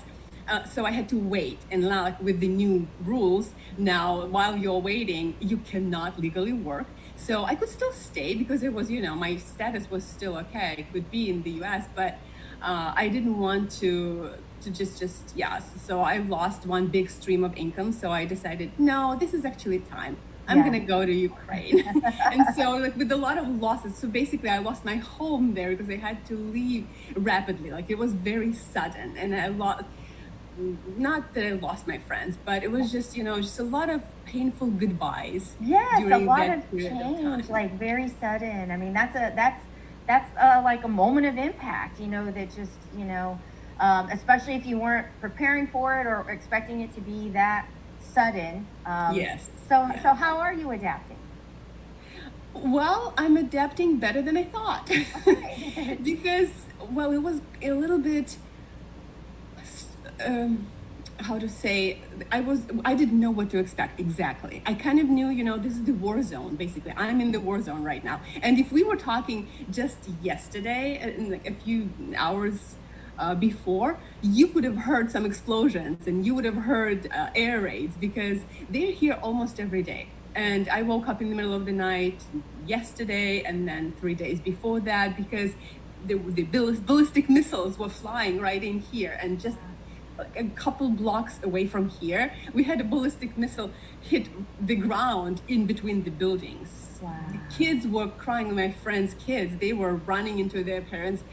Speaker 9: So I had to wait, and now, like, with the new rules, now while you're waiting, you cannot legally work. So I could still stay because it was, my status was still okay. I could be in the US, but I didn't want to just so I lost one big stream of income. So I decided, no, this is actually time. I'm
Speaker 2: Yeah.
Speaker 9: gonna go to Ukraine. And so, like, with a lot of losses, so basically I lost my home there because I had to leave rapidly. Like, it was very sudden, and I lost, not that I lost my friends, but it was just, just a lot of painful goodbyes.
Speaker 2: Yes, a
Speaker 9: during
Speaker 2: lot
Speaker 9: that
Speaker 2: of
Speaker 9: period of
Speaker 2: change,
Speaker 9: time.
Speaker 2: like very sudden. I mean, that's like a moment of impact, that just, especially if you weren't preparing for it or expecting it to be that sudden.
Speaker 9: Yes.
Speaker 2: So
Speaker 9: Yeah.
Speaker 2: how are you adapting?
Speaker 9: Well, I'm adapting better than I thought. Because, well, it was a little bit, how to say, I didn't know what to expect exactly. I kind of knew, this is the war zone, basically. I'm in the war zone right now. And if we were talking just yesterday, like a few hours before, you would have heard some explosions, and you would have heard air raids, because they're here almost every day. And I woke up in the middle of the night yesterday, and then 3 days before that, because ballistic missiles were flying right in here, and just a couple blocks away from here, we had a ballistic missile hit the ground in between the buildings.
Speaker 2: Wow.
Speaker 9: The kids were crying, my friends' kids, they were running into their parents'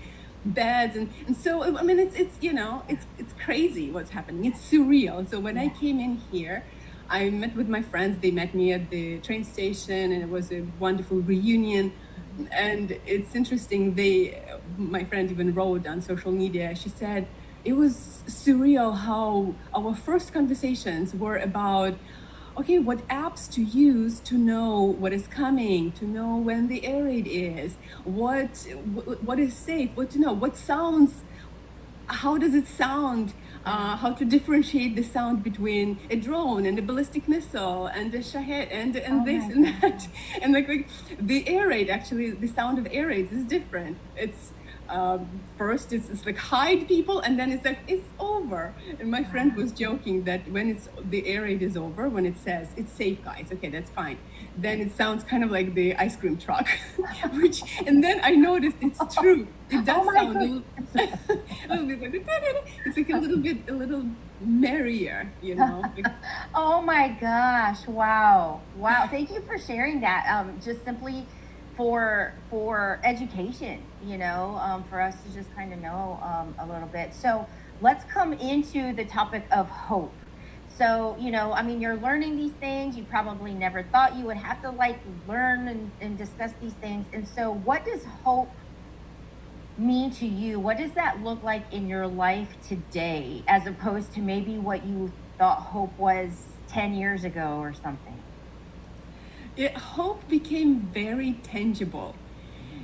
Speaker 9: beds, and so I mean it's you know it's crazy what's happening. It's surreal. So when I came in here, I met with my friends. They met me at the train station, and it was a wonderful reunion. And it's interesting. My friend even wrote on social media. She said it was surreal how our first conversations were about, okay, what apps to use to know what is coming, to know when the air raid is, what is safe, what to know, what sounds, how does it sound, how to differentiate the sound between a drone and a ballistic missile and a Shahed and this and that. And like the air raid, actually, the sound of air raids is different. It's first it's like hide people, and then it's like it's over. And my friend was joking that when the air raid is over, when it says it's safe, guys, okay, that's fine, then it sounds kind of like the ice cream truck, and then I noticed it's true. It does sound a little bit like it's like a little merrier, you know.
Speaker 2: Oh my gosh! Wow! Thank you for sharing that. Just simply for education, you know, for us to just kind of know a little bit. So let's come into the topic of hope. So, you know, I mean, you're learning these things. You probably never thought you would have to like learn and discuss these things. And so what does hope mean to you? What does that look like in your life today, as opposed to maybe what you thought hope was 10 years ago or something?
Speaker 9: Hope became very tangible.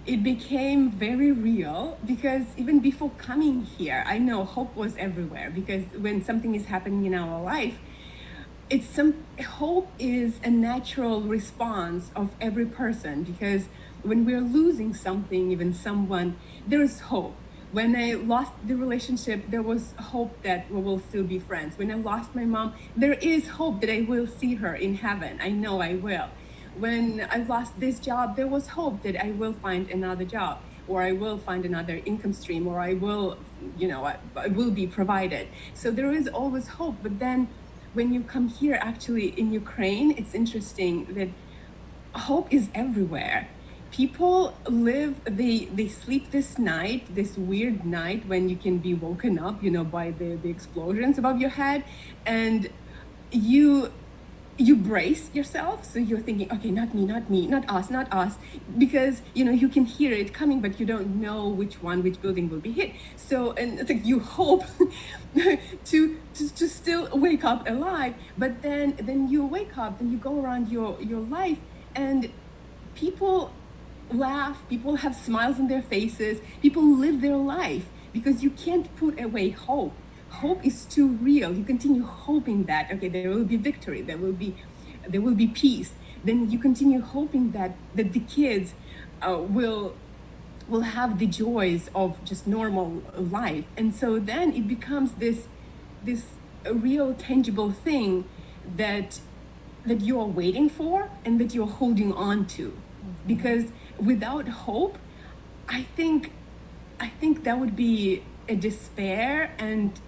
Speaker 9: It became very real, because even before coming here, I know hope was everywhere, because when something is happening in our life, hope is a natural response of every person, because when we're losing something, even someone, there is hope. When I lost the relationship, there was hope that we will still be friends. When I lost my mom, there is hope that I will see her in heaven. I know I will. When I lost this job, there was hope that I will find another job, or I will find another income stream, or I will, you know, I will be provided. So there is always hope. But then when you come here, actually in Ukraine, it's interesting that hope is everywhere. People they sleep this night, this weird night when you can be woken up, you know, by the explosions above your head, and you brace yourself. So you're thinking, okay, not me, not us, because, you know, you can hear it coming, but you don't know which building will be hit. So, and it's like you hope to still wake up alive, but then you wake up and you go around your life, and people laugh, people have smiles on their faces, people live their life, because you can't put away hope. Hope is too real. You continue hoping that, okay, there will be victory, there will be peace. Then you continue hoping that the kids will have the joys of just normal life. And so then it becomes this real tangible thing that you are waiting for and that you're holding on to. Because without hope, I think that would be a despair and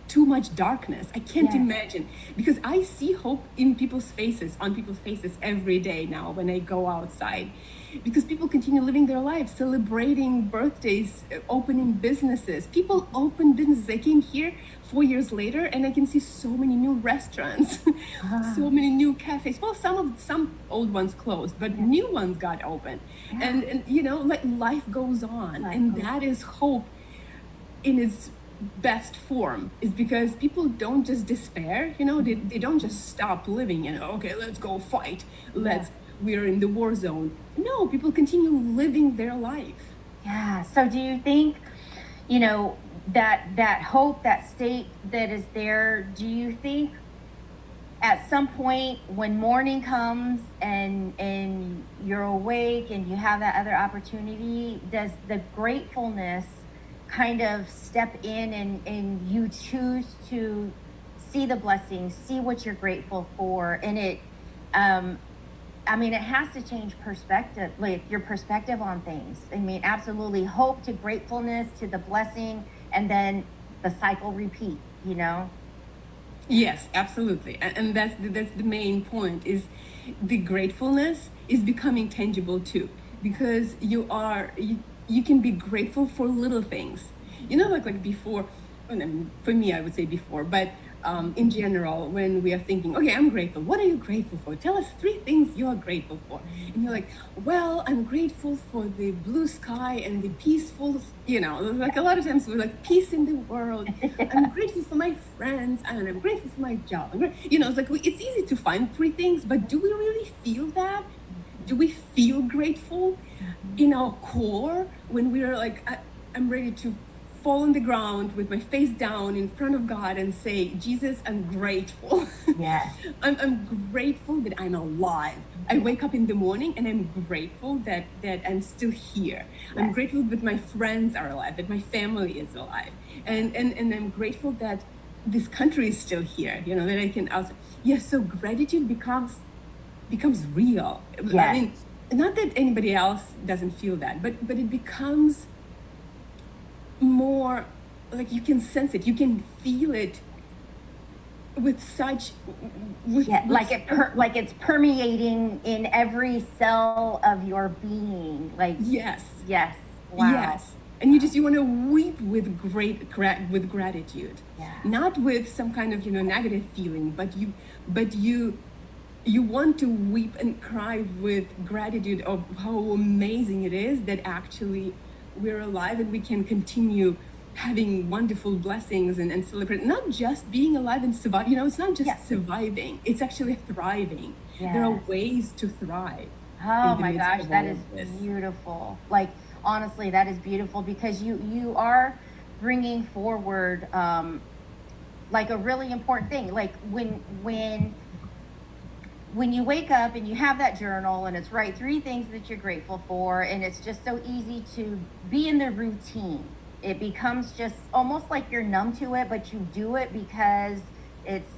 Speaker 9: too much darkness. I can't imagine, because I see hope on people's faces every day now when I go outside, because people continue living their lives, celebrating birthdays, opening businesses. People open businesses. I came here 4 years later, and I can see so many new restaurants, so many new cafes. Well, some old ones closed, but new ones got open. And you know, like life goes on, and that is hope in its best form, is because people don't just despair, you know, they don't just stop living, you know, okay, let's go fight, we're in the war zone. No, people continue living their life.
Speaker 2: Yeah. So do you think, you know, that hope, that state that is there, do you think at some point when morning comes and you're awake and you have that other opportunity, does the gratefulness kind of step in and you choose to see the blessings, see what you're grateful for, and I mean, it has to change perspective, like your perspective on things. I mean, absolutely. Hope to gratefulness to the blessing, and then the cycle repeat, you know?
Speaker 9: Yes, absolutely. And that's the main point is the gratefulness is becoming tangible too, because you can be grateful for little things. You know, like before, well, I mean, for me, I would say before, but in general, when we are thinking, okay, I'm grateful. What are you grateful for? Tell us 3 things you are grateful for. And you're like, well, I'm grateful for the blue sky and the peaceful, you know, like a lot of times we're like, peace in the world. I'm grateful for my friends, and I'm grateful for my job. You know, it's like, it's easy to find 3 things, but do we really feel that? Do we feel grateful in our core when we are like, I'm ready to fall on the ground with my face down in front of God and say, Jesus, I'm grateful.
Speaker 2: Yes.
Speaker 9: I'm grateful that I'm alive. I wake up in the morning and I'm grateful that I'm still here. I'm
Speaker 2: Yes.
Speaker 9: grateful that my friends are alive, that my family is alive. And I'm grateful that this country is still here, you know, that I can also, so gratitude becomes real. I
Speaker 2: Yes.
Speaker 9: mean, not that anybody else doesn't feel that, but it becomes more like you can sense it, you can feel it with such
Speaker 2: Yeah, like it's permeating in every cell of your being. Like,
Speaker 9: yes,
Speaker 2: yes. Wow.
Speaker 9: yes, and you want to weep with with gratitude,
Speaker 2: Yeah.
Speaker 9: not with some kind of negative feeling, but you want to weep and cry with gratitude of how amazing it is that actually we're alive and we can continue having wonderful blessings and celebrate not just being alive and survive. It's not just
Speaker 2: Yes.
Speaker 9: surviving, it's actually thriving. There are
Speaker 2: Yes.
Speaker 9: ways to thrive.
Speaker 2: Oh
Speaker 9: in the
Speaker 2: my
Speaker 9: midst
Speaker 2: gosh,
Speaker 9: of
Speaker 2: that
Speaker 9: all
Speaker 2: is
Speaker 9: of this.
Speaker 2: beautiful. Like, honestly, that is beautiful because you are bringing forward like a really important thing. Like when you wake up and you have that journal and it's write 3 things that you're grateful for, and it's just so easy to be in the routine. It becomes just almost like you're numb to it, but you do it because it's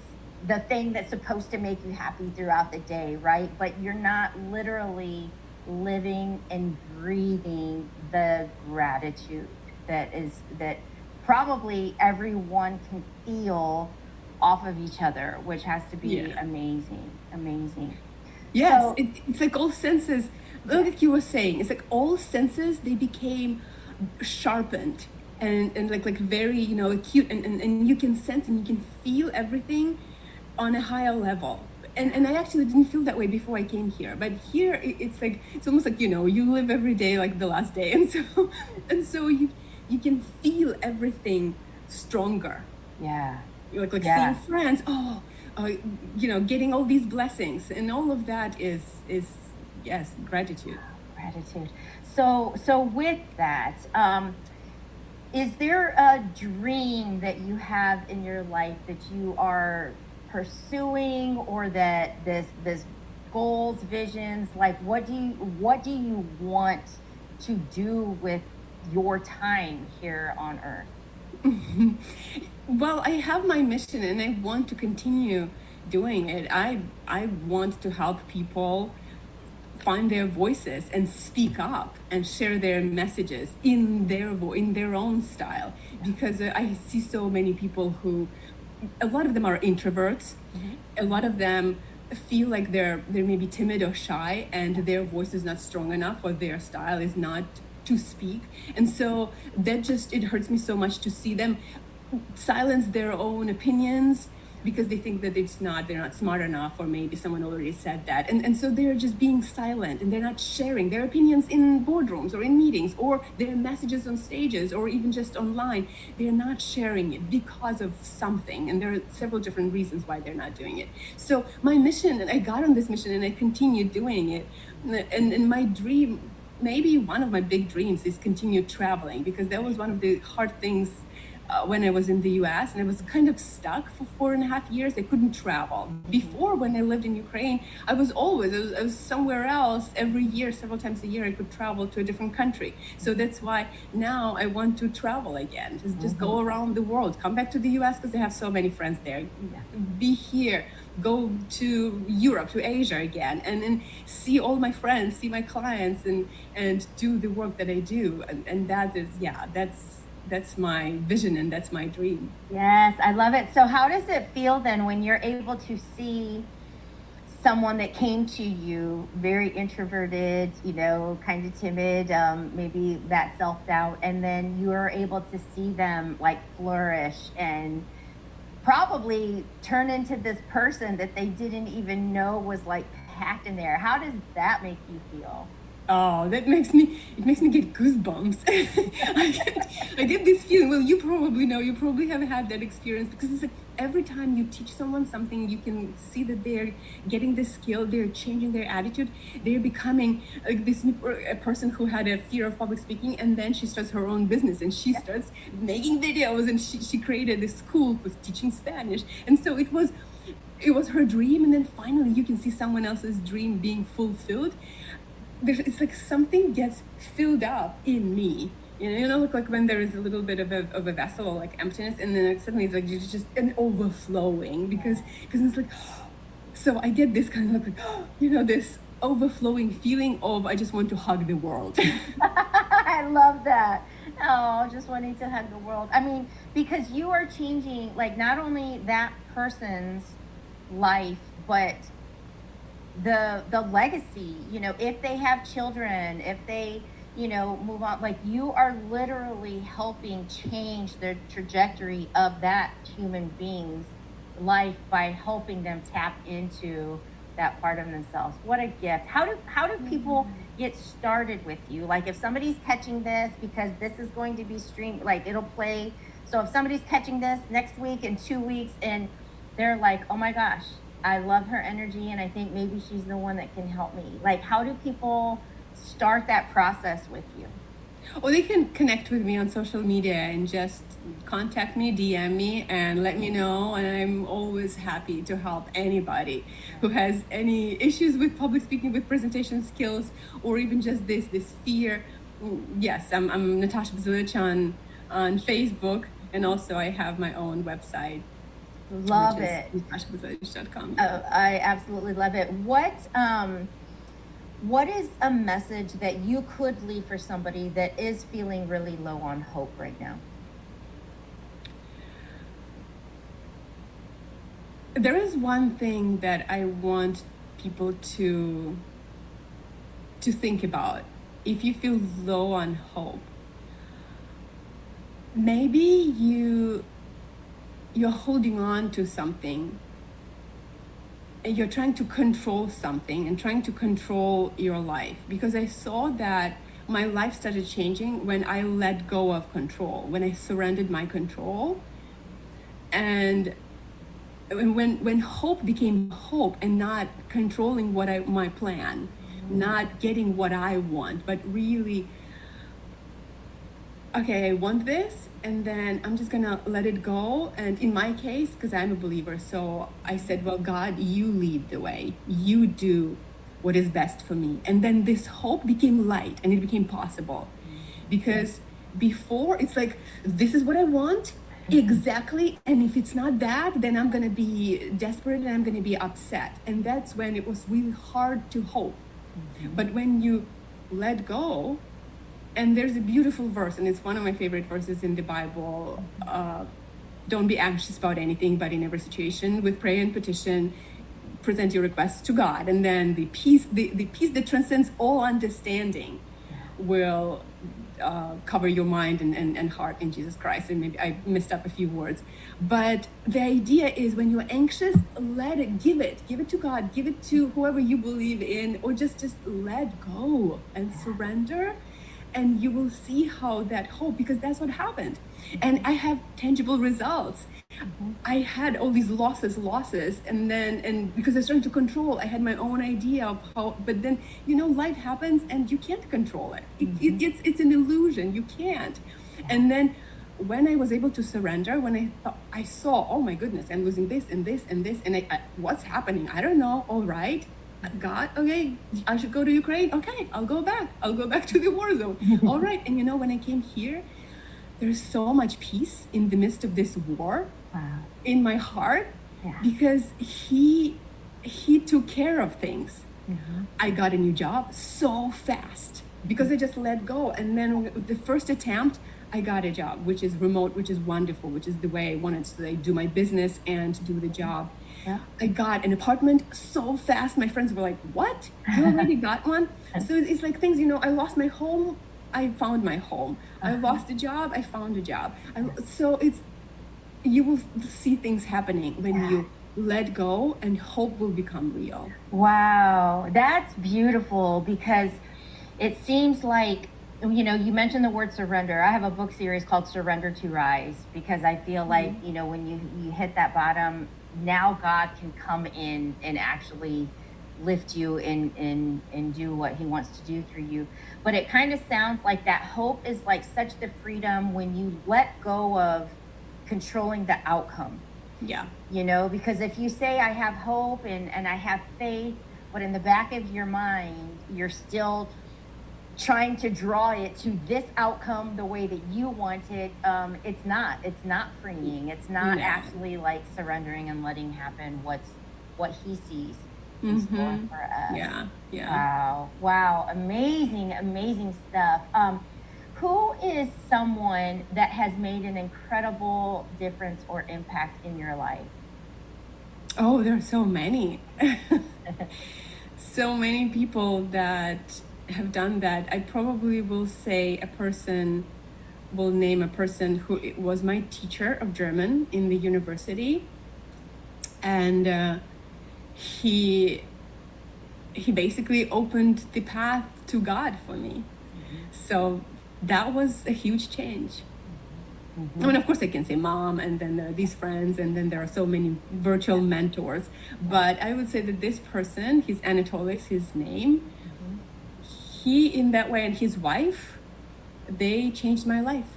Speaker 2: the thing that's supposed to make you happy throughout the day, right? But you're not literally living and breathing the gratitude that probably everyone can feel off of each other, which has to be
Speaker 9: Yeah.
Speaker 2: amazing.
Speaker 9: Yes,
Speaker 2: So-
Speaker 9: it's like all senses, like you were saying, it's like all senses, they became sharpened and like very, acute, and you can sense and you can feel everything on a higher level. And I actually didn't feel that way before I came here, but here it's like, it's almost like, you live every day like the last day. And so you can feel everything stronger.
Speaker 2: Yeah.
Speaker 9: Like
Speaker 2: Yeah.
Speaker 9: seeing friends, getting all these blessings, and all of that is yes, gratitude.
Speaker 2: Gratitude. So with that, is there a dream that you have in your life that you are pursuing, or that this goals, visions, like what do you want to do with your time here on earth?
Speaker 9: Well, I have my mission and I want to continue doing it. I want to help people find their voices and speak up and share their messages in their own style, because I see so many people who, a lot of them are introverts. A lot of them feel like they're maybe timid or shy, and their voice is not strong enough, or their style is not to speak. And so it hurts me so much to see them silence their own opinions because they think that they're not smart enough, or maybe someone already said that. And so they're just being silent, and they're not sharing their opinions in boardrooms or in meetings, or their messages on stages, or even just online. They're not sharing it because of something. And there are several different reasons why they're not doing it. So my mission, and I got on this mission and I continue doing it. And my dream, maybe one of my big dreams, is continue traveling, because that was one of the hard things when I was in the US, and I was kind of stuck for 4.5 years. I couldn't travel. Before, when I lived in Ukraine, I was somewhere else every year, several times a year. I could travel to a different country. So that's why now I want to travel again, just go around the world, come back to the US because I have so many friends there, be here go to Europe, to Asia again, and then see all my friends, see my clients, and do the work that I do. And that is, yeah, that's my vision and that's my dream.
Speaker 2: Yes, I love it. So how does it feel then when you're able to see someone that came to you very introverted, you know, kind of timid, maybe that self-doubt, and then you are able to see them like flourish and probably turn into this person that they didn't even know was like packed in there? How does that make you feel?
Speaker 9: Oh, it makes me get goosebumps. I get this feeling. Well, you probably know, you probably have had that experience, because it's like every time you teach someone something, you can see that they're getting the skill, they're changing their attitude, they're becoming like this a person who had a fear of public speaking, and then she starts her own business and she starts making videos, and she created this school with teaching Spanish. And so it was her dream, and then finally you can see someone else's dream being fulfilled. It's like something gets filled up in me, you know, like when there is a little bit of a vessel, like emptiness, and then suddenly it's like just an overflowing, because it's like, so I get this kind of like, you know, this overflowing feeling of I just want to hug the world.
Speaker 2: I love that. Oh, just wanting to hug the world. I mean, because you are changing like not only that person's life, but the legacy, you know, if they have children, if they, you know, move on, like you are literally helping change the trajectory of that human being's life by helping them tap into that part of themselves. What a gift. How do people get started with you? Like if somebody's catching this, because this is going to be streamed, like it'll play. So if somebody's catching this next week in 2 weeks and they're like, oh my gosh, I love her energy, and I think maybe she's the one that can help me. Like, how do people start that process with you?
Speaker 9: Or they can connect with me on social media and just contact me, DM me, and let me know. And I'm always happy to help anybody who has any issues with public speaking, with presentation skills, or even just this fear. Yes, I'm Natasha Bzilic on Facebook, and also I have my own website.
Speaker 2: Love it.
Speaker 9: NatashaBzilic.com.
Speaker 2: Oh, I absolutely love it. What is a message that you could leave for somebody that is feeling really low on hope right now?
Speaker 9: There is one thing that I want people to think about. If you feel low on hope, maybe you're holding on to something, and you're trying to control something and trying to control your life. Because I saw that my life started changing when I let go of control, when I surrendered my control. And when hope became hope and not controlling my plan, not getting what I want, but really, okay, I want this, and then I'm just gonna let it go. And in my case, because I'm a believer, so I said, well, God, you lead the way. You do what is best for me. And then this hope became light, and it became possible. Because before, it's like, this is what I want, exactly. And if it's not that, then I'm gonna be desperate and I'm gonna be upset. And that's when it was really hard to hope. But when you let go, and there's a beautiful verse, and it's one of my favorite verses in the Bible. Don't be anxious about anything, but in every situation, with prayer and petition, present your requests to God. And then the peace that transcends all understanding will cover your mind and heart in Jesus Christ. And maybe I messed up a few words. But the idea is when you're anxious, give it to God, give it to whoever you believe in, or just let go and surrender. And you will see how that hope, because that's what happened. And I have tangible results. I had all these losses, and because I was trying to control, I had my own idea of how, but then, you know, life happens and you can't control it. It's an illusion, you can't. And then when I was able to surrender, when I saw, oh my goodness, I'm losing this and this and this, and what's happening? I don't know, all right. God, okay, I should go to Ukraine. Okay, I'll go back to the war zone. All right. And you know, when I came here, there's so much peace in the midst of this war.
Speaker 2: Wow.
Speaker 9: In my heart.
Speaker 2: Yeah.
Speaker 9: because he took care of things. I got a new job so fast because I just let go. And then the first attempt, I got a job, which is remote, which is wonderful, which is the way I wanted to like, do my business and do the job.
Speaker 2: Yeah.
Speaker 9: I got an apartment so fast. My friends were like, "What? You already got one?" So it's like things, you know, I lost my home, I found my home. I lost a job, I found a job. So it's, you will see things happening when you let go, and hope will become real.
Speaker 2: Wow, that's beautiful, because it seems like, you know, you mentioned the word surrender. I have a book series called Surrender to Rise, because I feel like, you know, when you hit that bottom, now God can come in and actually lift you and do what he wants to do through you. But it kind of sounds like that hope is like such the freedom when you let go of controlling the outcome.
Speaker 9: Yeah.
Speaker 2: You know, because if you say I have hope and I have faith, but in the back of your mind, you're still trying to draw it to this outcome the way that you want it, it's not freeing. It's not actually like surrendering and letting happen what he sees in store for us.
Speaker 9: Yeah.
Speaker 2: Wow, amazing stuff. Who is someone that has made an incredible difference or impact in your life?
Speaker 9: Oh, there are so many. So many people that have done that. I probably will say will name a person who was my teacher of German in the university. And he basically opened the path to God for me. So that was a huge change. I mean, of course, I can say mom, and then there are these friends, and then there are so many virtual mentors. But I would say that this person, he's Anatolis, his name, he, in that way, and his wife, they changed my life.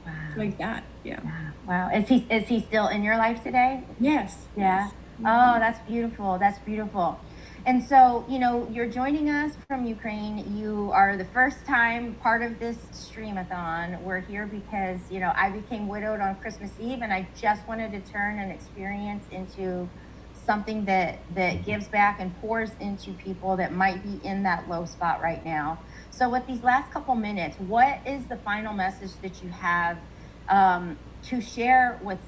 Speaker 2: Wow.
Speaker 9: Like that. Yeah.
Speaker 2: Wow. Is he still in your life today?
Speaker 9: Yes.
Speaker 2: Yeah. Oh, that's beautiful. That's beautiful. And so, you know, you're joining us from Ukraine. You are the first time part of this streamathon. We're here because, you know, I became widowed on Christmas Eve, and I just wanted to turn an experience into something that gives back and pours into people that might be in that low spot right now. So with these last couple minutes, what is the final message that you have to share with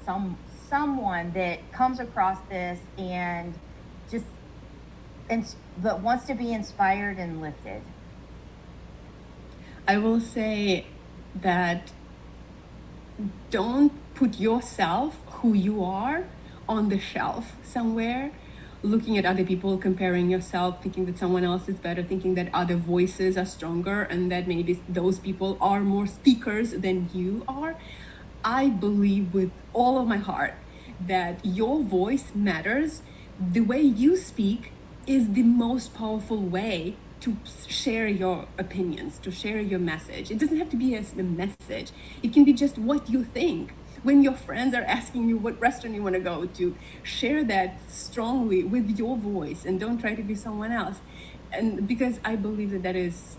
Speaker 2: someone that comes across this and just but wants to be inspired and lifted?
Speaker 9: I will say that don't put yourself, who you are, on the shelf somewhere, looking at other people, comparing yourself, thinking that someone else is better, thinking that other voices are stronger, and that maybe those people are more speakers than you are. I believe with all of my heart that your voice matters. The way you speak is the most powerful way to share your opinions, to share your message. It doesn't have to be a message. It can be just what you think. When your friends are asking you what restaurant you want to go to, share that strongly with your voice and don't try to be someone else. And because I believe that is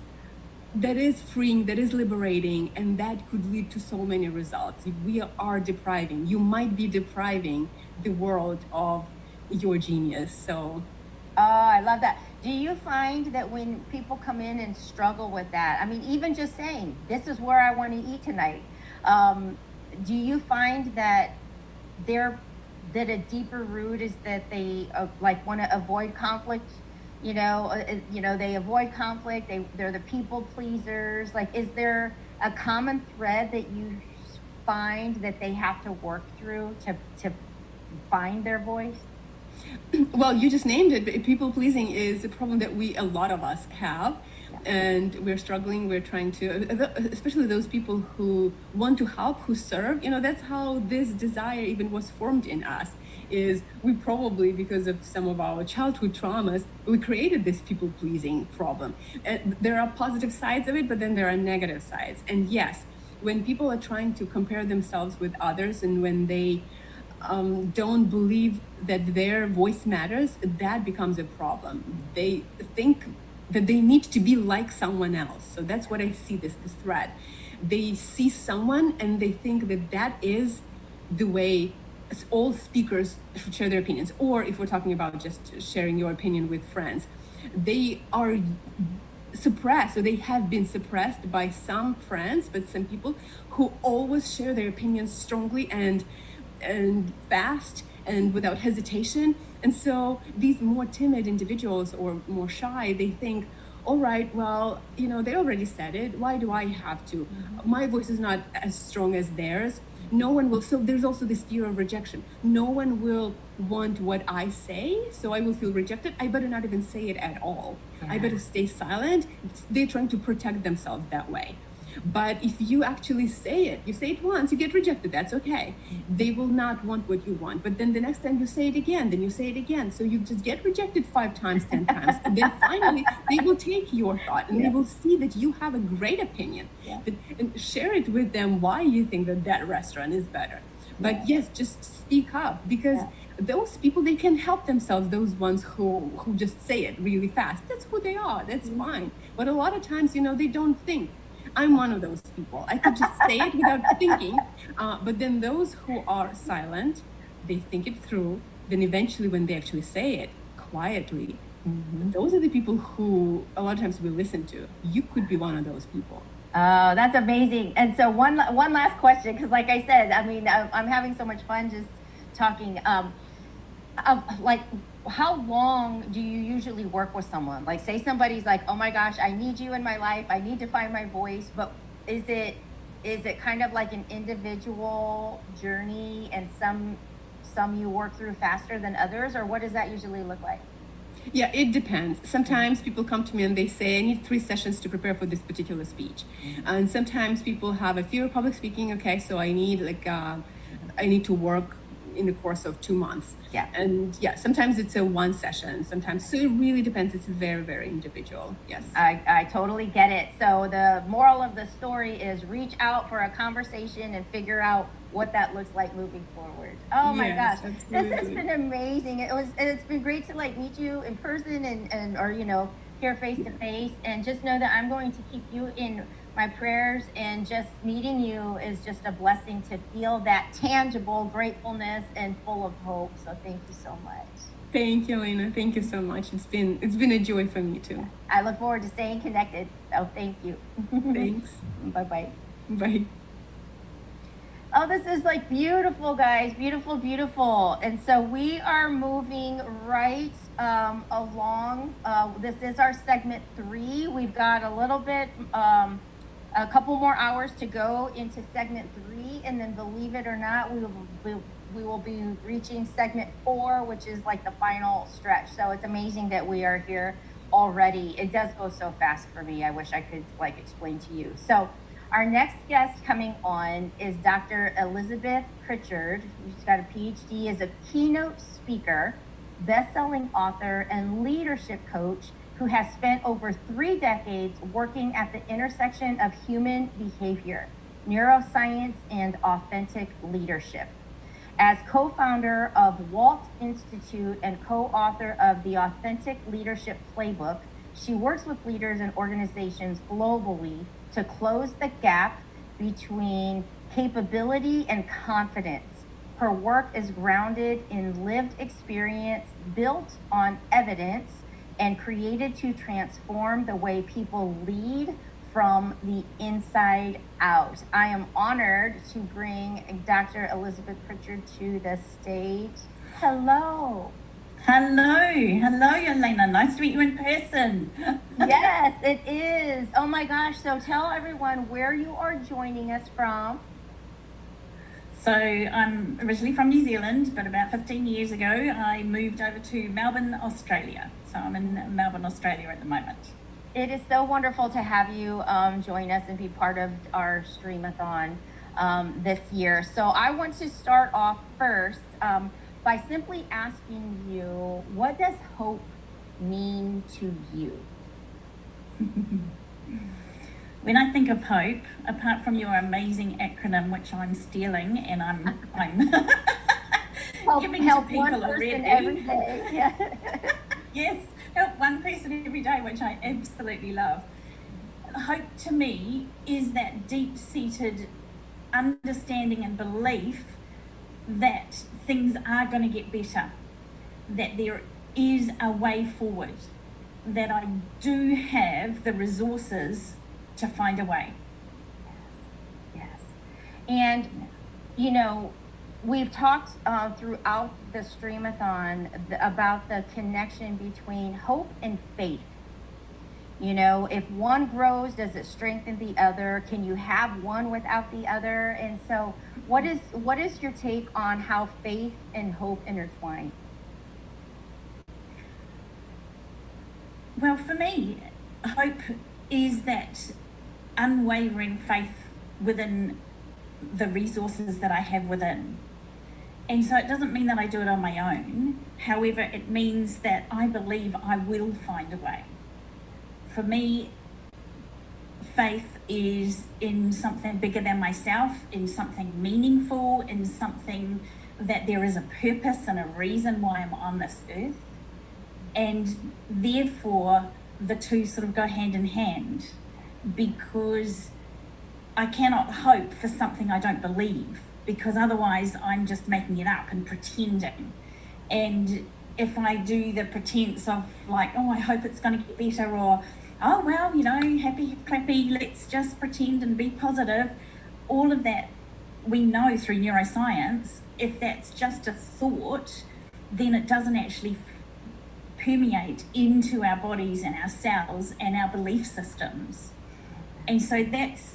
Speaker 9: freeing, that is liberating, and that could lead to so many results. We are depriving, you might be depriving the world of your genius. So
Speaker 2: oh, I love that. Do you find that when people come in and struggle with that, I mean, even just saying, this is where I want to eat tonight, do you find that that a deeper root is that they like want to avoid conflict? You know, they avoid conflict. They're the people pleasers. Like, is there a common thread that you find that they have to work through to find their voice?
Speaker 9: Well, you just named it. People pleasing is a problem that a lot of us have, and we're struggling. We're trying to, especially those people who want to help, who serve. You know, that's how this desire even was formed in us. Is we probably, because of some of our childhood traumas, we created this people pleasing problem. And there are positive sides of it, but then there are negative sides. And yes, when people are trying to compare themselves with others, and when they don't believe that their voice matters, that becomes a problem. They think that they need to be like someone else. So that's what I see this thread. They see someone and they think that is the way all speakers should share their opinions, or if we're talking about just sharing your opinion with friends, they are suppressed, or they have been suppressed by some friends, but some people who always share their opinions strongly and fast and without hesitation. And so these more timid individuals or more shy, they think, all right, well, they already said it. Why do I have to? My voice is not as strong as theirs. No one will. So there's also this fear of rejection. No one will want what I say, so I will feel rejected. I better not even say it at all. I better stay silent. They're trying to protect themselves that way. But if you actually say it, you say it once, you get rejected, that's okay. They will not want what you want. But then the next time you say it again, then you say it again. So you just get rejected 5 times, 10 times. And then finally, they will take your thought and they will see that you have a great opinion. And share it with them why you think that restaurant is better. But yes, just speak up, because those people, they can help themselves, those ones who just say it really fast. That's who they are, that's fine. But a lot of times, they don't think. I'm one of those people. I could just say it without thinking. But then those who are silent, they think it through. Then eventually when they actually say it quietly, those are the people who a lot of times we listen to. You could be one of those people.
Speaker 2: Oh, that's amazing. And so one last question, because like I said, I mean, I'm having so much fun just talking. Like, how long do you usually work with someone? Like, say somebody's like, oh my gosh, I need you in my life, I need to find my voice, but is it kind of like an individual journey, and some you work through faster than others, or what does that usually look like?
Speaker 9: Yeah, it depends. Sometimes people come to me and they say, I need 3 sessions to prepare for this particular speech. And sometimes people have a fear of public speaking. Okay, so I need I need to work in the course of 2 months. And sometimes it's a 1 session, sometimes. So it really depends. It's very, very individual. Yes.
Speaker 2: I totally get it. So the moral of the story is reach out for a conversation and figure out what that looks like moving forward. Oh my gosh.
Speaker 9: Absolutely.
Speaker 2: This has been amazing. It's been great to meet you in person and or here face to face, and just know that I'm going to keep you in my prayers, and just meeting you is just a blessing to feel that tangible gratefulness and full of hope. So thank you so much.
Speaker 9: Thank you, Elena. Thank you so much. It's been a joy for me too.
Speaker 2: I look forward to staying connected. So thank you.
Speaker 9: Thanks.
Speaker 2: Bye-bye.
Speaker 9: Bye.
Speaker 2: Oh, this is beautiful, guys. Beautiful, beautiful. And so we are moving right along. This is our segment 3. We've got a little bit, a couple more hours to go into segment 3, and then believe it or not, we will be reaching segment 4, which is the final stretch. So it's amazing that we are here already. It does go so fast for me. I wish I could explain to you. So our next guest coming on is Dr. Elizabeth Pritchard, who's got a PhD as a keynote speaker, best-selling author, and leadership coach, who has spent over 3 decades working at the intersection of human behavior, neuroscience, and authentic leadership. As co-founder of Walt Institute and co-author of the Authentic Leadership Playbook, she works with leaders and organizations globally to close the gap between capability and confidence. Her work is grounded in lived experience, built on evidence, and created to transform the way people lead from the inside out. I am honored to bring Dr. Elizabeth Pritchard to the stage. Hello.
Speaker 10: Hello, Elena. Nice to meet you in person.
Speaker 2: Yes, it is. Oh my gosh. So tell everyone where you are joining us from.
Speaker 10: So I'm originally from New Zealand, but about 15 years ago, I moved over to Melbourne, Australia. So I'm in Melbourne, Australia at the moment.
Speaker 2: It is so wonderful to have you join us and be part of our Streamathon this year. So I want to start off first by simply asking you, what does hope mean to you?
Speaker 10: When I think of hope, apart from your amazing acronym, which I'm stealing and I'm giving to people
Speaker 2: one
Speaker 10: already.
Speaker 2: person every day. Yeah.
Speaker 10: Yes, help one person every day, which I absolutely love. Hope to me is that deep-seated understanding and belief that things are going to get better, that there is a way forward, that I do have the resources to find a way.
Speaker 2: Yes. And, you know, we've talked throughout the Streamathon about the connection between hope and faith. You know, if one grows, does it strengthen the other? Can you have one without the other? And so what is your take on how faith and hope intertwine?
Speaker 10: Well, for me, hope is that unwavering faith within the resources that I have within. And so it doesn't mean that I do it on my own. However, it means that I believe I will find a way. For me, faith is in something bigger than myself, in something meaningful, in something that there is a purpose and a reason why I'm on this earth. And therefore, the two sort of go hand in hand, because I cannot hope for something I don't believe, because otherwise I'm just making it up and pretending. And if I do the pretense of like, oh, I hope it's going to get better, or oh, well, you know, happy, clappy, let's just pretend and be positive, all of that we know through neuroscience, if that's just a thought, then it doesn't actually permeate into our bodies and our cells and our belief systems. And so that's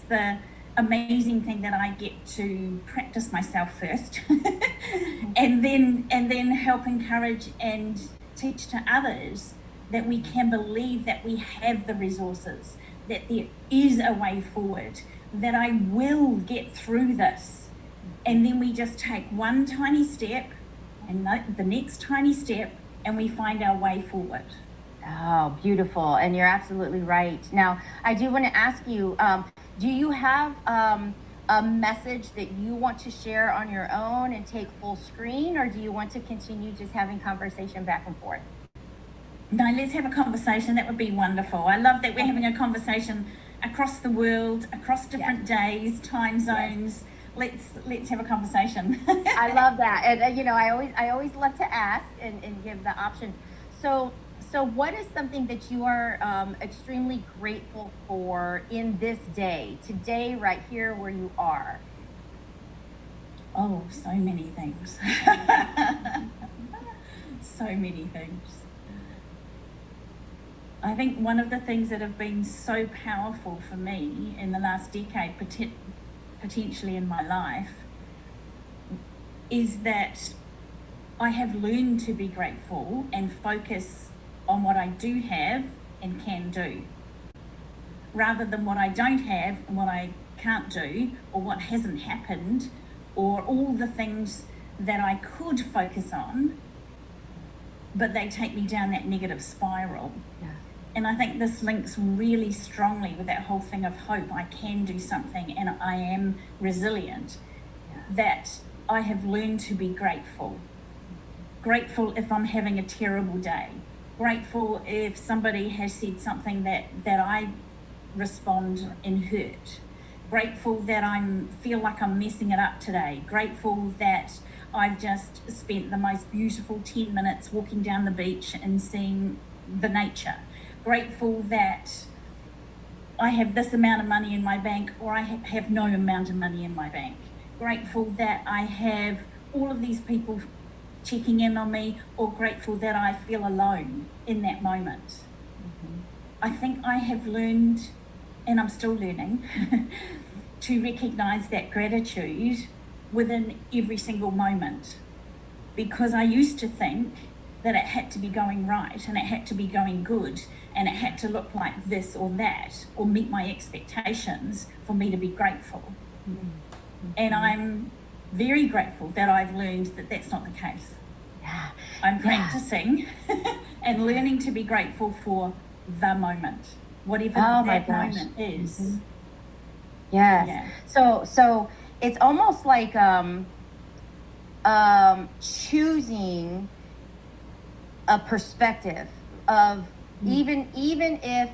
Speaker 10: the amazing thing, that I get to practice myself first and then help encourage and teach to others that we can believe that we have the resources, that there is a way forward, that I will get through this. And then we just take one tiny step and the next tiny step, and we find our way forward.
Speaker 2: Oh, beautiful. And you're absolutely right. Now, I do want to ask you, do you have a message that you want to share on your own and take full screen, or do you want to continue just having conversation back and forth?
Speaker 10: No, let's have a conversation. That would be wonderful. I love that we're having a conversation across the world, across different days, time zones. Let's have a conversation.
Speaker 2: I love that. And you know, I always love to ask and give the option. So what is something that you are extremely grateful for in this day, today, right here where you are?
Speaker 10: Oh, so many things. So many things. I think one of the things that have been so powerful for me in the last decade, potentially in my life, is that I have learned to be grateful and focus on what I do have and can do, rather than what I don't have and what I can't do, or what hasn't happened, or all the things that I could focus on, but they take me down that negative spiral.
Speaker 2: Yeah.
Speaker 10: And I think this links really strongly with that whole thing of hope. I can do something and I am resilient.
Speaker 2: Yeah.
Speaker 10: That I have learned to be grateful. Grateful if I'm having a terrible day. Grateful if somebody has said something that I respond in hurt. Grateful that I feel like I'm messing it up today. Grateful that I've just spent the most beautiful 10 minutes walking down the beach and seeing the nature. Grateful that I have this amount of money in my bank, or I have no amount of money in my bank. Grateful that I have all of these people checking in on me, or grateful that I feel alone in that moment.
Speaker 2: Mm-hmm.
Speaker 10: I think I have learned, and I'm still learning, to recognize that gratitude within every single moment. Because I used to think that it had to be going right, and it had to be going good, and it had to look like this or that, or meet my expectations for me to be grateful.
Speaker 2: Mm-hmm.
Speaker 10: And I'm very grateful that I've learned that that's not the case.
Speaker 2: Yeah.
Speaker 10: I'm practicing and learning to be grateful for the moment, whatever that moment is.
Speaker 2: Mm-hmm. Yes.
Speaker 10: Yeah.
Speaker 2: So it's almost like choosing a perspective of even if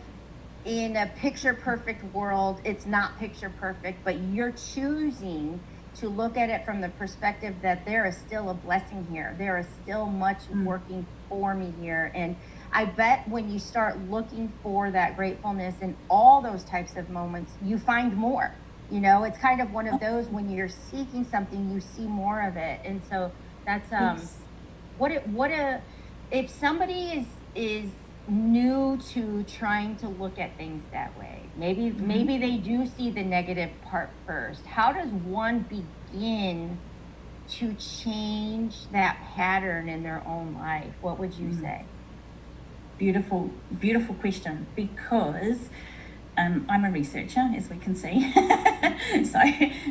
Speaker 2: in a picture perfect world it's not picture perfect, but you're choosing to look at it from the perspective that there is still a blessing here. There is still much working for me here. And I bet when you start looking for that gratefulness in all those types of moments, you find more. You know, it's kind of one of those when you're seeking something, you see more of it. And so that's if somebody is new to trying to look at things that way, maybe they do see the negative part first. How does one begin to change that pattern in their own life? What would you say?
Speaker 10: Beautiful question, because I'm a researcher, as we can see.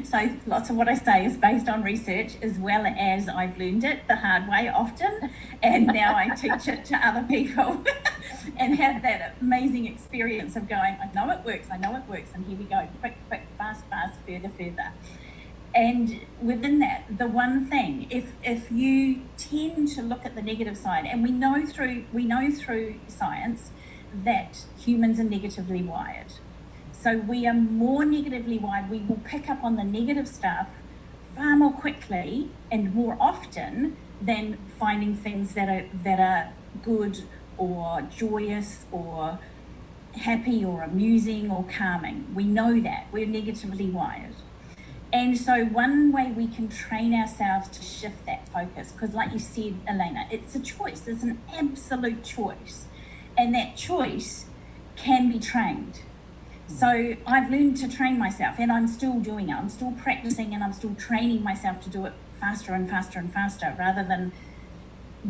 Speaker 10: so lots of what I say is based on research, as well as I've learned it the hard way often, and now I teach it to other people and have that amazing experience of going, I know it works, and here we go, quick, fast, further. And within that, the one thing, if you tend to look at the negative side, and we know through science that humans are negatively wired. So we are more negatively wired. We will pick up on the negative stuff far more quickly and more often than finding things that are good or joyous or happy or amusing or calming. We know that. We're negatively wired. And so one way we can train ourselves to shift that focus, because like you said, Elena, it's a choice. It's an absolute choice. And that choice can be trained. So I've learned to train myself, and I'm still doing it. I'm still practicing, and I'm still training myself to do it faster and faster, rather than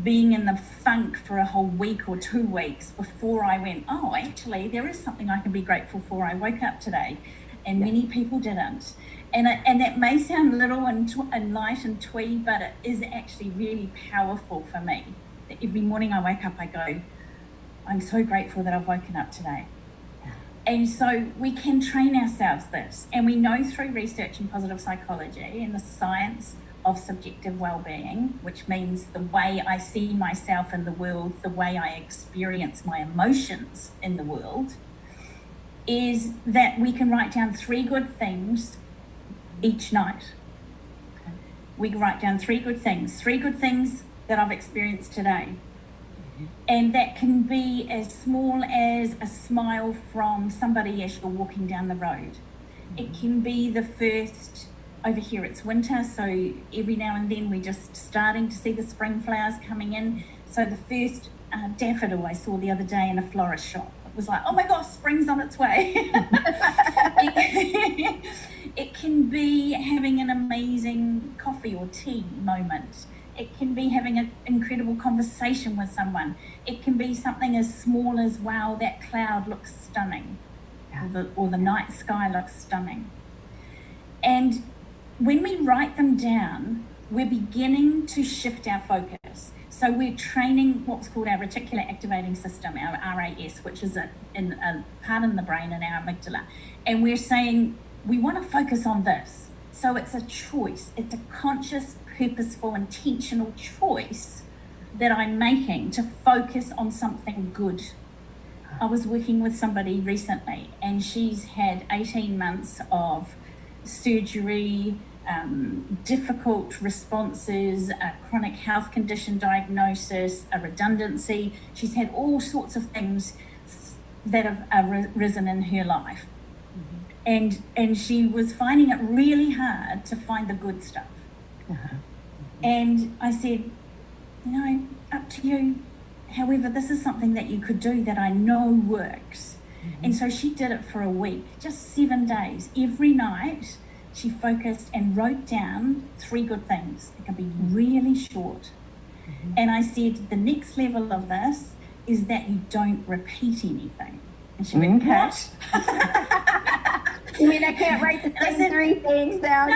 Speaker 10: being in the funk for a whole week or 2 weeks before I went, oh, actually, there is something I can be grateful for. I woke up today, and many people didn't. And that may sound little and light and twee, but it is actually really powerful for me. Every morning I wake up, I go, I'm so grateful that I've woken up today. And so we can train ourselves this. And we know through research in positive psychology and the science of subjective well-being, which means the way I see myself in the world, the way I experience my emotions in the world, is that we can write down 3 good things each night. We can write down 3 good things that I've experienced today. And that can be as small as a smile from somebody as you're walking down the road. It can be the first, over here it's winter, so every now and then we're just starting to see the spring flowers coming in. So the first daffodil I saw the other day in a florist shop, it was like, oh my gosh, spring's on its way. It can be having an amazing coffee or tea moment. It can be having an incredible conversation with someone. It can be something as small as, wow, that cloud looks stunning. Or the night sky looks stunning. And when we write them down, we're beginning to shift our focus. So we're training what's called our reticular activating system, our RAS, which is a part in the brain in our amygdala. And we're saying, we want to focus on this. So it's a choice. It's a conscious, purposeful, intentional choice that I'm making to focus on something good. I was working with somebody recently, and she's had 18 months of surgery, difficult responses, a chronic health condition diagnosis, a redundancy. She's had all sorts of things that have risen in her life. And she was finding it really hard to find the good stuff. And I said, up to you. However, this is something that you could do that I know works. And so she did it for a week, just 7 days. Every night she focused and wrote down 3 good things. It can be really short. And I said, the next level of this is that you don't repeat anything. And she went, what?
Speaker 2: You mean I can't write the same 3 things down?
Speaker 10: No,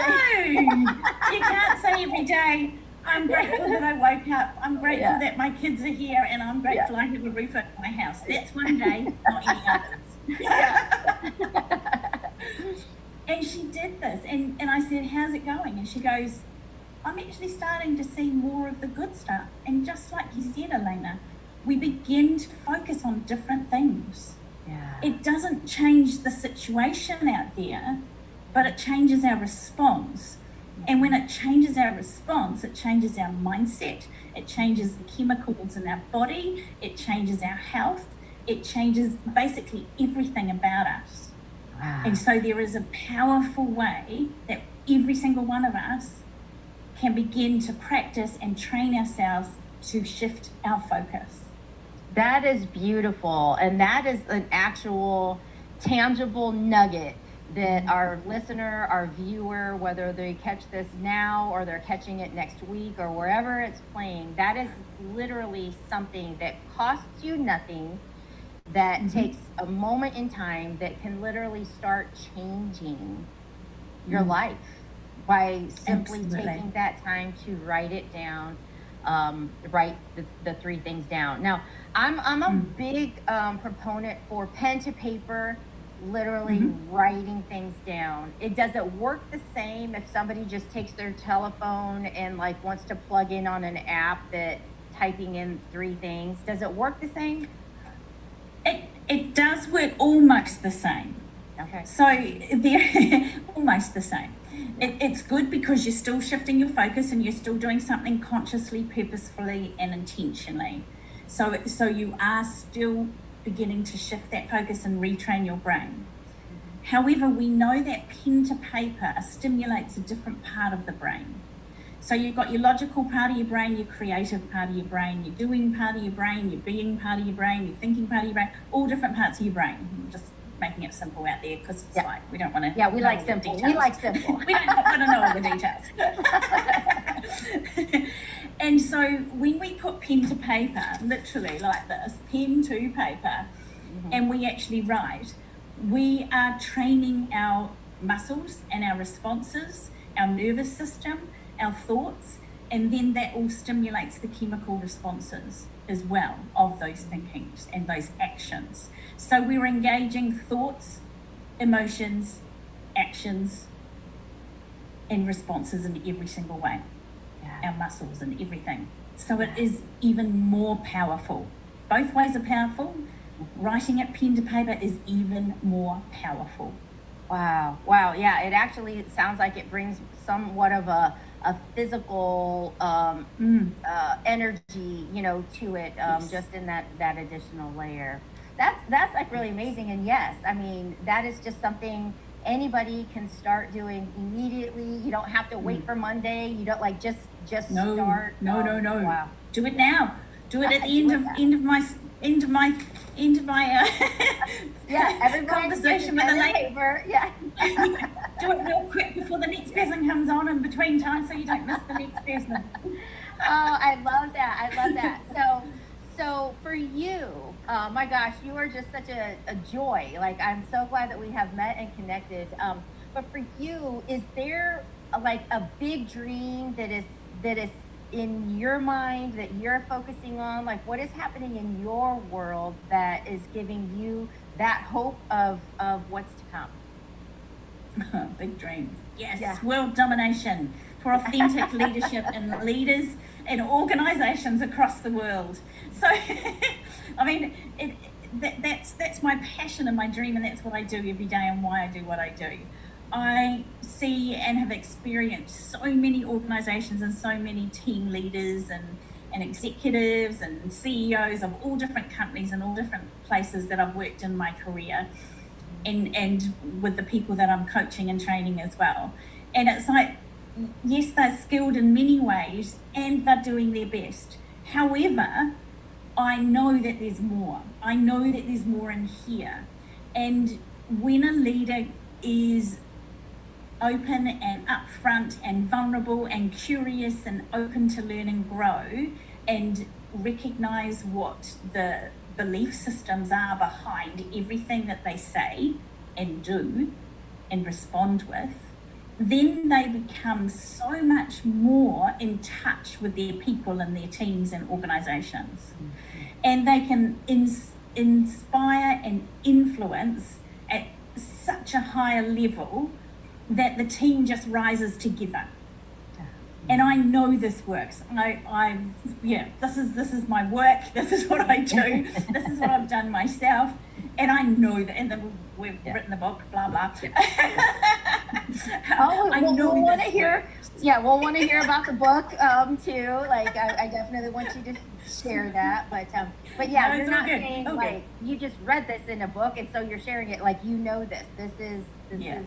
Speaker 10: you can't say every day, I'm grateful that I woke up, I'm grateful that my kids are here, and I'm grateful I have a roof over my house. That's one day, not any others. And she did this, and I said, how's it going? And she goes, I'm actually starting to see more of the good stuff. And just like you said, Elena, we begin to focus on different things. It doesn't change the situation out there, but it changes our response. And when it changes our response, it changes our mindset, it changes the chemicals in our body, it changes our health, it changes basically everything about us.
Speaker 2: Wow.
Speaker 10: And so there is a powerful way that every single one of us can begin to practice and train ourselves to shift our focus.
Speaker 2: That is beautiful. And that is an actual tangible nugget that our listener, our viewer, whether they catch this now or they're catching it next week or wherever it's playing, that is literally something that costs you nothing, that takes a moment in time, that can literally start changing your life by simply
Speaker 10: Absolutely.
Speaker 2: taking that time to write it down, write the three things down. Now, I'm a big proponent for pen to paper, literally writing things down. It doesn't work the same if somebody just takes their telephone and like wants to plug in on an app that typing in three things. Does it work the same?
Speaker 10: It does work almost the same.
Speaker 2: Okay.
Speaker 10: So they're almost the same. It's good because you're still shifting your focus and you're still doing something consciously, purposefully, and intentionally. So you are still beginning to shift that focus and retrain your brain. However, we know that pen to paper stimulates a different part of the brain. So you've got your logical part of your brain, your creative part of your brain, your doing part of your brain, your being part of your brain, your thinking part of your brain, all different parts of your brain. I'm just making it simple out there because it's like we don't want to.
Speaker 2: Yeah, we like simple. We like simple.
Speaker 10: We don't want to know all the details. And so when we put pen to paper, literally like this, pen to paper, and we actually write, we are training our muscles and our responses, our nervous system, our thoughts, and then that all stimulates the chemical responses as well of those thinkings and those actions. So we're engaging thoughts, emotions, actions, and responses in every single way. Our muscles and everything. So it is even more powerful. Both ways are powerful. Writing it pen to paper is even more powerful.
Speaker 2: Wow. Yeah, it actually sounds like it brings somewhat of a physical energy, to it,
Speaker 10: Yes.
Speaker 2: just in that additional layer. That's like really amazing. And yes, I mean, that is just something anybody can start doing immediately. You don't have to wait for Monday. You don't just
Speaker 10: No,
Speaker 2: start.
Speaker 10: no.
Speaker 2: Wow.
Speaker 10: Do it now. Do it at the
Speaker 2: Do
Speaker 10: end
Speaker 2: it
Speaker 10: of my
Speaker 2: Yeah, everybody
Speaker 10: conversation with
Speaker 2: pen
Speaker 10: the
Speaker 2: and
Speaker 10: lady.
Speaker 2: paper. Yeah.
Speaker 10: Do it real quick before the next person comes on in between time so you don't miss the next person.
Speaker 2: Oh, I love that. So for you, my gosh, you are just such a joy. Like, I'm so glad that we have met and connected. But for you, is there a big dream that is in your mind that you're focusing on? Like, what is happening in your world that is giving you that hope of what's to come?
Speaker 10: Big dream. Yes,
Speaker 2: Yeah.
Speaker 10: world domination for authentic leadership and leaders and organizations across the world. So, I mean, that's my passion and my dream, and that's what I do every day and why I do what I do. I see and have experienced so many organizations and so many team leaders and executives and CEOs of all different companies and all different places that I've worked in my career, and with the people that I'm coaching and training as well. And it's like, yes, they're skilled in many ways and they're doing their best. However, I know that there's more. I know that there's more in here. And when a leader is open and upfront and vulnerable and curious and open to learn and grow and recognize what the belief systems are behind everything that they say and do and respond with, then they become so much more in touch with their people and their teams and organizations. And they can inspire and influence at such a higher level that the team just rises together. And I know this works. This is my work. This is what I do. This is what I've done myself. And I know that, and then we've written the book, blah, blah.
Speaker 2: Oh,
Speaker 8: I
Speaker 2: we'll
Speaker 8: know
Speaker 2: want to
Speaker 8: this
Speaker 2: hear.
Speaker 8: works.
Speaker 2: Yeah, we'll want to hear about the book too. Like, I definitely want you to share that. But yeah,
Speaker 8: No,
Speaker 2: you're
Speaker 8: it's all
Speaker 2: not
Speaker 8: good.
Speaker 2: saying
Speaker 8: Okay.
Speaker 2: like you just read this in a book, and so you're sharing it like you know this. This is.
Speaker 8: Yeah.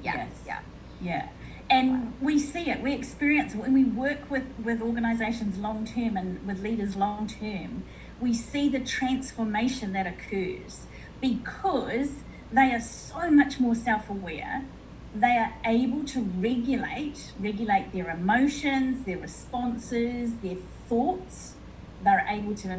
Speaker 2: Yes.
Speaker 8: Yes.
Speaker 2: Yeah.
Speaker 8: Yeah. And we see it, we experience it when we work with organizations long term and with leaders long term. We see the transformation that occurs because they are so much more self-aware. They are able to regulate their emotions, their responses, their thoughts. They're able to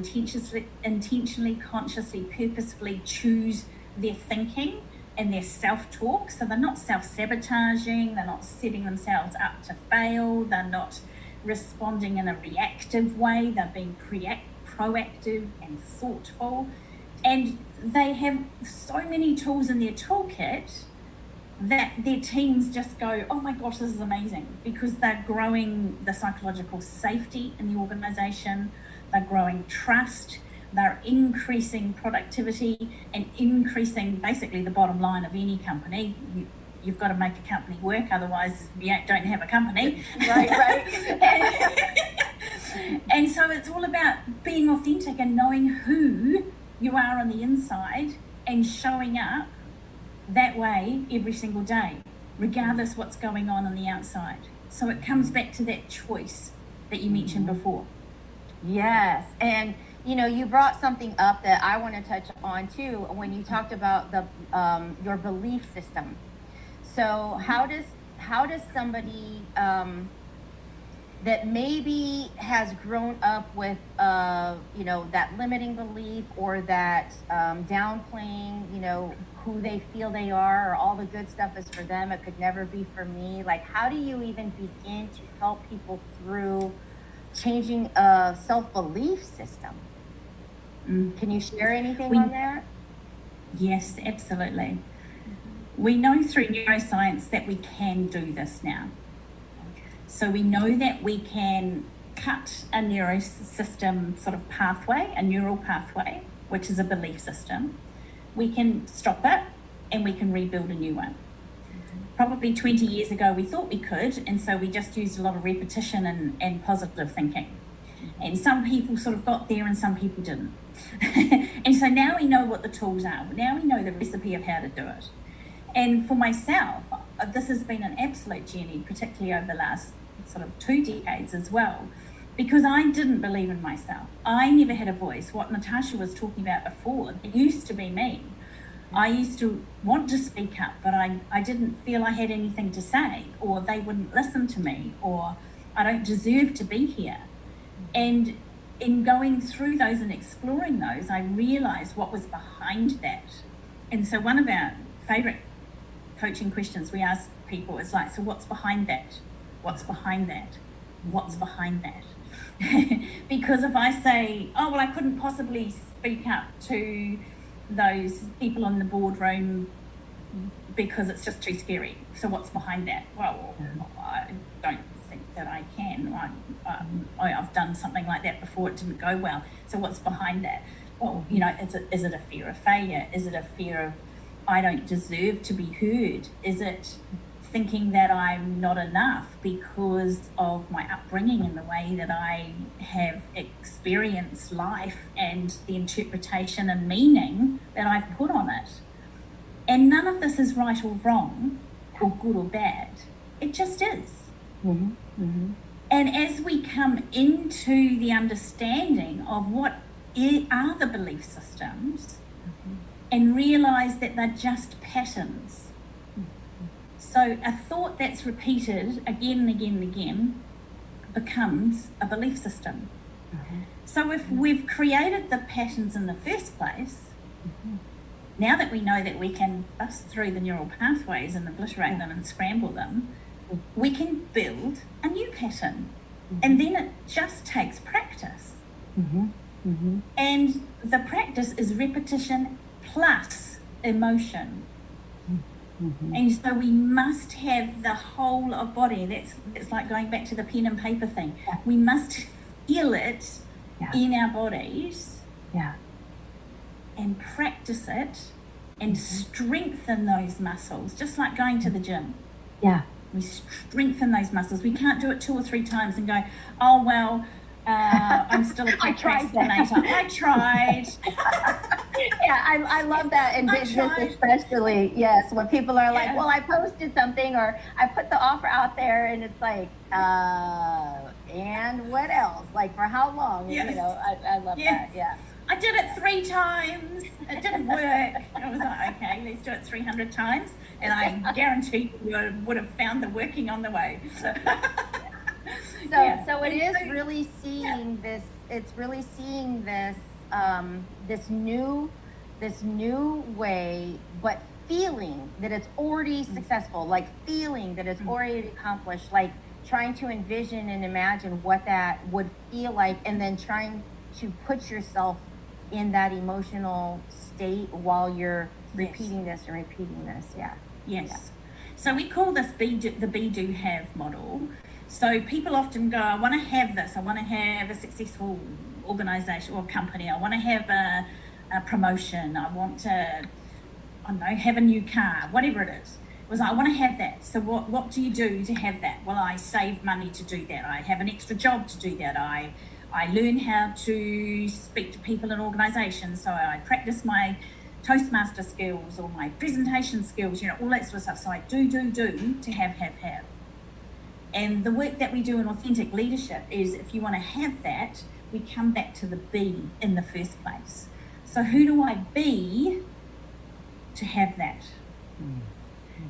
Speaker 8: intentionally, consciously, purposefully choose their thinking and their self-talk. So they're not self-sabotaging, they're not setting themselves up to fail, they're not responding in a reactive way, they're being proactive and thoughtful. And they have so many tools in their toolkit that their teams just go, oh my gosh, this is amazing, because they're growing the psychological safety in the organization, they're growing trust, they're increasing productivity and increasing basically the bottom line of any company. You've got to make a company work, otherwise you don't have a company.
Speaker 2: Right.
Speaker 8: And so it's all about being authentic and knowing who you are on the inside and showing up that way every single day, regardless what's going on the outside. So it comes back to that choice that you mentioned before.
Speaker 2: Yes, and you brought something up that I want to touch on too when you talked about the your belief system. So how does somebody that maybe has grown up with that limiting belief or that downplaying who they feel they are, or all the good stuff is for them, it could never be for me, like how do you even begin to help people through changing a self-belief system? Can you share anything on that?
Speaker 8: Yes, absolutely. We know through neuroscience that we can do this now. So we know that we can cut a neurosystem sort of pathway, a neural pathway, which is a belief system. We can stop it and we can rebuild a new one. Probably 20 years ago, we thought we could, and so we just used a lot of repetition and positive thinking. And some people sort of got there and some people didn't. And so now we know what the tools are. Now we know the recipe of how to do it. And for myself, this has been an absolute journey, particularly over the last sort of 2 decades as well, because I didn't believe in myself. I never had a voice. What Natasha was talking about before, it used to be me. I used to want to speak up, but I didn't feel I had anything to say, or they wouldn't listen to me, or I don't deserve to be here. And in going through those and exploring those, I realized what was behind that. And so one of our favorite coaching questions we ask people is like, so what's behind that? What's behind that? What's behind that? Because if I say, oh, well, I couldn't possibly speak up to those people in the boardroom because it's just too scary. So what's behind that? Well, I don't think that I can. I've done something like that before, it didn't go well. So what's behind that? Well, is it a fear of failure? Is it a fear of I don't deserve to be heard? Is it thinking that I'm not enough because of my upbringing and the way that I have experienced life and the interpretation and meaning that I've put on it? And none of this is right or wrong or good or bad. It just is.
Speaker 5: Mm-hmm. Mm-hmm.
Speaker 8: And as we come into the understanding of what are the belief systems, and realize that they're just patterns. So a thought that's repeated again and again and again becomes a belief system. So if we've created the patterns in the first place, now that we know that we can bust through the neural pathways and obliterate them and scramble them, we can build a new pattern. And then it just takes practice. And the practice is repetition plus emotion. And so we must have the whole of body. That's like going back to the pen and paper thing. We must feel it in our bodies and practice it and strengthen those muscles, just like going to the gym.
Speaker 2: Yeah.
Speaker 10: We strengthen those muscles. We can't do it 2 or 3 times and go, oh, well, I'm still a
Speaker 2: I tried that.
Speaker 10: procrastinator. I tried.
Speaker 2: Yeah, I love that in
Speaker 10: I
Speaker 2: business,
Speaker 10: tried.
Speaker 2: especially. Yes, when people are like,
Speaker 10: Yeah.
Speaker 2: well, I posted something or I put the offer out there, and it's like, and what else? Like, for how long?
Speaker 10: Yes.
Speaker 2: You know, I love
Speaker 10: Yes.
Speaker 2: that. Yeah.
Speaker 10: I did it 3 times. It didn't work. I was like, okay, let's do it 300 times. And I guarantee you would have found the working on the way. So,
Speaker 2: So it is really seeing this. It's really seeing this this new way, but feeling that it's already successful. Like feeling that it's already accomplished. Like trying to envision and imagine what that would feel like, and then trying to put yourself in that emotional state while you're repeating this and repeating this. Yeah.
Speaker 10: Yes.
Speaker 2: Yeah.
Speaker 10: So we call this the be, do, have model. So people often go, I want to have this. I want to have a successful organization or company. I want to have a promotion. I want to, I don't know, have a new car, whatever it is. It was, I want to have that. So what do you do to have that? Well, I save money to do that. I have an extra job to do that. I learn how to speak to people in organizations. So I practice my Toastmaster skills or my presentation skills, you know, all that sort of stuff. So I do to have. And the work that we do in authentic leadership is, if you want to have that, we come back to the be in the first place. So who do I be to have that?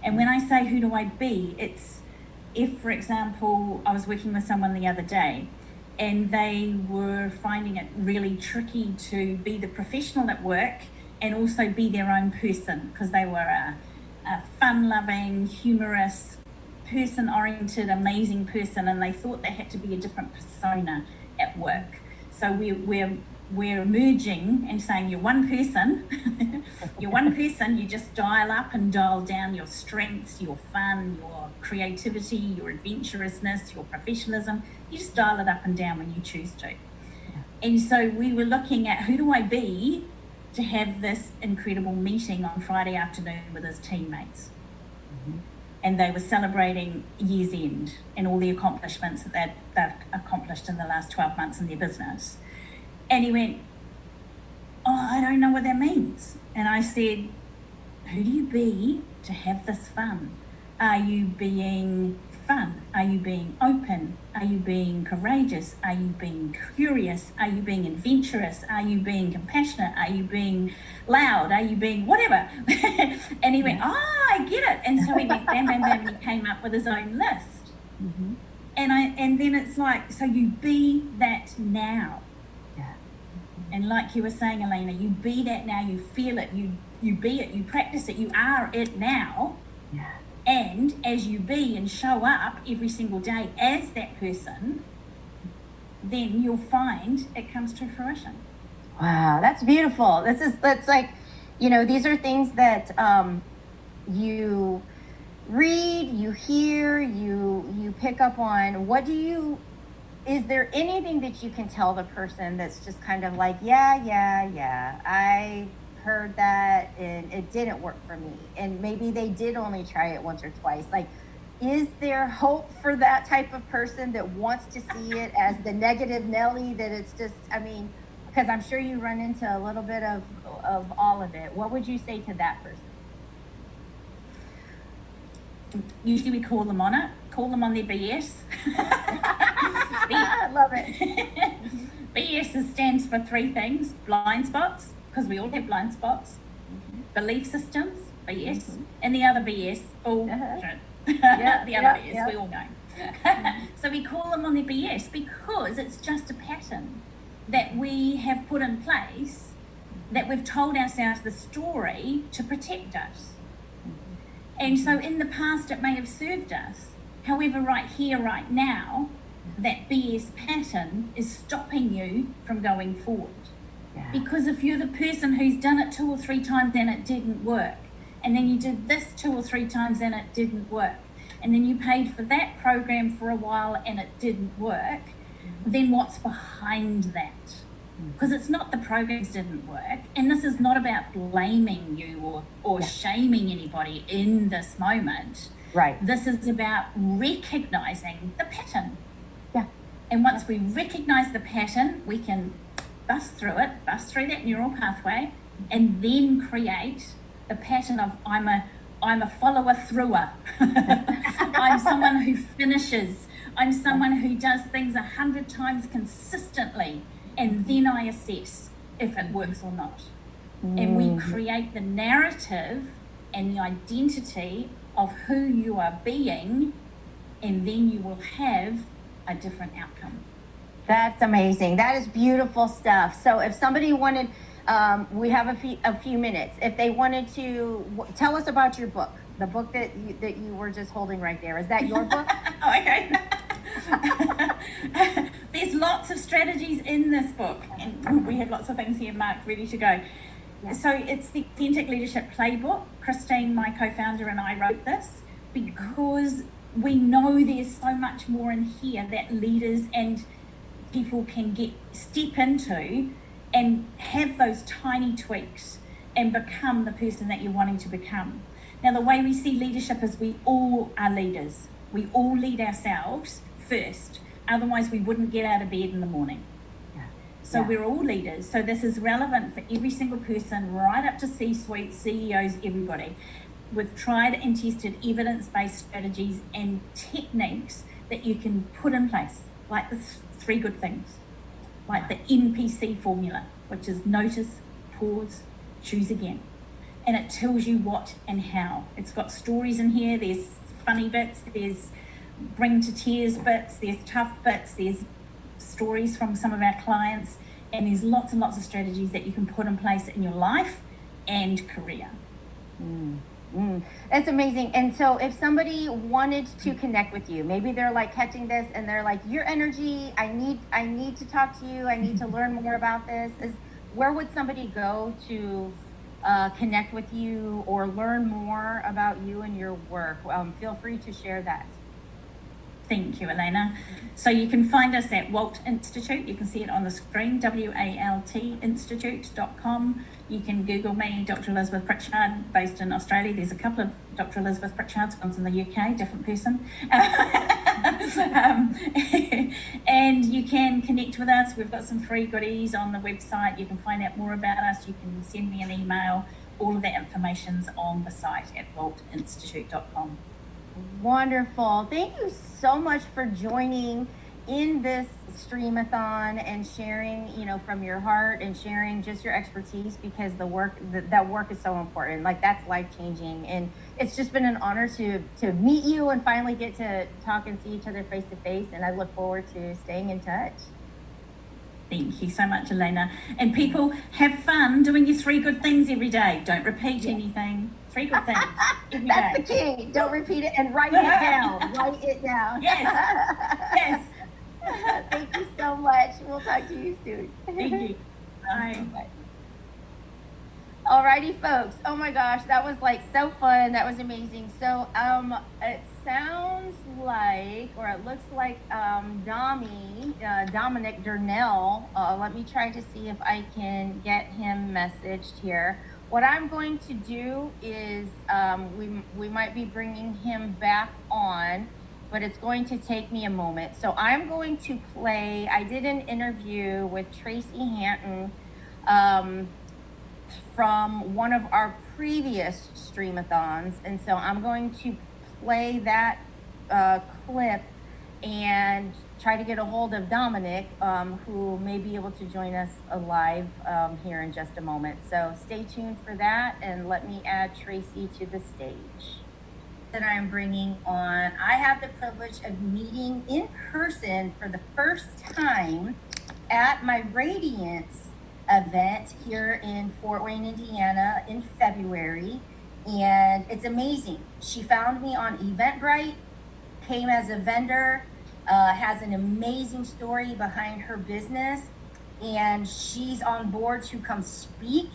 Speaker 10: And when I say who do I be, it's if, for example, I was working with someone the other day and they were finding it really tricky to be the professional at work and also be their own person, because they were a fun-loving, humorous, person-oriented, amazing person, and they thought they had to be a different persona at work. So we're merging and saying you're one person. You're one person. You just dial up and dial down your strengths, your fun, your creativity, your adventurousness, your professionalism. You just dial it up and down when you choose to. And so we were looking at who do I be to have this incredible meeting on Friday afternoon with his teammates. And they were celebrating year's end and all the accomplishments that they've accomplished in the last 12 months in their business. And he went, oh, I don't know what that means. And I said, who do you be to have this fun? Are you being fun? Are you being open? Are you being courageous? Are you being curious? Are you being adventurous? Are you being compassionate? Are you being loud? Are you being whatever? And he went, I get it. And so he went bam, bam, bam, and he came up with his own list. And then it's like, so you be that now. And like you were saying, Elena, you be that now, you feel it, you be it, you practice it, you are it now. And as you be and show up every single day as that person, then you'll find it comes to fruition.
Speaker 2: Wow, that's beautiful. That's like, you know, these are things that you read, you hear, you pick up on. Is there anything that you can tell the person that's just kind of like, yeah, I heard that and it didn't work for me, and maybe they did only try it once or twice? Like, is there hope for that type of person that wants to see it as the negative Nelly, that it's just, I mean, because I'm sure you run into a little bit of all of it. What would you say to that person?
Speaker 10: Usually we call them on their BS.
Speaker 2: I love it.
Speaker 10: BS stands for 3 things: blind spots, because we all have blind spots, belief systems, BS, and the other BS, bullshit. BS, we all know. So we call them on their BS because it's just a pattern that we have put in place, that we've told ourselves the story to protect us. And so in the past it may have served us. However, right here, right now, that BS pattern is stopping you from going forward. Because if you're the person who's done it 2 or 3 times and it didn't work, and then you did this 2 or 3 times and it didn't work, and then you paid for that program for a while and it didn't work, then what's behind that? Because it's not the programs didn't work, and this is not about blaming you or shaming anybody in this moment.
Speaker 2: Right.
Speaker 10: This is about recognizing the pattern.
Speaker 2: Yeah.
Speaker 10: And once we recognize the pattern, we can bust through that neural pathway, and then create the pattern of I'm a follower througher. I'm someone who finishes. I'm someone who does things 100 times consistently, and then I assess if it works or not. And we create the narrative and the identity of who you are being, and then you will have a different outcome.
Speaker 2: That's amazing. That is beautiful stuff. So if somebody wanted, we have a few minutes. If they wanted to tell us about your book, the book that you were just holding right there, is that your book?
Speaker 10: Oh, okay. There's lots of strategies in this book, and we have lots of things here marked ready to go. Yeah. So it's the Authentic Leadership Playbook. Christine, my co-founder, and I wrote this because we know there's so much more in here that leaders and people can step into and have those tiny tweaks and become the person that you're wanting to become. Now, the way we see leadership is we all are leaders. We all lead ourselves first. Otherwise, we wouldn't get out of bed in the morning. So we're all leaders. So this is relevant for every single person, right up to C-suite, CEOs, everybody, with tried and tested evidence-based strategies and techniques that you can put in place, like the 3 good things, like the NPC formula, which is notice, pause, choose again. And it tells you what and how. It's got stories in here. There's funny bits, there's bring to tears bits, there's tough bits, there's stories from some of our clients, and there's lots and lots of strategies that you can put in place in your life and career.
Speaker 2: That's amazing. And so if somebody wanted to connect with you, maybe they're like catching this and they're like, your energy, I need to talk to you, I need to learn more about this, where would somebody go to connect with you or learn more about you and your work? Feel free to share that.
Speaker 10: Thank you, Elena. So you can find us at Walt Institute. You can see it on the screen, WALT Institute.com. You can Google me, Dr. Elizabeth Pritchard, based in Australia. There's a couple of Dr. Elizabeth Pritchards, one's in the UK, different person. And you can connect with us. We've got some free goodies on the website. You can find out more about us. You can send me an email. All of that information's on the site at waltinstitute.com.
Speaker 2: Wonderful. Thank you so much for joining in this Streamathon and sharing, from your heart and sharing just your expertise, because the work, that work is so important. Like, that's life-changing. And it's just been an honor to meet you and finally get to talk and see each other face to face. And I look forward to staying in touch.
Speaker 10: Thank you so much, Elena. And people, have fun doing your 3 good things every day. Don't repeat anything. 3 good things every
Speaker 2: That's
Speaker 10: day.
Speaker 2: the key. Don't repeat it and write it down. Write it down.
Speaker 10: Yes.
Speaker 2: Thank you so much. We'll talk to you soon.
Speaker 10: Thank you. Bye.
Speaker 2: Alrighty, folks. Oh my gosh, that was like so fun. That was amazing. So, it sounds like, or it looks like, Dominic Durnell. Let me try to see if I can get him messaged here. What I'm going to do is, we might be bringing him back on, but it's going to take me a moment. So I'm going to play, I did an interview with Tracy Hanton, from one of our previous Streamathons. And so I'm going to play that clip and try to get a hold of Dominic, who may be able to join us live here in just a moment. So stay tuned for that, and let me add Tracy to the stage. That I'm bringing on, I have the privilege of meeting in person for the first time at my Radiance event here in Fort Wayne, Indiana in February. And it's amazing. She found me on Eventbrite, came as a vendor, has an amazing story behind her business, and she's on board to come speak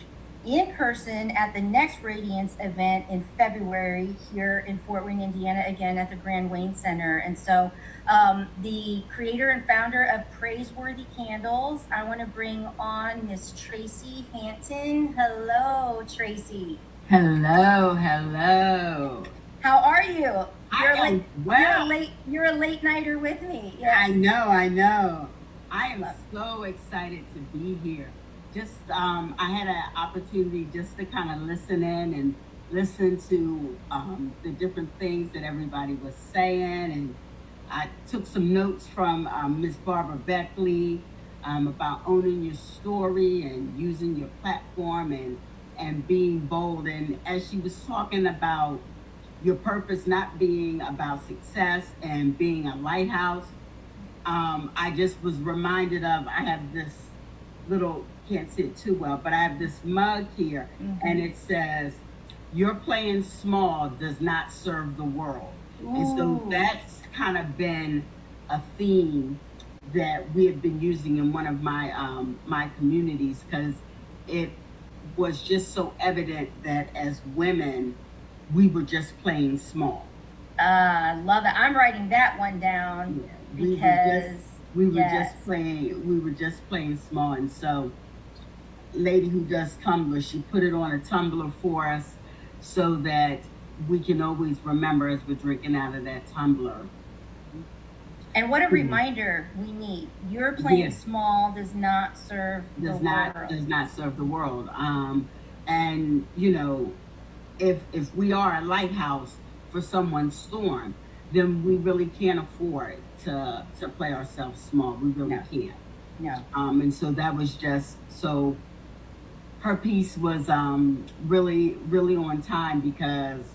Speaker 2: in person at the next Radiance event in February here in Fort Wayne, Indiana, again at the Grand Wayne Center. And so the creator and founder of Praiseworthy Candles, I want to bring on Miss Tracy Hanton. Hello, Tracy.
Speaker 11: Hello.
Speaker 2: How are you?
Speaker 11: I
Speaker 2: You're
Speaker 11: am
Speaker 2: late.
Speaker 11: well.
Speaker 2: You're a late nighter with me.
Speaker 11: I
Speaker 2: Yes.
Speaker 11: know, I know. I am so excited to be here. Just, I had an opportunity just to kind of listen in and listen to the different things that everybody was saying. And I took some notes from Miss Barbara Beckley about owning your story and using your platform and being bold. And as she was talking about your purpose not being about success and being a lighthouse, I just was reminded of, I have this little, can't see it too well, but I have this mug here, and it says, "Your playing small does not serve the world." And so
Speaker 2: Ooh.
Speaker 11: that's kind of been a theme that we have been using in one of my my communities, because it was just so evident that as women, we were just playing small.
Speaker 2: I love it. I'm writing that one down
Speaker 11: We were
Speaker 2: because
Speaker 11: we were
Speaker 2: yes.
Speaker 11: just playing small. And so lady who does Tumblr, she put it on a tumbler for us so that we can always remember as we're drinking out of that tumbler.
Speaker 2: And what a reminder we need. Your playing
Speaker 11: Yes.
Speaker 2: small does not serve the
Speaker 11: does
Speaker 2: world.
Speaker 11: not serve the world. And you know, if we are a lighthouse for someone's storm, then we really can't afford to play ourselves small. We really
Speaker 2: No.
Speaker 11: can't.
Speaker 2: No.
Speaker 11: And so that was just so. Her piece was really really on time, because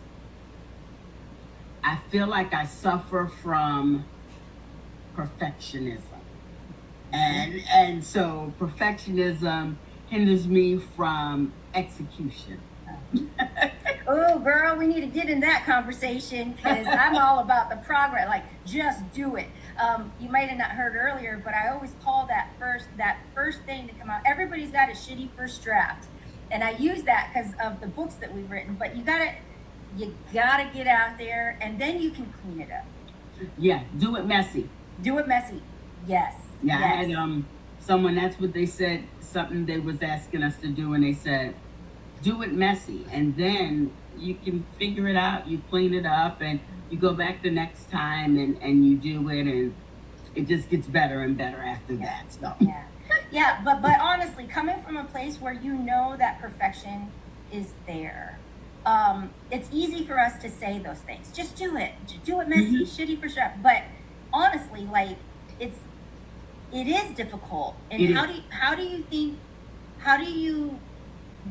Speaker 11: I feel like I suffer from perfectionism. And so perfectionism hinders me from execution.
Speaker 2: Oh, girl, we need to get in that conversation because I'm all about the progress. Like, just do it. You might have not heard earlier, but I always call that first thing to come out. Everybody's got a shitty first draft, and I use that because of the books that we've written. But you gotta get out there, and then you can clean it up.
Speaker 11: Yeah, do it messy.
Speaker 2: Do it messy. Yes.
Speaker 11: Yeah,
Speaker 2: Yes.
Speaker 11: I had someone, that's what they said, something they was asking us to do, and they said, do it messy, and then you can figure it out, you clean it up, and you go back the next time and you do it, and it just gets better and better after that. So
Speaker 2: Yeah. Yeah, but honestly, coming from a place where you know that perfection is there, it's easy for us to say those things. Just do it. Do it messy, shitty for sure. But honestly, like it is difficult. And
Speaker 11: It
Speaker 2: how
Speaker 11: is.
Speaker 2: do you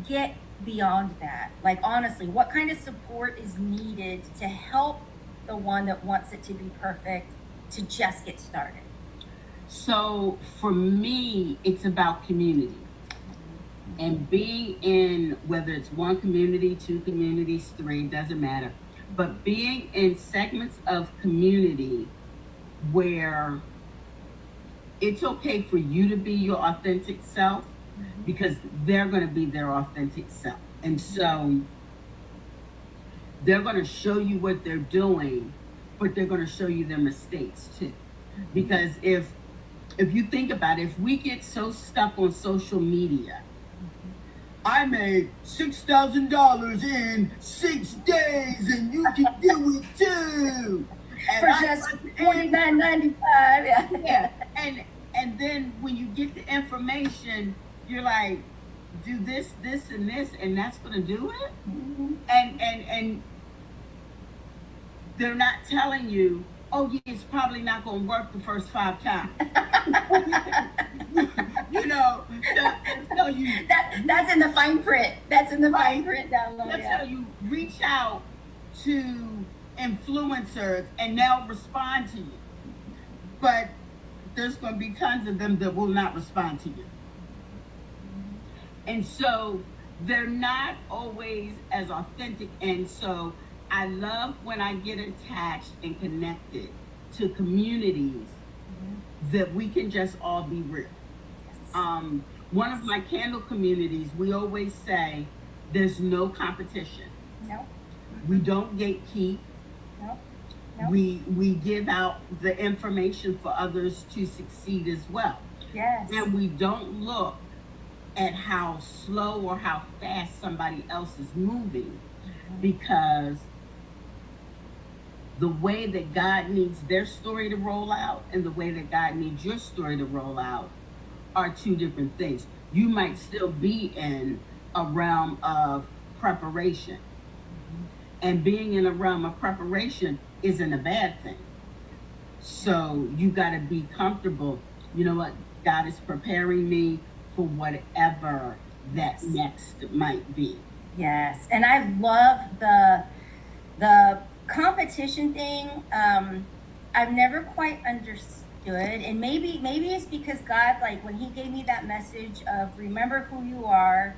Speaker 2: get beyond that? Like honestly, what kind of support is needed to help the one that wants it to be perfect to just get started?
Speaker 11: So for me, it's about community. And being in, whether it's one community, two communities, three, doesn't matter. But being in segments of community where it's okay for you to be your authentic self, because they're going to be their authentic self. And so they're going to show you what they're doing, but they're going to show you their mistakes too. Because if you think about it, if we get so stuck on social media, I made $6,000 in 6 days, and you can do it too. And
Speaker 2: For just $49.95.
Speaker 11: yeah, and then when you get the information, you're like, do this, this, and this, and that's gonna do it. And they're not telling you, oh yeah, it's probably not gonna work the first 5 times. You know, they'll tell you.
Speaker 2: That's in the fine print. That's in the fine print down
Speaker 11: They'll
Speaker 2: there.
Speaker 11: tell you, reach out to influencers and they'll respond to you. But there's going to be tons of them that will not respond to you. And so they're not always as authentic. And so I love when I get attached and connected to communities that we can just all be real. One of my candle communities, we always say there's no competition.
Speaker 2: No,
Speaker 11: We don't gatekeep.
Speaker 2: no.
Speaker 11: We give out the information for others to succeed as well.
Speaker 2: Yes.
Speaker 11: And we don't look at how slow or how fast somebody else is moving, because the way that God needs their story to roll out and the way that God needs your story to roll out are two different things. You might still be in a realm of preparation, and being in a realm of preparation isn't a bad thing. So you got to be comfortable. You know what? God is preparing me for whatever that next might be.
Speaker 2: Yes, and I love the competition thing. I've never quite understood, and maybe it's because God, like when He gave me that message of remember who you are,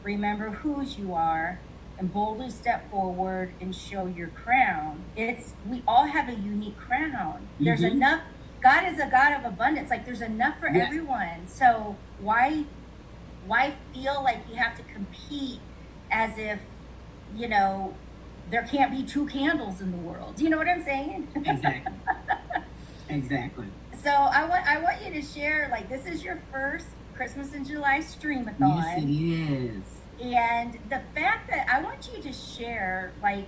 Speaker 2: remember whose you are, and boldly step forward and show your crown. We all have a unique crown. There's
Speaker 11: Mhm.
Speaker 2: enough. God is a God of abundance. Like there's enough for
Speaker 11: Yes.
Speaker 2: everyone. So why feel like you have to compete as if, you know, there can't be two candles in the world? Do you know what I'm saying?
Speaker 11: Exactly. Exactly.
Speaker 2: So I want you to share, like, this is your first Christmas in July stream-a-thon.
Speaker 11: Yes, it is.
Speaker 2: And the fact that I want you to share, like,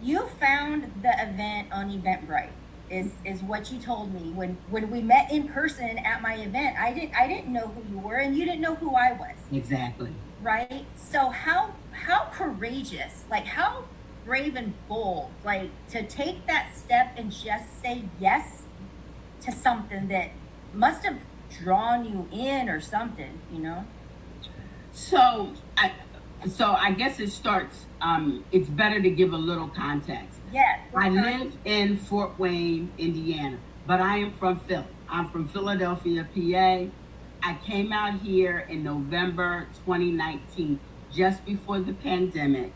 Speaker 2: you found the event on Eventbrite is what you told me when we met in person at my event. I didn't know who you were, and you didn't know who I was.
Speaker 11: Exactly.
Speaker 2: Right? So how courageous, like how brave and bold, like to take that step and just say yes to something that must have drawn you in or something, you know?
Speaker 11: So I guess it starts. It's better to give a little context.
Speaker 2: Yeah.
Speaker 11: I live in Fort Wayne, Indiana, but I am from Philly. I'm from Philadelphia, PA. I came out here in November 2019, just before the pandemic,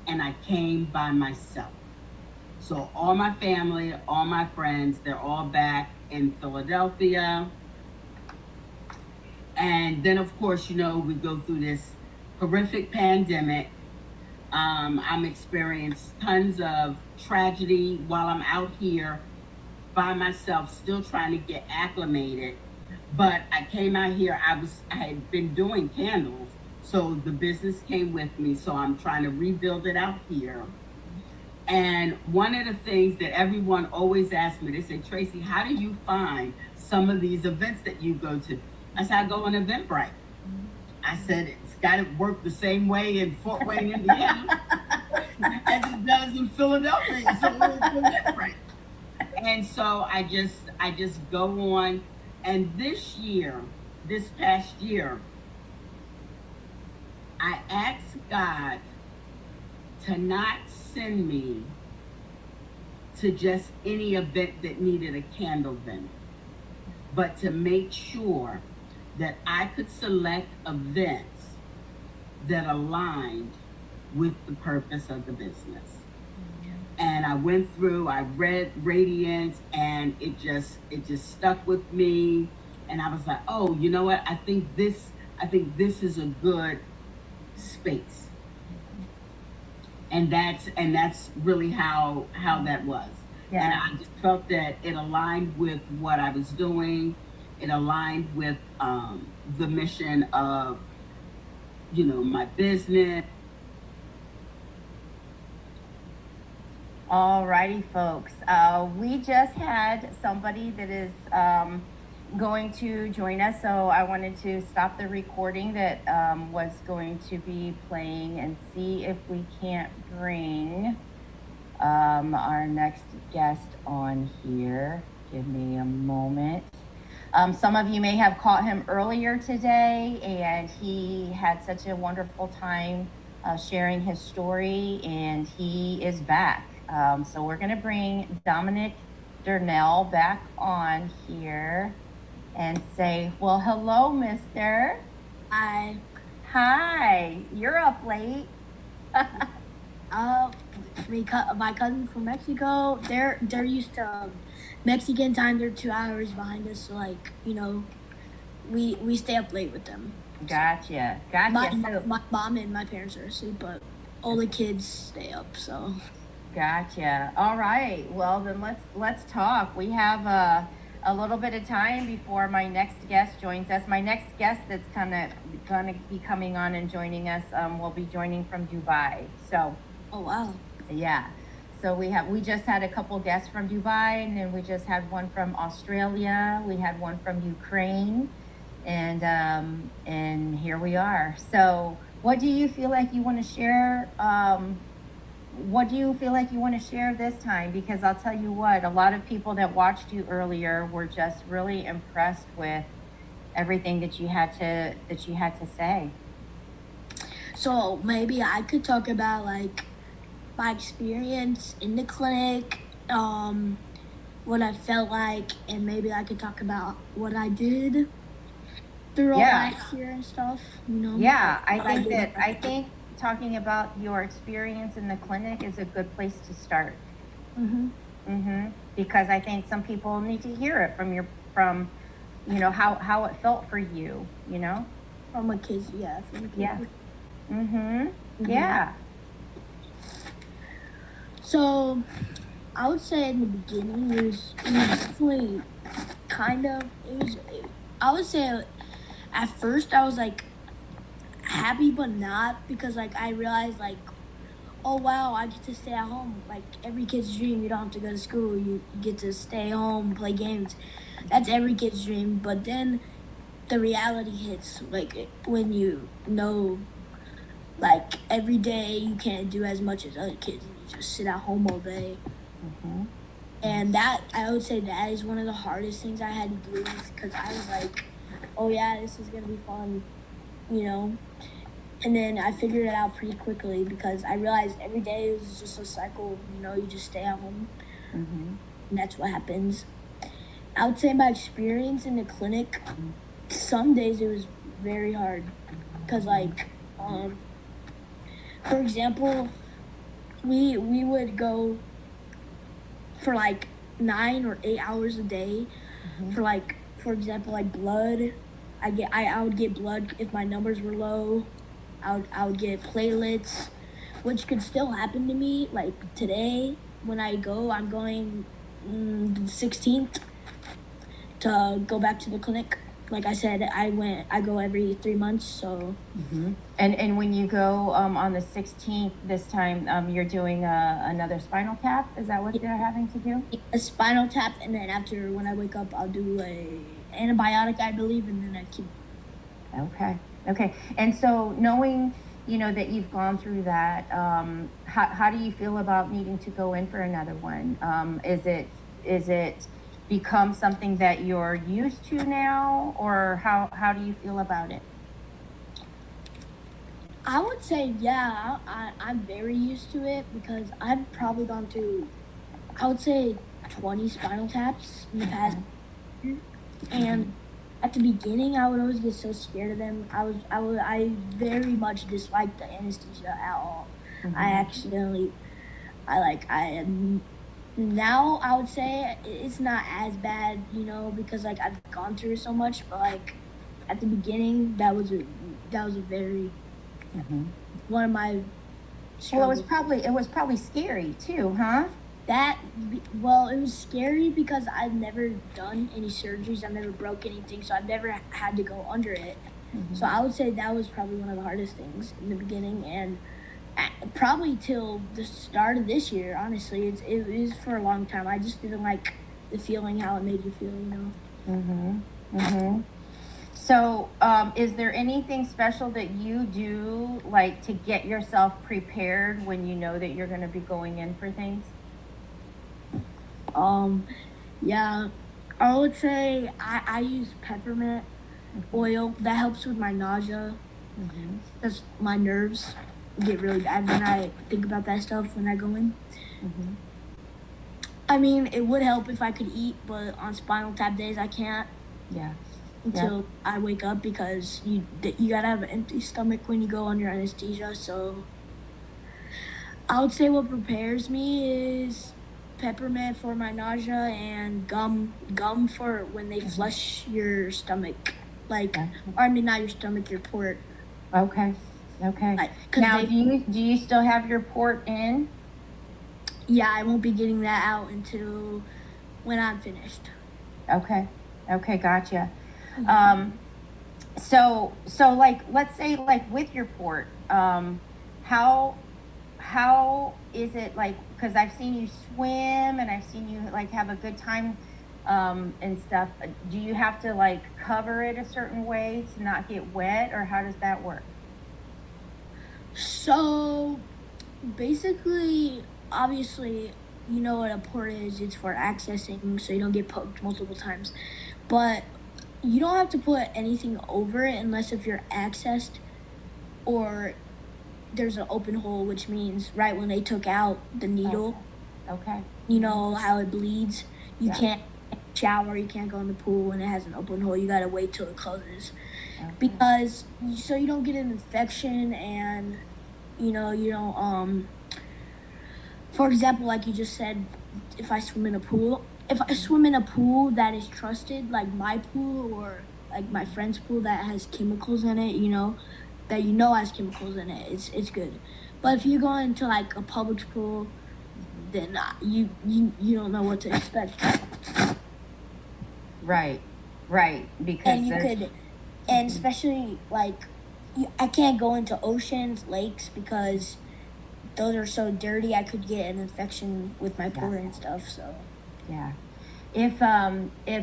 Speaker 11: and I came by myself. So all my family, all my friends, they're all back in Philadelphia. And then, of course, you know, we go through this horrific pandemic. I'm experienced tons of tragedy while I'm out here by myself, still trying to get acclimated. But I came out here, I had been doing candles, so the business came with me. So I'm trying to rebuild it out here. And one of the things that everyone always asks me, they say, Tracy, how do you find some of these events that you go to? I said, I go on Eventbrite. I said, it's got to work the same way in Fort Wayne, Indiana, as it does in Philadelphia. So it's Eventbrite. And so I just go on. And this past year, I asked God to not send me to just any event that needed a candle vendor, but to make sure that I could select events that aligned with the purpose of the business. And I went through, I read Radiance, and it just stuck with me. And I was like, oh, you know what? I think this is a good space. And that's really how that was.
Speaker 2: Yeah.
Speaker 11: And I just felt that it aligned with what I was doing. It aligned with the mission of, you know, my business.
Speaker 2: Alrighty, folks. We just had somebody that is going to join us, so I wanted to stop the recording that was going to be playing and see if we can't bring our next guest on here. Give me a moment. Some of you may have caught him earlier today, and he had such a wonderful time sharing his story, and he is back. So we're going to bring Dominic Durnell back on here and say, well, hello, mister.
Speaker 12: Hi.
Speaker 2: Hi. You're up late.
Speaker 12: My cousins from Mexico, they're used to Mexican time. They're 2 hours behind us, so like, you know, we stay up late with them.
Speaker 2: Gotcha.
Speaker 12: My mom and my parents are asleep, but all the kids stay up, so.
Speaker 2: Gotcha. All right. Well, then let's talk. We have a little bit of time before my next guest joins us. My next guest that's gonna be coming on and joining us will be joining from Dubai. So.
Speaker 12: Oh wow.
Speaker 2: Yeah. So we just had a couple guests from Dubai, and then we just had one from Australia. We had one from Ukraine, and here we are. So, what do you feel like you want to share? What do you feel like you want to share this time? Because I'll tell you what, a lot of people that watched you earlier were just really impressed with everything that you had to say.
Speaker 12: So maybe I could talk about like my experience in the clinic, what I felt like, and maybe I could talk about what I did through all last year and stuff. You know.
Speaker 2: Yeah,
Speaker 12: what
Speaker 2: I think talking about your experience in the clinic is a good place to start. Because I think some people need to hear it from you know how it felt for you. You know.
Speaker 12: From a kid's, yeah. From a kid.
Speaker 2: Yeah. Yeah.
Speaker 12: So, I would say in the beginning it was definitely I would say at first I was like happy but not, because like I realized like, oh wow, I get to stay at home. Like every kid's dream, you don't have to go to school, you get to stay home, play games. That's every kid's dream. But then the reality hits, like when you know like every day you can't do as much as other kids, and you just sit at home all day. And that, I would say that is one of the hardest things I had to deal with, because I was like, oh yeah, this is gonna be fun, you know. And then I figured it out pretty quickly, because I realized every day was just a cycle, you know, you just stay at home. And that's what happens. I would say my experience in the clinic, some days it was very hard, because like, for example, we would go for like 9 or 8 hours a day for like, for example, like blood. I would get blood if my numbers were low. I would get platelets, which could still happen to me. Like today, when I'm going the 16th to go back to the clinic. Like I said, I go every 3 months, so.
Speaker 2: And when you go on the 16th this time, you're doing another spinal tap. Is that what they're having to do?
Speaker 12: A spinal tap, and then after, when I wake up, I'll do a antibiotic, I believe, and then I keep.
Speaker 2: Okay. And so knowing, you know, that you've gone through that, how do you feel about needing to go in for another one? Is it become something that you're used to now, or how do you feel about it?
Speaker 12: I would say, yeah, I'm very used to it, because I've probably gone through, I would say, 20 spinal taps in the past year. And at the beginning, I would always get so scared of them. I very much disliked the anesthesia at all. Now I would say it's not as bad, you know, because like I've gone through so much. But like at the beginning, that was a very one of my struggles.
Speaker 2: Well, it was probably scary too, huh?
Speaker 12: It was scary because I've never done any surgeries. I've never broke anything, so I've never had to go under it. So I would say that was probably one of the hardest things in the beginning, and probably till the start of this year. Honestly, it was for a long time. I just didn't like the feeling, how it made you feel, you know.
Speaker 2: So, is there anything special that you do, like, to get yourself prepared when you know that you're going to be going in for things?
Speaker 12: Yeah, I would say I use peppermint oil. That helps with my nausea. Because my nerves get really bad when I think about that stuff when I go in. I mean, it would help if I could eat, but on spinal tap days I can't. Until I wake up, because you gotta have an empty stomach when you go under anesthesia. So I would say what prepares me is peppermint for my nausea, and gum for when they flush your stomach, like, or I mean not your stomach, your port.
Speaker 2: Okay.
Speaker 12: Like,
Speaker 2: Now, do you still have your port in?
Speaker 12: Yeah, I won't be getting that out until when I'm finished.
Speaker 2: Okay, gotcha. So like, let's say, like, with your port, how how is it like, because I've seen you swim and I've seen you like have a good time and stuff. Do you have to like cover it a certain way to not get wet, or how does that work?
Speaker 12: So basically, obviously, you know what a port is. It's for accessing so you don't get poked multiple times. But you don't have to put anything over it unless if you're accessed or there's an open hole, which means right when they took out the needle,
Speaker 2: Okay.
Speaker 12: you know how it bleeds. You
Speaker 2: Yeah.
Speaker 12: can't shower, you can't go in the pool when it has an open hole. You gotta wait till it closes
Speaker 2: Okay.
Speaker 12: because so you don't get an infection and you know you don't for example, like you just said, if I swim in a pool, if I swim in a pool that is trusted, like my pool or like my friend's pool that has chemicals in it, you know, that you know has chemicals in it, it's good. But if you go into like a public pool, then you don't know what to expect.
Speaker 2: Right. Because
Speaker 12: And you could, and especially like, I can't go into oceans, lakes because those are so dirty. I could get an infection with my pool and stuff. So
Speaker 2: yeah. If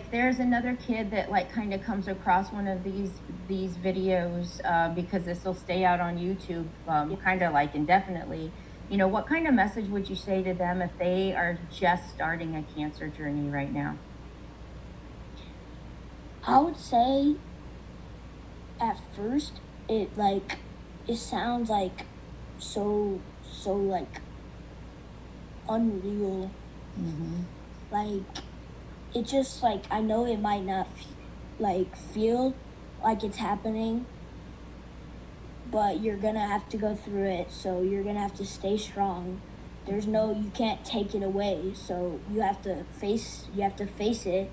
Speaker 2: there's another kid that like kind of comes across one of these videos, because this will stay out on YouTube, kind of like indefinitely, you know, what kind of message would you say to them if they are just starting a cancer journey right now?
Speaker 12: I would say at first it sounds like so like unreal. Like it just like I know it might not feel like it's happening, but you're gonna have to go through it, so you're gonna have to stay strong. You can't take it away, so you have to face it,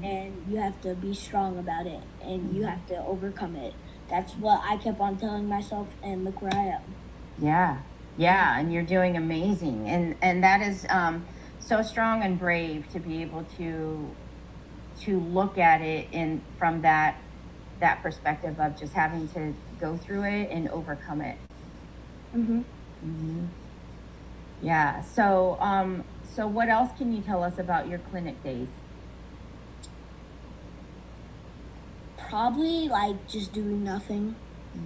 Speaker 12: and you have to be strong about it, and you have to overcome it. That's what I kept on telling myself, and look where I am.
Speaker 2: Yeah, and you're doing amazing, and that is so strong and brave to be able to look at it from that perspective of just having to go through it and overcome it. Yeah. So what else can you tell us about your clinic days?
Speaker 12: Probably like just doing nothing.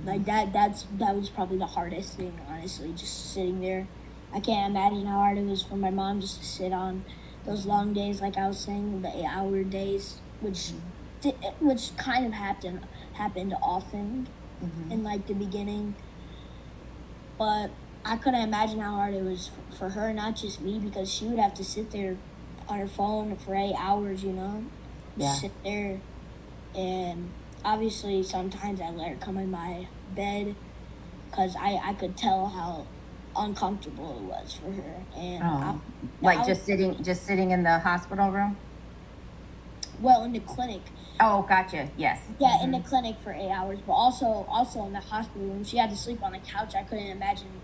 Speaker 12: Like that was probably the hardest thing, honestly, just sitting there. I can't imagine how hard it was for my mom just to sit on those long days, like I was saying, the 8-hour days, which kind of happened often in like the beginning. But I couldn't imagine how hard it was for her, not just me, because she would have to sit there on her phone for 8 hours, you know?
Speaker 2: Yeah.
Speaker 12: Sit there. And obviously sometimes I let her come in my bed because I could tell how uncomfortable it was for her. And
Speaker 2: just sitting in the hospital room?
Speaker 12: Well, in the clinic.
Speaker 2: Oh, gotcha. Yes.
Speaker 12: Yeah, in the clinic for 8 hours, but also in the hospital room. She had to sleep on the couch. I couldn't imagine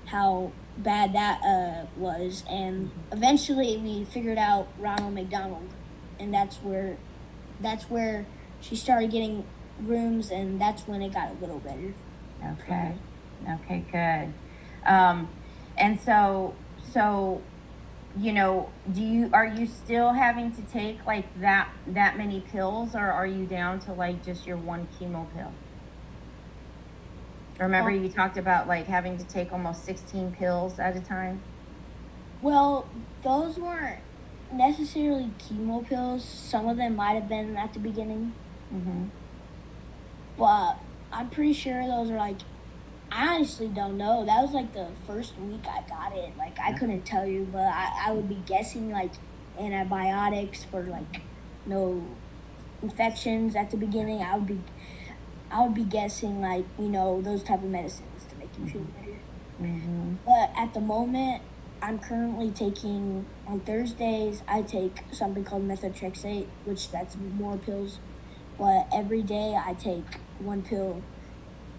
Speaker 12: how bad that was. And eventually we figured out Ronald McDonald, and that's where she started getting rooms, and that's when it got a little better.
Speaker 2: Okay, good. And so, you know, are you still having to take like that many pills, or are you down to like just your one chemo pill? Remember you talked about like having to take almost 16 pills at a time?
Speaker 12: Well, those weren't necessarily chemo pills. Some of them might have been at the beginning. But I'm pretty sure those are like, I honestly don't know. That was like the first week I got it. Like I couldn't tell you, but I would be guessing like antibiotics for like no infections at the beginning. I would be guessing like, you know, those type of medicines to make you feel better. But at the moment, I'm currently taking, on Thursdays, I take something called methotrexate, which that's more pills. But every day I take one pill.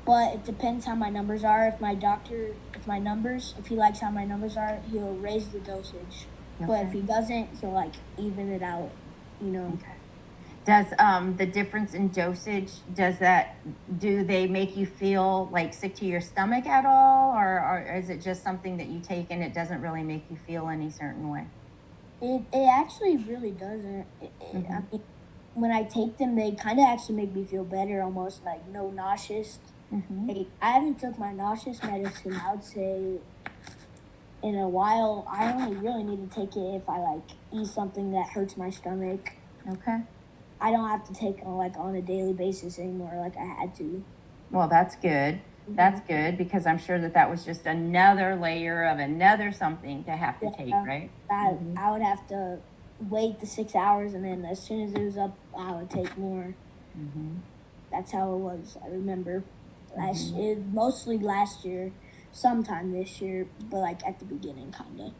Speaker 12: But it depends how my numbers are. If he likes how my numbers are, he'll raise the dosage. But if he doesn't, he'll like even it out, you know.
Speaker 2: Does the difference in dosage, do they make you feel like sick to your stomach at all, or is it just something that you take and it doesn't really make you feel any certain way?
Speaker 12: It actually really doesn't. I mean, when I take them, they kind of actually make me feel better, almost like no nauseous. Like, I haven't took my nauseous medicine, I would say, in a while. I only really need to take it if I like eat something that hurts my stomach.
Speaker 2: Okay.
Speaker 12: I don't have to take it like on a daily basis anymore, like I had to.
Speaker 2: Well, that's good. That's good, because I'm sure that was just another layer of another something to have to take, right?
Speaker 12: I would have to wait the 6 hours, and then as soon as it was up, I would take more. That's how it was. I remember mostly last year, sometime this year, but like at the beginning, kind of.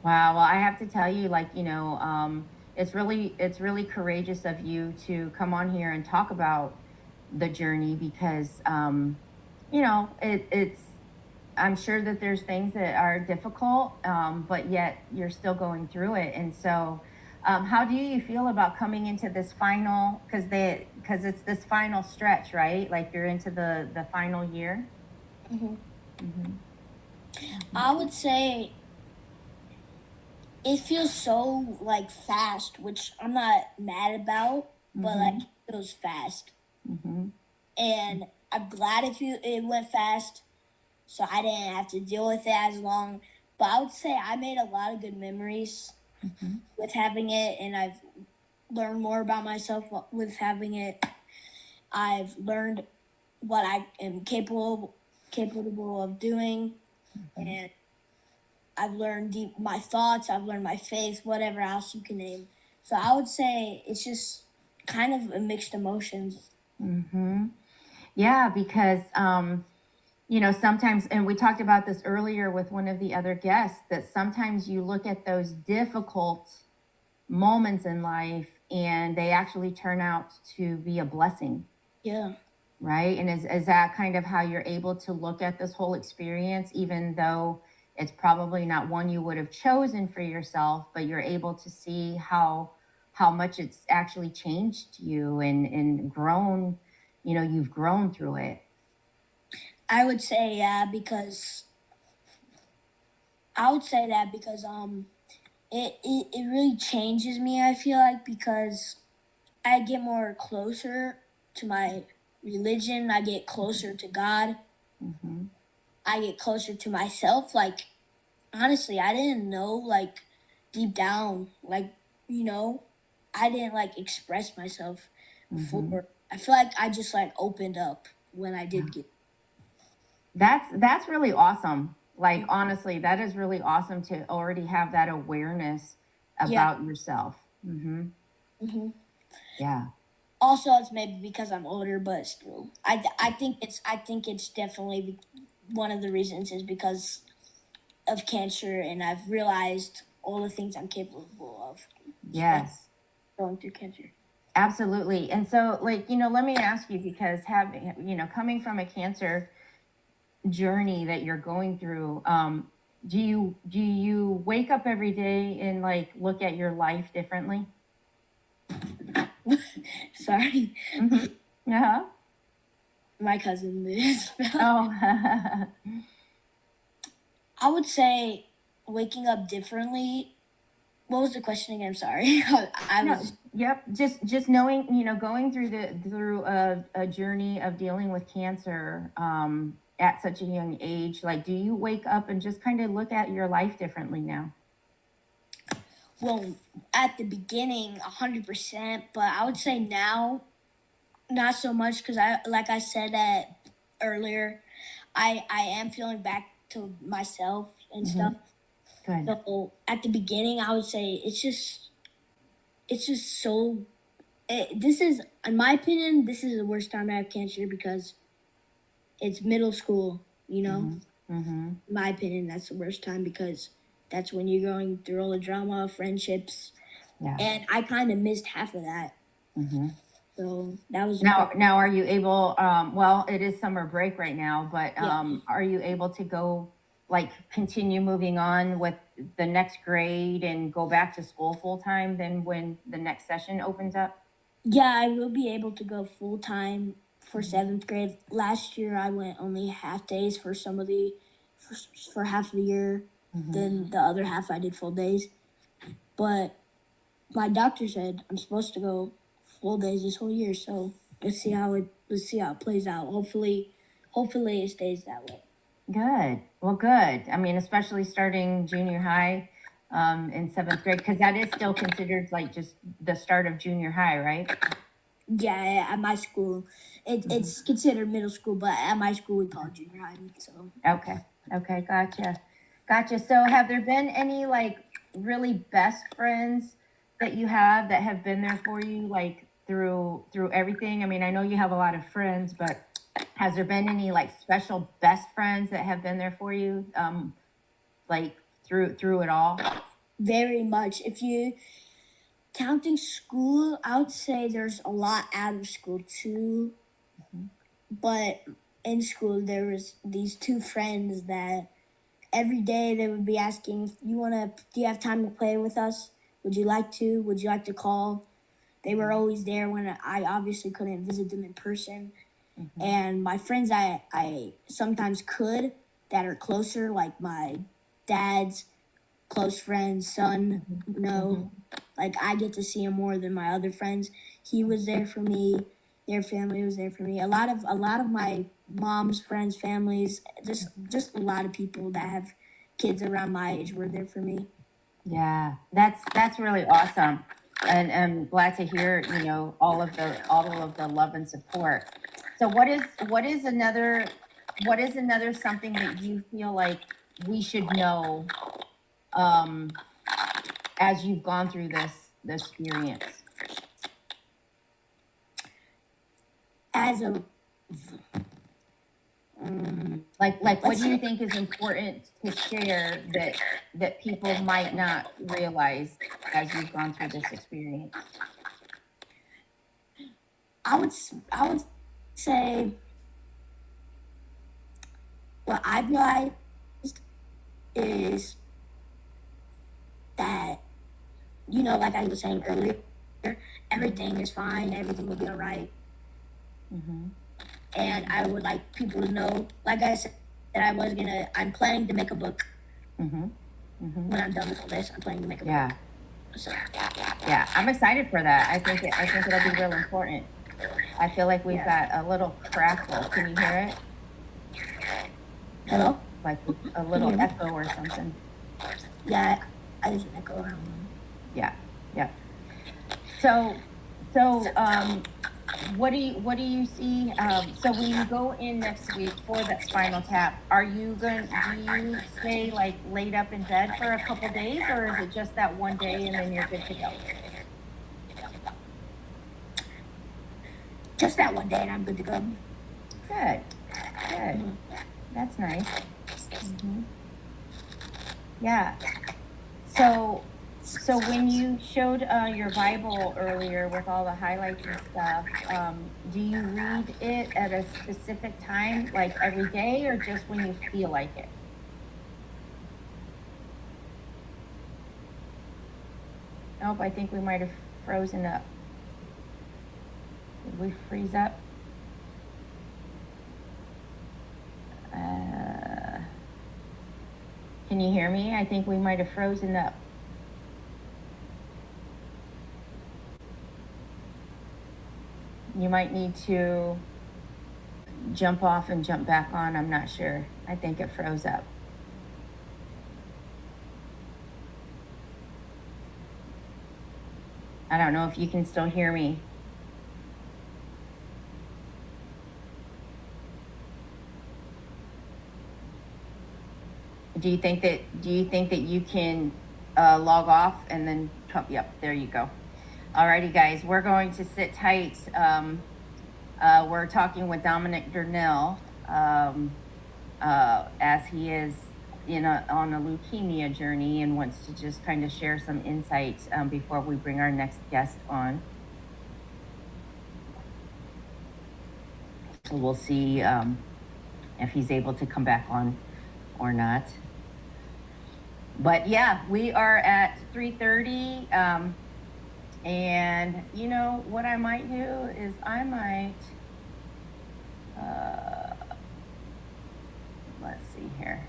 Speaker 2: Wow. Well, I have to tell you, like, it's really courageous of you to come on here and talk about the journey, because it's I'm sure that there's things that are difficult, but yet you're still going through it. And so how do you feel about coming into this final, because it's this final stretch, right? Like you're into the final year.
Speaker 12: I would say it feels so like fast, which I'm not mad about, but like it feels fast. And I'm glad it went fast, so I didn't have to deal with it as long. But I would say I made a lot of good memories with having it, and I've learned more about myself with having it. I've learned what I am capable of doing, and I've learned my thoughts, I've learned my faith, whatever else you can name. So I would say it's just kind of a mixed emotions.
Speaker 2: Yeah, because sometimes, and we talked about this earlier with one of the other guests, that sometimes you look at those difficult moments in life and they actually turn out to be a blessing.
Speaker 12: Yeah.
Speaker 2: Right? And is that kind of how you're able to look at this whole experience, even though it's probably not one you would have chosen for yourself, but you're able to see how much it's actually changed you and grown, you've grown through it.
Speaker 12: I would say because it really changes me, I feel like, because I get more closer to my religion, I get closer to God. I get closer to myself. Like, honestly, I didn't know, like, deep down, like, I didn't like express myself before. I feel like I just like opened up when I did get.
Speaker 2: That's really awesome. Like, honestly, that is really awesome to already have that awareness about yourself. Yeah.
Speaker 12: Also, it's maybe because I'm older, but still, I think it's definitely one of the reasons is because of cancer, and I've realized all the things I'm capable of.
Speaker 2: Yes.
Speaker 12: Going through cancer.
Speaker 2: Absolutely. And so, like, let me ask you, because coming from a cancer journey that you're going through, do you wake up every day and like look at your life differently?
Speaker 12: Sorry.
Speaker 2: Yeah.
Speaker 12: My cousin is.
Speaker 2: Oh.
Speaker 12: I would say waking up differently. What was the question again? Sorry.
Speaker 2: Yep. Just knowing, going through a journey of dealing with cancer at such a young age. Like, do you wake up and just kind of look at your life differently now?
Speaker 12: Well, at the beginning, 100%, but I would say now, not so much, because like I said that earlier, I am feeling back to myself and stuff.
Speaker 2: Good.
Speaker 12: So at the beginning, I would say it's just so. This is, in my opinion, this is the worst time to have cancer because it's middle school. In my opinion, that's the worst time because that's when you're going through all the drama, friendships, and I kind of missed half of that. So that was
Speaker 2: now. Are you able? Well, it is summer break right now, but are you able to go like continue moving on with the next grade and go back to school full time then when the next session opens up?
Speaker 12: Yeah, I will be able to go full time for seventh grade. Last year, I went only half days for for half of the year. Then the other half I did full days. But my doctor said I'm supposed to go full days this whole year. So let's see how it plays out. Hopefully it stays that way.
Speaker 2: Good. Well, good. I mean, especially starting junior high in seventh grade, because that is still considered like just the start of junior high, right?
Speaker 12: Yeah, at my school, it's considered middle school, but at my school we call it junior high. So
Speaker 2: Okay, gotcha. So have there been any like really best friends that you have that have been there for you like through everything? I mean, I know you have a lot of friends, but has there been any like special best friends that have been there for you like through it all?
Speaker 12: very much. If you counting school, I would say there's a lot out of school too. But in school, there was these two friends that every day they would be asking, do you have time to play with us? Would you like to call? They were always there when I obviously couldn't visit them in person. And my friends I sometimes could that are closer, like my dad's close friend's son, like I get to see him more than my other friends. He was there for me. Their family was there for me. A lot of my mom's friends, families, just a lot of people that have kids around my age were there for me.
Speaker 2: Yeah, that's really awesome, and I'm glad to hear all of the love and support. So what is another something that you feel like we should know as you've gone through this experience?
Speaker 12: As a
Speaker 2: like what do you think is important to share that people might not realize as you've gone through this experience?
Speaker 12: I would say what I've realized is that, like I was saying earlier, everything is fine, everything will be all right. And I would like people to know, like I said, that I'm planning to make a book. When I'm done with all this, I'm planning to make a book. So,
Speaker 2: Yeah, I'm excited for that. I think it'll be real important. I feel like we've got a little crackle. Can you hear it?
Speaker 12: Hello?
Speaker 2: Like a little echo or something.
Speaker 12: Yeah, I just echo around.
Speaker 2: Yeah. So, what do you see? So when you go in next week for that Spinal Tap, do you stay like laid up in bed for a couple days, or is it just that one day and then you're good to go?
Speaker 12: Just that one day and I'm good to go.
Speaker 2: Good. That's nice. Yeah. So when you showed your Bible earlier with all the highlights and stuff, do you read it at a specific time, like every day, or just when you feel like it? Nope, I think we might have frozen up. Did we freeze up? Can you hear me? I think we might have frozen up. You might need to jump off and jump back on. I'm not sure. I think it froze up. I don't know if you can still hear me. Do you think that you can log off and then come? Yep, there you go. Alrighty, guys, we're going to sit tight. We're talking with Dominic Durnell as he is on a leukemia journey and wants to just kind of share some insights before we bring our next guest on. So we'll see if he's able to come back on or not. But yeah, we are at 3:30. And you know what I might do is I might, let's see here.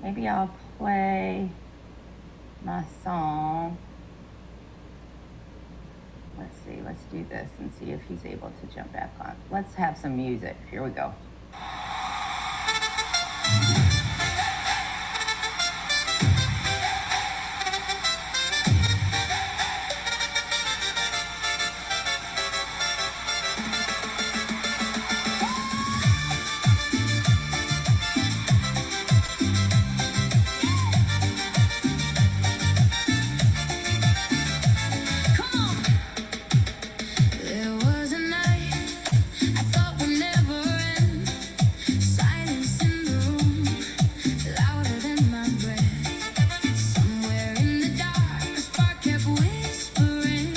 Speaker 2: Maybe I'll play my song. Let's see, let's do this and see if he's able to jump back on. Let's have some music. Here we go.
Speaker 13: There was a night I thought would never end. Silence in the room, louder than my breath. Somewhere in the dark, a spark kept whispering,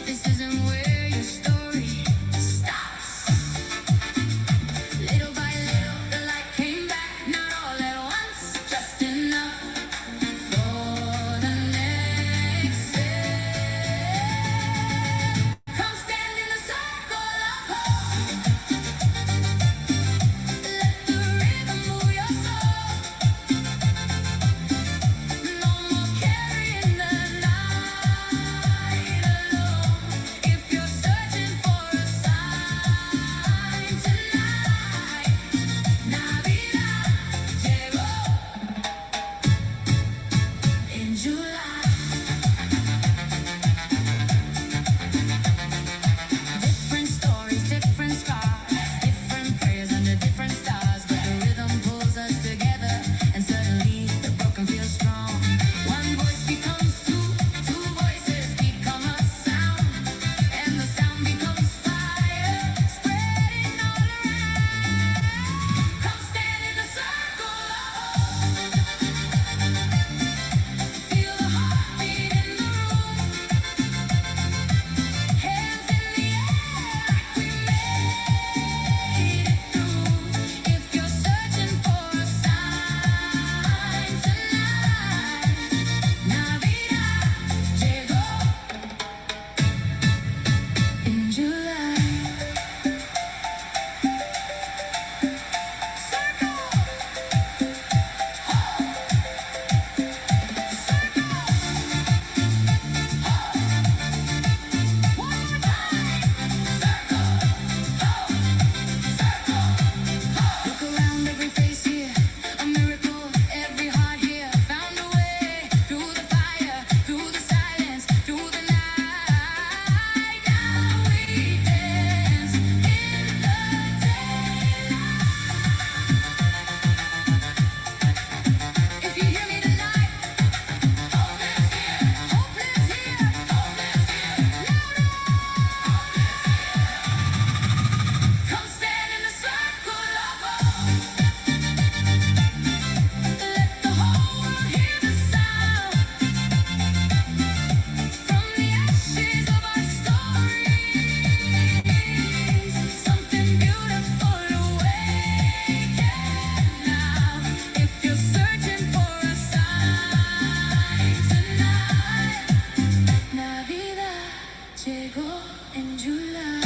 Speaker 13: this isn't where your story stops. Little by little, the light came back, not all at once, just enough for the next step. Come stand in the circle of hope. Let the rhythm move your soul. No more carrying the night alone. If you're searching for a sign tonight, Navidad llegó in July. Different stories, different scars, different prayers under different stars, but the rhythm pulls us together, and suddenly the broken feels strong. One voice becomes two, two voices become a sound, and the sound becomes fire, spreading all around. Come stand in the circle of hope. Feel the heartbeat in the room. Hands in the air like we made it through. If you're searching for a sign tonight, Navidad llegó in July. Circle, one more time. Look around, every face here, a miracle. Every heart here found a way through the fire, through the silence, through the night. Now we dance in the daylight. If you hear me tonight, hope is here, hope is here, hope is here. Louder, come stand in the circle of hope. Let the whole world hear the sound. From the ashes of our stories, something beautiful awaken now. If you're searching for a sign tonight, Navidad llegó en July.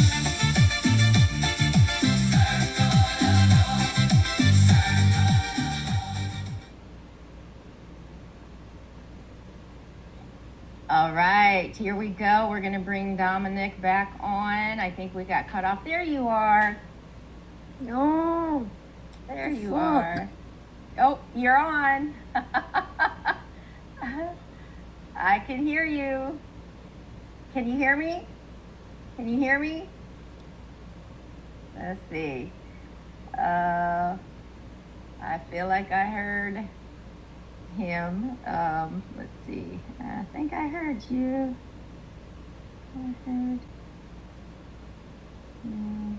Speaker 2: All right, here we go. We're gonna bring Dominic back on. I think we got cut off. There you are.
Speaker 12: No.
Speaker 2: There you
Speaker 12: Fuck.
Speaker 2: are. Oh, you're on. I can hear you. Can you hear me? Can you hear me? Let's see. I feel like I heard him. Let's see. I think I heard you. I heard you.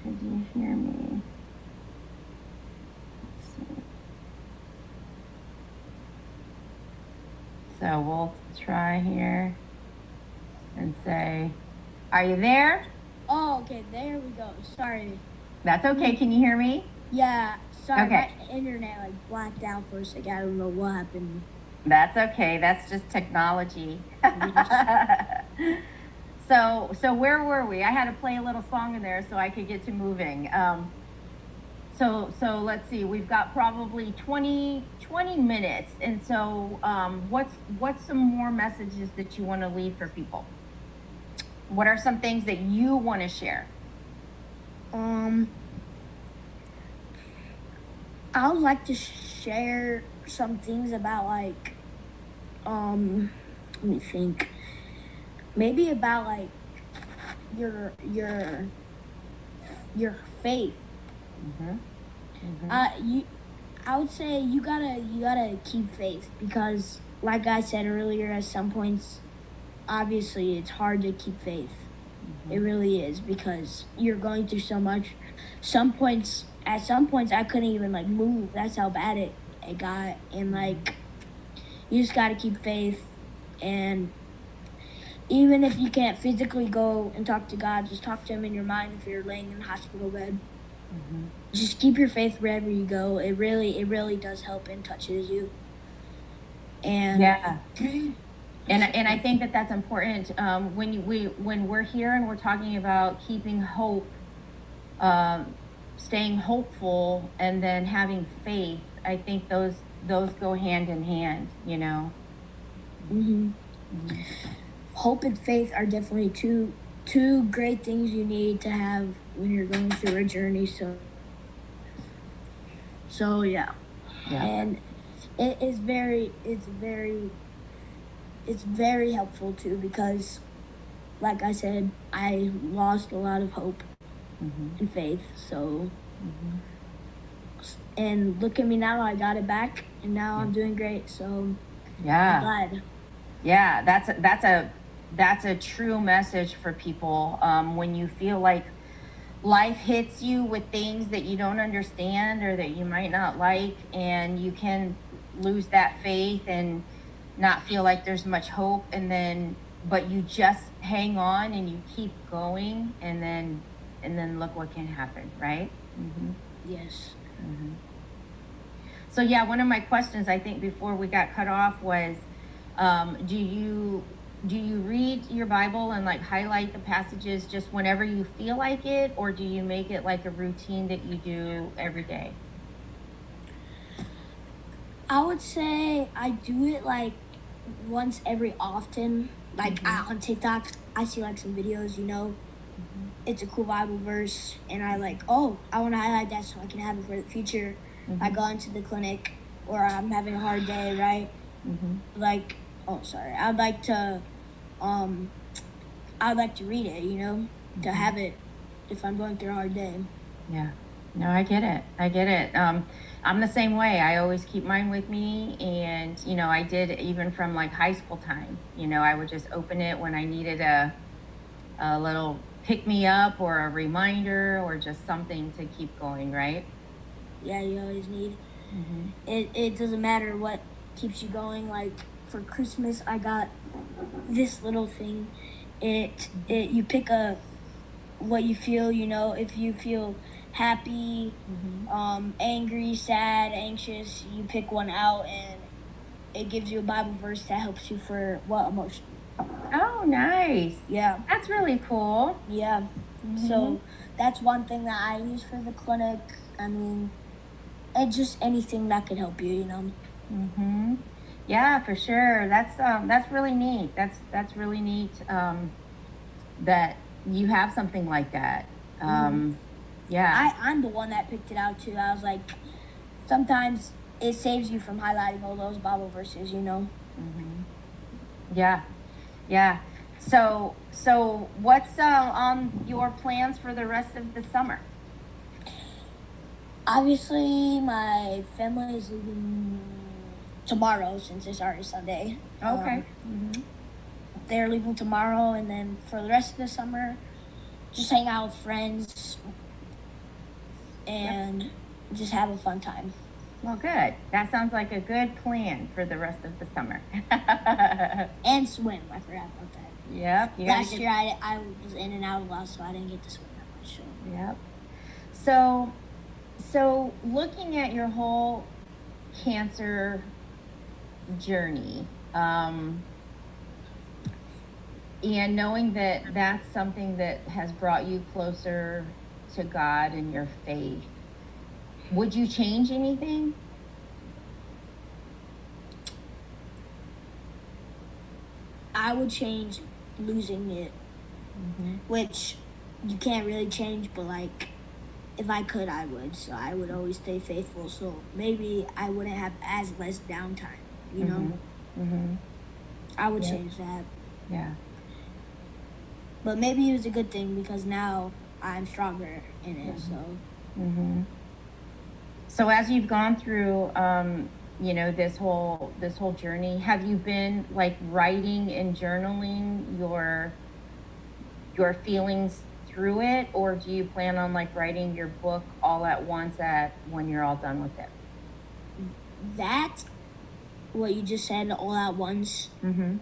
Speaker 2: Could you hear me? Let's see. So we'll try here and say, are you there?
Speaker 12: Oh, okay. There we go. Sorry.
Speaker 2: That's okay. Can you hear me?
Speaker 12: Yeah, sorry,
Speaker 2: Okay.
Speaker 12: my internet like blacked out for a second. I don't know what happened.
Speaker 2: That's okay. That's just technology. So where were we? I had to play a little song in there so I could get to moving. So let's see. We've got probably 20 minutes, and so what's some more messages that you want to leave for people? What are some things that you want to share?
Speaker 12: I would like to share some things about like, let me think. Maybe about like your faith. I would say you gotta keep faith because, like I said earlier, at some points, obviously it's hard to keep faith. It really is because you're going through so much. At some points, I couldn't even like move. That's how bad it got. And like, you just gotta keep faith. And even if you can't physically go and talk to God, just talk to Him in your mind if you're laying in a hospital bed. Just keep your faith wherever you go. It really does help and touches you. And
Speaker 2: Yeah. And I think that that's important when we're here and we're talking about keeping hope, staying hopeful, and then having faith. I think those go hand in hand. You know.
Speaker 12: Hope and faith are definitely two great things you need to have when you're going through a journey. So yeah. And it's very helpful too because, like I said, I lost a lot of hope and faith. So, and look at me now, I got it back, and now I'm doing great. So,
Speaker 2: Yeah.
Speaker 12: I'm glad.
Speaker 2: Yeah, that's a true message for people. When you feel like life hits you with things that you don't understand or that you might not like, and you can lose that faith and not feel like there's much hope, but you just hang on and you keep going, and then look what can happen, right?
Speaker 12: Yes.
Speaker 2: So yeah, one of my questions I think before we got cut off was, do you read your Bible and like highlight the passages just whenever you feel like it, or do you make it like a routine that you do every day?
Speaker 12: I would say I do it like once every often. Like on TikTok, I see like some videos, it's a cool Bible verse, and I like, oh, I want to highlight that so I can have it for the future. I go into the clinic, or I'm having a hard day, right? Like, oh, sorry, I'd like to read it, to have it if I'm going through a hard day.
Speaker 2: Yeah. No, I get it. I'm the same way. I always keep mine with me, and I did even from like high school time. I would just open it when I needed a little pick me up or a reminder or just something to keep going, right?
Speaker 12: Yeah, you always need. It doesn't matter what keeps you going. Like for Christmas, I got this little thing. You pick what you feel. If you feel happy, angry, sad, anxious, you pick one out, and it gives you a Bible verse that helps you for what emotion.
Speaker 2: Oh, nice.
Speaker 12: Yeah.
Speaker 2: That's really cool.
Speaker 12: Yeah. So that's one thing that I use for the clinic. I mean, and just anything that could help you,
Speaker 2: Yeah, for sure. That's really neat. That's really neat. That you have something like that. Yeah.
Speaker 12: I'm the one that picked it out too. I was like, sometimes it saves you from highlighting all those Bible verses,
Speaker 2: Yeah. Yeah. So what's on your plans for the rest of the summer?
Speaker 12: Obviously, my family is leaving tomorrow since it's already Sunday.
Speaker 2: Okay.
Speaker 12: They're leaving tomorrow, and then for the rest of the summer, just hang out with friends and just have a fun time.
Speaker 2: Well, good. That sounds like a good plan for the rest of the summer.
Speaker 12: And swim. I forgot about that.
Speaker 2: Yep.
Speaker 12: Last year, I was in and out a lot, so I didn't get to swim that much. So.
Speaker 2: Yep. So, looking at your whole cancer journey, and knowing that that's something that has brought you closer to God and your faith, would you change anything?
Speaker 12: I would change losing it, which you can't really change, but like if I could, I would. So I would always stay faithful. So maybe I wouldn't have as less downtime, you know?
Speaker 2: Mm-hmm.
Speaker 12: I would
Speaker 2: Yeah.
Speaker 12: change that.
Speaker 2: Yeah.
Speaker 12: But maybe it was a good thing because now I'm stronger in it. So
Speaker 2: Mm-hmm. So as you've gone through, this whole journey, have you been like writing and journaling your feelings through it, or do you plan on like writing your book all at once when you're all done with it?
Speaker 12: that, what you just said, all at once.
Speaker 2: Mm-hmm.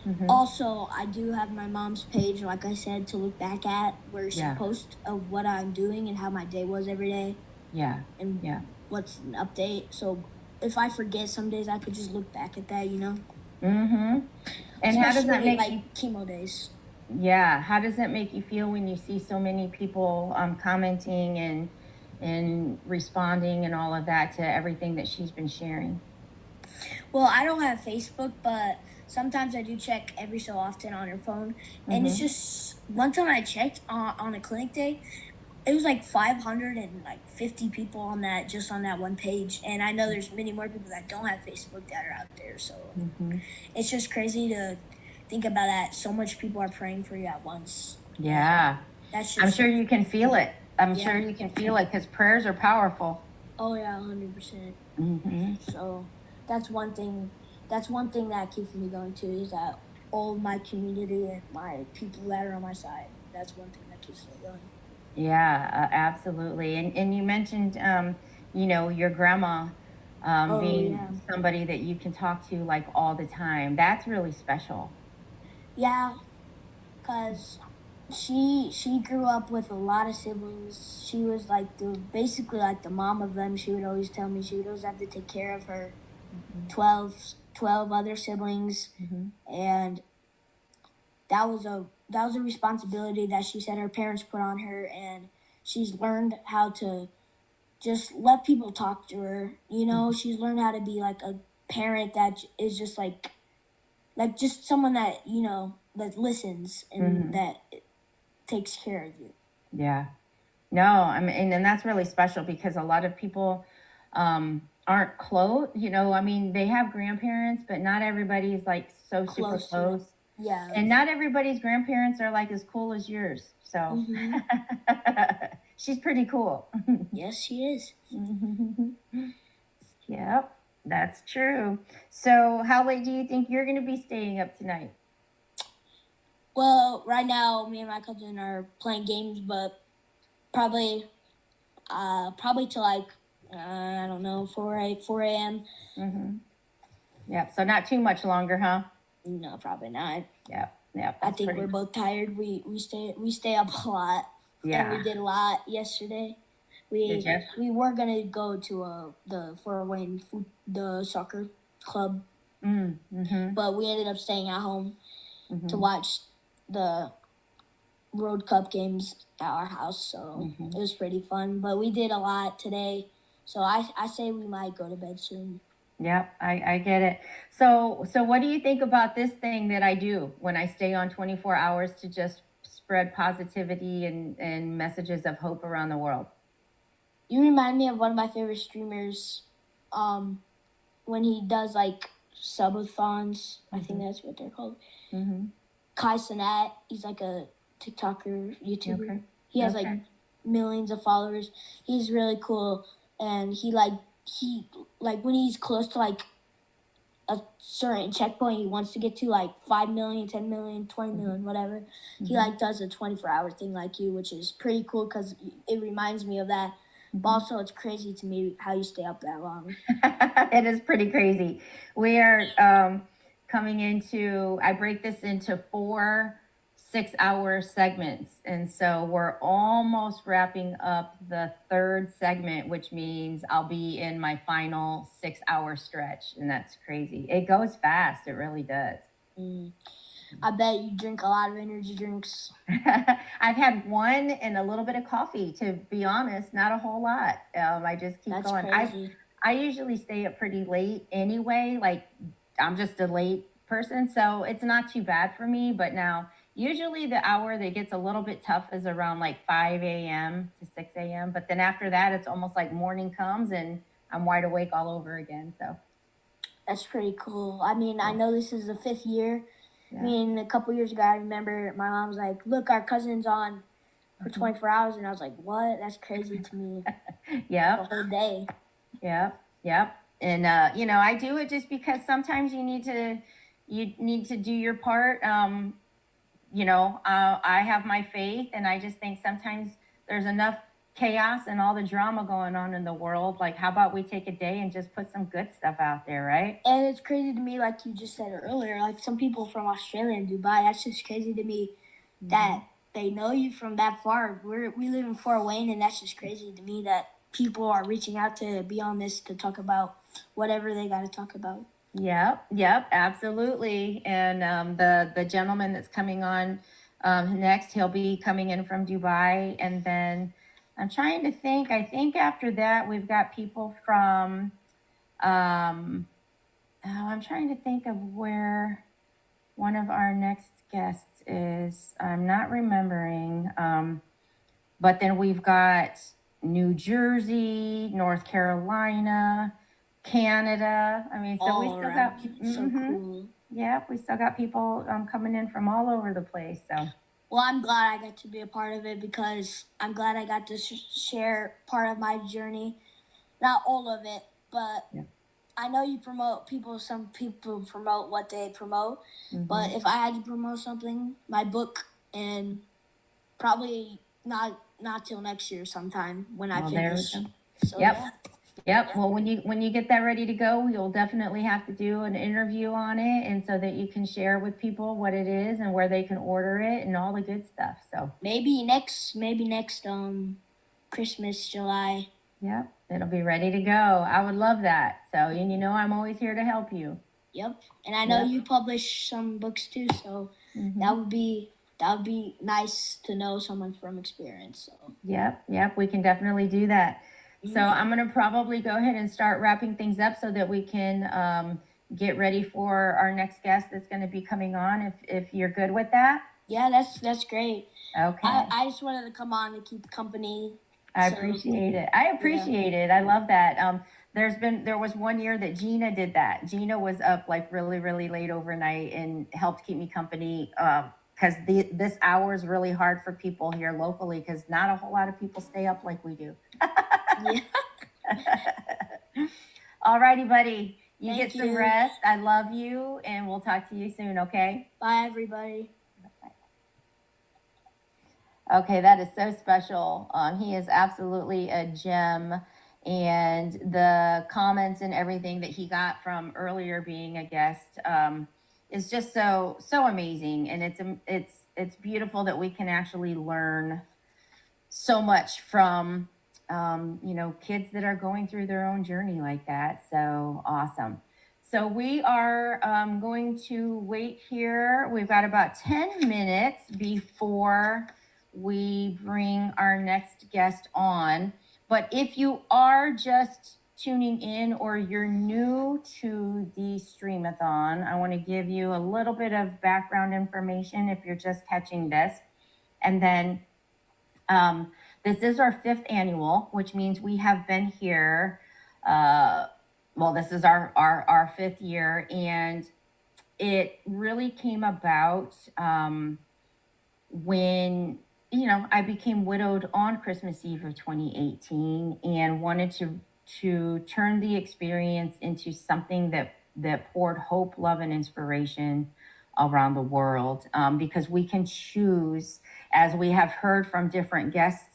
Speaker 2: Mm-hmm.
Speaker 12: Also, I do have my mom's page, like I said, to look back at where she
Speaker 2: Yeah.
Speaker 12: posts of what I'm doing and how my day was every day
Speaker 2: Yeah.
Speaker 12: and
Speaker 2: Yeah.
Speaker 12: what's an update. So if I forget some days, I could just look back at that, you know?
Speaker 2: Mm-hmm. And how does that
Speaker 12: Especially,
Speaker 2: make
Speaker 12: like
Speaker 2: you?
Speaker 12: chemo days.
Speaker 2: Yeah. How does that make you feel when you see so many people commenting and responding and all of that to everything that she's been sharing?
Speaker 12: Well, I don't have Facebook, but sometimes I do check every so often on her phone. And it's just, one time I checked on a clinic day, it was like 550 people on that, just on that one page. And I know there's many more people that don't have Facebook that are out there. So it's just crazy to think about that. So much people are praying for you at once.
Speaker 2: Yeah.
Speaker 12: That's
Speaker 2: I'm
Speaker 12: just,
Speaker 2: sure you can feel it. I'm
Speaker 12: Yeah.
Speaker 2: sure you can feel it because prayers are powerful.
Speaker 12: oh yeah, 100%.
Speaker 2: Mm-hmm.
Speaker 12: So that's one thing that keeps me going too, is that all my community and my people that are on my side. That's one thing that keeps me going.
Speaker 2: Yeah, absolutely. And you mentioned, your grandma being
Speaker 12: yeah.
Speaker 2: somebody that you can talk to like all the time. That's really special.
Speaker 12: Yeah, cause she grew up with a lot of siblings. She was like basically like the mom of them. She would always tell me she would always have to take care of her 12 other siblings, and that was a responsibility that she said her parents put on her, and she's learned how to just let people talk to her. You know, she's learned how to be like a parent that is just like just someone that, you know, that listens and that takes care of you.
Speaker 2: Yeah. No, I mean, and that's really special because a lot of people aren't close. I mean, they have grandparents, but not everybody's like so super
Speaker 12: Close to
Speaker 2: close.
Speaker 12: Yeah.
Speaker 2: And not everybody's grandparents are like as cool as yours. So she's pretty cool.
Speaker 12: Yes, she is.
Speaker 2: Yep, that's true. So, how late do you think you're going to be staying up tonight?
Speaker 12: Well, right now, me and my cousin are playing games, but probably till like I don't know, 4 a.m.
Speaker 2: Yep. So not too much longer, huh?
Speaker 12: No, probably not.
Speaker 2: Yep. Yep.
Speaker 12: I think we're both tired. We stay up a lot.
Speaker 2: Yeah.
Speaker 12: And we did a lot yesterday.
Speaker 2: Did ya?
Speaker 12: We were gonna go to the Fort Wayne the soccer club, but we ended up staying at home to watch the Road Cup games at our house. So it was pretty fun. But we did a lot today, so I say we might go to bed soon.
Speaker 2: Yep, I get it. So what do you think about this thing that I do when I stay on 24 hours to just spread positivity and messages of hope around the world?
Speaker 12: You remind me of one of my favorite streamers, when he does like subathons. I think that's what they're called. Kai Cenat. He's like a TikToker, YouTuber.
Speaker 2: Okay.
Speaker 12: He has like millions of followers. He's really cool, and he when he's close to like a certain checkpoint he wants to get to, like 5 million, 10 million, 20 million, whatever. He like does a 24-hour thing like you, which is pretty cool because it reminds me of that. But also, it's crazy to me how you stay up that long.
Speaker 2: It is pretty crazy. We are coming into, I break this into 4 6-hour segments. And so we're almost wrapping up the third segment, which means I'll be in my final 6-hour stretch. And that's crazy. It goes fast. It really does.
Speaker 12: I bet you drink a lot of energy drinks.
Speaker 2: I've had one and a little bit of coffee, to be honest, not a whole lot. I just keep
Speaker 12: That's
Speaker 2: going.
Speaker 12: crazy.
Speaker 2: I usually stay up pretty late anyway. Like, I'm just a late person, so it's not too bad for me. But now, usually the hour that gets a little bit tough is around like 5 a.m. to 6 a.m. But then after that, it's almost like morning comes and I'm wide awake all over again. So
Speaker 12: That's pretty cool. I mean, I know this is the 5th year.
Speaker 2: yeah.
Speaker 12: I mean, a couple years ago, I remember my mom was like, "Look, our cousin's on for 24 hours," and I was like, "What? That's crazy to me." The
Speaker 2: Yep.
Speaker 12: whole day.
Speaker 2: Yep. And I do it just because sometimes you need to do your part. I have my faith, and I just think sometimes there's enough chaos and all the drama going on in the world. Like, how about we take a day and just put some good stuff out there, right?
Speaker 12: And it's crazy to me, like you just said earlier, like some people from Australia and Dubai, that's just crazy to me that they know you from that far. We live in Fort Wayne, and that's just crazy to me that people are reaching out to be on this to talk about whatever they got to talk about.
Speaker 2: Yep, absolutely. And the gentleman that's coming on next, he'll be coming in from Dubai. And then I'm trying to think, I think after that, we've got people from, I'm trying to think of where one of our next guests is. I'm not remembering. But then we've got New Jersey, North Carolina, Canada. I mean, so we
Speaker 12: All
Speaker 2: still
Speaker 12: around.
Speaker 2: got,
Speaker 12: So cool.
Speaker 2: yeah, we still got people coming in from all over the place. So
Speaker 12: Well, I'm glad I got to be a part of it because I'm glad I got to share part of my journey. Not all of it, but
Speaker 2: Yeah.
Speaker 12: I know you promote people. Some people promote what they promote.
Speaker 2: mhm.
Speaker 12: But if I had to promote something, my book, and probably not till next year sometime when I
Speaker 2: Well, there we
Speaker 12: finish.
Speaker 2: go.
Speaker 12: So
Speaker 2: Yep.
Speaker 12: yeah.
Speaker 2: Yep. Well, when you get that ready to go, you'll definitely have to do an interview on it, and so that you can share with people what it is and where they can order it and all the good stuff. So
Speaker 12: Maybe next Christmas, July.
Speaker 2: yep, it'll be ready to go. I would love that. So, and I'm always here to help you.
Speaker 12: Yep. And I know
Speaker 2: Yep.
Speaker 12: you publish some books too, so
Speaker 2: Mhm.
Speaker 12: that would be nice to know someone from experience. So
Speaker 2: Yep. We can definitely do that. So I'm going to probably go ahead and start wrapping things up so that we can get ready for our next guest that's going to be coming on. If you're good with that.
Speaker 12: yeah, that's great.
Speaker 2: Okay.
Speaker 12: I just wanted to come on and keep company.
Speaker 2: I
Speaker 12: So-
Speaker 2: appreciate it. I appreciate it. I love that. There was one year that Gina did that. Gina was up like really, really late overnight and helped keep me company. Because this hour is really hard for people here locally because not a whole lot of people stay up like we do.
Speaker 12: Yeah.
Speaker 2: All righty, buddy. You
Speaker 12: Thank
Speaker 2: get some
Speaker 12: you.
Speaker 2: rest. I love you, and we'll talk to you soon, okay?
Speaker 12: Bye, everybody.
Speaker 2: Okay, that is so special. He is absolutely a gem, and the comments and everything that he got from earlier being a guest is just so amazing, and it's beautiful that we can actually learn so much from kids that are going through their own journey like that. So awesome. So we are going to wait here. We've got about 10 minutes before we bring our next guest on. But if you are just tuning in or you're new to the Streamathon, I want to give you a little bit of background information if you're just catching this. And then this is our 5th annual, which means we have been here. This is our 5th year, and it really came about when I became widowed on Christmas Eve of 2018, and wanted to turn the experience into something that poured hope, love, and inspiration around the world, because we can choose, as we have heard from different guests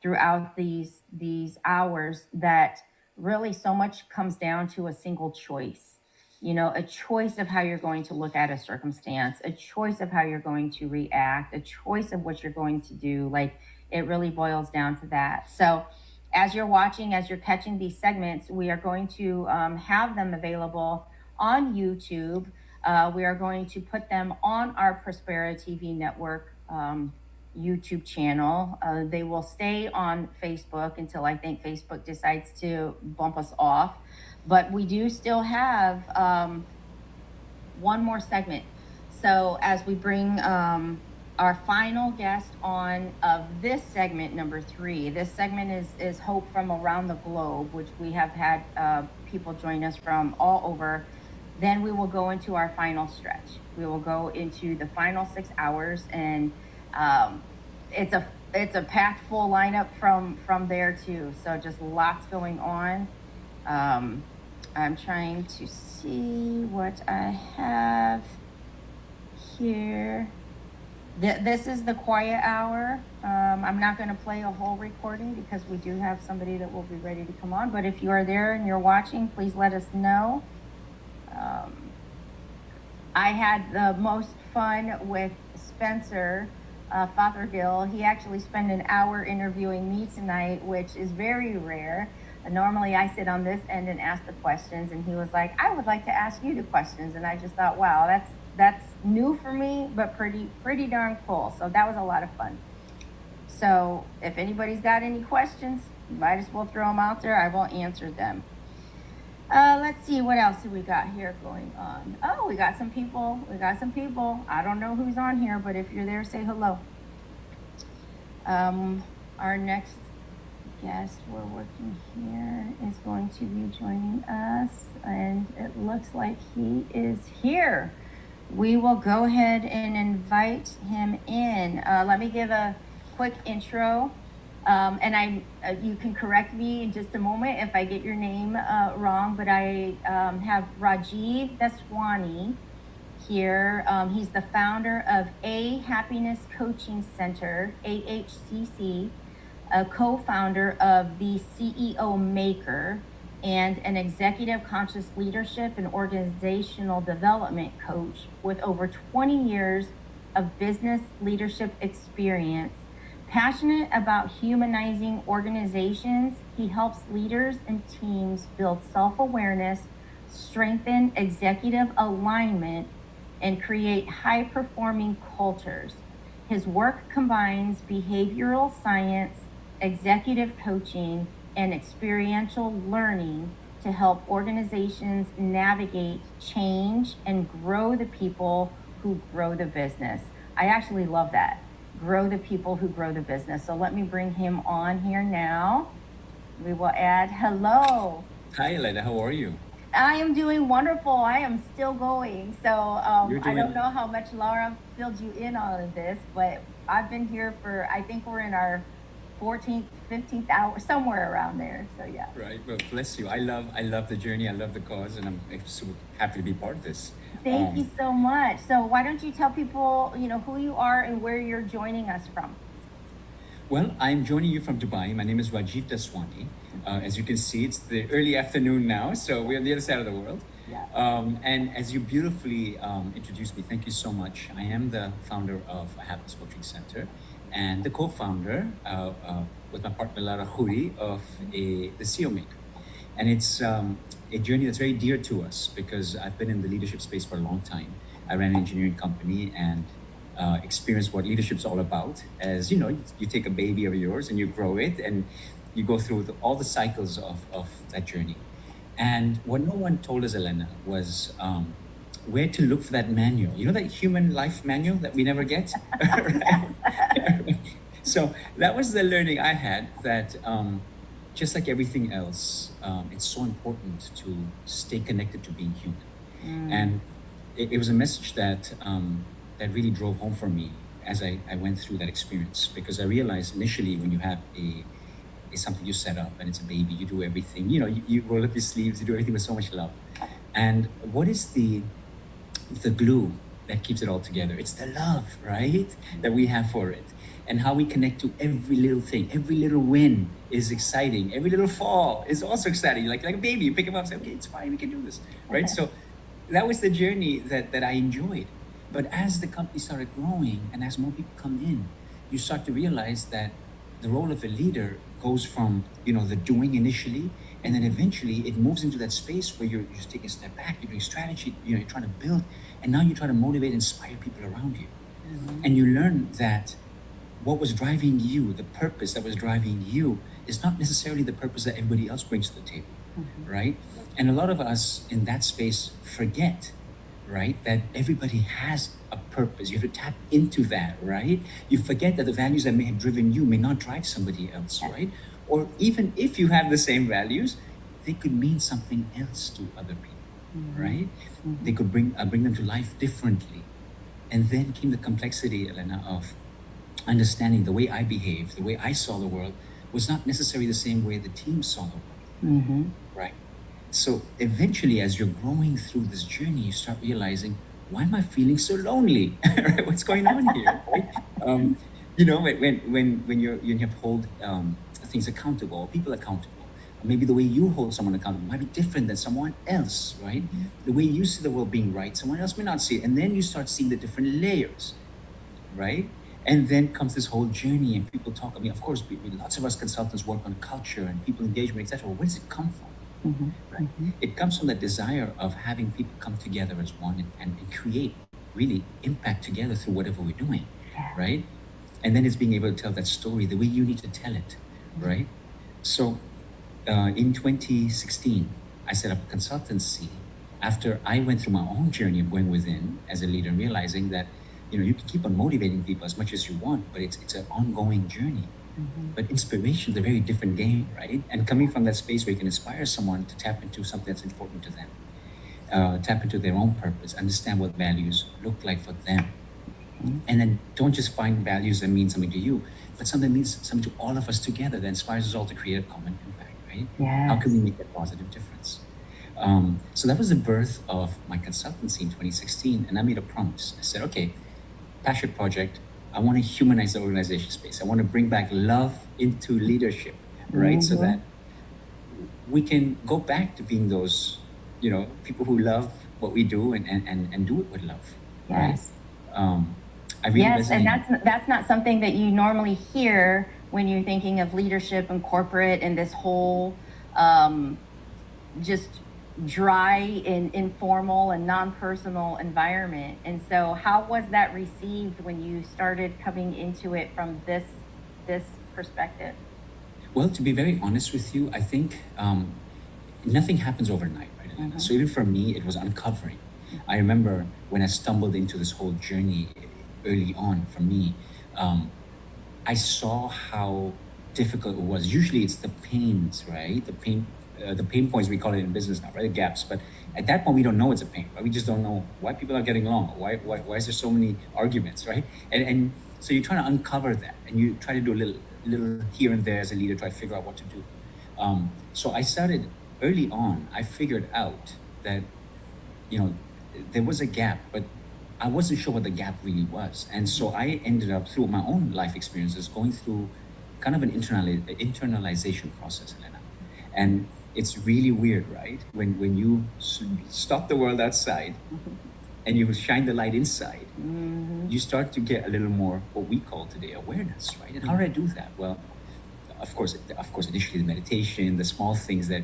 Speaker 2: throughout these hours, that really so much comes down to a single choice. a choice of how you're going to look at a circumstance, a choice of how you're going to react, a choice of what you're going to do. Like, it really boils down to that. So as you're watching, as you're catching these segments, we are going to have them available on YouTube. We are going to put them on our Prospera TV network YouTube channel. They will stay on Facebook until I think Facebook decides to bump us off. But we do still have one more segment. So as we bring our final guest on of this segment, number 3, this segment is Hope from Around the Globe, which we have had people join us from all over. Then we will go into our final stretch. We will go into the final 6 hours, and it's a packed full lineup from there too. So just lots going on. I'm trying to see what I have here. This is the quiet hour. I'm not going to play a whole recording because we do have somebody that will be ready to come on. But if you are there and you're watching, please let us know. I had the most fun with Spencer Fothergill. He actually spent an hour interviewing me tonight, which is very rare. Normally I sit on this end and ask the questions, and he was like, I would like to ask you the questions. And I just thought, wow, that's new for me, but pretty darn cool. So that was a lot of fun. So if anybody's got any questions, you might as well throw them out there. I will answer them. Let's see, what else do we got here going on? Oh, we got some people. I don't know who's on here, but if you're there, say hello. Our next guest we're working here is going to be joining us, and it looks like he is here. We will go ahead and invite him in. Let me give a quick intro. And you can correct me in just a moment if I get your name wrong, but I have Rajiv Daswani here. He's the founder of A Happiness Coaching Center, AHCC, a co-founder of the CEO Maker, and an executive conscious leadership and organizational development coach with over 20 years of business leadership experience. Passionate about humanizing organizations, he helps leaders and teams build self-awareness, strengthen executive alignment, and create high-performing cultures. His work combines behavioral science, executive coaching, and experiential learning to help organizations navigate change and grow the people who grow the business. I actually love that. Grow the people who grow the business. So let me bring him on here now. We will add hello.
Speaker 14: Hi, Elena. How are you?
Speaker 2: I am doing wonderful. I am still going. So I don't know how much Laura filled you in on all of this, but I've been here for, I think we're in our 14th, 15th hour, somewhere around there. So yeah.
Speaker 14: Right. Well, bless you. I love the journey. I love the cause, and I'm so happy to be part of this.
Speaker 2: Thank you so much. So why don't you tell people, who you are and where you're joining us from?
Speaker 14: Well, I'm joining you from Dubai. My name is Rajiv Daswani. As you can see, it's the early afternoon now, so we're on the other side of the world.
Speaker 2: Yeah.
Speaker 14: And as you beautifully introduced me, thank you so much. I am the founder of a Happiness Coaching Center and the co-founder with my partner Lara Khoury of the CEO Maker. And it's a journey that's very dear to us because I've been in the leadership space for a long time. I ran an engineering company and experienced what leadership's all about. As you know, you take a baby of yours and you grow it and you go through all the cycles of that journey. And what no one told us, Elena, was where to look for that manual. You know that human life manual that we never get? So that was the learning I had, that just like everything else, it's so important to stay connected to being human. And it was a message that that really drove home for me as I went through that experience, because I realized initially when you have something you set up and it's a baby, you do everything, you roll up your sleeves, you do everything with so much love. And what is the glue that keeps it all together? It's the love, right? That we have for it. And how we connect to every little thing. Every little win is exciting. Every little fall is also exciting. Like a baby, you pick him up and say, okay, it's fine, we can do this, right? So that was the journey that I enjoyed. But as the company started growing and as more people come in, you start to realize that the role of a leader goes from, the doing initially, and then eventually it moves into that space where you're just taking a step back, you're doing strategy, you're trying to build, and now you try to motivate, inspire people around you. And you learn that what was driving you, the purpose that was driving you, is not necessarily the purpose that everybody else brings to the table, right? And a lot of us in that space forget, right, that everybody has a purpose. You have to tap into that, right? You forget that the values that may have driven you may not drive somebody else, right? Or even if you have the same values, they could mean something else to other people, right? They could bring them to life differently. And then came the complexity, Elena, of understanding the way I behaved, the way I saw the world was not necessarily the same way the team saw the world, right? So eventually, as you're growing through this journey, you start realizing, why am I feeling so lonely? Right? What's going on here? Right? When you hold things accountable, people accountable, maybe the way you hold someone accountable might be different than someone else, right? The way you see the world being right, someone else may not see it, and then you start seeing the different layers, right? And then comes this whole journey, and people talk. I mean, of course, lots of us consultants work on culture and people engagement, etc. Where does it come from? Right? It comes from the desire of having people come together as one and create really impact together through whatever we're doing, right? And then it's being able to tell that story the way you need to tell it, right? So in 2016, I set up a consultancy after I went through my own journey of going within as a leader and realizing that you can keep on motivating people as much as you want, but it's an ongoing journey. But inspiration is a very different game, right? And coming from that space where you can inspire someone to tap into something that's important to them, tap into their own purpose, understand what values look like for them. And then don't just find values that mean something to you, but something that means something to all of us together that inspires us all to create a common impact, right?
Speaker 2: Yes.
Speaker 14: How can we make that positive difference? So that was the birth of my consultancy in 2016. And I made a promise. I said, okay, Passion Project, I want to humanize the organization space. I want to bring back love into leadership, right? So that we can go back to being those, people who love what we do and do it with love,
Speaker 2: Yes.
Speaker 14: right? I really
Speaker 2: Yes, and
Speaker 14: resonate.
Speaker 2: that's not something that you normally hear when you're thinking of leadership and corporate and this whole just dry and informal and non-personal environment. And so how was that received when you started coming into it from this perspective?
Speaker 14: Well, to be very honest with you, I think nothing happens overnight, right, Elena? So even for me, it was uncovering. I remember when I stumbled into this whole journey early on for me, I saw how difficult it was. Usually it's the pains, right? The pain points, we call it in business now, right? The gaps. But at that point, we don't know it's a pain, right? We just don't know why people are getting along. Why is there so many arguments, right? And so you're trying to uncover that, and you try to do a little here and there as a leader, try to figure out what to do. So I started early on. I figured out that, there was a gap, but I wasn't sure what the gap really was. And so I ended up, through my own life experiences, going through kind of an internalization process, Elena. And it's really weird, right? When you stop the world outside and you shine the light inside, you start to get a little more what we call today awareness, right? And how did I do that? Well, of course, initially the meditation, the small things that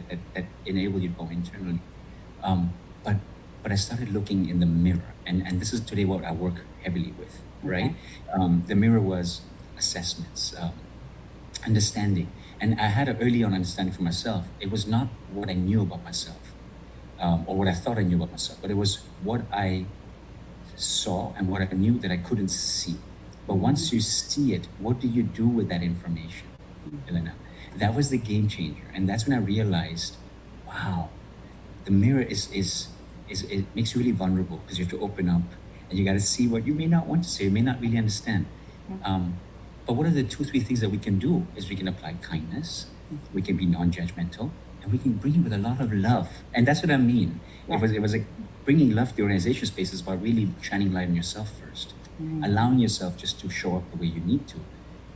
Speaker 14: enable you to go internally. But I started looking in the mirror, and this is today what I work heavily with, right? The mirror was assessments, understanding. And I had an early on understanding for myself. It was not what I knew about myself or what I thought I knew about myself, but it was what I saw and what I knew that I couldn't see. But once you see it, what do you do with that information, Elena? That was the game changer. And that's when I realized, wow, the mirror is it makes you really vulnerable because you have to open up and you got to see what you may not want to say, you may not really understand. But what are the 2-3 things that we can do is we can apply kindness, we can be non-judgmental, and we can bring it with a lot of love. And that's what I mean.
Speaker 2: Yeah.
Speaker 14: It was like bringing love to the organization space is about really shining light on yourself first, allowing yourself just to show up the way you need to.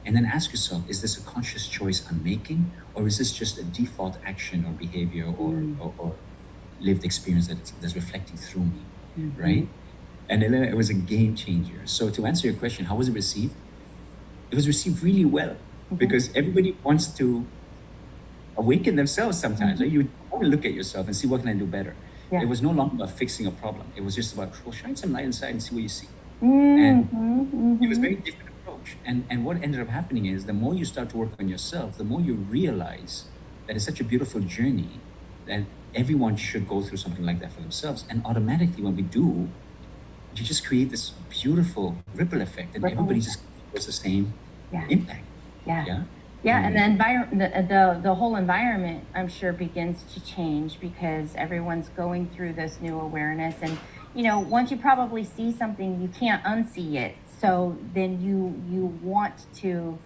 Speaker 14: And then ask yourself, is this a conscious choice I'm making? Or is this just a default action or behavior or lived experience that's reflecting through me, right? And then it was a game changer. So to answer your question, how was it received? It was received really well because everybody wants to awaken themselves sometimes. Right? You want to look at yourself and see what can I do better.
Speaker 2: Yeah.
Speaker 14: It was no longer about fixing a problem. It was just about, well, shine some light inside and see what you see. And it was a very different approach. And what ended up happening is the more you start to work on yourself, the more you realize that it's such a beautiful journey that everyone should go through something like that for themselves. And automatically when we do, you just create this beautiful ripple effect and everybody just gets the same impact.
Speaker 2: Yeah, and the whole environment, I'm sure, begins to change because everyone's going through this new awareness. And, you know, once you probably see something, you can't unsee it. So then you want to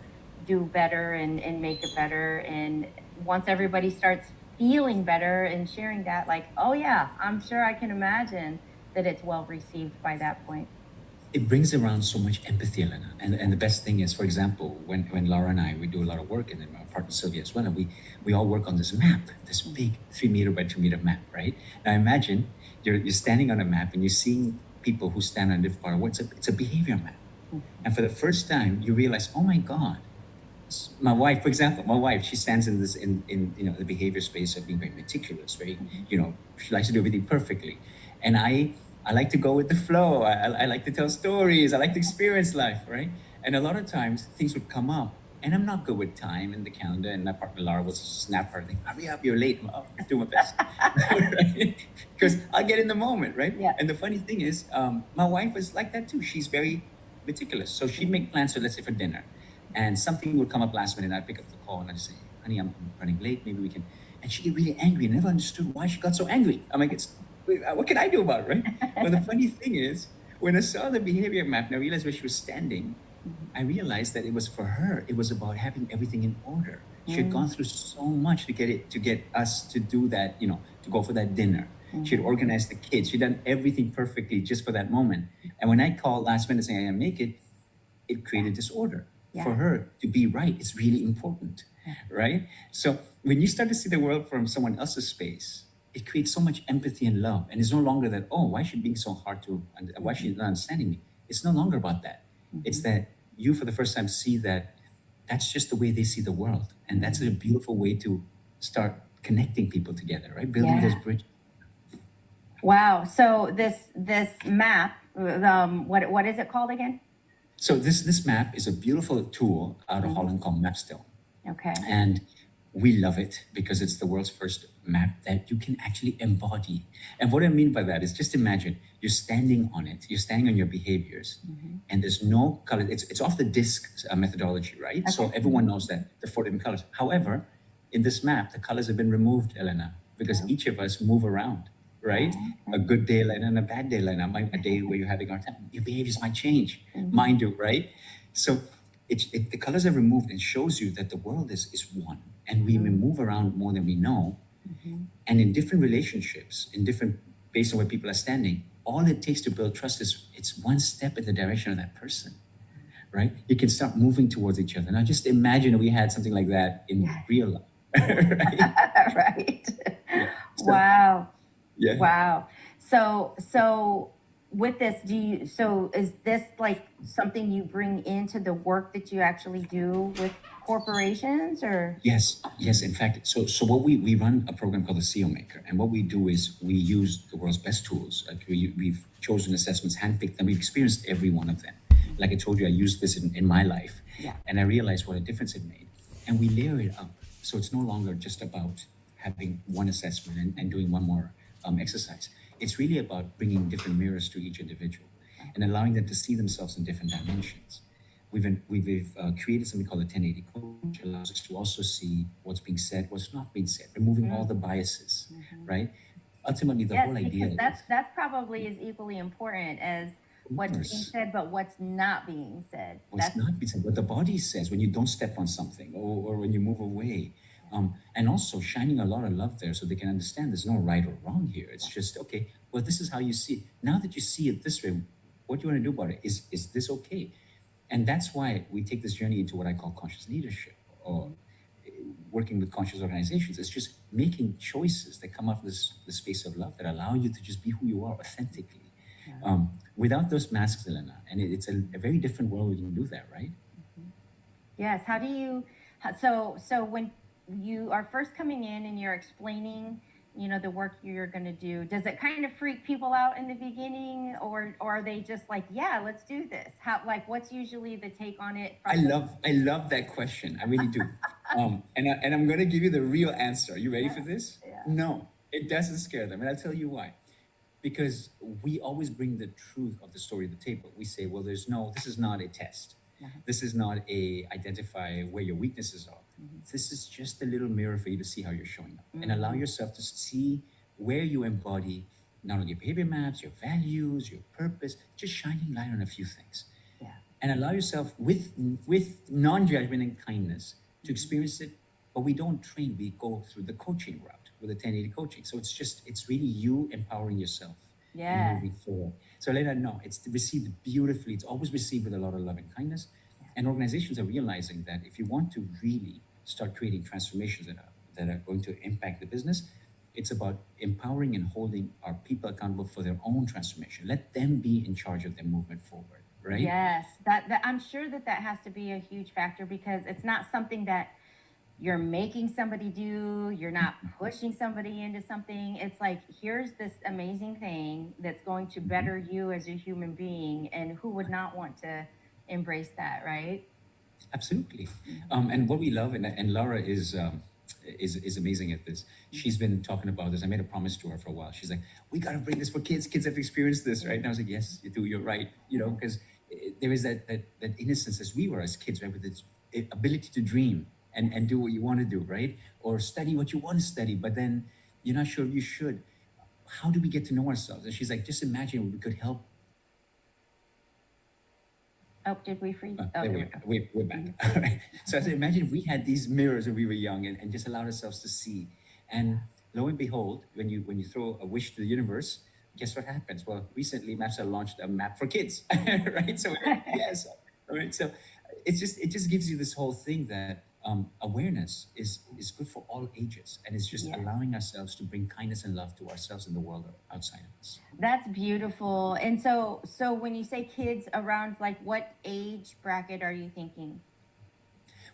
Speaker 2: do better and make it better. And once everybody starts feeling better and sharing that, like, oh yeah, I'm sure I can imagine that it's well received by that point.
Speaker 14: It brings around so much empathy, Elena. And the best thing is, for example, when Laura and I, we do a lot of work, and then my partner Sylvia as well, and we all work on this map, this big 3 meter by 2 meter map, right? Now imagine you're standing on a map and you're seeing people who stand on a different part of what it's a behavior map. And for the first time, you realize, oh my God, my wife, for example, she stands in this, in you know, the behavior space of being very meticulous, very, you know, she likes to do everything perfectly. And I like to go with the flow. I like to tell stories. I like to experience life, right? And a lot of times things would come up and I'm not good with time and the calendar, and my partner Laura will snap her thing, hurry up, you're late. I'm doing my best. Because I'll get in the moment, right?
Speaker 2: Yeah.
Speaker 14: And the funny thing is, my wife was like that too. She's very meticulous. So she'd make plans for, let's say, for dinner. And something would come up last minute and I'd pick up the call and I'd say, honey, I'm running late, maybe we can. And she'd get really angry. I never understood why she got so angry. I'm like, what can I do about it, right? But the funny thing is, when I saw the behavior map and I realized where she was standing, I realized that it was for her. It was about having everything in order. She had gone through so much to get us to do that, you know, to go for that dinner. She had organized the kids. She'd done everything perfectly just for that moment. And when I called last minute saying I can't make it, it created disorder. For her to be right is really important, right? So when you start to see the world from someone else's space, it creates so much empathy and love. And it's no longer that, oh, why is she being so hard to, why is she not understanding me? It's no longer about that. It's that you, for the first time, see that that's just the way they see the world. And that's a beautiful way to start connecting people together, right? Building those bridges.
Speaker 2: Wow. So this map, what is it called again?
Speaker 14: So this map is a beautiful tool out of Holland called Mapstone.
Speaker 2: Okay.
Speaker 14: And we love it because it's the world's first map that you can actually embody. And what I mean by that is, just imagine you're standing on it, you're standing on your behaviors, and there's no color. It's off the disc methodology, right? Okay. So everyone knows that the 4 different colors. However, in this map, the colors have been removed, Elena, because each of us move around, right? A good day, Elena, and a bad day, Elena. A day where you're having a hard time, your behaviors might change. Mine do, right? So the colors are removed and shows you that the world is one. And we may move around more than we know. And in different relationships, based on where people are standing, all it takes to build trust is it's one step in the direction of that person, right? You can start moving towards each other. Now just imagine if we had something like that in real life, right?
Speaker 2: Right.
Speaker 14: Yeah. So,
Speaker 2: Wow.
Speaker 14: Yeah.
Speaker 2: Wow. So with this, is this like something you bring into the work that you actually do with corporations, or?
Speaker 14: Yes. In fact, so what we run a program called the CEO Maker, and what we do is we use the world's best tools. Like we've chosen assessments, handpicked them. We've experienced every one of them. Like I told you, I used this in my life, and I realized what a difference it made. And we layer it up, so it's no longer just about having one assessment and doing one more exercise. It's really about bringing different mirrors to each individual and allowing them to see themselves in different dimensions. We've created something called the 1080 Coach, which allows us to also see what's being said, what's not being said, removing all the biases, right? Ultimately, the whole idea
Speaker 2: because that's probably as equally important as what's being said, but what's not being said.
Speaker 14: What's not being said, what the body says when you don't step on something or when you move away. And also shining a lot of love there so they can understand there's no right or wrong here. It's just, okay, well, this is how you see it. Now that you see it this way, what do you want to do about it? Is this okay? And that's why we take this journey into what I call conscious leadership. Or working with conscious organizations is just making choices that come out of the space of love that allow you to just be who you are authentically. Without those masks, Elena, and it's a very different world when you do that, right?
Speaker 2: Yes. How do you, so when you are first coming in and you're explaining, the work you're going to do, does it kind of freak people out in the beginning, or are they just like, yeah, let's do this? What's usually the take on it?
Speaker 14: I love that question. I really do. And I'm going to give you the real answer. Are you ready for this?
Speaker 2: Yeah.
Speaker 14: No, it doesn't scare them. And I'll tell you why. Because we always bring the truth of the story to the table. We say, well, this is not a test. This is not a identify where your weaknesses are. This is just a little mirror for you to see how you're showing up and allow yourself to see where you embody not only your behavior maps, your values, your purpose, just shining light on a few things.
Speaker 2: Yeah.
Speaker 14: And allow yourself with non-judgment and kindness to experience it. But we don't train, we go through the coaching route with the 1080 coaching. So it's really you empowering yourself.
Speaker 2: Yeah.
Speaker 14: And moving forward. So let her know it's received beautifully. It's always received with a lot of love and kindness. And organizations are realizing that if you want to really start creating transformations that are going to impact the business, it's about empowering and holding our people accountable for their own transformation. Let them be in charge of their movement forward, right?
Speaker 2: Yes, that I'm sure that has to be a huge factor, because it's not something that you're making somebody do. You're not pushing somebody into something. It's like, here's this amazing thing that's going to better you as a human being, and who would not want to embrace that, right?
Speaker 14: Absolutely. And what we love, and Laura is amazing at this. She's been talking about this. I made a promise to her for a while. She's like, we got to bring this for kids. Kids have experienced this, right? And I was like, yes, you do. You're right. Because there is that innocence as we were as kids, right? With this ability to dream and do what you want to do, right? Or study what you want to study, but then you're not sure you should. How do we get to know ourselves? And she's like, just imagine we could help.
Speaker 2: Oh, did we freeze?
Speaker 14: There we go. We're back. All right. So I said, imagine if we had these mirrors when we were young and just allowed ourselves to see. And lo and behold, when you throw a wish to the universe, guess what happens? Well, recently MAPSA launched a map for kids, right? So yes, all right. So it just gives you this whole thing that awareness is good for all ages, and it's just allowing ourselves to bring kindness and love to ourselves and the world outside of us.
Speaker 2: That's beautiful. And so when you say kids, around like what age bracket are you thinking?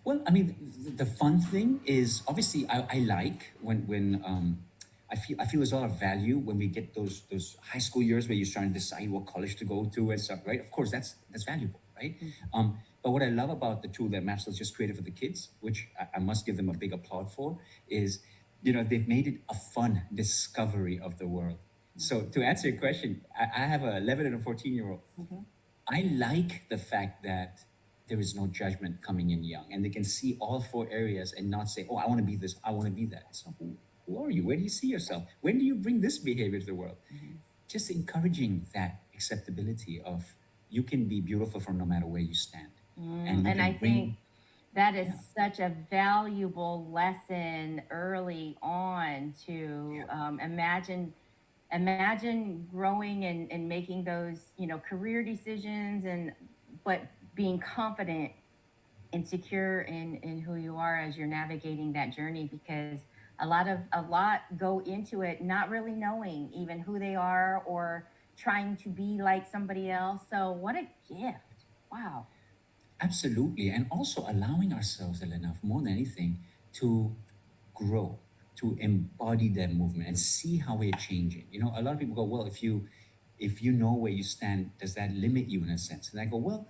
Speaker 14: Well, I mean, the fun thing is obviously I like when I feel there's a lot of value when we get those high school years where you're trying to decide what college to go to and stuff, right? Of course, that's valuable, right? But what I love about the tool that MAPSA just created for the kids, which I must give them a big applaud for, is they've made it a fun discovery of the world. So to answer your question, I have an 11 and a 14-year-old. I like the fact that there is no judgment coming in young, and they can see all 4 areas and not say, oh, I want to be this, I want to be that. So who are you? Where do you see yourself? When do you bring this behavior to the world? Just encouraging that acceptability of you can be beautiful from no matter where you stand.
Speaker 2: And I think that is such a valuable lesson early on to imagine growing and making those, career decisions, but being confident and secure in who you are as you're navigating that journey, because a lot go into it not really knowing even who they are or trying to be like somebody else. So what a gift. Wow.
Speaker 14: Absolutely. And also allowing ourselves, Elena, more than anything, to grow, to embody that movement and see how we're changing. A lot of people go, well, if you know where you stand, does that limit you in a sense? And I go, well,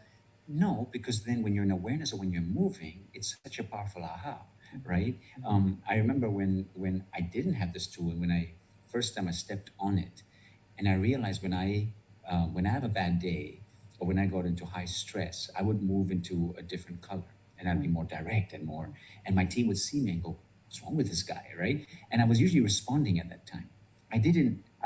Speaker 14: no, because then when you're in awareness or when you're moving, it's such a powerful aha, right? I remember when I didn't have this tool, and when first time I stepped on it, and I realized when I have a bad day, or when I got into high stress, I would move into a different color, and I'd be more direct and my team would see me and go, what's wrong with this guy, right? And I was usually responding at that time. I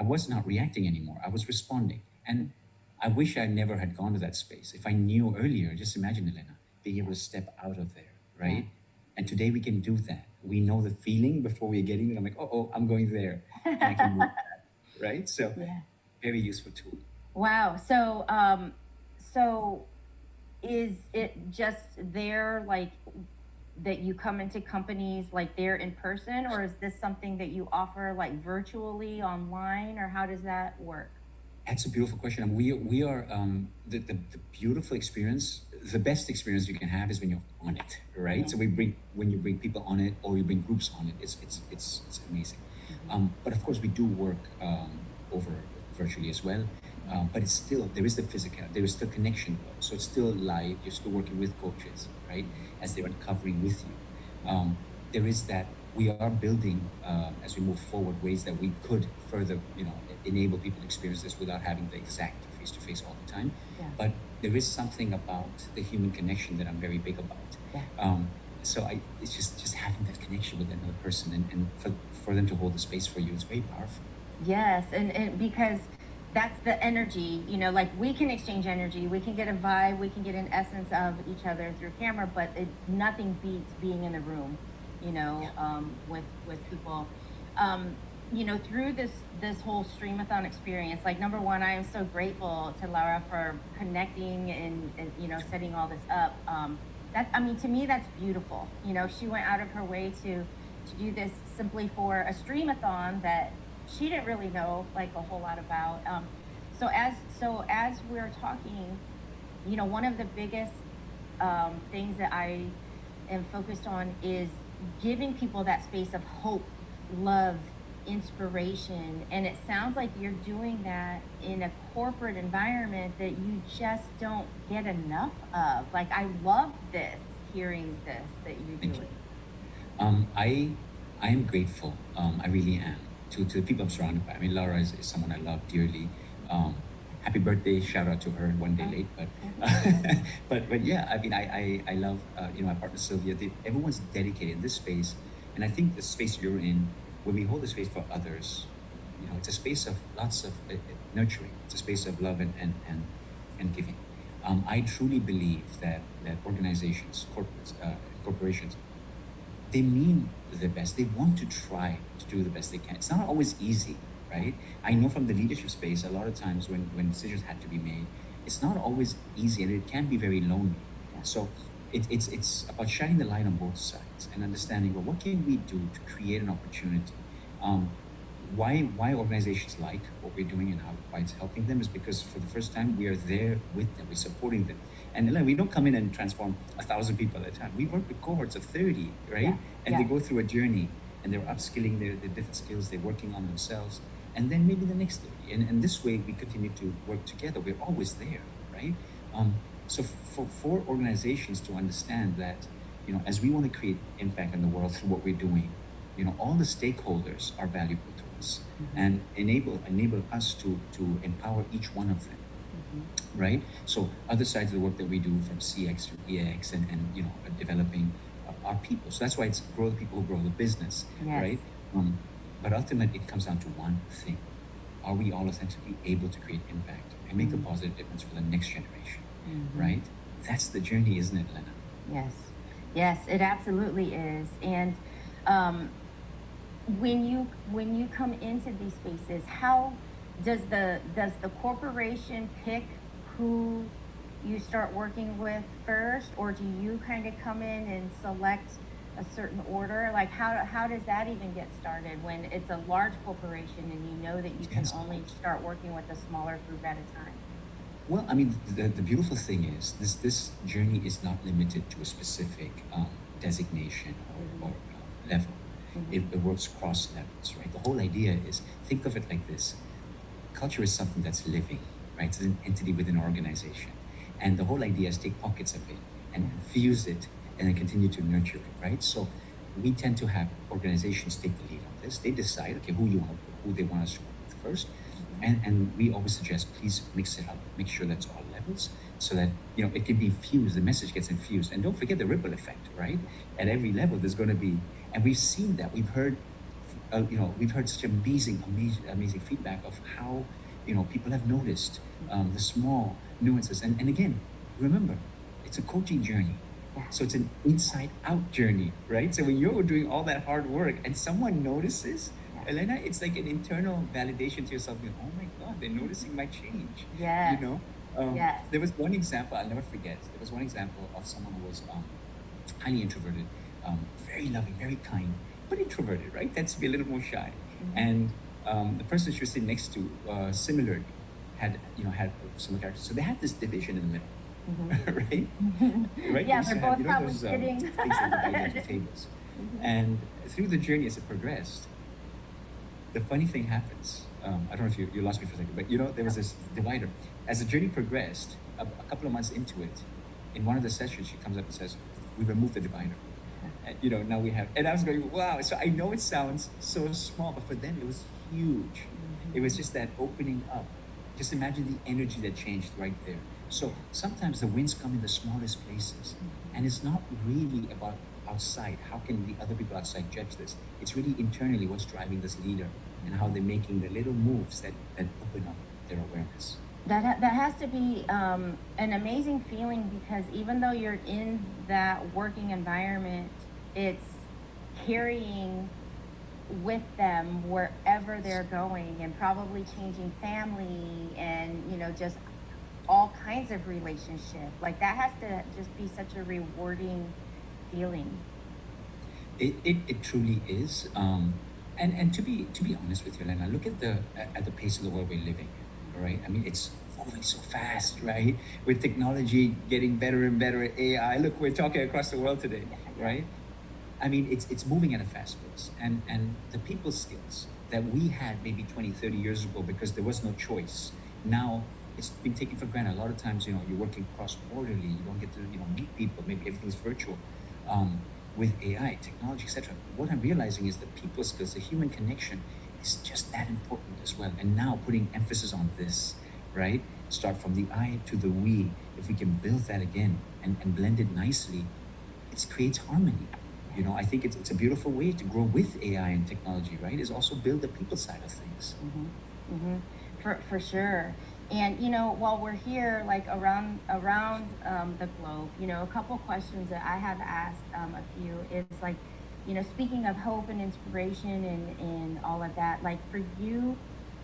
Speaker 14: was not reacting anymore. I was responding. And I wish I never had gone to that space. If I knew earlier, just imagine, Elena, being able to step out of there, right? And today we can do that. We know the feeling before we're getting it. I'm like, oh, I'm going there. And I can move that, right? So very useful tool.
Speaker 2: Wow. So is it just there, like that you come into companies like there in person, or is this something that you offer like virtually online, or how does that work?
Speaker 14: That's a beautiful question. And we are the beautiful experience, the best experience you can have is when you're on it, right? So when you bring people on it or you bring groups on it, it's amazing. But of course we do work over virtually as well. But it's still, there is the physical, there is still connection. So it's still live. You're still working with coaches, right? As they're uncovering with you. There is that we are building as we move forward ways that we could further, enable people to experience this without having the exact face-to-face all the time.
Speaker 2: Yeah.
Speaker 14: But there is something about the human connection that I'm very big about.
Speaker 2: Yeah.
Speaker 14: So it's just having that connection with another person and for them to hold the space for you, it's very powerful.
Speaker 2: Yes, and because that's the energy, like we can exchange energy, we can get a vibe, we can get an essence of each other through camera, but nothing beats being in the room, with people. Through this whole Streamathon experience, like number one, I am so grateful to Laura for connecting and setting all this up. To me, that's beautiful. She went out of her way to do this simply for a Streamathon that she didn't really know like a whole lot about. So as we're talking, one of the biggest things that I am focused on is giving people that space of hope, love, inspiration. And it sounds like you're doing that in a corporate environment that you just don't get enough of. Like, I love this, hearing this, that you're
Speaker 14: Thank
Speaker 2: doing.
Speaker 14: you. I am grateful. I really am to the people I'm surrounded by. I mean, Laura is someone I love dearly. Happy birthday! Shout out to her. One day late, but yeah. I mean, I love my partner Sylvia. Everyone's dedicated in this space, and I think the space you're in, when we hold the space for others, it's a space of lots of nurturing. It's a space of love and giving. I truly believe that organizations, corporations, they mean the best. They want to try to do the best they can. It's not always easy, right? I know from the leadership space, a lot of times when decisions had to be made, it's not always easy and it can be very lonely. So it's about shining the light on both sides and understanding, well, what can we do to create an opportunity? Why organizations like what we're doing and why it's helping them is because for the first time we are there with them, we're supporting them. And we don't come in and transform 1,000 people at a time. We work with cohorts of 30, right?
Speaker 2: Yeah.
Speaker 14: And
Speaker 2: Yeah.
Speaker 14: they go through a journey and they're upskilling their different skills, they're working on themselves, and then maybe the next 30. And this way we continue to work together. We're always there, right? So for organizations to understand that, as we want to create impact in the world through what we're doing, all the stakeholders are valuable to us and enable us to empower each one of them. Right? So other sides of the work that we do, from CX to EX and developing our people. So that's why it's grow the people who grow the business,
Speaker 2: Yes.
Speaker 14: right? But ultimately it comes down to one thing. Are we all authentically able to create impact and make a positive difference for the next generation, right? That's the journey, isn't it, Lena?
Speaker 2: Yes, it absolutely is. And when you come into these spaces, how does the corporation pick who you start working with first, or do you kind of come in and select a certain order? Like, how does that even get started when it's a large corporation and you know that you can
Speaker 14: Yes.
Speaker 2: only start working with a smaller group at a time?
Speaker 14: Well, I mean, the beautiful thing is this journey is not limited to a specific designation or level. It works across levels, right? The whole idea is, think of it like this. Culture is something that's living, right? It's an entity within an organization. And the whole idea is take pockets of it and fuse it and then continue to nurture it, right? So we tend to have organizations take the lead on this. They decide, okay, who they want us to work with first. And we always suggest, please mix it up, make sure that's all levels so that, it can be infused, the message gets infused. And don't forget the ripple effect, right? At every level, there's going to be, and we've seen that. We've heard such amazing feedback of how, people have noticed the small nuances. And again, remember, it's a coaching journey. So it's an inside out journey, right? So when you're doing all that hard work and someone notices, Elena, it's like an internal validation to yourself. Oh my God, they're noticing my change.
Speaker 2: Yes.
Speaker 14: There was one example I'll never forget. There was one example of someone who was highly introverted, very loving, very kind, but introverted, right? Tends to be a little more shy. And the person she was sitting next to, similarly, had similar characters. So they had this division in the middle, right? Right?
Speaker 2: Yeah,
Speaker 14: They used
Speaker 2: they're
Speaker 14: to have,
Speaker 2: both probably
Speaker 14: those
Speaker 2: sitting.
Speaker 14: things that divided into tables. And through the journey as it progressed, the funny thing happens. I don't know if you lost me for a second, but there was this divider. As the journey progressed, a couple of months into it, in one of the sessions, she comes up and says, "We removed the divider." And, now we have, and I was going, wow. So I know it sounds so small, but for them it was huge. It was just that opening up. Just imagine the energy that changed right there. So sometimes the wins come in the smallest places, and it's not really about outside. How can the other people outside judge this? It's really internally what's driving this leader and how they're making the little moves that open up their awareness.
Speaker 2: That has to be an amazing feeling, because even though you're in that working environment, it's carrying with them wherever they're going, and probably changing family and just all kinds of relationship. Like, that has to just be such a rewarding feeling.
Speaker 14: It truly is. And to be honest with you, Elena, look at the pace of the world we're living in, right? I mean, it's moving so fast, right? With technology getting better and better, AI. Look, we're talking across the world today, right? I mean, it's moving at a fast pace, and the people skills that we had maybe 20, 30 years ago, because there was no choice. Now it's been taken for granted. A lot of times, you're working cross-borderly. You don't get to, meet people. Maybe everything's virtual. With AI, technology, etc. What I'm realizing is the people skills, the human connection, is just that important as well. And now putting emphasis on this, right? Start from the I to the we. If we can build that again and blend it nicely, it creates harmony. I think it's a beautiful way to grow with AI and technology, right? Is also build the people side of things.
Speaker 2: For sure. And while we're here, like around the globe, a couple questions that I have asked a few is like, speaking of hope and inspiration and all of that, like for you,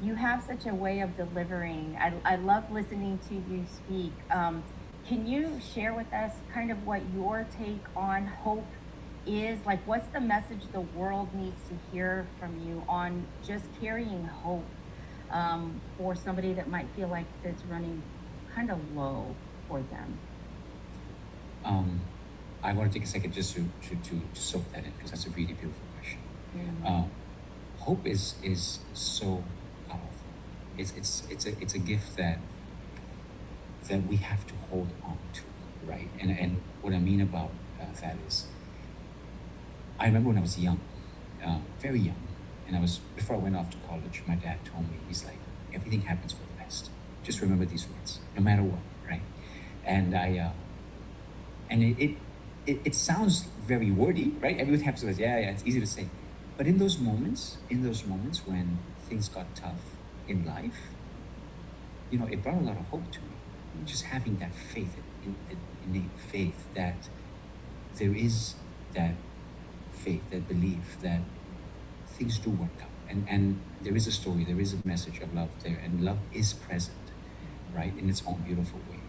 Speaker 2: you have such a way of delivering. I love listening to you speak. Can you share with us kind of what your take on hope is? Like, what's the message the world needs to hear from you on just carrying hope for somebody that might feel like it's running kind of low for them?
Speaker 14: I want to take a second just to soak that in, because that's a really beautiful question. Hope is so powerful. It's a gift that we have to hold on to, right? And what I mean about that is, I remember when I was young, very young, and before I went off to college, my dad told me, he's like, everything happens for the best. Just remember these words, no matter what, right? And it sounds very wordy, right? Everyone has to say, yeah, it's easy to say. But in those moments when things got tough in life, it brought a lot of hope to me. Just having that faith, innate faith that there is that faith, that belief that things do work out. And there is a story, there is a message of love there, and love is present, right, in its own beautiful way.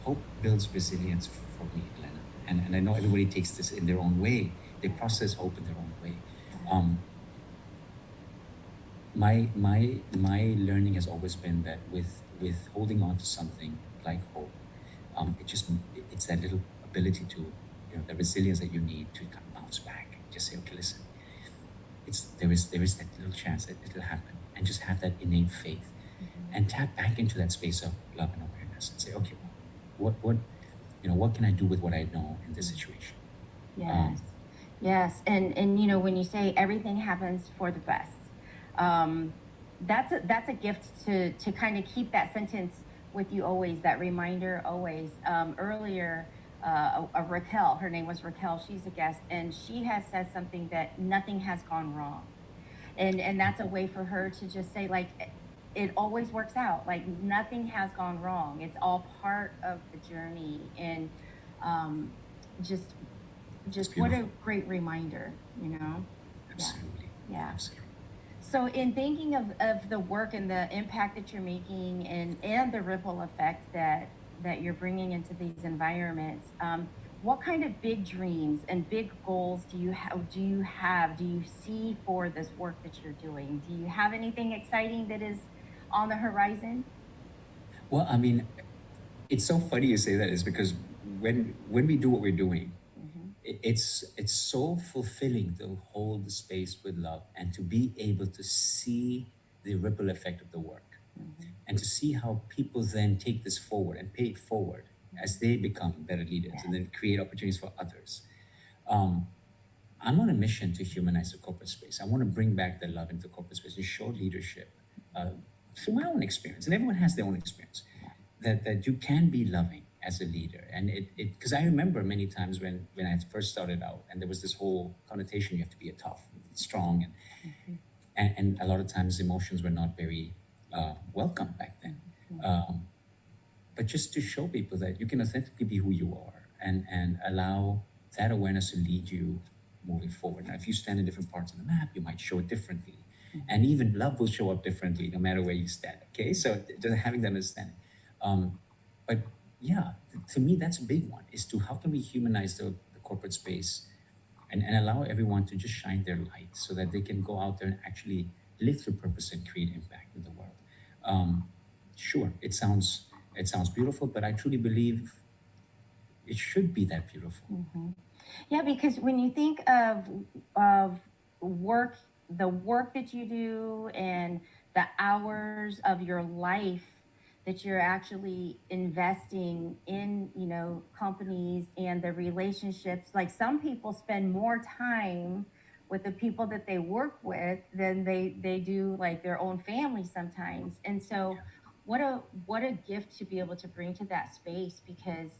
Speaker 14: Hope builds resilience for me, Elena. And I know everybody takes this in their own way. They process hope in their own way. My learning has always been that with holding on to something like hope, it's that little ability to, the resilience that you need to kind of bounce back. Just say, okay, listen, there is that little chance that it'll happen, and just have that innate faith, and tap back into that space of love and awareness, and say, okay, what can I do with what I know in this situation?
Speaker 2: Yes. And when you say everything happens for the best, that's a gift to kind of keep that sentence with you always, that reminder always. Earlier, Raquel, her name was Raquel, she's a guest, and she has said something that nothing has gone wrong. And that's a way for her to just say, like, it always works out. Like, nothing has gone wrong. It's all part of the journey. And just what a great reminder,
Speaker 14: Absolutely.
Speaker 2: Yeah.
Speaker 14: Absolutely.
Speaker 2: So in thinking of the work and the impact that you're making and the ripple effect that you're bringing into these environments, what kind of big dreams and big goals do you have? Do you see for this work that you're doing? Do you have anything exciting that is on the horizon?
Speaker 14: Well, I mean, it's so funny you say that is because when we do what we're doing, it's so fulfilling to hold the space with love and to be able to see the ripple effect of the work and to see how people then take this forward and pay it forward as they become better leaders and then create opportunities for others. Um, I'm on a mission to humanize the corporate space. I want to bring back the love into corporate space and show leadership through my own experience, and everyone has their own experience, that you can be loving as a leader. And it because I remember many times when I first started out, and there was this whole connotation you have to be a tough, strong, and a lot of times emotions were not very welcome back then. But just to show people that you can authentically be who you are and allow that awareness to lead you moving forward. Now, if you stand in different parts of the map, you might show it differently. And even love will show up differently no matter where you stand. Okay, so just having that understanding. But yeah, to me, that's a big one, is to how can we humanize the corporate space and allow everyone to just shine their light so that they can go out there and actually live through purpose and create impact in the world. Sure, it sounds beautiful, but I truly believe it should be that beautiful.
Speaker 2: Yeah, because when you think of work, the work that you do and the hours of your life that you're actually investing in, you know, companies and the relationships, like some people spend more time with the people that they work with than they do like their own family sometimes. And so what a gift to be able to bring to that space, because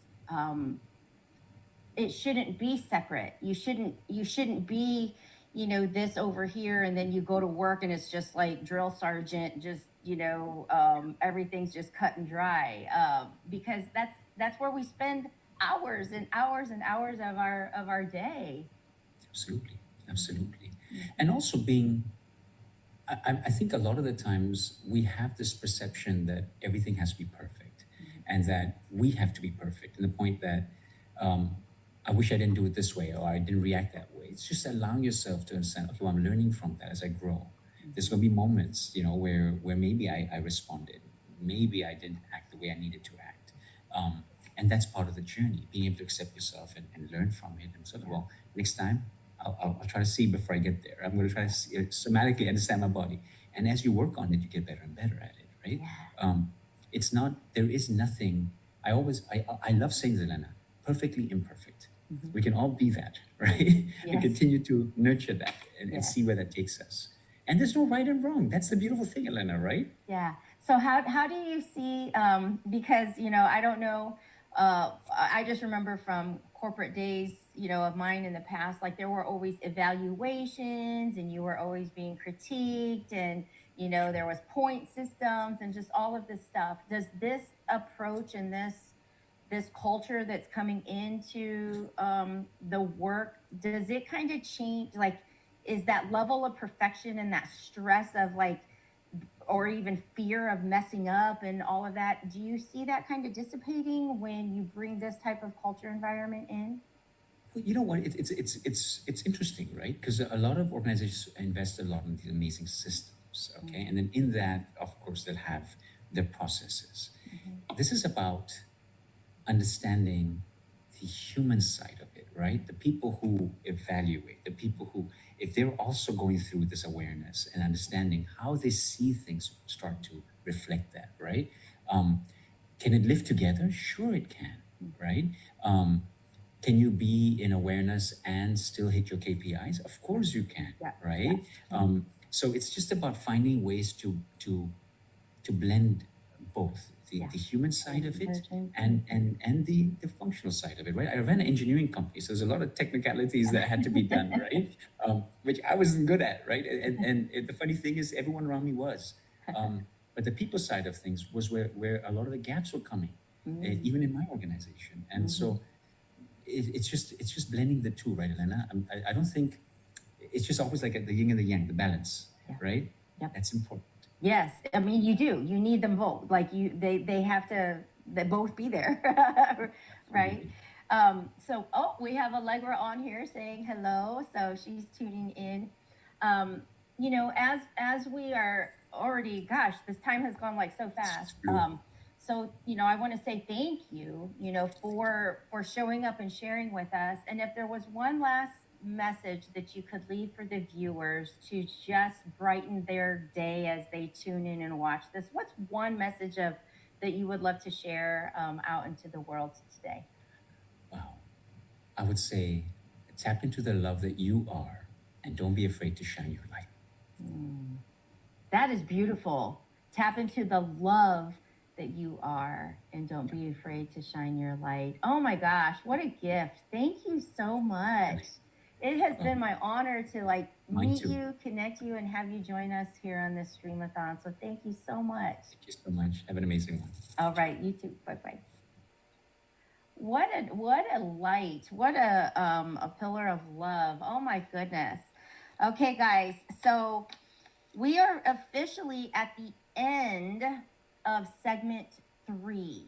Speaker 2: it shouldn't be separate. You shouldn't be, you know, this over here and then you go to work and it's just like drill sergeant, just, you know, everything's just cut and dry, because that's where we spend hours and hours and hours of our day.
Speaker 14: Absolutely. And also being, I think a lot of the times we have this perception that everything has to be perfect and that we have to be perfect, and the point that I wish I didn't do it this way or I didn't react that way. It's just allowing yourself to understand, okay, well, I'm learning from that as I grow. There's going to be moments, you know, where maybe I responded, maybe I didn't act the way I needed to act. And that's part of the journey, being able to accept yourself and learn from it. And sort of, well, next time I'll try to see before I get there. I'm going to try to see, somatically understand my body. And as you work on it, you get better and better at it, right? It's not, there is nothing, I love saying, Zelena, perfectly imperfect. We can all be that, right? And continue to nurture that and see where that takes us. And there's no right and wrong. That's the beautiful thing, Elena, right?
Speaker 2: Yeah. So how do you see, because, you know, I don't know, I just remember from corporate days, you know, of mine in the past, like there were always evaluations and you were always being critiqued and, you know, there was point systems and just all of this stuff. Does this approach and this culture that's coming into the work, does it kind of change, like, is that level of perfection and that stress of like, or even fear of messing up and all of that, do you see that kind of dissipating when you bring this type of culture environment in?
Speaker 14: Well, you know what? It's interesting, right? Because a lot of organizations invest a lot in these amazing systems, okay? And then in that, of course, they'll have their processes. This is about understanding the human side of it, right? The people who evaluate, the people who, if they're also going through this awareness and understanding how they see things start to reflect that, right? Can it live together? Sure it can, right? Can you be in awareness and still hit your KPIs? Of course you can, right? So it's just about finding ways to blend both the human side of it and the functional side of it, right? I ran an engineering company, so there's a lot of technicalities that had to be done, right? Which I wasn't good at, right? And the funny thing is everyone around me was. But the people side of things was where a lot of the gaps were coming, even in my organization. And so it's just blending the two, right, Elena? I don't think, it's just always like the yin and the yang, the balance, right? That's important.
Speaker 2: Yes, I mean you do. You need them both. Like they have to both be there, right? We have Allegra on here saying hello. So she's tuning in. Um, as we are already, gosh, this time has gone like so fast. I want to say thank you, for showing up and sharing with us. And if there was one last message that you could leave for the viewers to just brighten their day as they tune in and watch this, what's one message that you would love to share out into the world today?
Speaker 14: Wow. I would say tap into the love that you are and don't be afraid to shine your light.
Speaker 2: That is beautiful. Tap into the love that you are and don't be afraid to shine your light. Oh my gosh, what a gift. Thank you so much. It has been my honor to
Speaker 14: Mine
Speaker 2: meet
Speaker 14: too.
Speaker 2: you, connect you, and have you join us here on this Streamathon. So thank you so much.
Speaker 14: Thank you so much. Have an amazing one.
Speaker 2: All right, you too. Bye-bye. What a light. What a pillar of love. Oh my goodness. Okay, guys. So we are officially at the end of segment 3.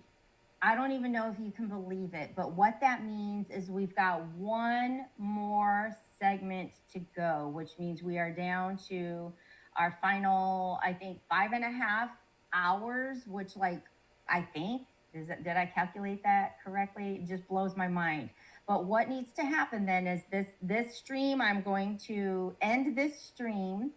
Speaker 2: I don't even know if you can believe it, but what that means is we've got one more segment to go, which means we are down to our final, I think, 5.5 hours, which I think, did I calculate that correctly? It just blows my mind. But what needs to happen then is this stream, I'm going to end this stream,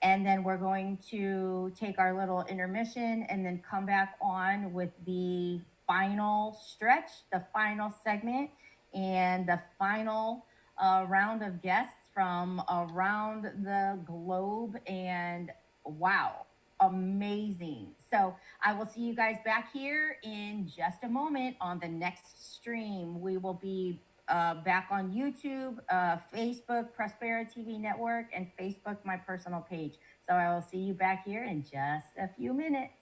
Speaker 2: and then we're going to take our little intermission and then come back on with the final stretch, the final segment, and the final round of guests from around the globe. And wow, amazing. So I will see you guys back here in just a moment on the next stream. We will be back on YouTube, Facebook, Prospera TV Network, and Facebook, my personal page. So I will see you back here in just a few minutes.